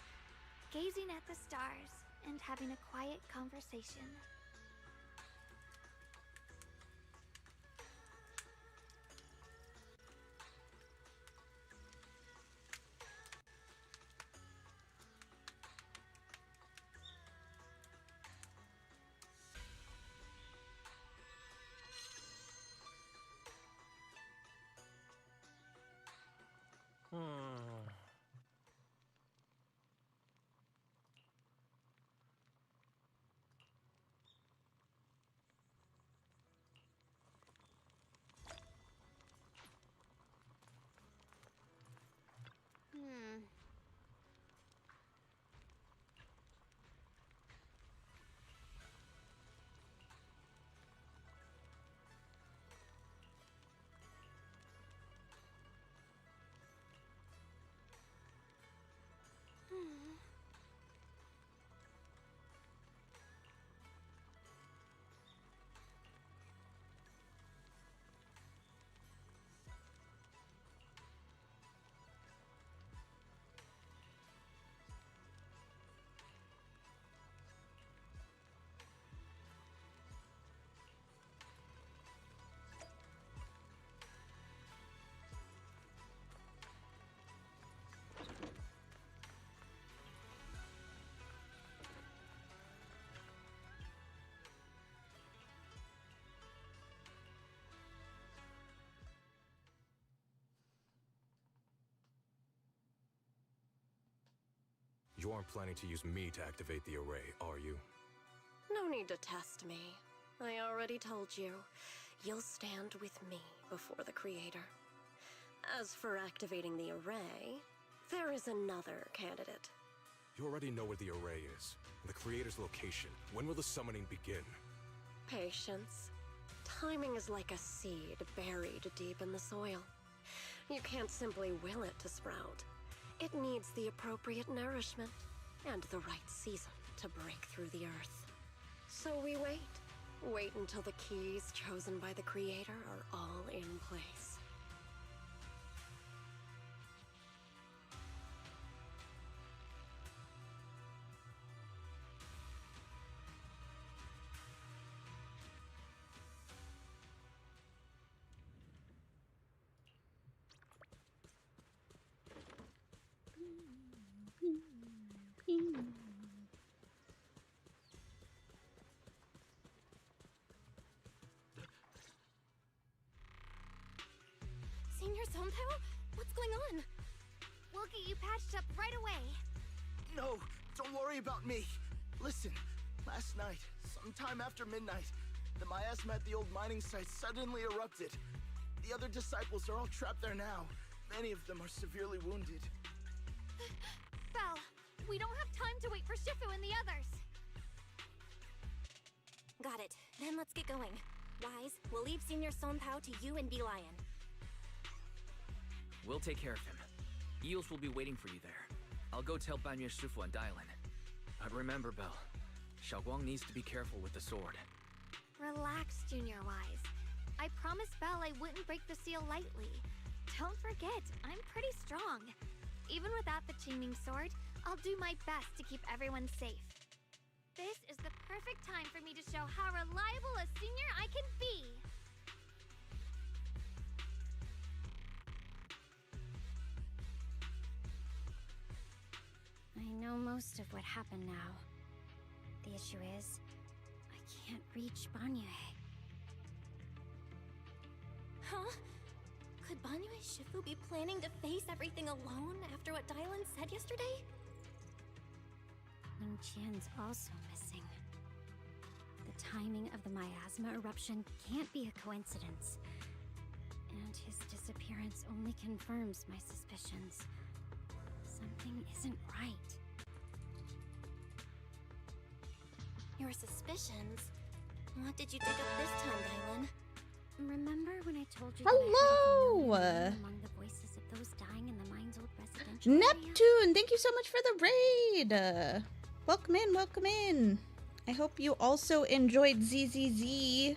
gazing at the stars and having a quiet conversation. You aren't planning to use me to activate the array, are you? No need to test me. I already told you. You'll stand with me before the Creator. As for activating the array, there is another candidate. You already know where the array is, and the Creator's location. When will the summoning begin? Patience. Timing is like a seed buried deep in the soil. You can't simply will it to sprout. It needs the appropriate nourishment and the right season to break through the earth. So we wait. Wait until the keys chosen by the Creator are all in place. Senior Sontao? What's going on? We'll get you patched up right away. No, don't worry about me. Listen, last night, sometime after midnight, the miasma at the old mining site suddenly erupted. The other disciples are all trapped there now. Many of them are severely wounded. Belle, we don't have time to wait for Shifu and the others. Got it. Then let's get going. Wise, we'll leave Senior Sontao to you and Belion. We'll take care of him. Eels will be waiting for you there. I'll go tell Banyue Shifu and Dylan. But remember, Belle, Xiaoguang needs to be careful with the sword. Relax, Junior Wise. I promised Belle I wouldn't break the seal lightly. Don't forget, I'm pretty strong. Even without the Qingming sword, I'll do my best to keep everyone safe. This is the perfect time for me to show how reliable a senior I can be. I know most of what happened now. The issue is, I can't reach Banyue. Huh? Could Banyue Shifu be planning to face everything alone after what Dylan said yesterday? Ning Qian's also missing. The timing of the miasma eruption can't be a coincidence. And his disappearance only confirms my suspicions. Something isn't right. Your suspicions? What did you dig up this time, Dylan? Remember when I told you Hello! that I heard a familiar name among the voices of those dying in the mine's old residential Neptune, thank you so much for the raid. Welcome in, welcome in. I hope you also enjoyed ZZZ.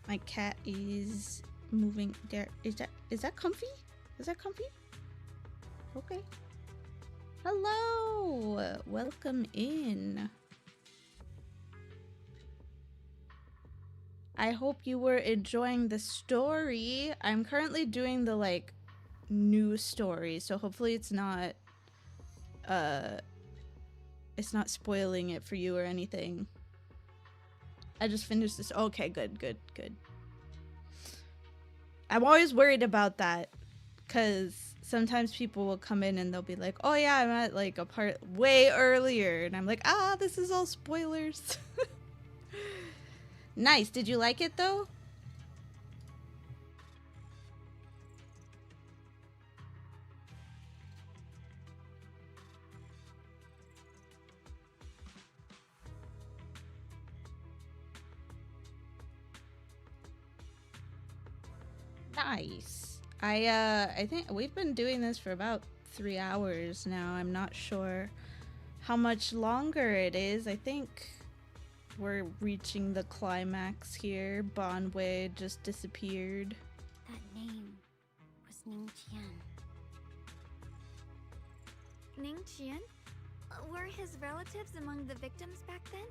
My cat is moving there. Is that comfy? Is that comfy? Okay. Hello, welcome in. I hope you were enjoying the story. I'm currently doing the like new story, so hopefully it's not spoiling it for you or anything. I just finished this. Okay, good. I'm always worried about that because sometimes people will come in and they'll be like, oh yeah, I'm at like a part way earlier, and I'm like, this is all spoilers. Nice. Did you like it though? Nice. I think we've been doing this for about 3 hours now. I'm not sure how much longer it is. I think we're reaching the climax here. Banwei just disappeared. That name was Ning Qian. Ning Qian? Were his relatives among the victims back then?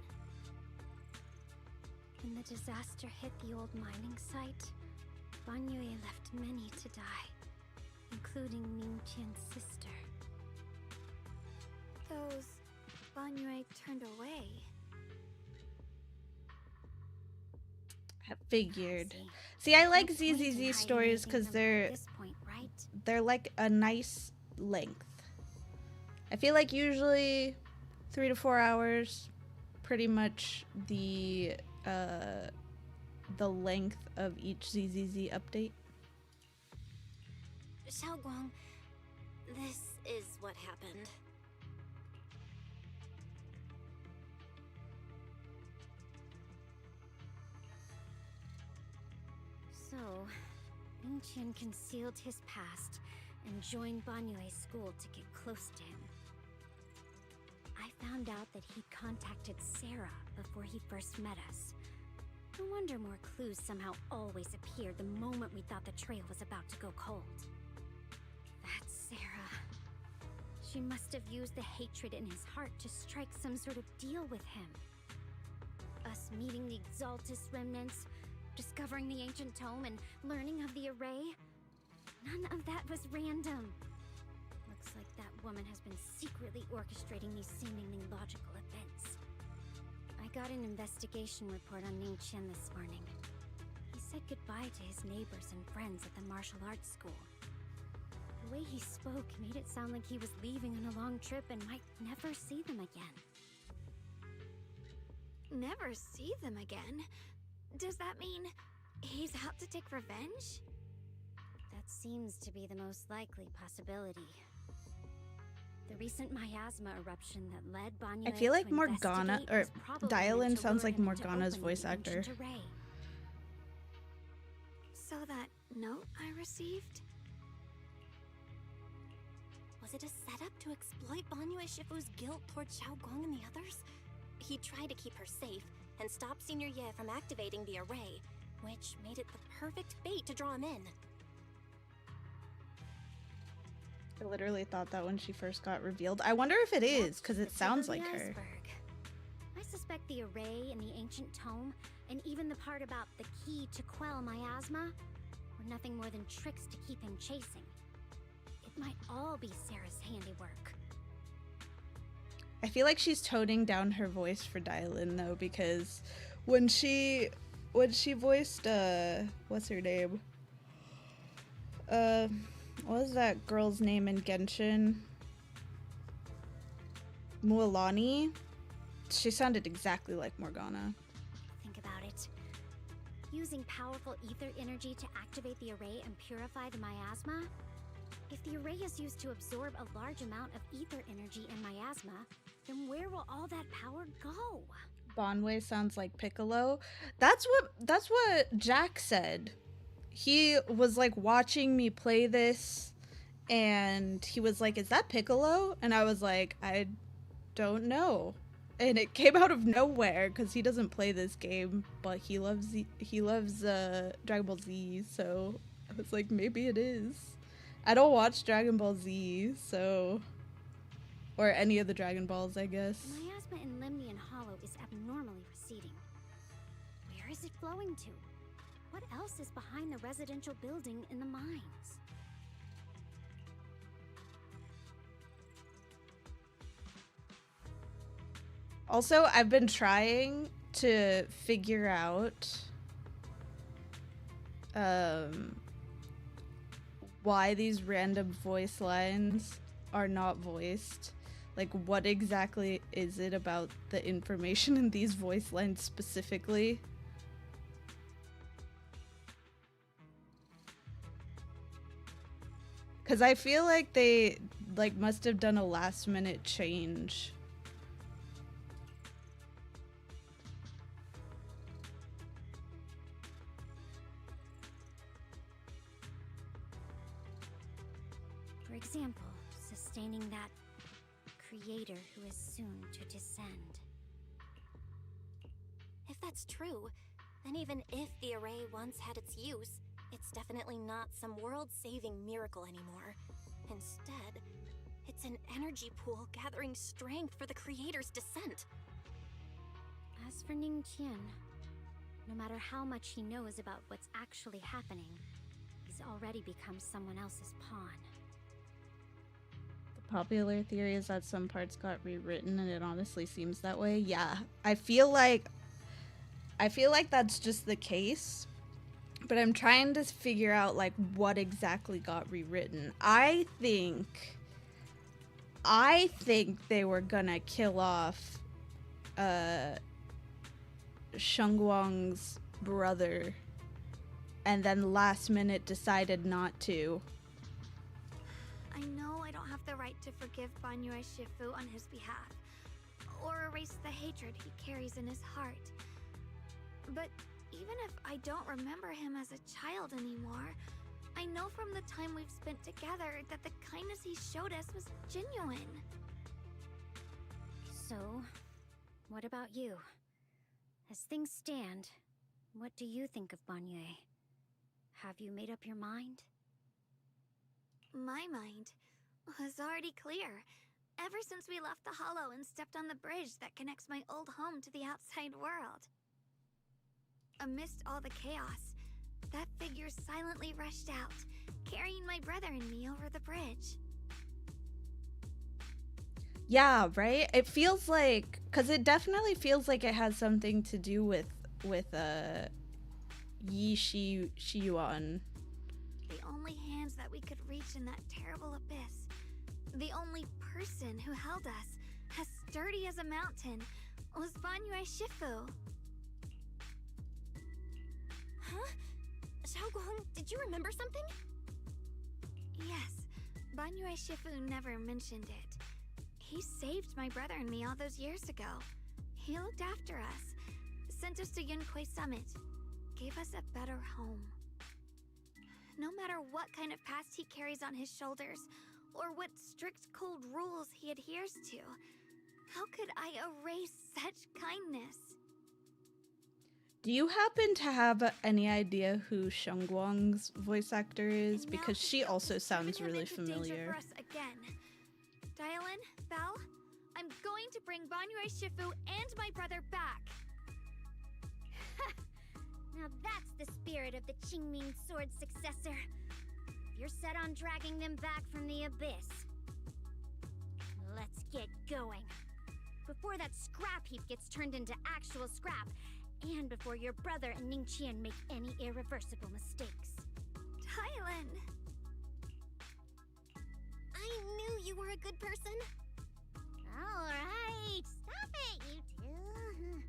When the disaster hit the old mining site, Banyue left many to die, including Ning Qian's sister. Those Banyue turned away. I figured. See, I like ZZZ stories because they're like a nice length. I feel like usually 3 to 4 hours, pretty much the length of each ZZZ update. Xiaoguang, this is what happened. So, Ning Qian concealed his past and joined Banyue's school to get close to him. I found out that he'd contacted Sarah before he first met us. No wonder more clues somehow always appeared the moment we thought the trail was about to go cold. That's Sarah. She must have used the hatred in his heart to strike some sort of deal with him. Us meeting the Exaltus remnants, discovering the ancient tome, and learning of the array? None of that was random. Looks like that woman has been secretly orchestrating these seemingly logical events. I got an investigation report on Ning Qian this morning. He said goodbye to his neighbors and friends at the martial arts school. The way he spoke made it sound like he was leaving on a long trip and might never see them again. Never see them again? Does that mean he's out to take revenge? That seems to be the most likely possibility. The recent miasma eruption that led Banyue I feel like to Morgana, investigate or was probably Dylan meant to sounds lure like him into Morgana's opening voice the actor. ancient array. So that note I received? Was it a setup to exploit Banyue Shifu's guilt toward Xiaoguang and the others? He tried to keep her safe and stop Senior Ye from activating the array, which made it the perfect bait to draw him in. I literally thought that when she first got revealed. I wonder if it is, because it sounds like her. Iceberg. I suspect the array and the ancient tome, and even the part about the key to quell miasma, were nothing more than tricks to keep him chasing. It might all be Sarah's handiwork. I feel like she's toning down her voice for Dylan though, because when she when she voiced what's her name? What was that girl's name in Genshin? Mualani. She sounded exactly like Morgana. Think about it. Using powerful ether energy to activate the array and purify the miasma? If the array is used to absorb a large amount of ether energy in miasma, then where will all that power go? Bonway sounds like Piccolo. That's what Jack said. He was like watching me play this and he was like, "Is that Piccolo?" And I was like, "I don't know." And it came out of nowhere because he doesn't play this game, but he loves Dragon Ball Z, so I was like, maybe it is. I don't watch Dragon Ball Z, so, or any of the Dragon Balls, I guess. Miasma in Limnian Hollow is abnormally receding. Where is it flowing to? What else is behind the residential building in the mines? Also, I've been trying to figure out why these random voice lines are not voiced. Like, what exactly is it about the information in these voice lines specifically? Because I feel like they must have done a last minute change. For example, sustaining that creator who is soon to descend. If that's true, then even if the array once had its use, it's definitely not some world-saving miracle anymore. Instead, it's an energy pool gathering strength for the creator's descent. As for Ning Qian, no matter how much he knows about what's actually happening, he's already become someone else's pawn. Popular theory is that some parts got rewritten, and it honestly seems that way. Yeah, I feel like that's just the case, but I'm trying to figure out like what exactly got rewritten. I think they were gonna kill off Shengguang's brother, and then last minute decided not to. I know I don't have the right to forgive Banyue Shifu on his behalf, or erase the hatred he carries in his heart. But even if I don't remember him as a child anymore, I know from the time we've spent together that the kindness he showed us was genuine. So, what about you? As things stand, what do you think of Banyue? Have you made up your mind? My mind was already clear, ever since we left the Hollow and stepped on the bridge that connects my old home to the outside world. Amidst all the chaos, that figure silently rushed out, carrying my brother and me over the bridge. Yeah, right? It feels like, because it definitely feels like it has something to do with Yi Shiyuan. The only hands that we could reach in that terrible abyss. The only person who held us, as sturdy as a mountain, was Banyue Shifu. Huh? Xiaoguang, did you remember something? Yes, Banyue Shifu never mentioned it. He saved my brother and me all those years ago. He looked after us, sent us to Yunquei Summit, gave us a better home. No matter what kind of past he carries on his shoulders, or what strict cold rules he adheres to, how could I erase such kindness? Do you happen to have any idea who Shengguang's voice actor is? Because she also sounds really familiar. For us again. Dialin, Belle, I'm going to bring Banyue Shifu and my brother back. Now that's the spirit of the Qingming Sword successor. You're set on dragging them back from the abyss. Let's get going. Before that scrap heap gets turned into actual scrap, and before your brother and Ningqian make any irreversible mistakes. Dylan! I knew you were a good person. Alright, stop it, you two.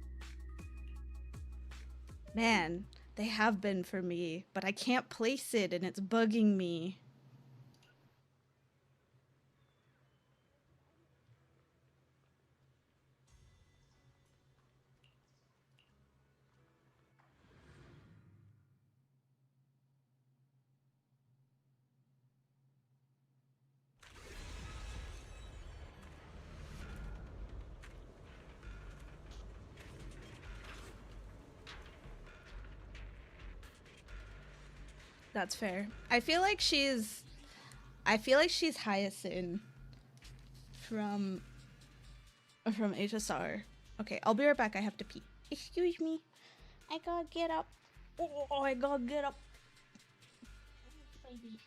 Man, they have been for me, but I can't place it and it's bugging me. That's fair. I feel like she's Hyacinth from HSR. Okay, I'll be right back. I have to pee. Excuse me. I gotta get up. Oh, I gotta get up. Baby.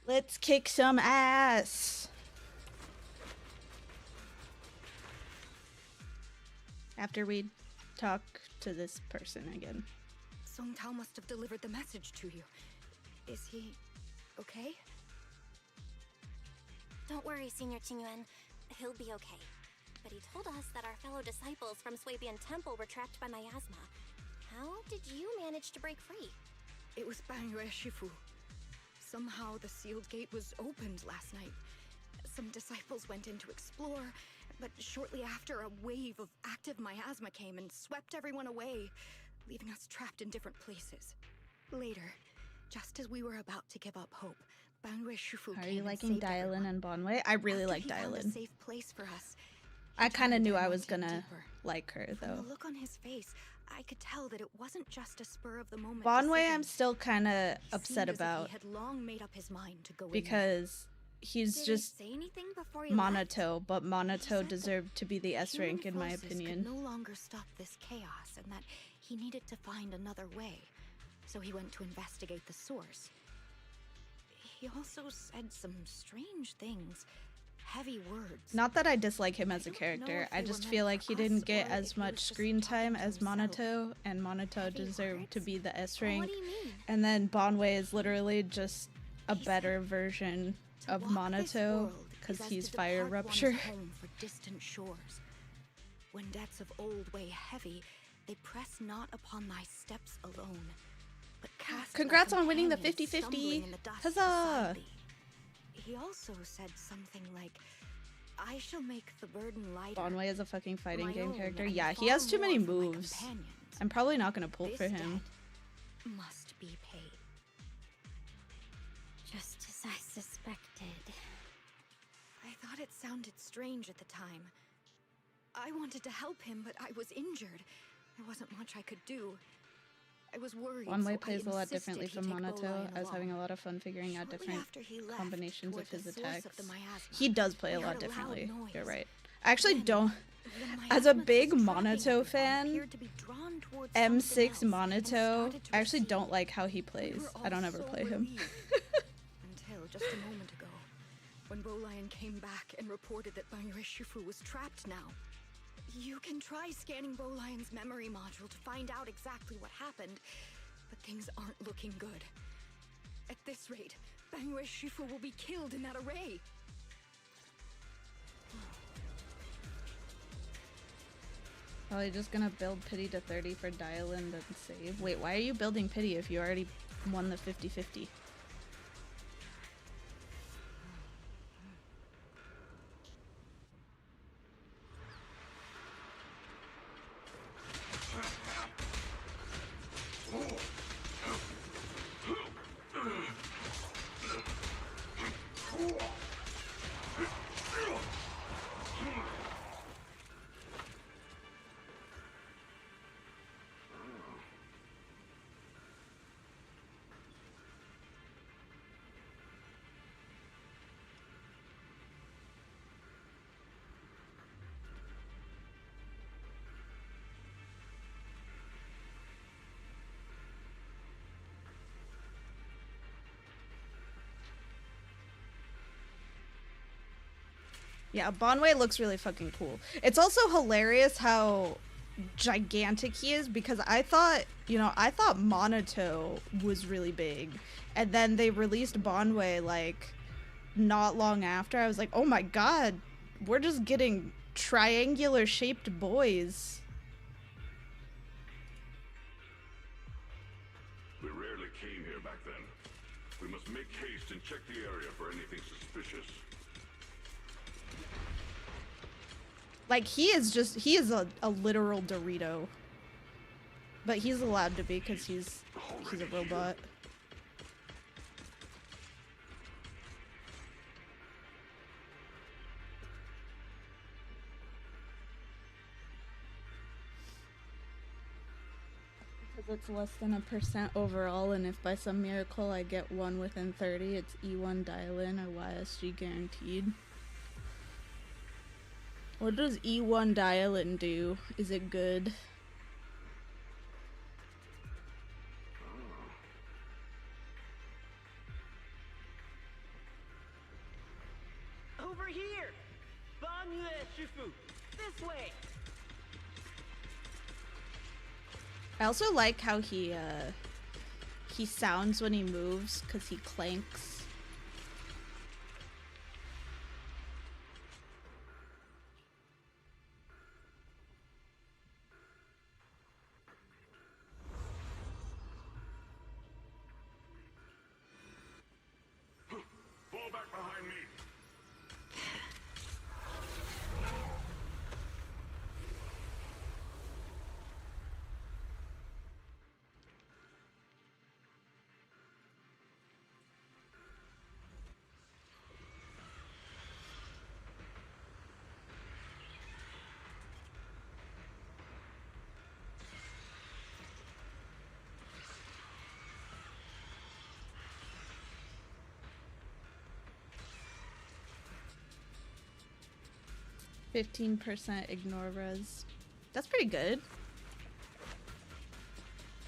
Let's kick some ass. After we talk to this person again. Song Tao must have delivered the message to you. Is he okay? Don't worry, Senior Qingyuan. He'll be okay. But he told us that our fellow disciples from Swabian Temple were trapped by miasma. How did you manage to break free? It was Bangyue Shifu. Somehow the sealed gate was opened last night. Some disciples went in to explore, but shortly after, a wave of active miasma came and swept everyone away, leaving us trapped in different places. Later, just as we were about to give up hope, Bangyue Shifu Are came you and liking saved Dylan and Bonwei? I really like After he found a Dylan. safe place for us. I kind of turned knew I down was into gonna deeper. like her From though. the look on his face, I could tell that it wasn't just a spur of the moment Bonwei decision. I'm still kind of He upset seemed as if about he had long made up his mind to go in because he's Did just he say anything before he left? Monato, but Monato deserved to be the S Human rank in my forces opinion. could no longer stop this chaos, and that he needed to find another way. So he went to investigate the source. He also said some strange things, heavy words. Not that I dislike him as a character, if I they just were feel meant like for he us didn't get or if as he much was just screen time talking as to himself. Monato, and Monato deserved to be the S rank. do you mean? And then Bonwei is literally just a better version of Monato because is as he's to fire depart one's rupture. home for distant shores. When debts of old weigh heavy, they press not upon thy steps alone, but cast thy Congrats on winning the companions 50-50. stumbling in the dust Huzzah! beside thee. He also said something like, I shall make the burden lighter. Bonwei is a fucking fighting my game own character. and Yeah, he far has too many more for my moves. companions. I'm probably not gonna pull This for him. debt must be paid. Just as I suspected. I thought it sounded strange at the time. I wanted to help him, but I was injured. There wasn't much I could do. I was worried. so Bonwei I plays a lot insisted differently he from take Monato. Bolian I was along. having a lot of fun figuring out Shortly different after he left, combinations of toward the his source attacks. of the miasma, He does play a we lot heard a loud differently. You're noise. right. I actually Then, don't. the As a miasma big trapping Monato everyone fan, appeared to be drawn towards something M6 else and Monato, started to I actually recede. don't like how he plays. We were I don't all ever so play him. relieved. Until just a moment ago, when Bolian came back and reported that Bangyue Shifu was trapped now. You can try scanning Bolian's memory module to find out exactly what happened, but things aren't looking good. At this rate, Banyue Shifu will be killed in that array. Probably just gonna build pity to 30 for Dial-In and save. Wait, why are you building pity if you already won the 50-50? Yeah, Bonway looks really fucking cool. It's also hilarious how gigantic he is because I thought Monato was really big. And then they released Bonway like not long after. I was like, oh my god, we're just getting triangular shaped boys. We rarely came here back then. We must make haste and check the area for anything suspicious. Like, he is a literal Dorito. But he's allowed to be because he's a robot. Because it's less than 1% overall, and if by some miracle I get one within 30, it's E1 Dial-In or YSG guaranteed. What does E1 Dial-In do? Is it good? Over here! Banyue Shifu! This way! I also like how he sounds when he moves, because he clanks. Fall back behind me. %, ignore res. That's pretty good.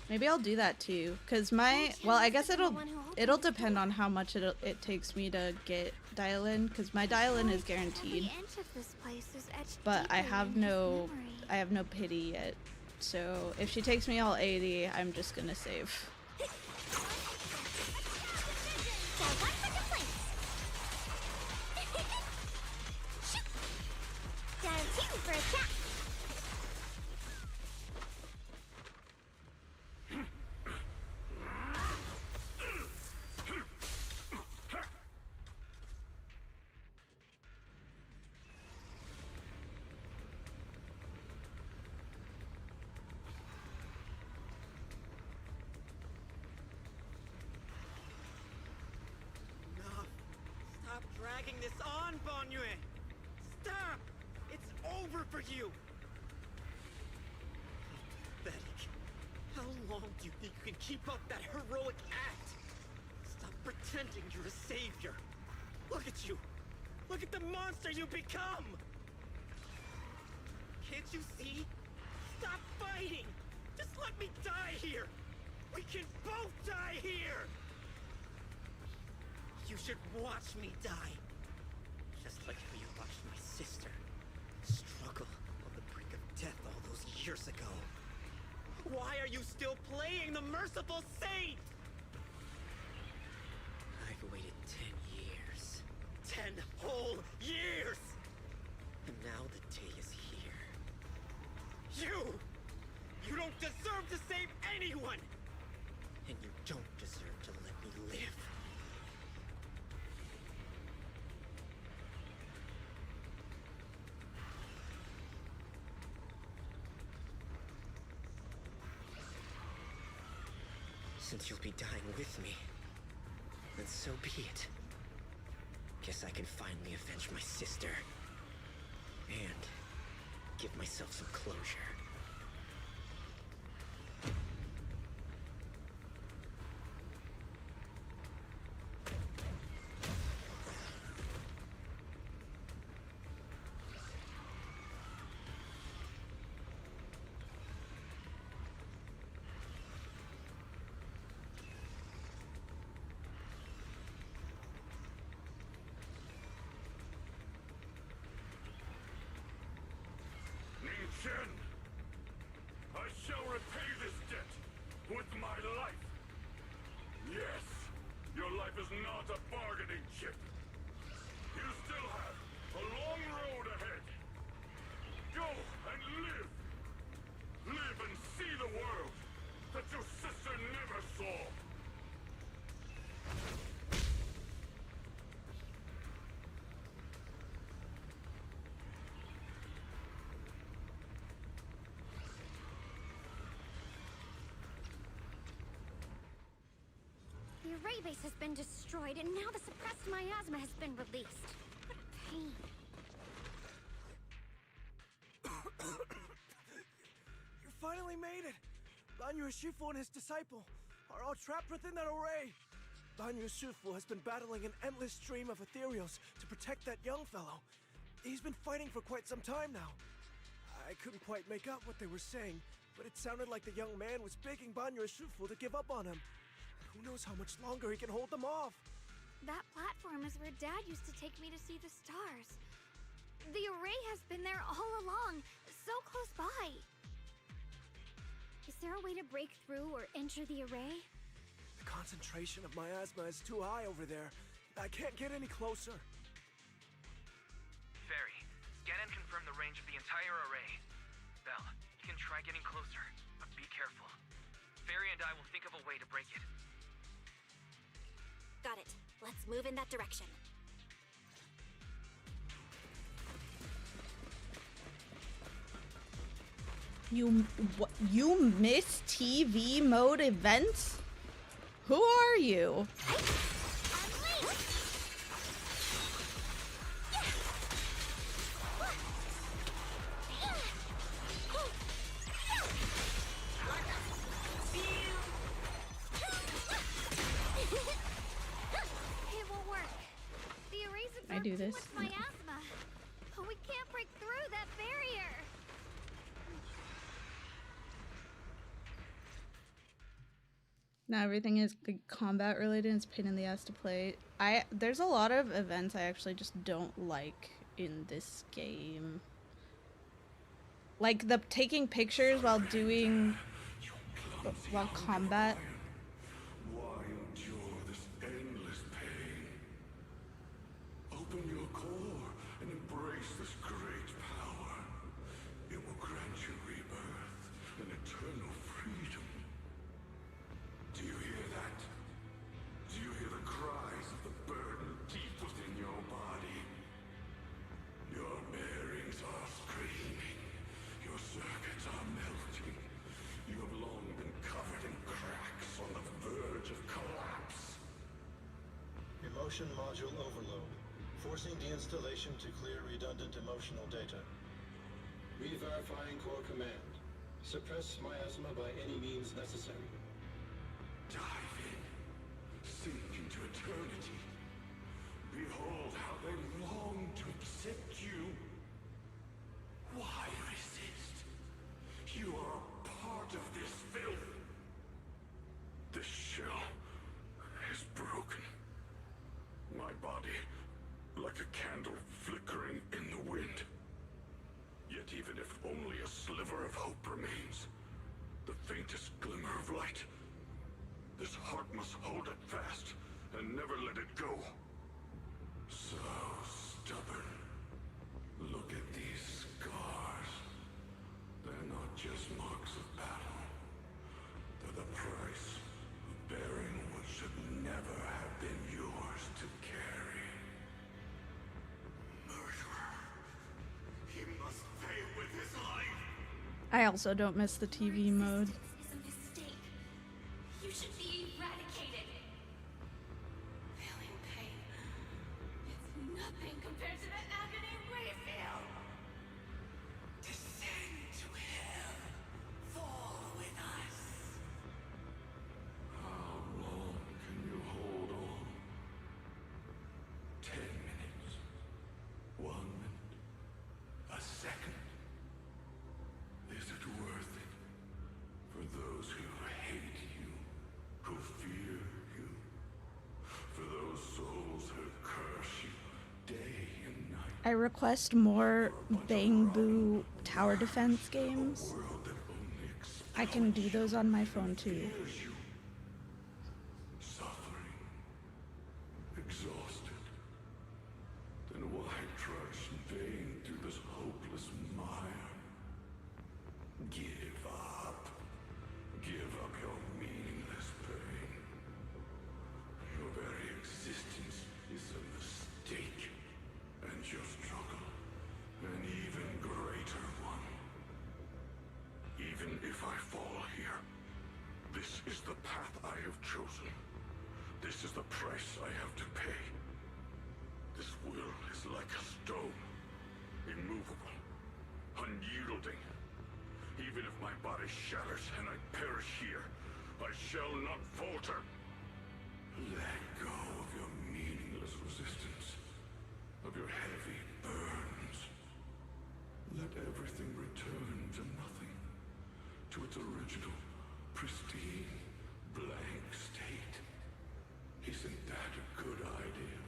Maybe I'll do that too, cause well, I guess it'll depend on how much it takes me to get Dial-In, cause my Dial-In is guaranteed. But I have no pity yet, so if she takes me all 80, I'm just gonna save. For a chat. Enough! Stop dragging this on, Banyue! Stop! It's over for you! Pathetic. How long do you think you can keep up that heroic act? Stop pretending you're a savior. Look at you! Look at the monster you become! Can't you see? Stop fighting! Just let me die here! We can both die here! You should watch me die. Just like how you watched my sister struggle on the brink of death all those years ago. Why are you still playing the merciful saint? anyone! And you don't deserve to let me live. Since you'll be dying with me, then so be it. Guess I can finally avenge my sister. And give myself some closure. Chen, I shall repay this debt with my life. Yes, your life is not a bargaining chip. You still have a long road ahead. Go and live. Live and see the world that your sister never saw. The array base has been destroyed, and now the suppressed miasma has been released. What a pain. You finally made it! Banyu Shifu and his disciple are all trapped within that array. Banyu Shifu has been battling an endless stream of ethereals to protect that young fellow. He's been fighting for quite some time now. I couldn't quite make out what they were saying, but it sounded like the young man was begging Banyu Shifu to give up on him. Who knows how much longer he can hold them off? That platform is where Dad used to take me to see the stars. The array has been there all along, so close by. Is there a way to break through or enter the array? The concentration of miasma is too high over there. I can't get any closer. Fairy, scan and confirm the range of the entire array. Belle, you can try getting closer, but be careful. Fairy and I will think of a way to break it. Got it. Let's move in that direction. You miss TV mode events? Who are you? It won't work. The array's I do this? too much miasma. We can't break through that barrier. Now everything is combat related. It's a pain in the ass to play. There's a lot of events I actually just don't like in this game. Like the taking pictures while doing combat. Why endure this endless pain? Open your core and embrace this great power. It will grant you rebirth and eternal freedom. Do you hear that? Do you hear the cries of the burden deep within your body? Your bearings are screaming. Your circuits are melting. You have long been covered in cracks on the verge of collapse. Emotion module overload. Forcing deinstallation to clear redundant emotional data. Re-verifying core command. Suppress miasma by any means necessary. Dive in. Sink into eternity. Behold how they long to accept you. Why resist? You are a part of this filth. This shell is broken. My body, like a candle flickering in the wind. Yet even if only a sliver of hope remains, the faintest glimmer of light, this heart must hold it fast and never let it go. So stubborn. Look at these scars. They're not just marks of battle. They're I also don't miss the TV mode. It's a mistake. You should be eradicated. Feeling pain. It's nothing compared to the agony we feel. Descend to hell. Fall with us. How long can you hold on? 10 minutes? 1 minute? A second? Is it worth it? For those who hate you, who fear you, for those souls who curse you day and night. I request more Bang Boo tower defense games. I can do those on my phone too. Suffering, exhausted. Then why trudge in vain through this hopeless mire? Give up. Give up your meaningless pain. Your very existence is a mistake, and your struggle an even greater one. Even if I fall here, this is the path I have chosen. This is the price I have to pay. This will is like a stone, immovable, unyielding. Even if my body shatters and I perish here, I shall not falter. Let go of your meaningless resistance, of your heavy burns. Let everything return to nothing, to its original, pristine, blank state. Isn't that a good idea?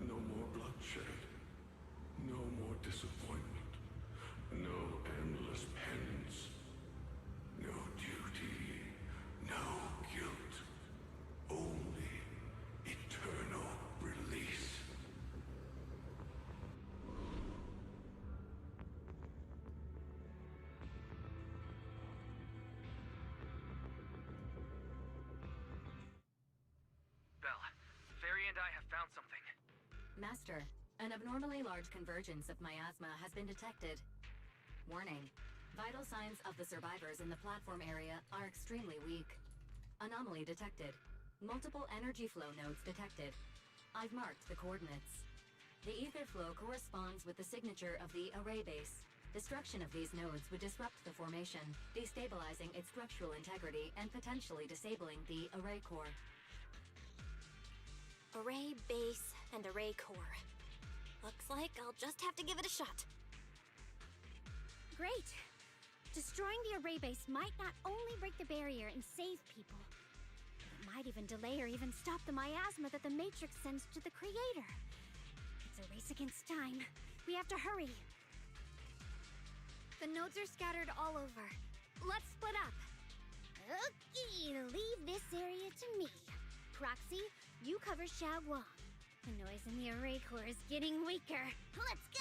No more bloodshed, no more disappointment, no endless penance, no duty, no guilt, only eternal release. Belle, Fairy and I have found something. Master, an abnormally large convergence of miasma has been detected. Warning. Vital signs of the survivors in the platform area are extremely weak. Anomaly detected. Multiple energy flow nodes detected. I've marked the coordinates. The ether flow corresponds with the signature of the array base. Destruction of these nodes would disrupt the formation, destabilizing its structural integrity and potentially disabling the array core. Array base and array core. Looks like I'll just have to give it a shot. Great! Destroying the array base might not only break the barrier and save people, it might even delay or even stop the miasma that the Matrix sends to the Creator. It's a race against time. We have to hurry. The nodes are scattered all over. Let's split up. Okay, leave this area to me. Proxy, you cover Xiaoguang. The noise in the array core is getting weaker. Let's go!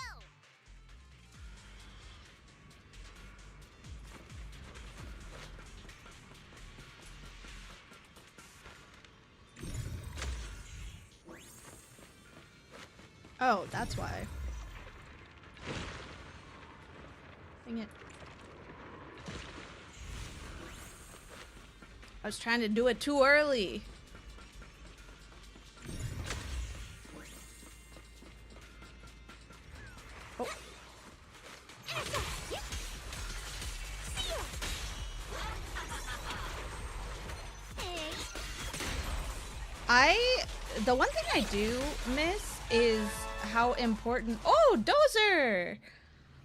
Oh, that's why. Dang it. I was trying to do it too early. Oh. The one thing I do miss is how important— oh, Dozer!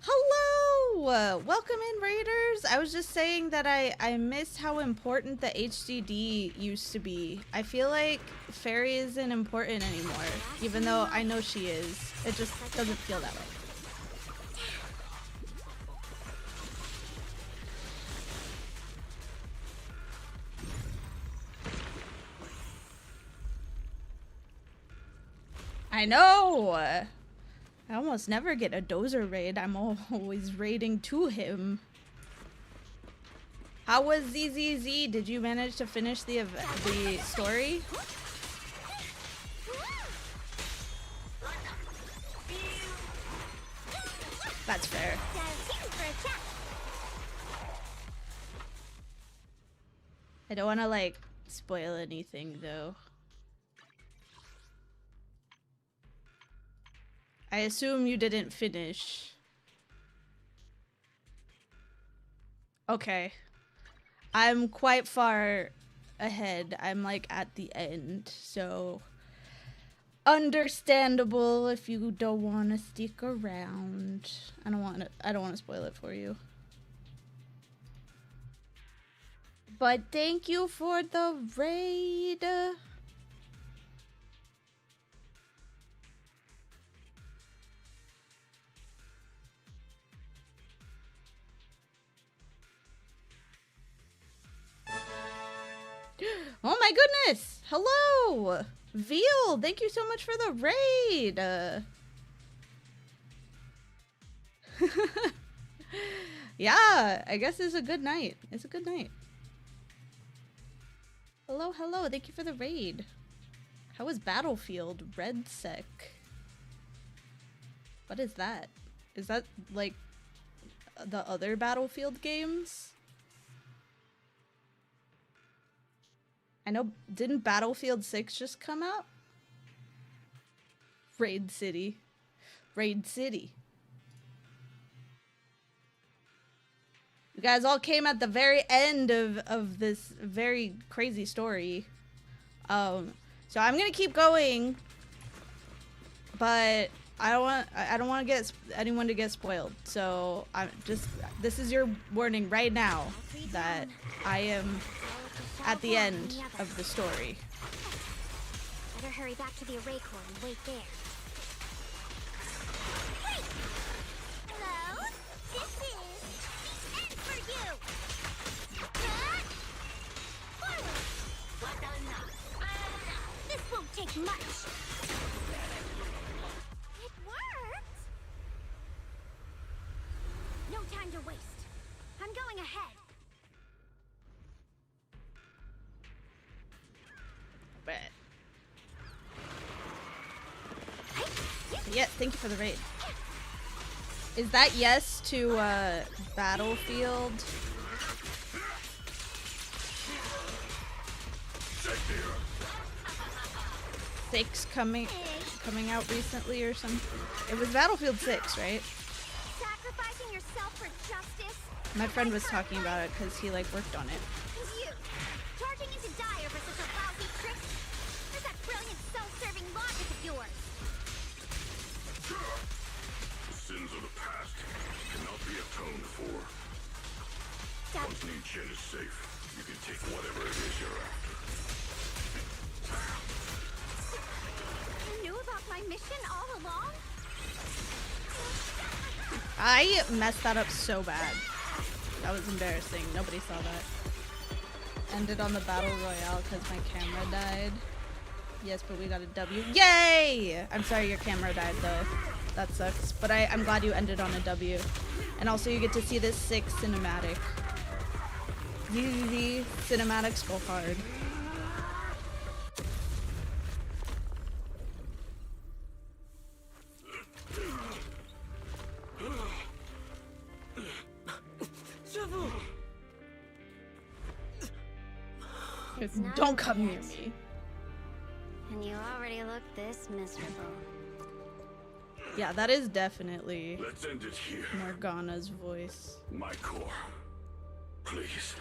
Hello! Welcome in, Raiders! I was just saying that I miss how important the HDD used to be. I feel like Fairy isn't important anymore, even though I know she is. It just doesn't feel that way. I know! I almost never get a Dozer raid. I'm always raiding to him. How was ZZZ? Did you manage to finish the story? That's fair. I don't want to like spoil anything though. I assume you didn't finish. Okay. I'm quite far ahead. I'm like at the end, so understandable if you don't want to stick around. I don't want to spoil it for you. But thank you for the raid. Oh my goodness! Hello! Veal, thank you so much for the raid! Yeah, I guess it's a good night. It's a good night. Hello, hello, thank you for the raid. How is Battlefield Red Sec? What is that? Is that like the other Battlefield games? I know, didn't Battlefield 6 just come out? Raid City. Raid City. You guys all came at the very end of this very crazy story. So I'm gonna keep going, but I don't want to get anyone to get spoiled. So this is your warning right now that I am at the end of the story. Better hurry back to the array core and wait there. Wait! Hello? This is the end for you! Forward! This won't take much! It worked! No time to waste. I'm going ahead. But yeah, thank you for the raid. Is that yes to Battlefield? Six coming out recently or something? It was Battlefield 6, right? Sacrificing yourself for justice? My friend was talking about it because he like worked on it. And you, charging into Dire for such a lousy trick? Where's that brilliant self-serving logic of yours? The sins of the past cannot be atoned for. Once Ningqian is safe, you can take whatever it is you're after. You knew about my mission all along? I messed that up so bad. That was embarrassing. Nobody saw that. Ended on the battle royale because my camera died. Yes, but we got a W. Yay! I'm sorry your camera died though. That sucks. But I'm glad you ended on a W. And also you get to see this 6 cinematic. ZZZ cinematics go hard. Don't come near me. And you already look this miserable. Yeah, that is definitely Let's end it here. Morgana's voice. My core. Please.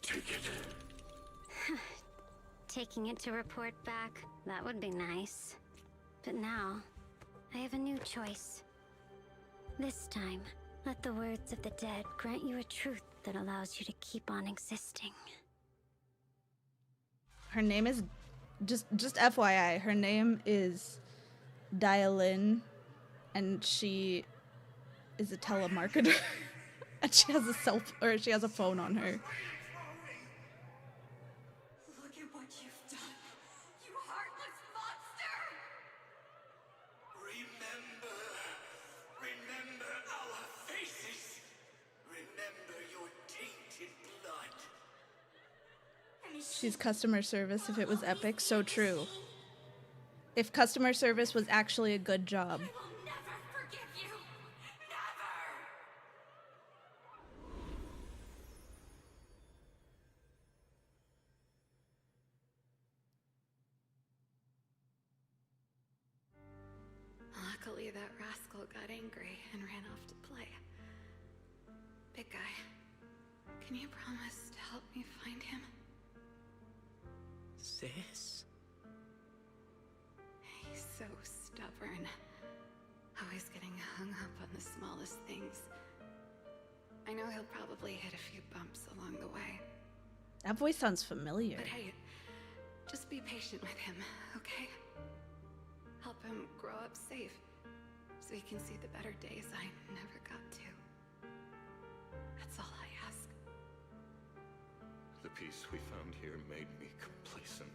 Take it. Taking it to report back, that would be nice. But now, I have a new choice. This time, let the words of the dead grant you a truth that allows you to keep on existing. Her name is just FYI, her name is Dialin, and she is a telemarketer. And she has she has a phone on her. Look at what you've done, you heartless monster! Remember our faces. Remember your tainted blood. She's customer service if it was epic. So true. If customer service was actually a good job. Luckily, that rascal got angry and ran off to play. Big guy, can you promise to help me find him? Sis? He's so stubborn. Always getting hung up on the smallest things. I know he'll probably hit a few bumps along the way. That voice sounds familiar. But hey, just be patient with him, okay? Help him grow up safe, so he can see the better days I never got to. That's all I ask. The peace we found here made me complacent.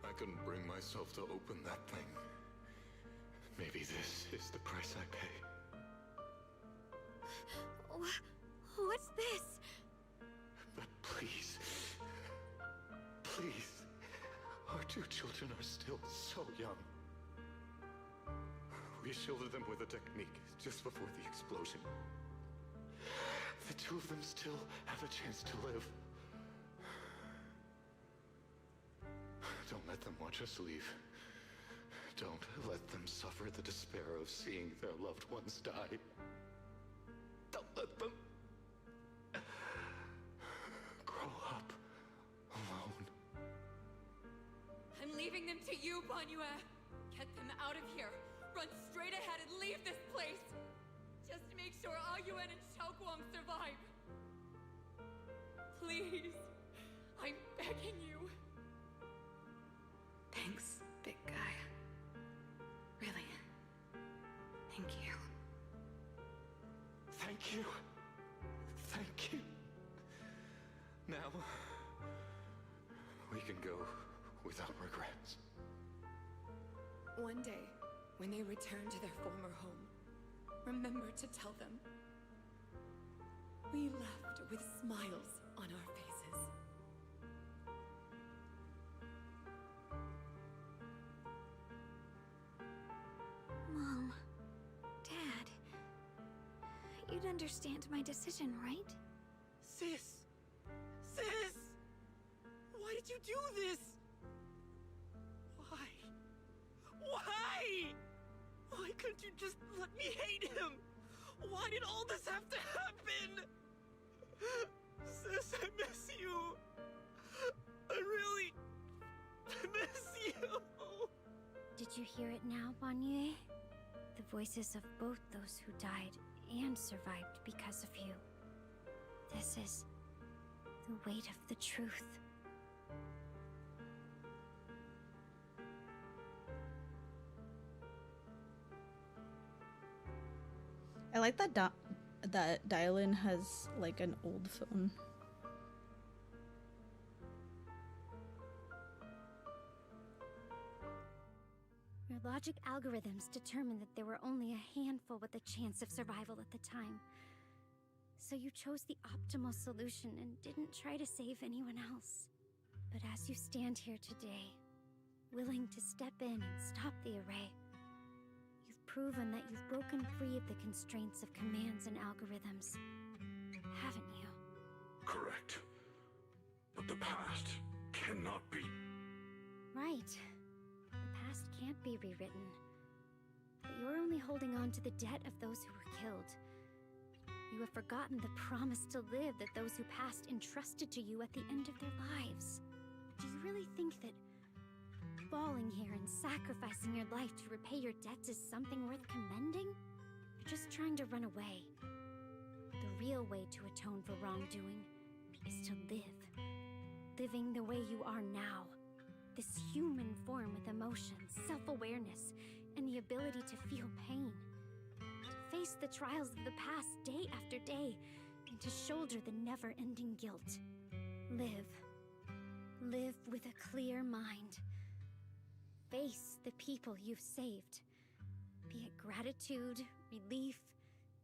I couldn't bring myself to open that thing. Maybe this is the price I pay. What's this? But please, please, our two children are still so young. We shielded them with a technique just before the explosion. The two of them still have a chance to live. Don't let them watch us leave. Don't let them suffer the despair of seeing their loved ones die. Don't let them grow up alone. I'm leaving them to you, Banyue. Get them out of here. Run straight ahead and leave this place. Just make sure Ayuan and Xiaoguang survive. Please. I'm begging you. Thanks, big guy. Really. Thank you. Thank you. Thank you. Now, we can go without regrets. One day, when they return to their former home, remember to tell them we left with smiles on our faces. Mom, Dad, you'd understand my decision, right? Sis! Sis! Why did you do this? Why? Why? Why couldn't you just let me hate him? Why did all this have to happen? Sis, I miss you. I really miss you. Did you hear it now, Banyue? The voices of both those who died and survived because of you. This is the weight of the truth. I like that that Dylan has like an old phone. Your logic algorithms determined that there were only a handful with a chance of survival at the time. So you chose the optimal solution and didn't try to save anyone else. But as you stand here today, willing to step in and stop the array, you've proven that you've broken free of the constraints of commands and algorithms, haven't you? Correct. But the past cannot be. Right. The past can't be rewritten. But you're only holding on to the debt of those who were killed. You have forgotten the promise to live that those who passed entrusted to you at the end of their lives. Do you really think that falling here and sacrificing your life to repay your debts is something worth commending? You're just trying to run away. The real way to atone for wrongdoing is to live. Living the way you are now. This human form with emotions, self-awareness, and the ability to feel pain. To face the trials of the past day after day, and to shoulder the never-ending guilt. Live. Live with a clear mind. Face the people you've saved. Be it gratitude, relief,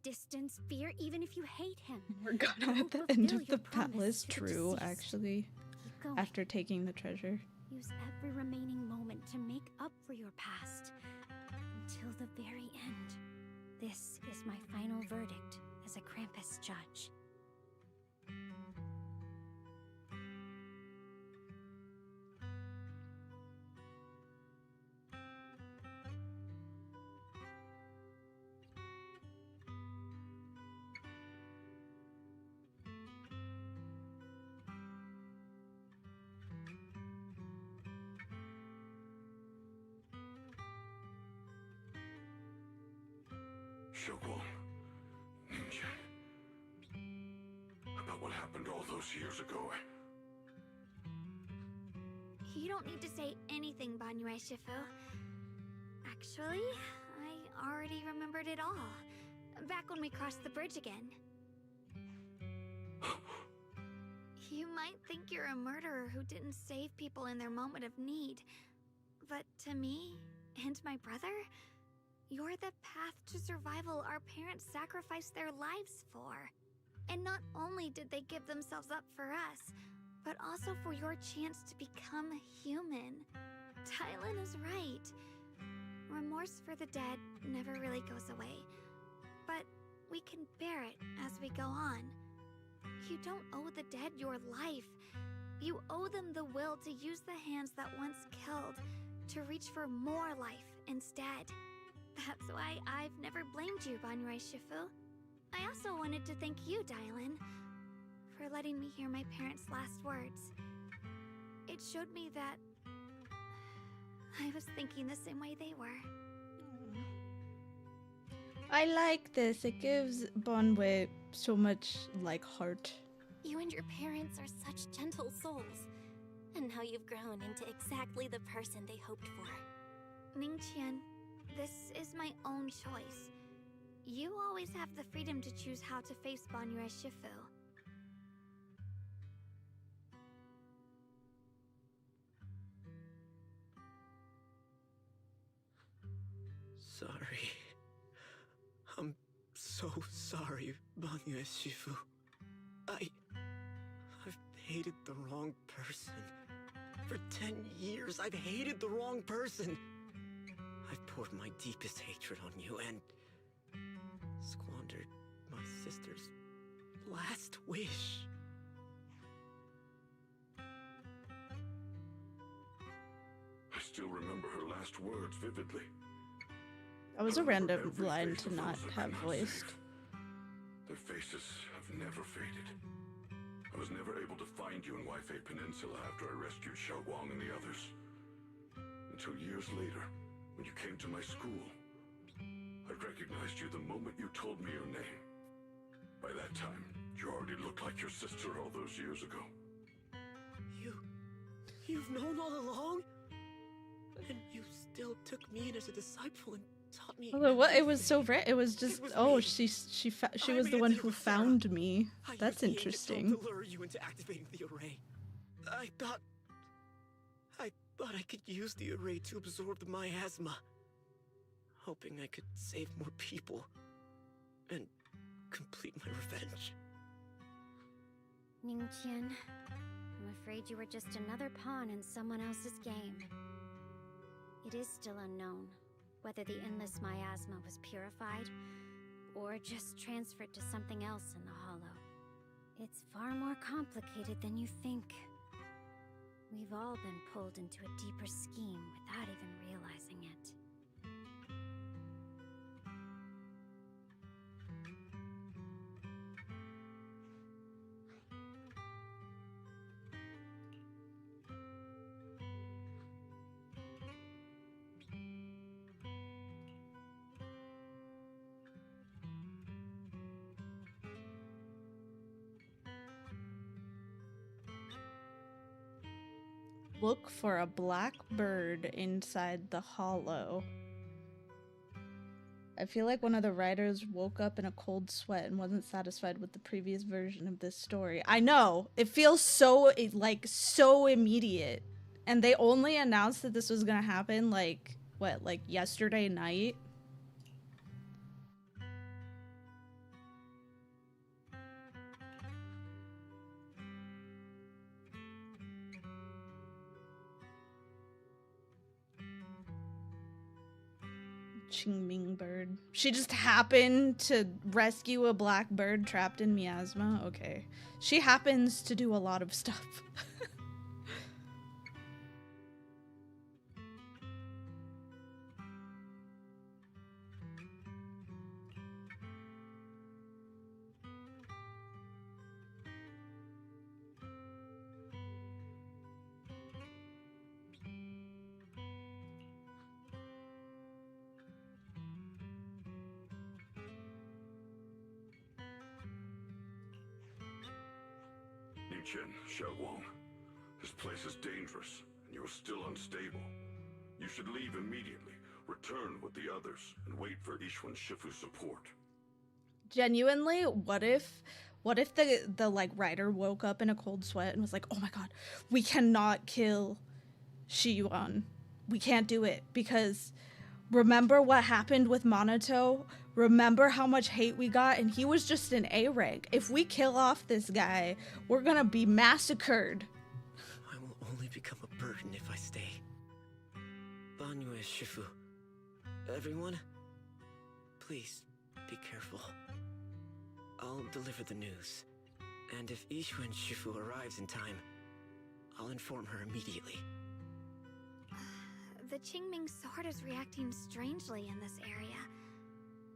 distance, fear, even if you hate him. We're gone at the end of the palace, true, actually, going. after taking the treasure. Use every remaining moment to make up for your past. Until the very end. This is my final verdict as a Krampus judge. Xiaoguang, Ninja, about what happened all those years ago. You don't need to say anything, Banyue Shifu. Actually, I already remembered it all. Back when we crossed the bridge again. You might think you're a murderer who didn't save people in their moment of need. But to me, and my brother, you're the path to survival our parents sacrificed their lives for. And not only did they give themselves up for us, but also for your chance to become human. Tylan is right. Remorse for the dead never really goes away. But we can bear it as we go on. You don't owe the dead your life. You owe them the will to use the hands that once killed to reach for more life instead. That's why I've never blamed you, Banyue Shifu. I also wanted to thank you, Dylan, for letting me hear my parents' last words. It showed me that I was thinking the same way they were. I like this. It gives Bonwei so much, like, heart. You and your parents are such gentle souls. And now you've grown into exactly the person they hoped for. Ningqian, this is my own choice. You always have the freedom to choose how to face Banyue Shifu. Sorry. I'm so sorry, Banyue Shifu. I've hated the wrong person. For 10 years, I've hated the wrong person. I've poured my deepest hatred on you and squandered my sister's last wish. I still remember her last words vividly. That was a random line to not have voiced. Their faces have never faded. I was never able to find you in Waifei Peninsula after I rescued Xiaoguang and the others. Until years later, when you came to my school, I recognized you the moment you told me your name. By that time, you already looked like your sister all those years ago. You've known all along? And you still took me in as a disciple and taught me. Although what it was so rare, it was just she was the one who found me. That's interesting. To lure you into activating the array. I thought I could use the array to absorb the miasma, hoping I could save more people and complete my revenge. Ningqian, I'm afraid you were just another pawn in someone else's game. It is still unknown whether the endless miasma was purified or just transferred to something else in the Hollow. It's far more complicated than you think. We've all been pulled into a deeper scheme without even realizing it. Look for a black bird inside the hollow. I feel like one of the writers woke up in a cold sweat and wasn't satisfied with the previous version of this story. I know! It feels so, so immediate. And they only announced that this was gonna happen, like, what, like yesterday night? Qingming bird. She just happened to rescue a black bird trapped in miasma? Okay. She happens to do a lot of stuff. reach in, Xiaoguang. This place is dangerous, and you're still unstable. You should leave immediately, return with the others, and wait for Yixuan Shifu's support. Genuinely, what if the like writer woke up in a cold sweat and was like, "Oh my god, we cannot kill Shiyuan. We can't do it because remember what happened with Monato? Remember how much hate we got, and he was just an A rank. If we kill off this guy, we're gonna be massacred." I will only become a burden if I stay. Banyue Shifu. Everyone, please be careful. I'll deliver the news. And if Yixuan Shifu arrives in time, I'll inform her immediately. The Qingming sword is reacting strangely in this area.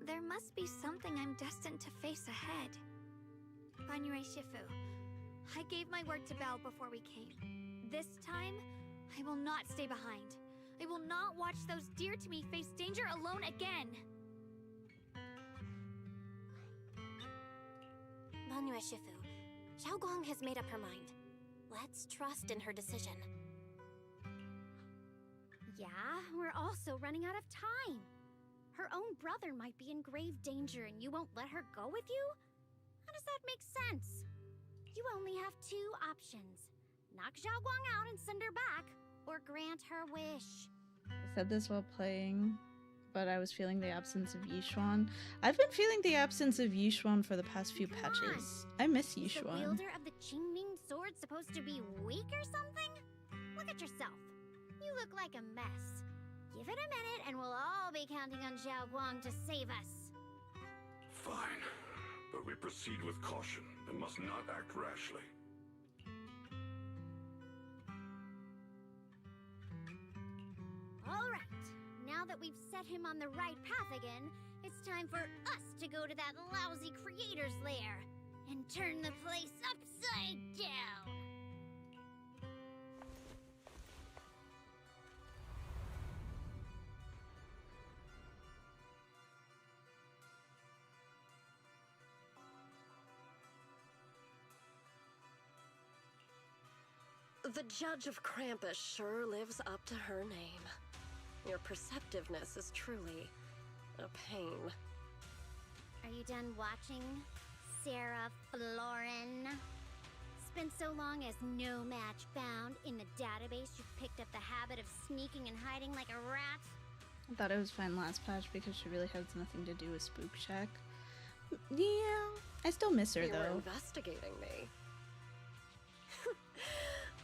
There must be something I'm destined to face ahead. Banyue Shifu, I gave my word to Belle before we came. This time, I will not stay behind. I will not watch those dear to me face danger alone again. Banyue Shifu, Xiaoguang has made up her mind. Let's trust in her decision. Yeah, we're also running out of time. Her own brother might be in grave danger and you won't let her go with you? How does that make sense? You only have two options. Knock Xiaoguang out and send her back, or grant her wish. I said this while playing, but I was feeling the absence of Yixuan. I've been feeling the absence of Yixuan for the past few patches. I miss Is the Yixuan. wielder of the Qingming sword supposed to be weak or something? Look at yourself. You look like a mess. Give it a minute and we'll all be counting on Xiaoguang to save us. Fine, but we proceed with caution and must not act rashly. All right, now that we've set him on the right path again, it's time for us to go to that lousy creator's lair and turn the place upside down. The Judge of Krampus sure lives up to her name. Your perceptiveness is truly a pain. Are you done watching, Sarah Florin? Spent so long as no match found in the database, you picked up the habit of sneaking and hiding like a rat? I thought it was fine last patch because she really has nothing to do with Spook Shack. Yeah, I still miss her You were though. investigating me.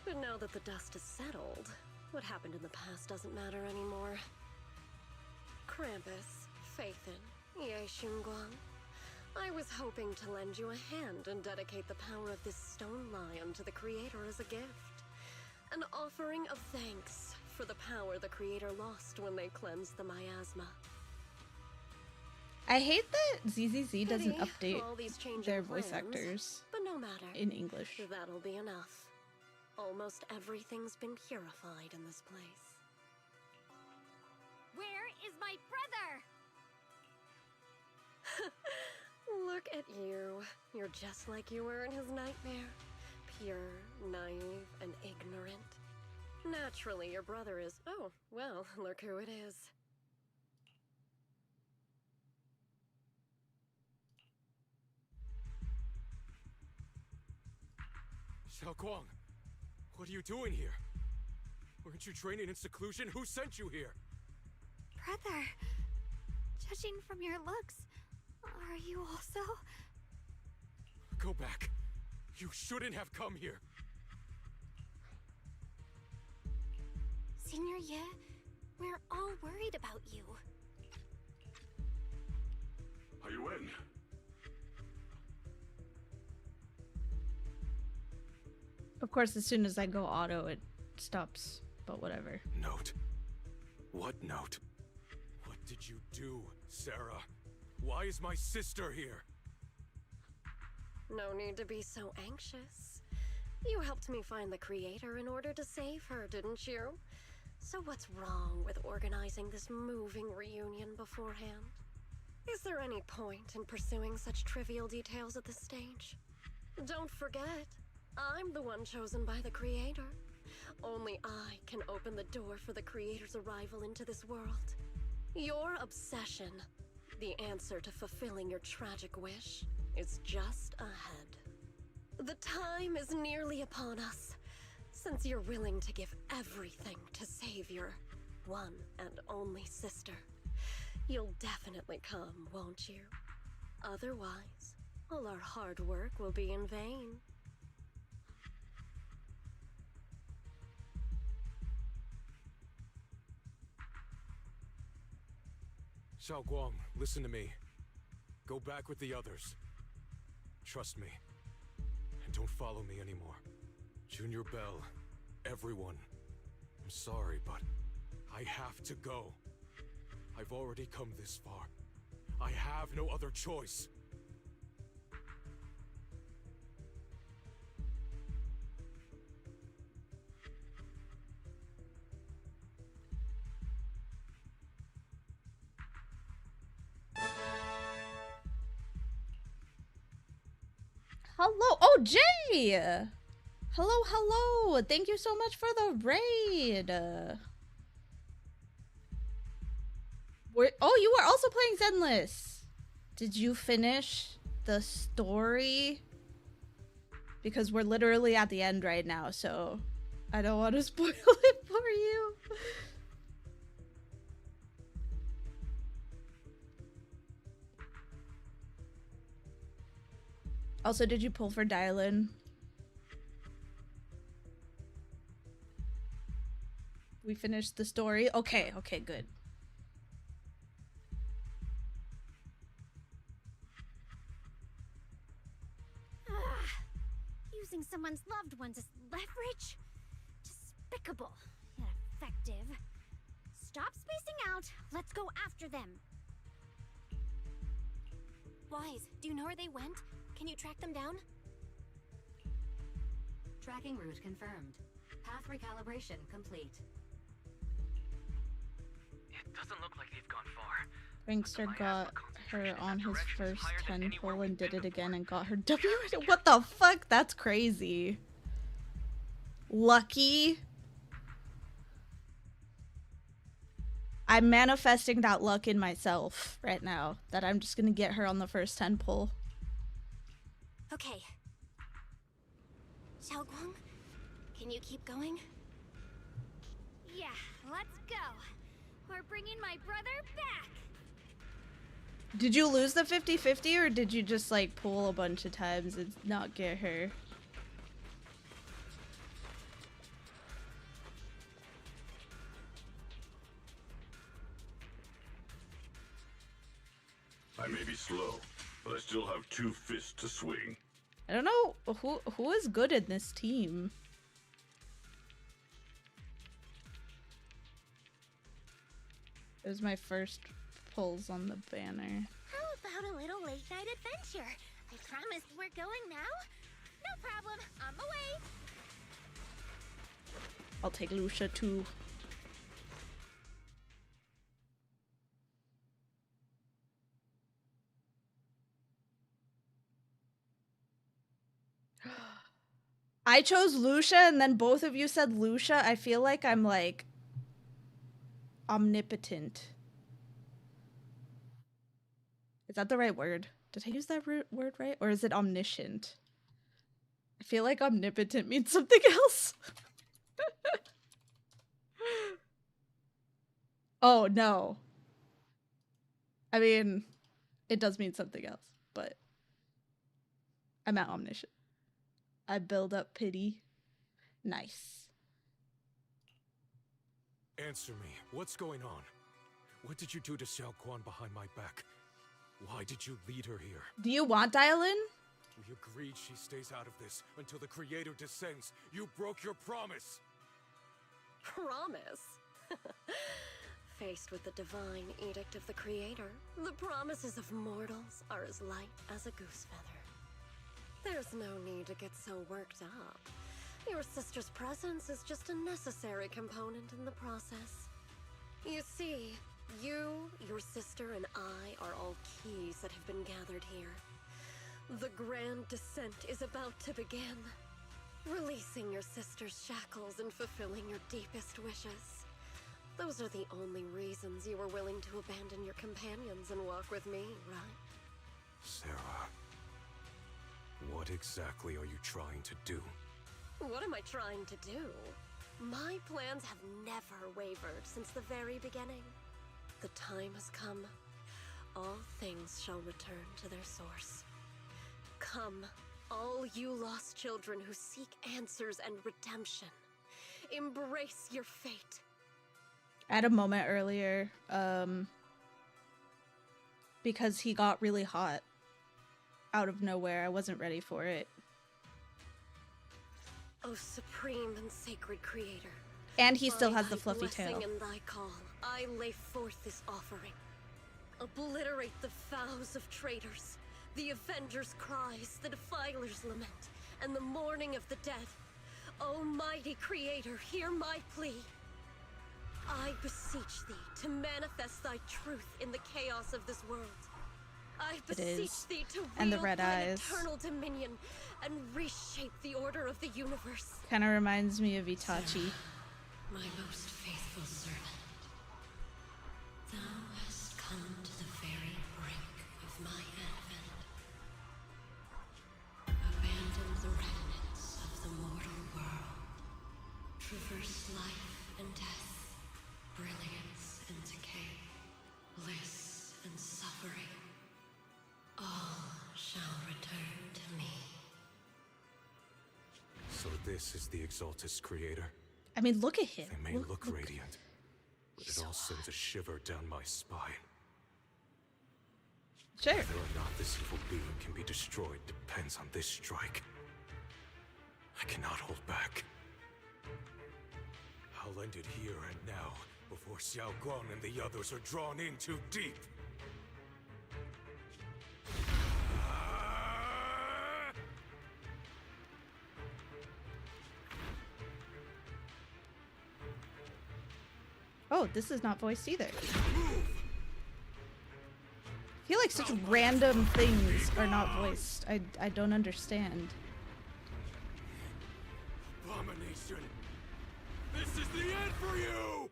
But now that the dust is settled, what happened in the past doesn't matter anymore. Krampus, Phaethon, Ye Xinguang, I was hoping to lend you a hand and dedicate the power of this stone lion to the Creator as a gift. An offering of thanks for the power the Creator lost when they cleansed the miasma. I hate that ZZZ doesn't Pity, update all these changing their voice plans, actors but no matter. in English. That'll be enough. Almost everything's been purified in this place. Where is my brother? Look at you. You're just like you were in his nightmare. Pure, naive, and ignorant. Naturally, your brother is... Oh, well, look who it is. Xiaoguang, what are you doing here? Weren't you training in seclusion? Who sent you here? Brother, judging from your looks, are you also? Go back. You shouldn't have come here. Senior Ye, we're all worried about you. Are you in? Of course, as soon as I go auto, it stops, but whatever. Note? What note? What did you do, Sarah? Why is my sister here? No need to be so anxious. You helped me find the Creator in order to save her, didn't you? So what's wrong with organizing this moving reunion beforehand? Is there any point in pursuing such trivial details at this stage? Don't forget, I'm the one chosen by the Creator. Only I can open the door for the Creator's arrival into this world. Your obsession, the answer to fulfilling your tragic wish, is just ahead. The time is nearly upon us. Since you're willing to give everything to save your one and only sister, you'll definitely come, won't you? Otherwise, all our hard work will be in vain. Xiaoguang, listen to me. Go back with the others. Trust me. And don't follow me anymore. Junior Bell, everyone. I'm sorry, but I have to go. I've already come this far. I have no other choice. Hello. Oh, Jay! Hello, hello. Thank you so much for the raid. Oh, you were also playing Zenless. Did you finish the story? Because we're literally at the end right now, so I don't want to spoil it for you. Also, did you pull for Dylan? We finished the story? Okay, okay, good. Using someone's loved ones as leverage? Despicable, yet effective. Stop spacing out. Let's go after them. Wise, do you know where they went? Can you track them down? Tracking route confirmed. Path recalibration complete. It doesn't look like they've gone far. Ringster got her on his first 10 pull and did it again and got her W. What the fuck? That's crazy. Lucky. I'm manifesting that luck in myself right now. That I'm just gonna get her on the first 10 pull. Okay. Xiaoguang, can you keep going? Yeah, let's go. We're bringing my brother back. Did you lose the 50-50 or did you just like pull a bunch of times and not get her? I may be slow, but I still have 2 fists to swing. I don't know who is good in this team. It was my first pulls on the banner. How about a little late night adventure? I promised we're going now. No problem, on the way. I'll take Lucia too. I chose Lucia and then both of you said Lucia. I feel like I'm like omnipotent. Is that the right word? Did I use that word right? Or is it omniscient? I feel like omnipotent means something else. Oh, no. I mean, it does mean something else, but I'm at omniscient. I build up pity. Nice. Answer me. What's going on? What did you do to Xiaoguang behind my back? Why did you lead her here? Do you want Dylan? We agreed she stays out of this until the Creator descends. You broke your promise. Promise? Faced with the divine edict of the Creator, the promises of mortals are as light as a goose feather. There's no need to get so worked up. Your sister's presence is just a necessary component in the process. You see, you, your sister, and I are all keys that have been gathered here. The grand descent is about to begin. Releasing your sister's shackles and fulfilling your deepest wishes. Those are the only reasons you were willing to abandon your companions and walk with me, right? Sarah, what exactly are you trying to do? What am I trying to do? My plans have never wavered since the very beginning. The time has come. All things shall return to their source. Come, all you lost children who seek answers and redemption. Embrace your fate. I had a moment earlier, because he got really hot out of nowhere. I wasn't ready for it. O supreme and sacred creator. And he still by has the thy fluffy blessing tail. and thy call, I lay forth this offering. Obliterate the vows of traitors, the avengers' cries, the defiler's lament, and the mourning of the dead. Almighty creator, hear my plea. I beseech thee to manifest thy truth in the chaos of this world. I It beseech is. thee to And the wield red thine eyes. eternal dominion and reshape the order of the universe. Kind of reminds me of Itachi. My most faithful servant, thou hast come to the very brink of my advent. Abandon the remnants of the mortal world. Traverse life and death, brilliance and decay, bliss and suffering. All shall return to me. So this is the Exaltus creator. I mean, look at him. They may look radiant, but it all sends a shiver down my spine. Sure. Whether or not this evil being can be destroyed depends on this strike. I cannot hold back. I'll end it here and now, before Xiao Guang and the others are drawn in too deep. Oh, this is not voiced either. I feel like such random things are not voiced. I don't understand. Abomination! This is the end for you!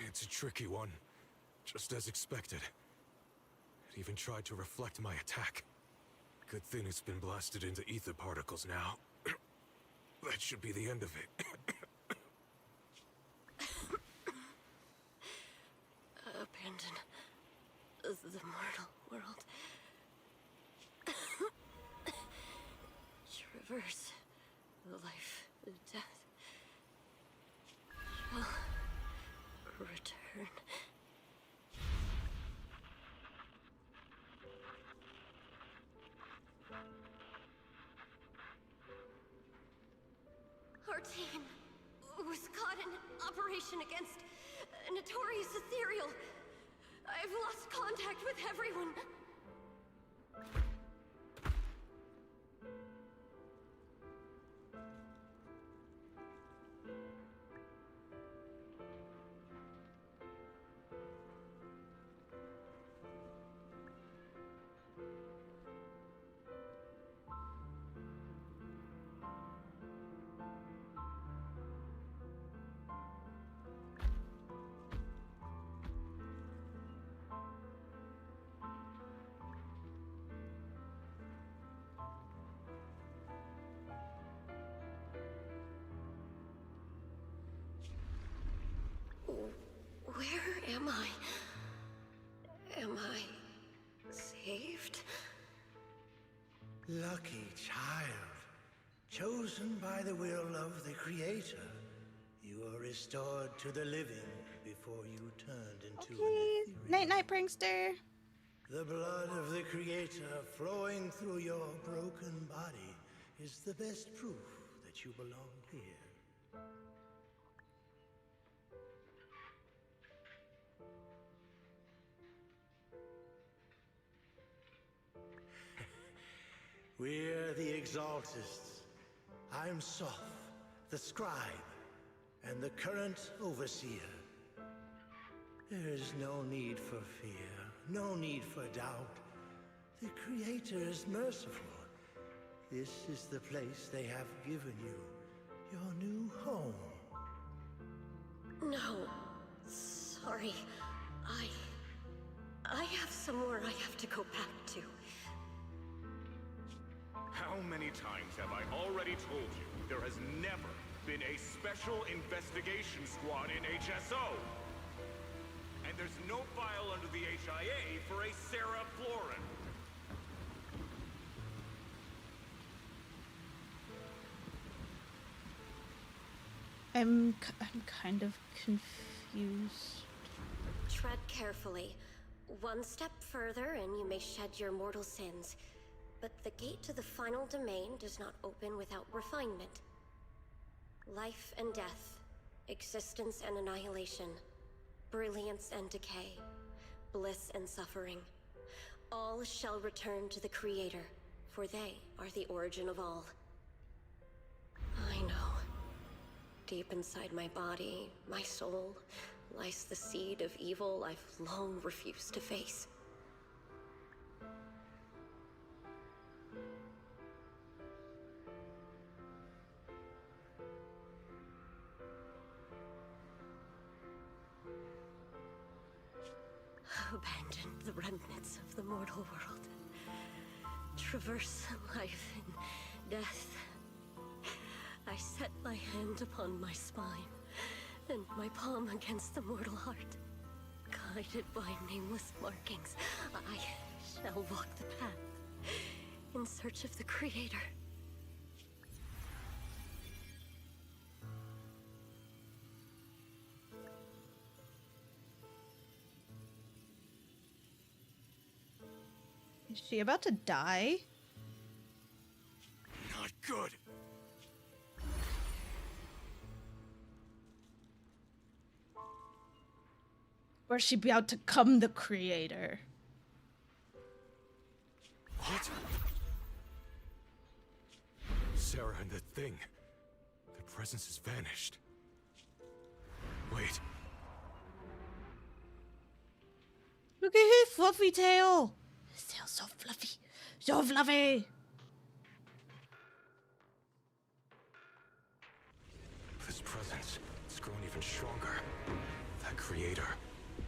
It's a tricky one, just as expected. It even tried to reflect my attack. Good thing it's been blasted into ether particles now. That should be the end of it. Abandon the mortal world. Traverse life and death. Shall return. Our team was caught in operation against a notorious ethereal. I've lost contact with everyone. Where am I? Am I saved? Lucky child, chosen by the will of the Creator, you are restored to the living before you turned into an ethereal. Night night, prankster. The blood of the Creator flowing through your broken body is the best proof that you belong here. We're the Exaltists. I'm Soph, the scribe, and the current overseer. There is no need for fear, no need for doubt. The Creator is merciful. This is the place they have given you, your new home. No. Sorry. I have somewhere I have to go back to. How many times have I already told you there has never been a special investigation squad in HSO? And there's no file under the HIA for a Sarah Florin. I'm kind of confused. Tread carefully. One step further and you may shed your mortal sins. But the gate to the final domain does not open without refinement. Life and death, existence and annihilation, brilliance and decay, bliss and suffering. All shall return to the Creator, for they are the origin of all. I know. Deep inside my body, my soul, lies the seed of evil I've long refused to face. Abandon the remnants of the mortal world. Traverse life and death. I set my hand upon my spine, and my palm against the mortal heart. Guided by nameless markings, I shall walk the path, in search of the Creator. Is she about to die? Not good. Or is she about to become the Creator? What? Sarah and the thing. Their presence has vanished. Wait. Look at his fluffy tail. His tail's so fluffy. So fluffy. This presence has grown even stronger. That Creator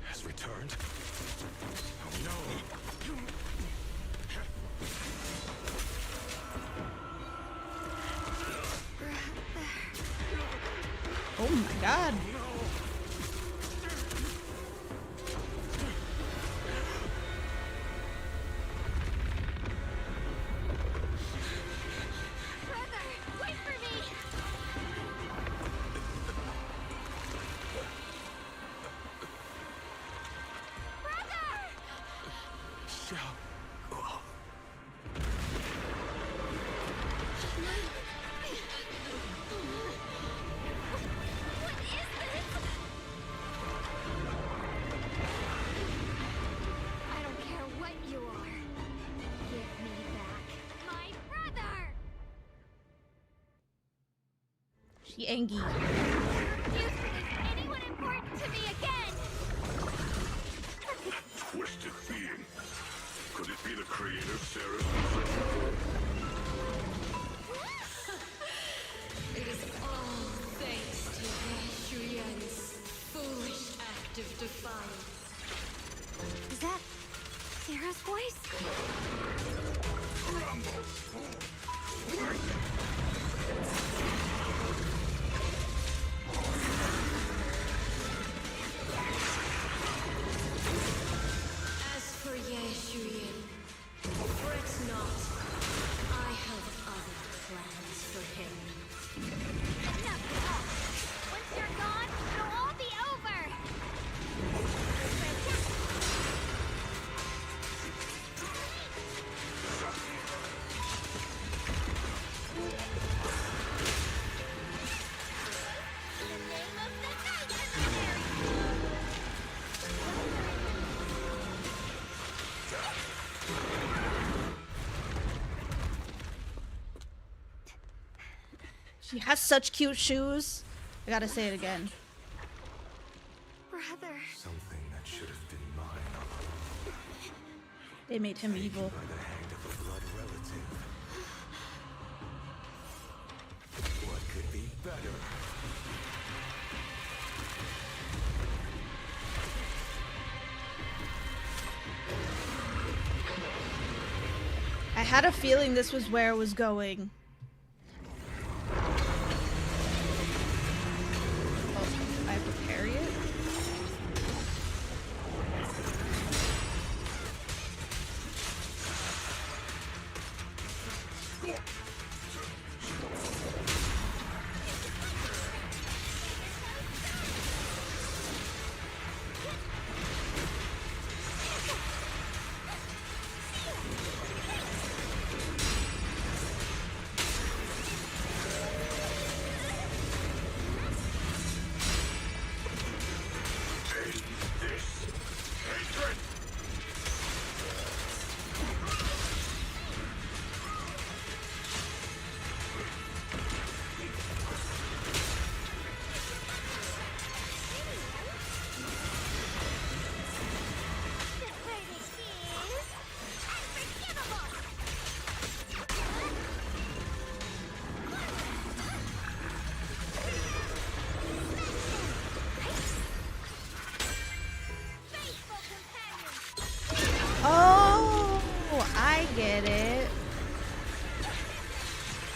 has returned. Oh no! Oh my god. Brother, wait for me! I don't care what you are. Give me back my brother! She angry. Refuse to make anyone important to me again! Twisted being. Could it be the Creator Sarah's been searching for? It is all thanks to Ye Shuyan's foolish act of defiance. Is that Sarah's voice? As for Ye Shuyan, fret not. I have other plans for him. Once you're gone, it'll all be over! She has such cute shoes. I gotta say it again. Brother. Something that should have been mine. They made him evil. By the hand of a blood relative. What could be better? I had a feeling this was where it was going. Oh, I have to parry it?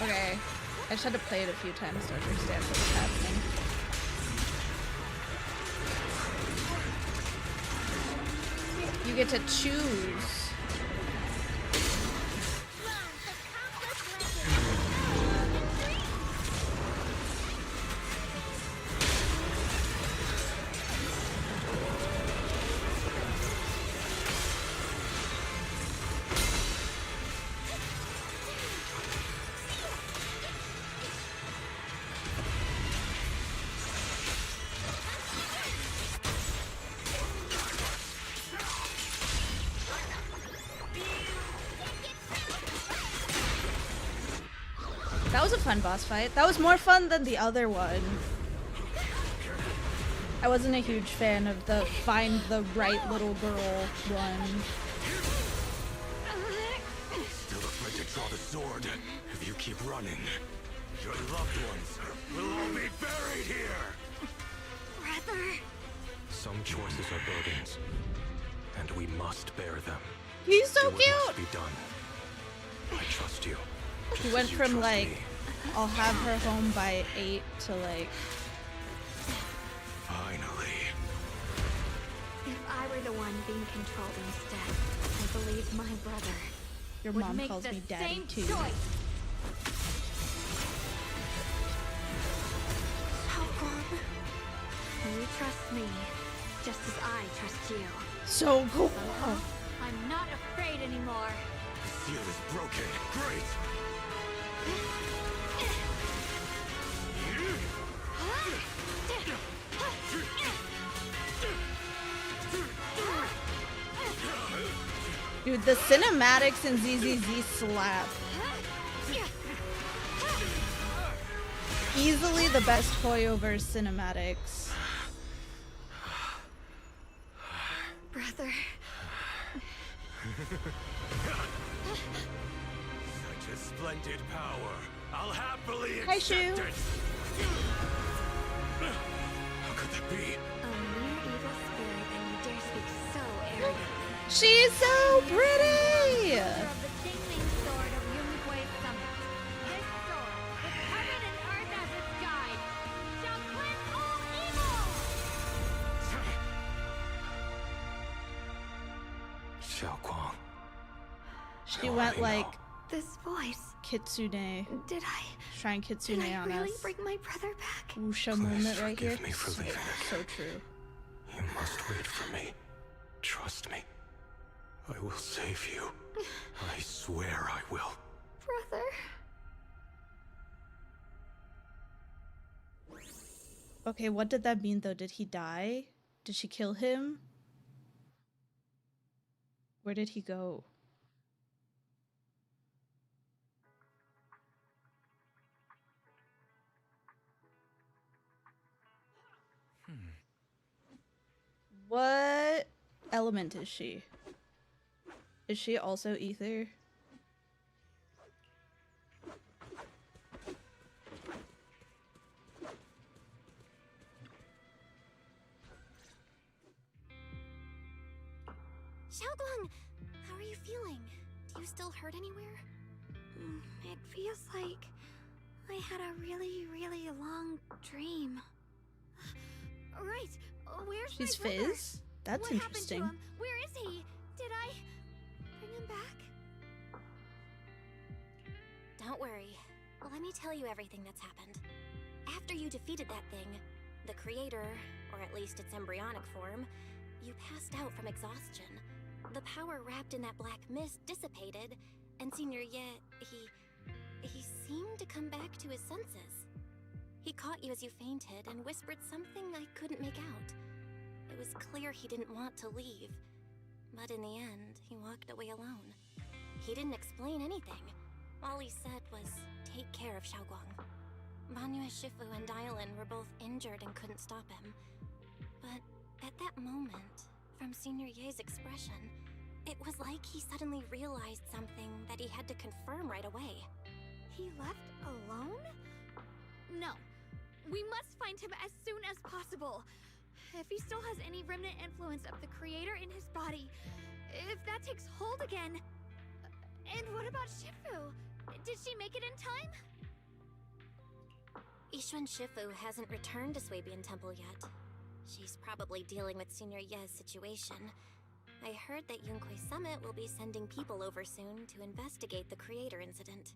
Okay. I just had to play it a few times to understand what was happening. You get to choose. That was a fun boss fight. That was more fun than the other one. I wasn't a huge fan of the find the right little girl one. Still afraid to draw the sword. If you keep running, your loved ones will all be buried here. Brother. Some choices are burdens, and we must bear them. He's so Do what cute. must be done. I trust you. He went from like, I'll have her home by 8 to like, finally. If I were the one being controlled instead, I believe my brother your would mom make calls the me daddy same too. choice. Shaoguang, you trust me, just as I trust you. So cool. I'm not afraid anymore. The seal is broken. Great. Dude, the cinematics in ZZZ slap. Easily the best Hoyoverse cinematics. Brother. Such a splendid power. I'll happily Hi, accept Shu. it. How could that be? A mere evil spirit, and you dare speak so arrogantly. She's so pretty! Of the Dingling Sword of Yunquei Summit. This sword, with heaven and earth as its guide, shall cleanse all evil! Shaoguang. She went like This voice. Kitsune. Did I? Shrine Kitsune Did I on really us. bring my brother back? Wusha moment right here. Forgive me for leaving it. So true. You must wait for me. Trust me. I will save you. I swear I will. Brother. Okay, what did that mean though? Did he die? Did she kill him? Where did he go? What element is she? Is she also ether? Xiaoguang, how are you feeling? Do you still hurt anywhere? It feels like I had a really, really long dream. Right, where's She's my brother? Fizz? That's what interesting. happened to him? Where is he? Did I bring him back? Don't worry. Let me tell you everything that's happened. After you defeated that thing, the creator, or at least its embryonic form, you passed out from exhaustion. The power wrapped in that black mist dissipated, and Senior Ye, he seemed to come back to his senses. He caught you as you fainted and whispered something I couldn't make out. It was clear he didn't want to leave, but in the end, he walked away alone. He didn't explain anything. All he said was, take care of Xiaoguang. Banyue Shifu and Dylan were both injured and couldn't stop him. But at that moment, from Senior Ye's expression, it was like he suddenly realized something that he had to confirm right away. He left alone? No. We must find him as soon as possible. If he still has any remnant influence of the creator in his body, if that takes hold again. And what about Shifu? Did she make it in time? Yixuan Shifu hasn't returned to Swabian Temple yet. She's probably dealing with Senior Ye's situation. I heard that Yunque Summit will be sending people over soon to investigate the creator incident.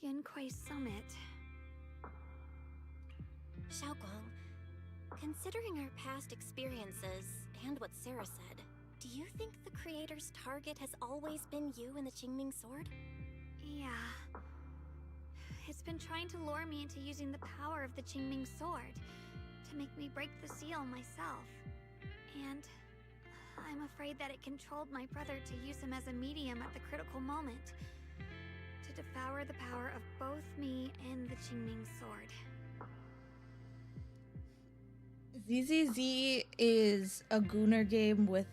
Yunque Summit. Xiaoguang, considering our past experiences and what Sarah said, do you think the creator's target has always been you and the Qingming Sword? Yeah. It's been trying to lure me into using the power of the Qingming Sword to make me break the seal myself. And I'm afraid that it controlled my brother to use him as a medium at the critical moment, to devour the power of both me and the Qingming Sword. ZZZ is a Gunnar game with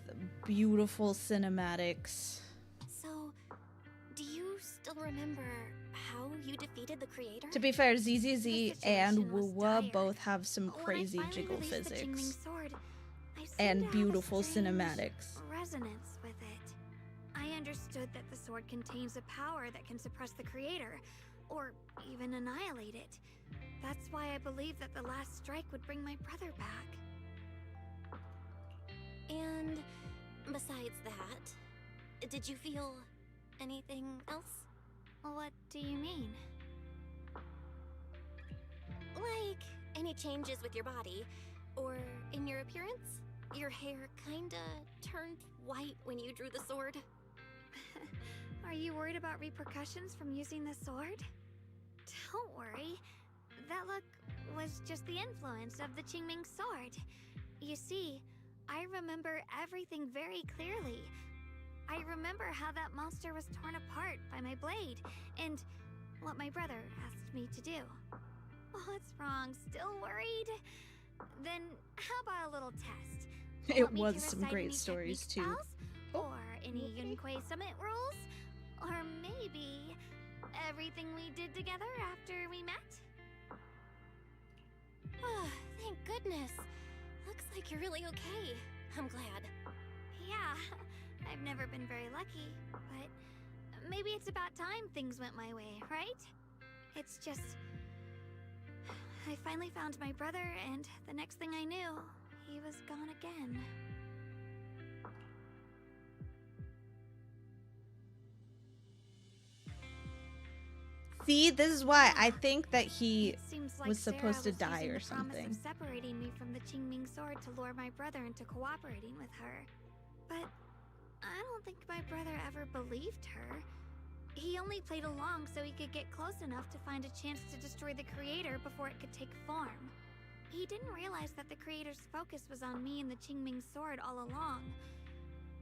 beautiful cinematics. So, do you still remember how you defeated the creator? To be fair, ZZZ and Wuwa both have some crazy jiggle physics and beautiful cinematics. Resonance with it. I understood that the sword contains a power that can suppress the creator, or even annihilate it. That's why I believe that the last strike would bring my brother back. And besides that, did you feel anything else? What do you mean? Like any changes with your body, or in your appearance? Your hair kinda turned white when you drew the sword. Are you worried about repercussions from using the sword? Don't worry. That look was just the influence of the Qingming Sword. You see, I remember everything very clearly. I remember how that monster was torn apart by my blade, and what my brother asked me to do. What's wrong? Still worried? Then how about a little test? It Want me was to some recite great any stories technique too. spells? Or any Yunque Summit rules? Or maybe everything we did together after we met? Oh, thank goodness. Looks like you're really okay. I'm glad. Yeah, I've never been very lucky, but maybe it's about time things went my way, right? It's just... I finally found my brother, and the next thing I knew, he was gone again. See, this is why I think that he Seems like was supposed to Sarah was die using or the promise something. of separating me from the Qingming Sword to lure my brother into cooperating with her. But I don't think my brother ever believed her. He only played along so he could get close enough to find a chance to destroy the creator before it could take form. He didn't realize that the creator's focus was on me and the Qingming Sword all along,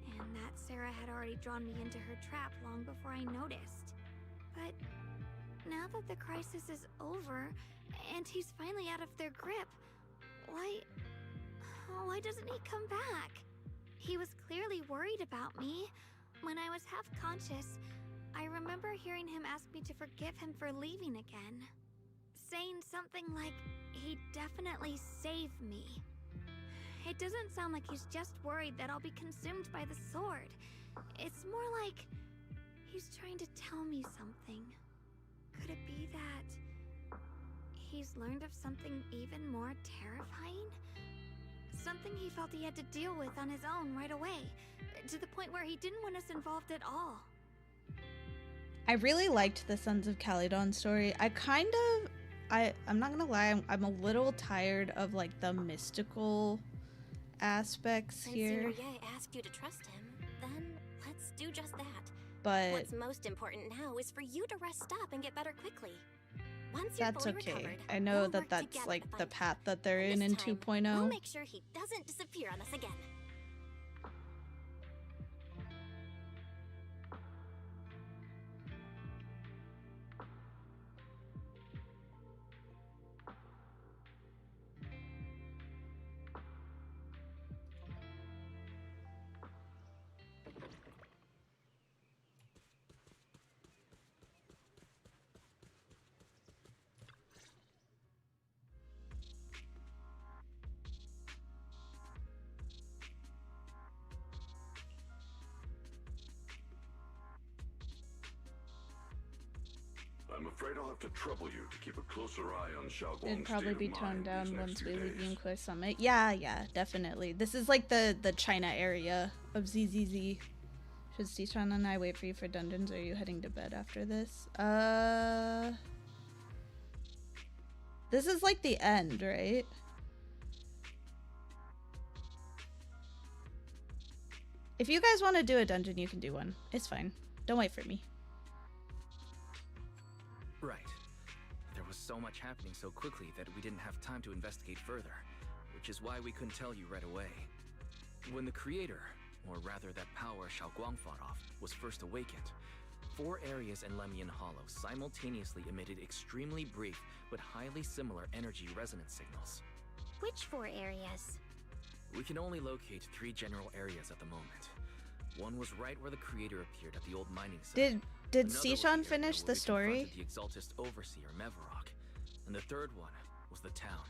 and that Sarah had already drawn me into her trap long before I noticed. But now that the crisis is over, and he's finally out of their grip, Why doesn't he come back? He was clearly worried about me. When I was half conscious, I remember hearing him ask me to forgive him for leaving again. Saying something like, he'd definitely save me. It doesn't sound like he's just worried that I'll be consumed by the sword. It's more like he's trying to tell me something. Could it be that he's learned of something even more terrifying? Something he felt he had to deal with on his own right away, to the point where he didn't want us involved at all. I really liked the Sons of Caledon story. I'm not gonna lie, I'm a little tired of like the mystical aspects here. Senior Ye asked you to trust him, then let's do just that. But what's most important now is for you to rest up and get better quickly. Once you're that's fully okay. recovered, I know we'll that work that's together like to the find path that they're in This time, 2.0. We'll make sure he doesn't disappear on us again. I'm afraid I'll have to trouble you to keep a closer eye on Xiaoguang's It'd probably state be of toned mind down these next once few we leave days. Yunque Summit. Yeah, definitely. This is like the China area of ZZZ. Should Sichuan and I wait for you for dungeons, or are you heading to bed after this? This is like the end, right? If you guys want to do a dungeon, you can do one. It's fine. Don't wait for me. Right. There was so much happening so quickly that we didn't have time to investigate further, which is why we couldn't tell you right away. When the creator, or rather that power Xiaoguang fought off, was first awakened, 4 areas in Lemian Hollow simultaneously emitted extremely brief but highly similar energy resonance signals. Which 4 areas? We can only locate 3 general areas at the moment. One was right where the creator appeared at the old mining site. Did Another was Sichuan the area finish where the we story? confronted the Exaltist Overseer Mevarok, and the third one was the town.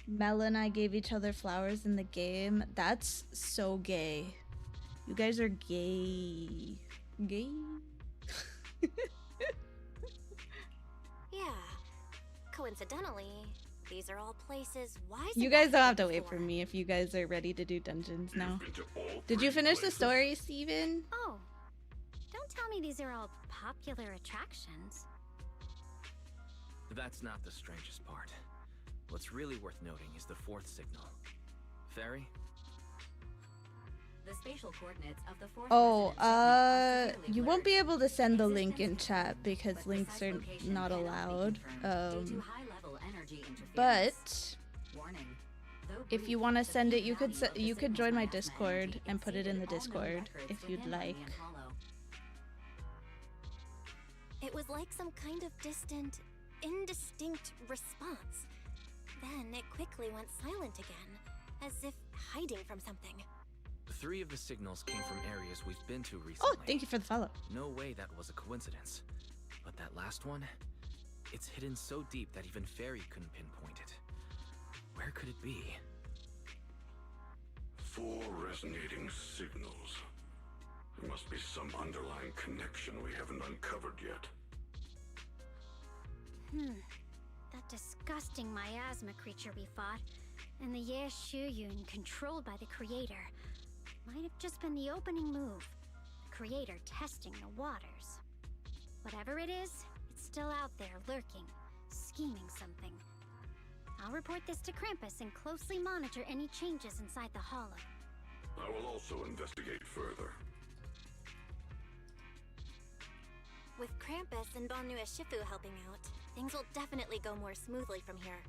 Mel and I gave each other flowers in the game. That's so gay. You guys are gay. Gay? Yeah. Coincidentally, these are all places wise You enough guys don't have to look wait for me if you guys are ready to do dungeons now. Did you finish the story, Steven? Oh, don't tell me these are all popular attractions. That's not the strangest part. What's really worth noting is the 4th signal. Fairy? The spatial coordinates of the 4th Oh, you won't be able to send the link in chat because links are not allowed. But if you want to send it, you could join my Discord and put it in the Discord if you'd like. It was like some kind of distant, indistinct response. Then it quickly went silent again, as if hiding from something. 3 of the signals came from areas we've been to recently. Oh, thank you for the follow. No way that was a coincidence. But that last one, it's hidden so deep that even Fairy couldn't pinpoint it. Where could it be? 4 resonating signals. There must be some underlying connection we haven't uncovered yet. That disgusting miasma creature we fought, and the Ye Shuyun controlled by the Creator, might have just been the opening move. The Creator testing the waters. Whatever it is, it's still out there lurking, scheming something. I'll report this to Krampus and closely monitor any changes inside the hollow. I will also investigate further. With Krampus and Bannu Shifu helping out, things will definitely go more smoothly from here.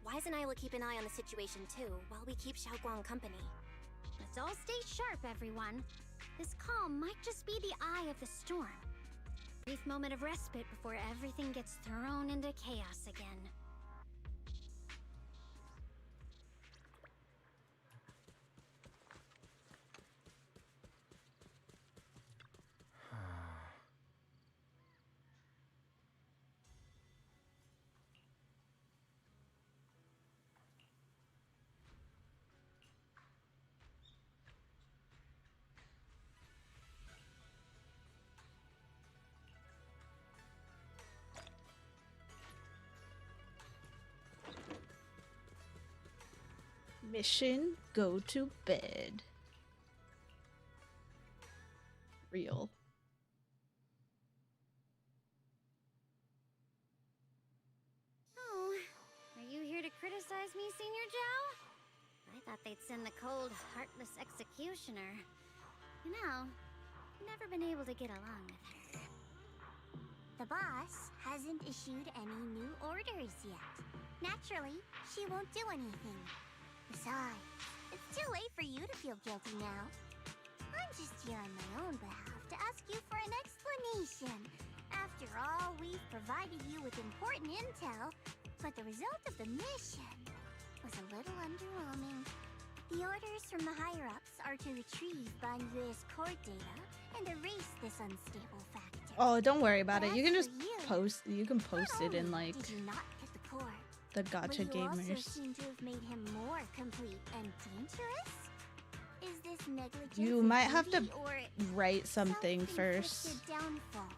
Wise and I will keep an eye on the situation too, while we keep Xiaoguang company. Let's all stay sharp, everyone. This calm might just be the eye of the storm. Brief moment of respite before everything gets thrown into chaos again. Mission: go to bed. Real. Oh, are you here to criticize me, Senior Joe? I thought they'd send the cold, heartless executioner. You know, never been able to get along with her. The boss hasn't issued any new orders yet. Naturally, she won't do anything. Besides, it's too late for you to feel guilty now. I'm just here on my own behalf to ask you for an explanation. After all, we've provided you with important intel, but the result of the mission was a little underwhelming. The orders from the higher-ups are to retrieve Banyue's court data and erase this unstable factor. Oh, don't worry about it. You can As just for you, post. You can post it in like did you not get the core? the Gacha But you also gamers. seem to have made him more complete and dangerous? Is this negligence You of might have to duty or write something first, self-inflicted downfall?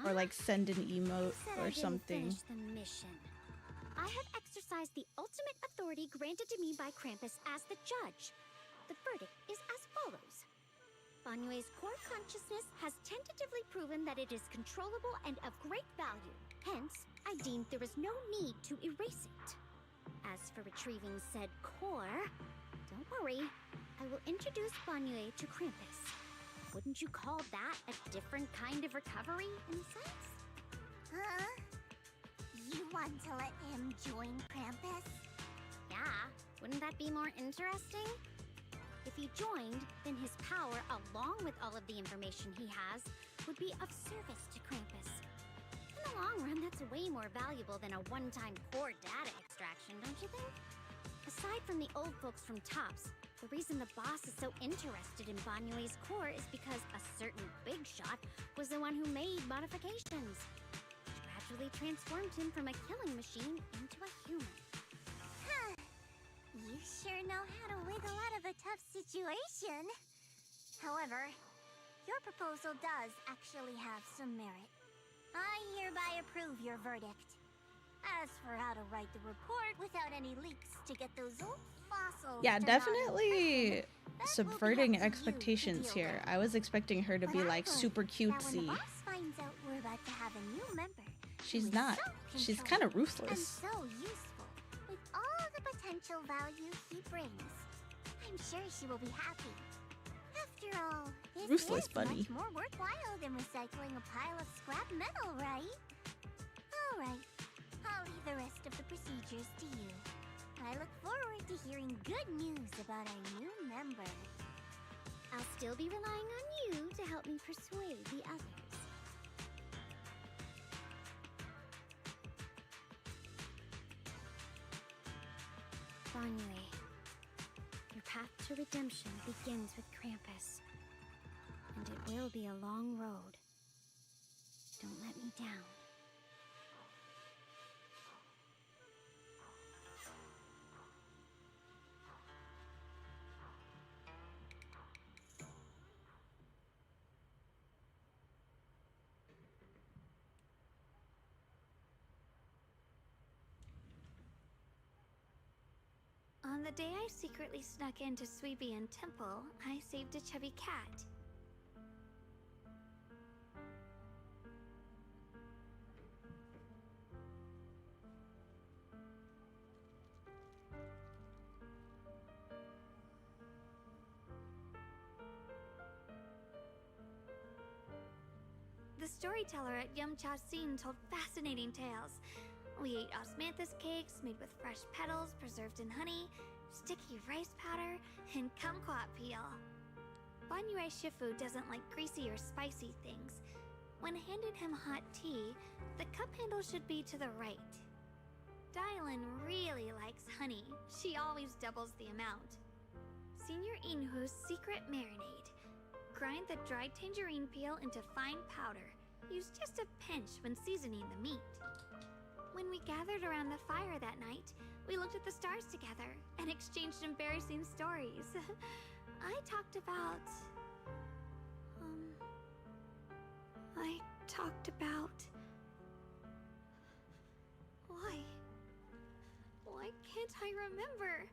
or like send an emote Said I or didn't something. finish the mission. I have exercised the ultimate authority granted to me by Krampus as the judge. The verdict is as follows. Banyue's core consciousness has tentatively proven that it is controllable and of great value. Hence, I deemed there is no need to erase it. As for retrieving said core, don't worry. I will introduce Banyue to Krampus. Wouldn't you call that a different kind of recovery, in a sense? Huh? You want to let him join Krampus? Yeah, wouldn't that be more interesting? If he joined, then his power, along with all of the information he has, would be of service to Krampus. In the long run, that's way more valuable than a one-time core data extraction, don't you think? Aside from the old folks from TOPS, the reason the boss is so interested in Banyue's core is because a certain big shot was the one who made modifications, which gradually transformed him from a killing machine into a human. Huh. You sure know how to wiggle out of a tough situation. However, your proposal does actually have some merit. I hereby approve your verdict. As for how to write the report without any leaks to get those old fossils Yeah, to definitely subverting expectations here. I was expecting her to be like super Now, when the cutesy. boss finds out we're about to have a new member, She's not. She's kind of and ruthless. so useful, with all the potential value he brings, I'm sure she will be happy. After all, this Ruthless is bunny. much more worthwhile than recycling a pile of scrap metal, right? All right, I'll leave the rest of the procedures to you. I look forward to hearing good news about our new member. I'll still be relying on you to help me persuade the others. Banyue, your path to redemption begins with Krampus. And it will be a long road. Don't let me down. On the day I secretly snuck into Sweebian Temple, I saved a chubby cat. The storyteller at Yumcha Scene told fascinating tales. We ate osmanthus cakes made with fresh petals preserved in honey, sticky rice powder, and kumquat peel. Banyue Shifu doesn't like greasy or spicy things. When handed him hot tea, the cup handle should be to the right. Dylan really likes honey. She always doubles the amount. Senior Inhu's secret marinade. Grind the dried tangerine peel into fine powder. Use just a pinch when seasoning the meat. When we gathered around the fire that night, we looked at the stars together and exchanged embarrassing stories. I talked about... Why can't I remember?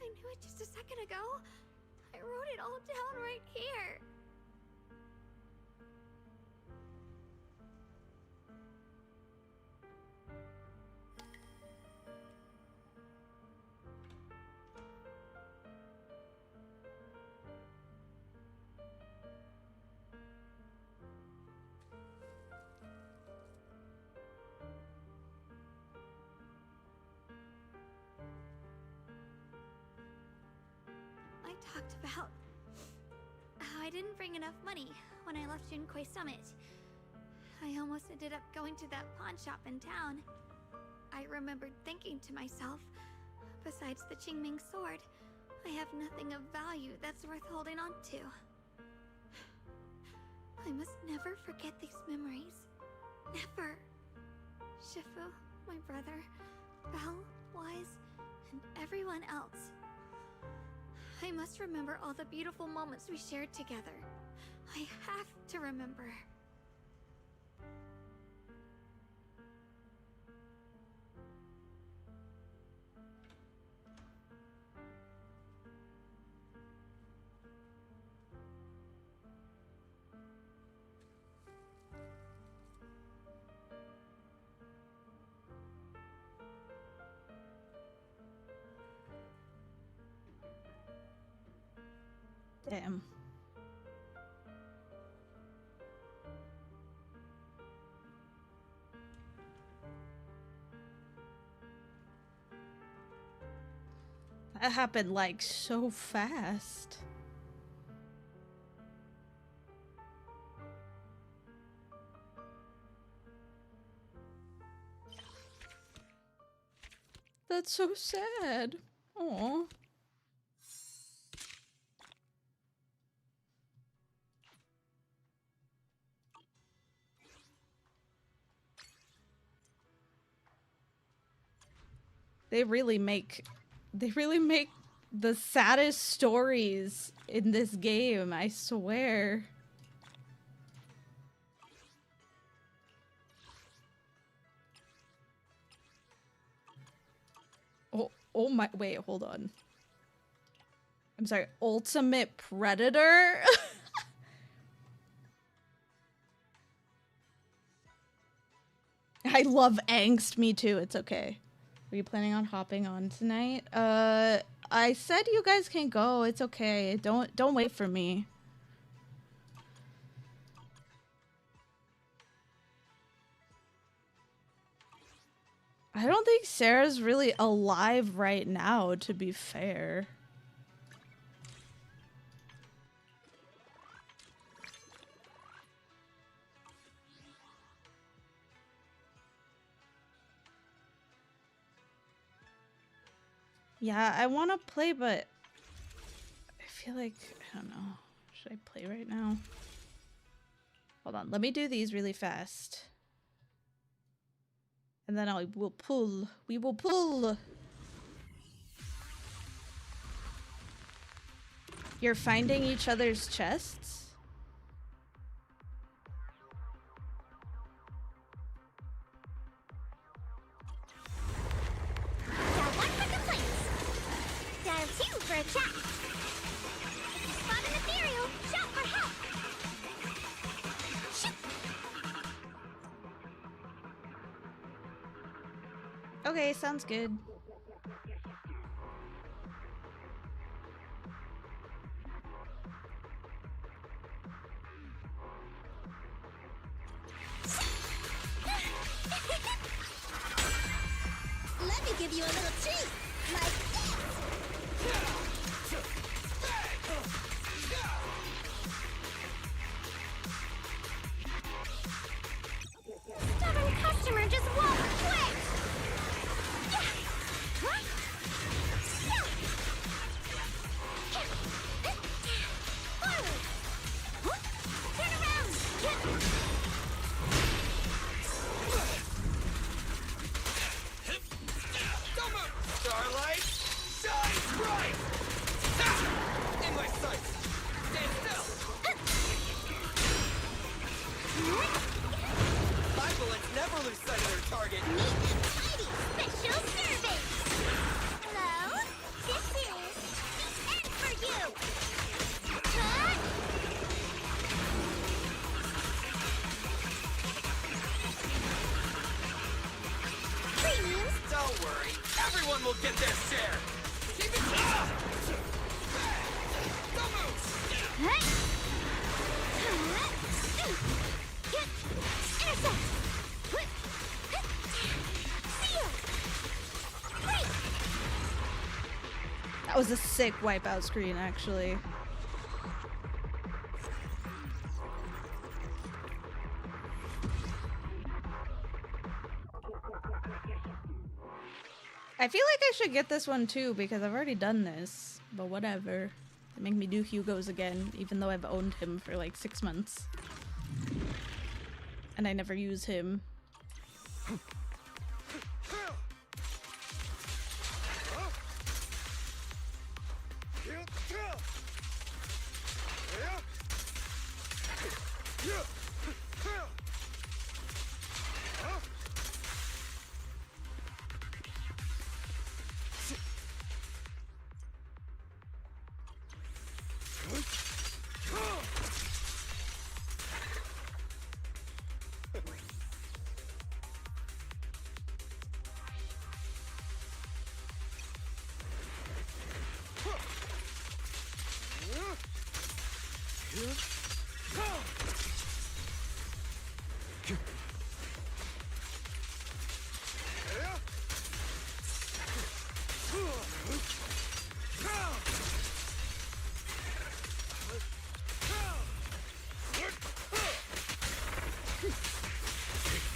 I knew it just a second ago. I wrote it all down right here. I talked about how I didn't bring enough money when I left Junkoi Summit. I almost ended up going to that pawn shop in town. I remembered thinking to myself, besides the Qingming sword, I have nothing of value that's worth holding on to. I must never forget these memories. Never. Shifu, my brother, Belle, Wise, and everyone else. I must remember all the beautiful moments we shared together. I have to remember. Damn. That happened like so fast. That's so sad. Aw. They really make the saddest stories in this game, I swear. Oh my, wait, hold on. I'm sorry, Ultimate Predator? I love angst, me too, it's okay. Are you planning on hopping on tonight? I said you guys can go. It's okay. Don't wait for me. I don't think Sarah's really alive right now, to be fair. Yeah, I want to play, but I feel like, I don't know. Should I play right now? Hold on, let me do these really fast. And then we will pull. You're finding each other's chests? Dial 2 for a chat. If you spot an ethereal, shout for help. Shoot. Okay, sounds good. Let me give you a little treat. Like stubborn customer just won't quit! Forward! Turn around! Don't move! Starlight, shine bright! In my sights! Stand still! My bullets never lose sight of their target! Meet the Tidy Special Service! Hello? This is Everyone will get their share. Keep it up. Don't move. Intercept. That was a sick wipeout screen, actually. I feel like I should get this one too because I've already done this, but whatever. They make me do Hugo's again, even though I've owned him for like 6 months. And I never use him.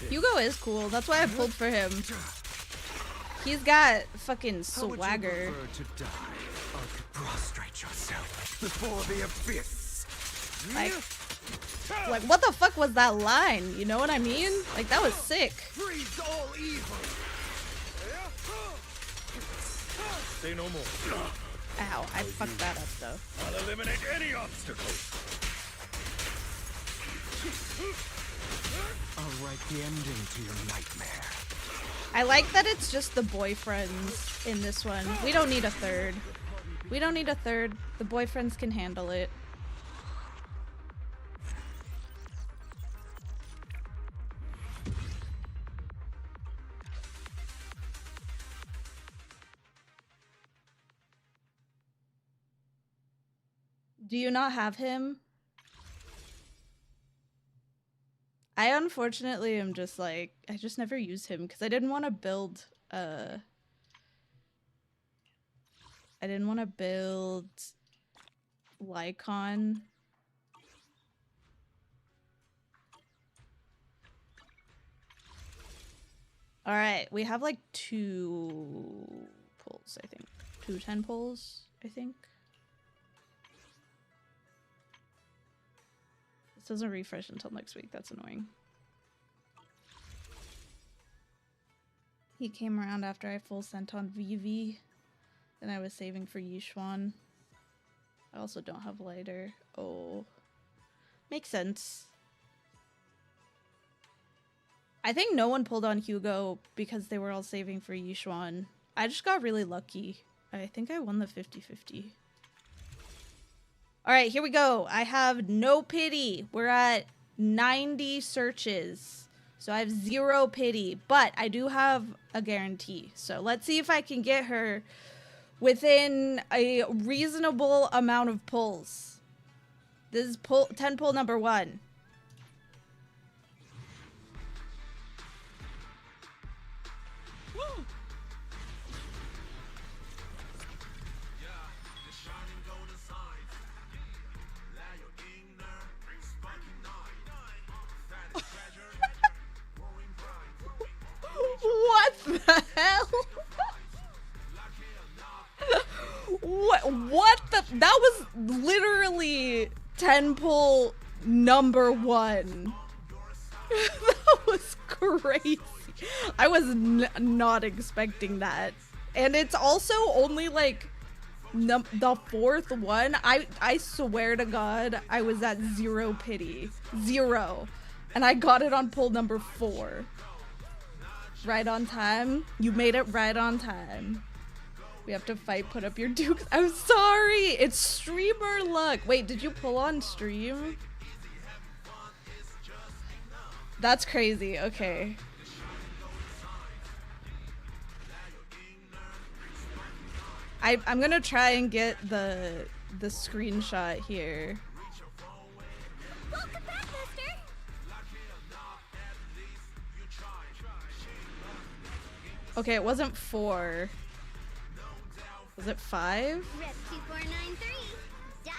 Hugo is cool. That's why I pulled for him. He's got fucking swagger. To die or to prostrate yourself before the abyss. Like, what the fuck was that line? You know what I mean? Like, that was sick. Freeze all evil. Say no more. Ow, I fucked that up though. I'll eliminate any obstacle. I'll write the ending to your nightmare. I like that it's just the boyfriends in this one. We don't need a third. We don't need a third. The boyfriends can handle it. Do you not have him? I unfortunately am just like, I just never use him because I didn't want to build Lycon. Alright, we have like 2 pulls, I think. 2 10 pulls, I think. This doesn't refresh until next week. That's annoying. He came around after I full sent on Vivi. Then I was saving for Yishuan. I also don't have lighter. Oh. Makes sense. I think no one pulled on Hugo because they were all saving for Yishuan. I just got really lucky. I think I won the 50-50. Alright, here we go. I have no pity. We're at 90 searches. So I have 0 pity. But I do have a guarantee. So let's see if I can get her within a reasonable amount of pulls. This is 10 pull number 1. What the hell? What the? That was literally 10 pull number 1. That was crazy. I was not expecting that. And it's also only like the 4th one. I swear to God, I was at 0 pity. 0. And I got it on pull number 4. Right on time. You made it right on time. We have to fight, put up your dukes. I'm sorry. It's streamer luck. Wait, did you pull on stream? That's crazy. Okay. I'm gonna try and get the screenshot here. Welcome back, mister! Okay, it wasn't 4. Was it 5? Rep 2493. Dylan!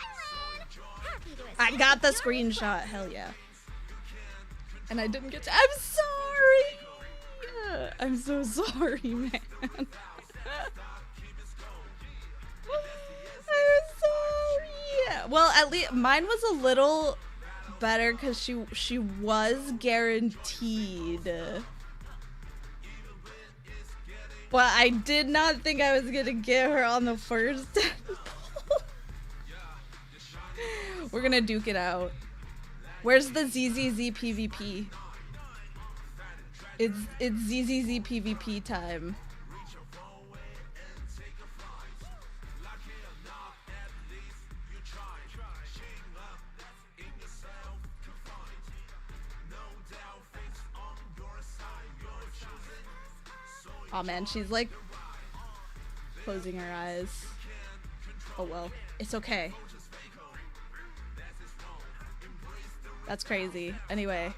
Happy to assist I got the with your screenshot. Hell yeah. And I didn't get to. I'm sorry. I'm so sorry, man. I'm sorry. Well, at least mine was a little better because she was guaranteed. But I did not think I was gonna get her on the first. We're gonna duke it out. Where's the ZZZ PvP? It's ZZZ PvP time. Oh man, she's like closing her eyes. Oh well, it's okay. That's crazy. Anyway,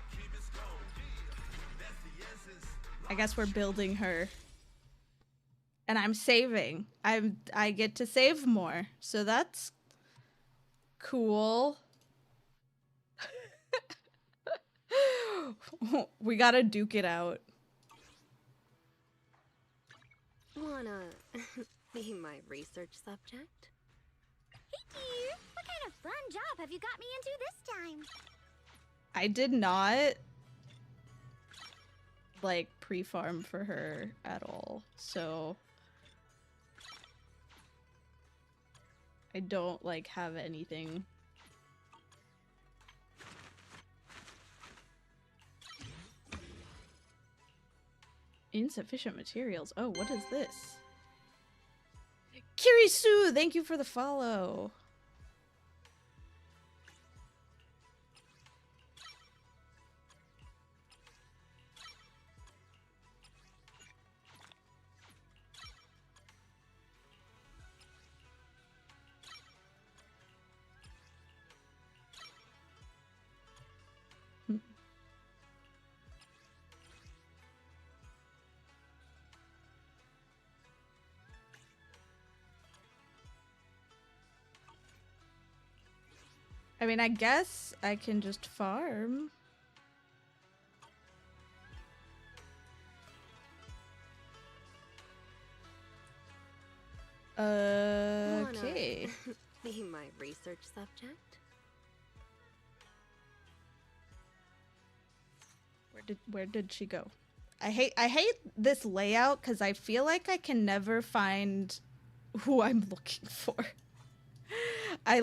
I guess we're building her. And I'm saving. I get to save more. So that's cool. We gotta duke it out. Wanna be my research subject? Hey dear, what kind of fun job have you got me into this time? I did not like pre-farm for her at all, so I don't like have anything. Insufficient materials. Oh, what is this? Kirisu, thank you for the follow. I mean, I guess I can just farm. Okay. Wanna be my research subject? Where did she go? I hate this layout because I feel like I can never find who I'm looking for. I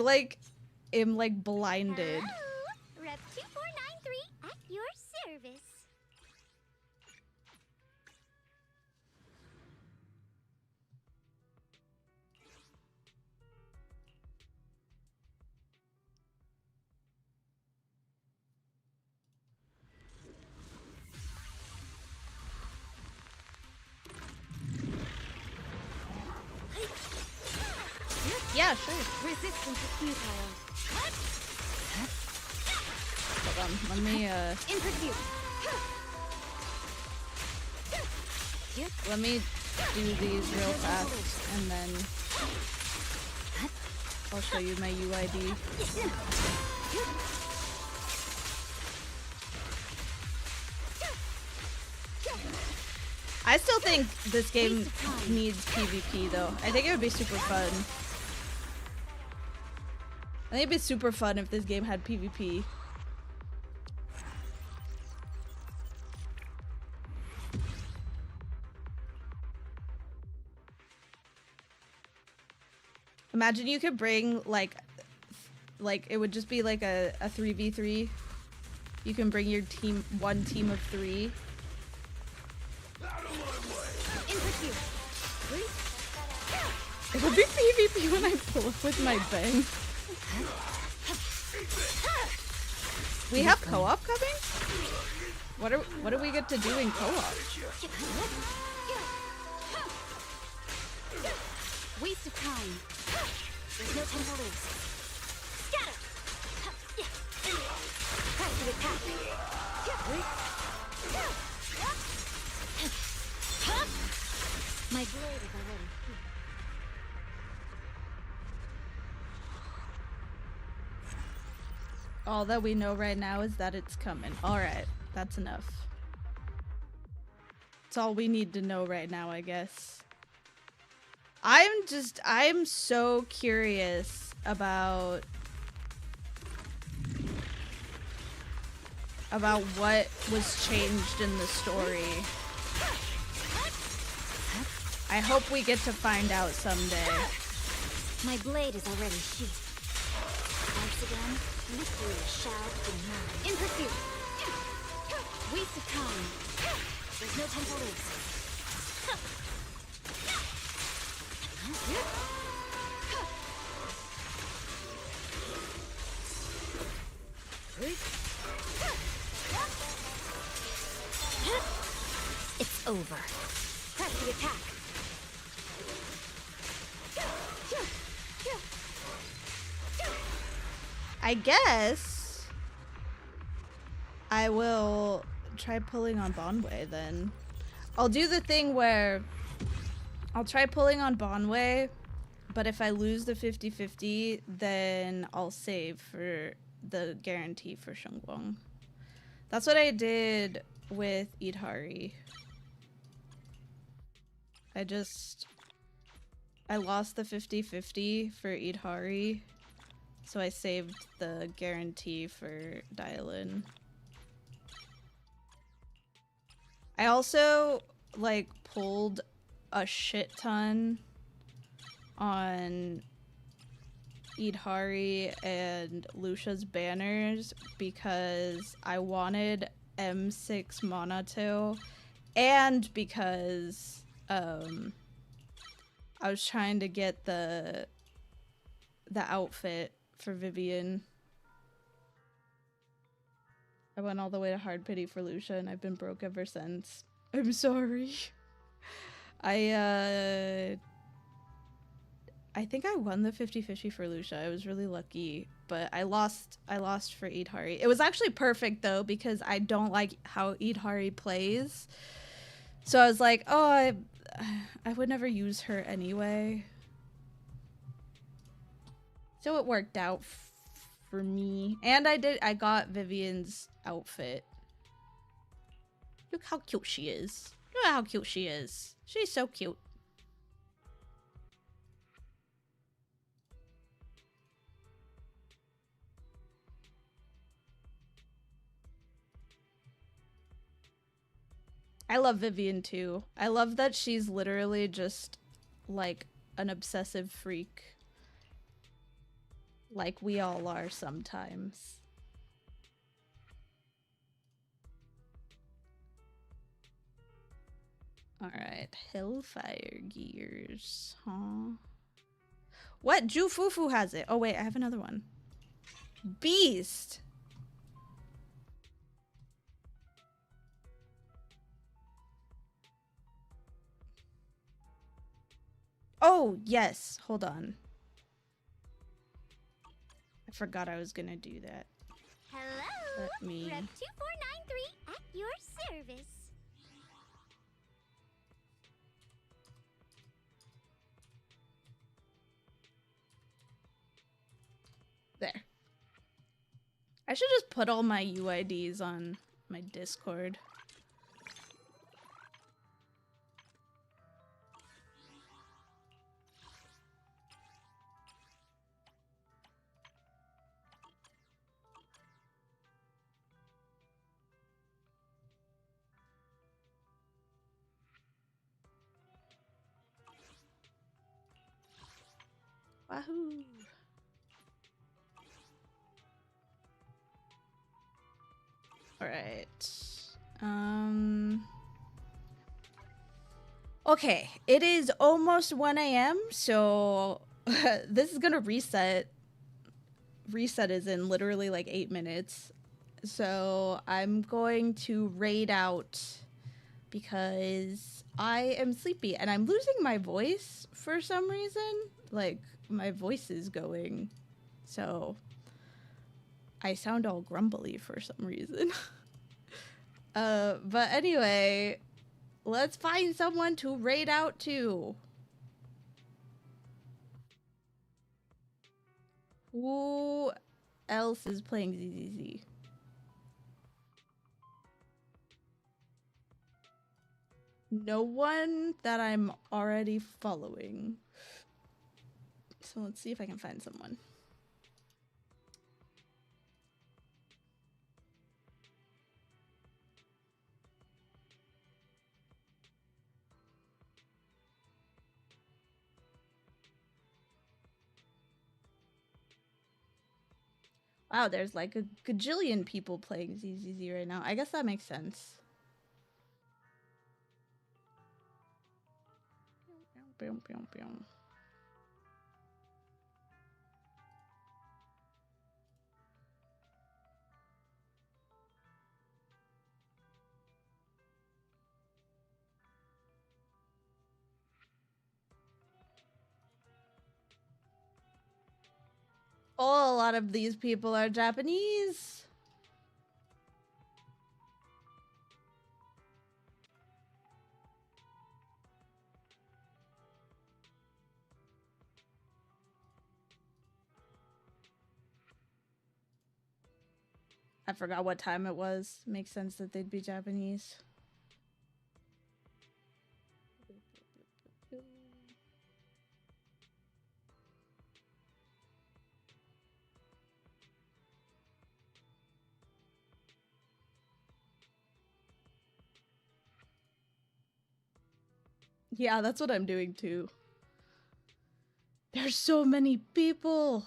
am like blinded. Hello, Rep 2493 at your service. Yeah, sure. Resistance is futile. Hold on, let me In pursuit. let me do these real fast and then I'll show you my UID. I still think this game needs PvP though. I think it would be super fun. I think it'd be super fun if this game had PvP. Imagine you could bring like it would just be like a 3v3. You can bring your team, one team of 3. In pursuit. It would be PvP when I pull up with my bang. We have co-op coming? What do we get to do in co-op? Waste of time. There's no time to lose. Scatter! Press to attack. My blade is already here. All that we know right now is that it's coming. Alright, that's enough. That's all we need to know right now, I guess. I'm so curious about what was changed in the story. I hope we get to find out someday. My blade is already sheathed. Once again, victory shall be mine. In pursuit. Waste of time. There's no time to lose. It's over. Press the attack. I guess I will try pulling on Bonway then. I'll do the thing where I'll try pulling on Bonway, but if I lose the 50-50, then I'll save for the guarantee for Shunguang. That's what I did with Idhari. I lost the 50-50 for Idhari, so I saved the guarantee for Dylan. I also, like, pulled a shit ton on Idhari and Lucia's banners because I wanted M6 Monato and because I was trying to get the outfit for Vivian. I went all the way to Hard Pity for Lucia and I've been broke ever since. I'm sorry. I think I won the 50-50 for Lucia. I was really lucky, but I lost for Idhari. It was actually perfect though because I don't like how Idhari plays. So I was like, oh, I would never use her anyway. So it worked out for me. And I got Vivian's outfit. Look how cute she is. Look how cute she is. She's so cute. I love Vivian too. I love that she's literally just like an obsessive freak. Like we all are sometimes. Alright, Hellfire Gears, huh? What? Jufufu has it. Oh wait, I have another one. Beast! Oh, yes. Hold on. I forgot I was gonna do that. Hello, Let me... Rep 2493 at your service. There. I should just put all my UIDs on my Discord. Wahoo! Alright. Okay, it is almost 1 AM, so this is gonna reset. Reset is in literally like 8 minutes. So I'm going to raid out because I am sleepy and I'm losing my voice for some reason. Like, my voice is going, so I sound all grumbly for some reason. But anyway, let's find someone to raid out to. Who else is playing ZZZ? No one that I'm already following. So let's see if I can find someone. Wow, there's like a gajillion people playing ZZZ right now. I guess that makes sense. Oh, a lot of these people are Japanese. I forgot what time it was. Makes sense that they'd be Japanese. Yeah, that's what I'm doing too. There's so many people.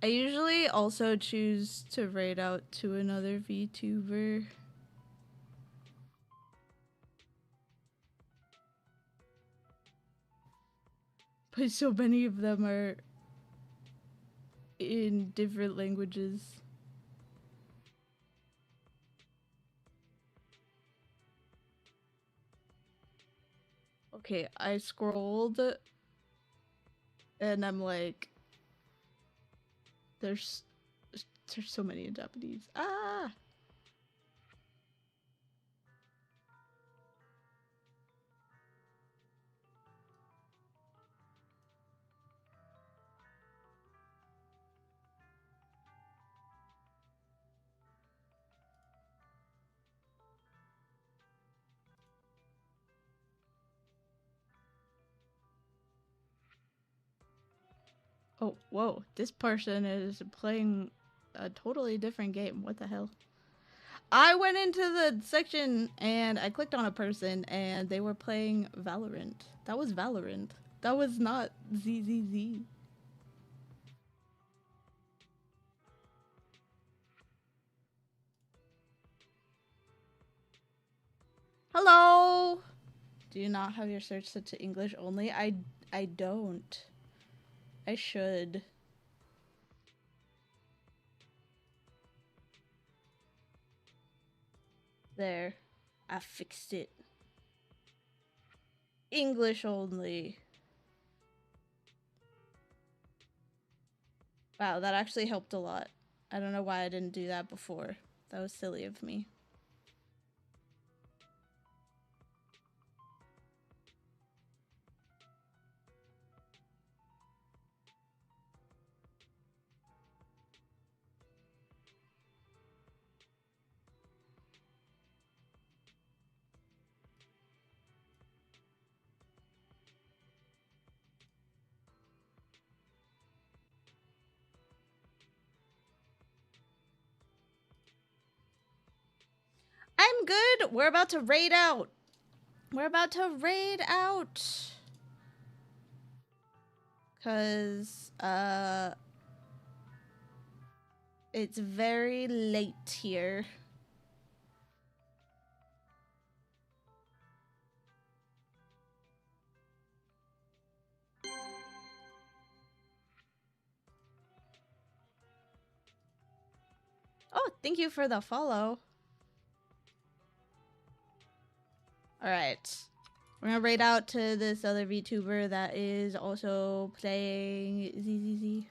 I usually also choose to raid out to another VTuber. But so many of them are in different languages. Okay, I scrolled and I'm like, there's so many in Japanese. Ah! Oh, whoa. This person is playing a totally different game. What the hell? I went into the section and I clicked on a person and they were playing Valorant. That was Valorant. That was not ZZZ. Hello! Do you not have your search set to English only? I don't. I should. There. I fixed it. English only. Wow, that actually helped a lot. I don't know why I didn't do that before. That was silly of me. I'm good. We're about to raid out. We're about to raid out. Cause it's very late here. Oh, thank you for the follow. Alright. We're gonna raid out to this other VTuber that is also playing ZZZ.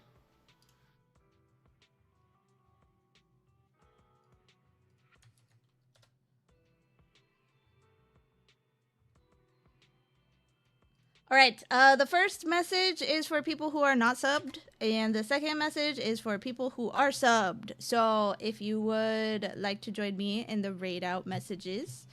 Alright, the first message is for people who are not subbed, and the second message is for people who are subbed. So if you would like to join me in the raid out messages,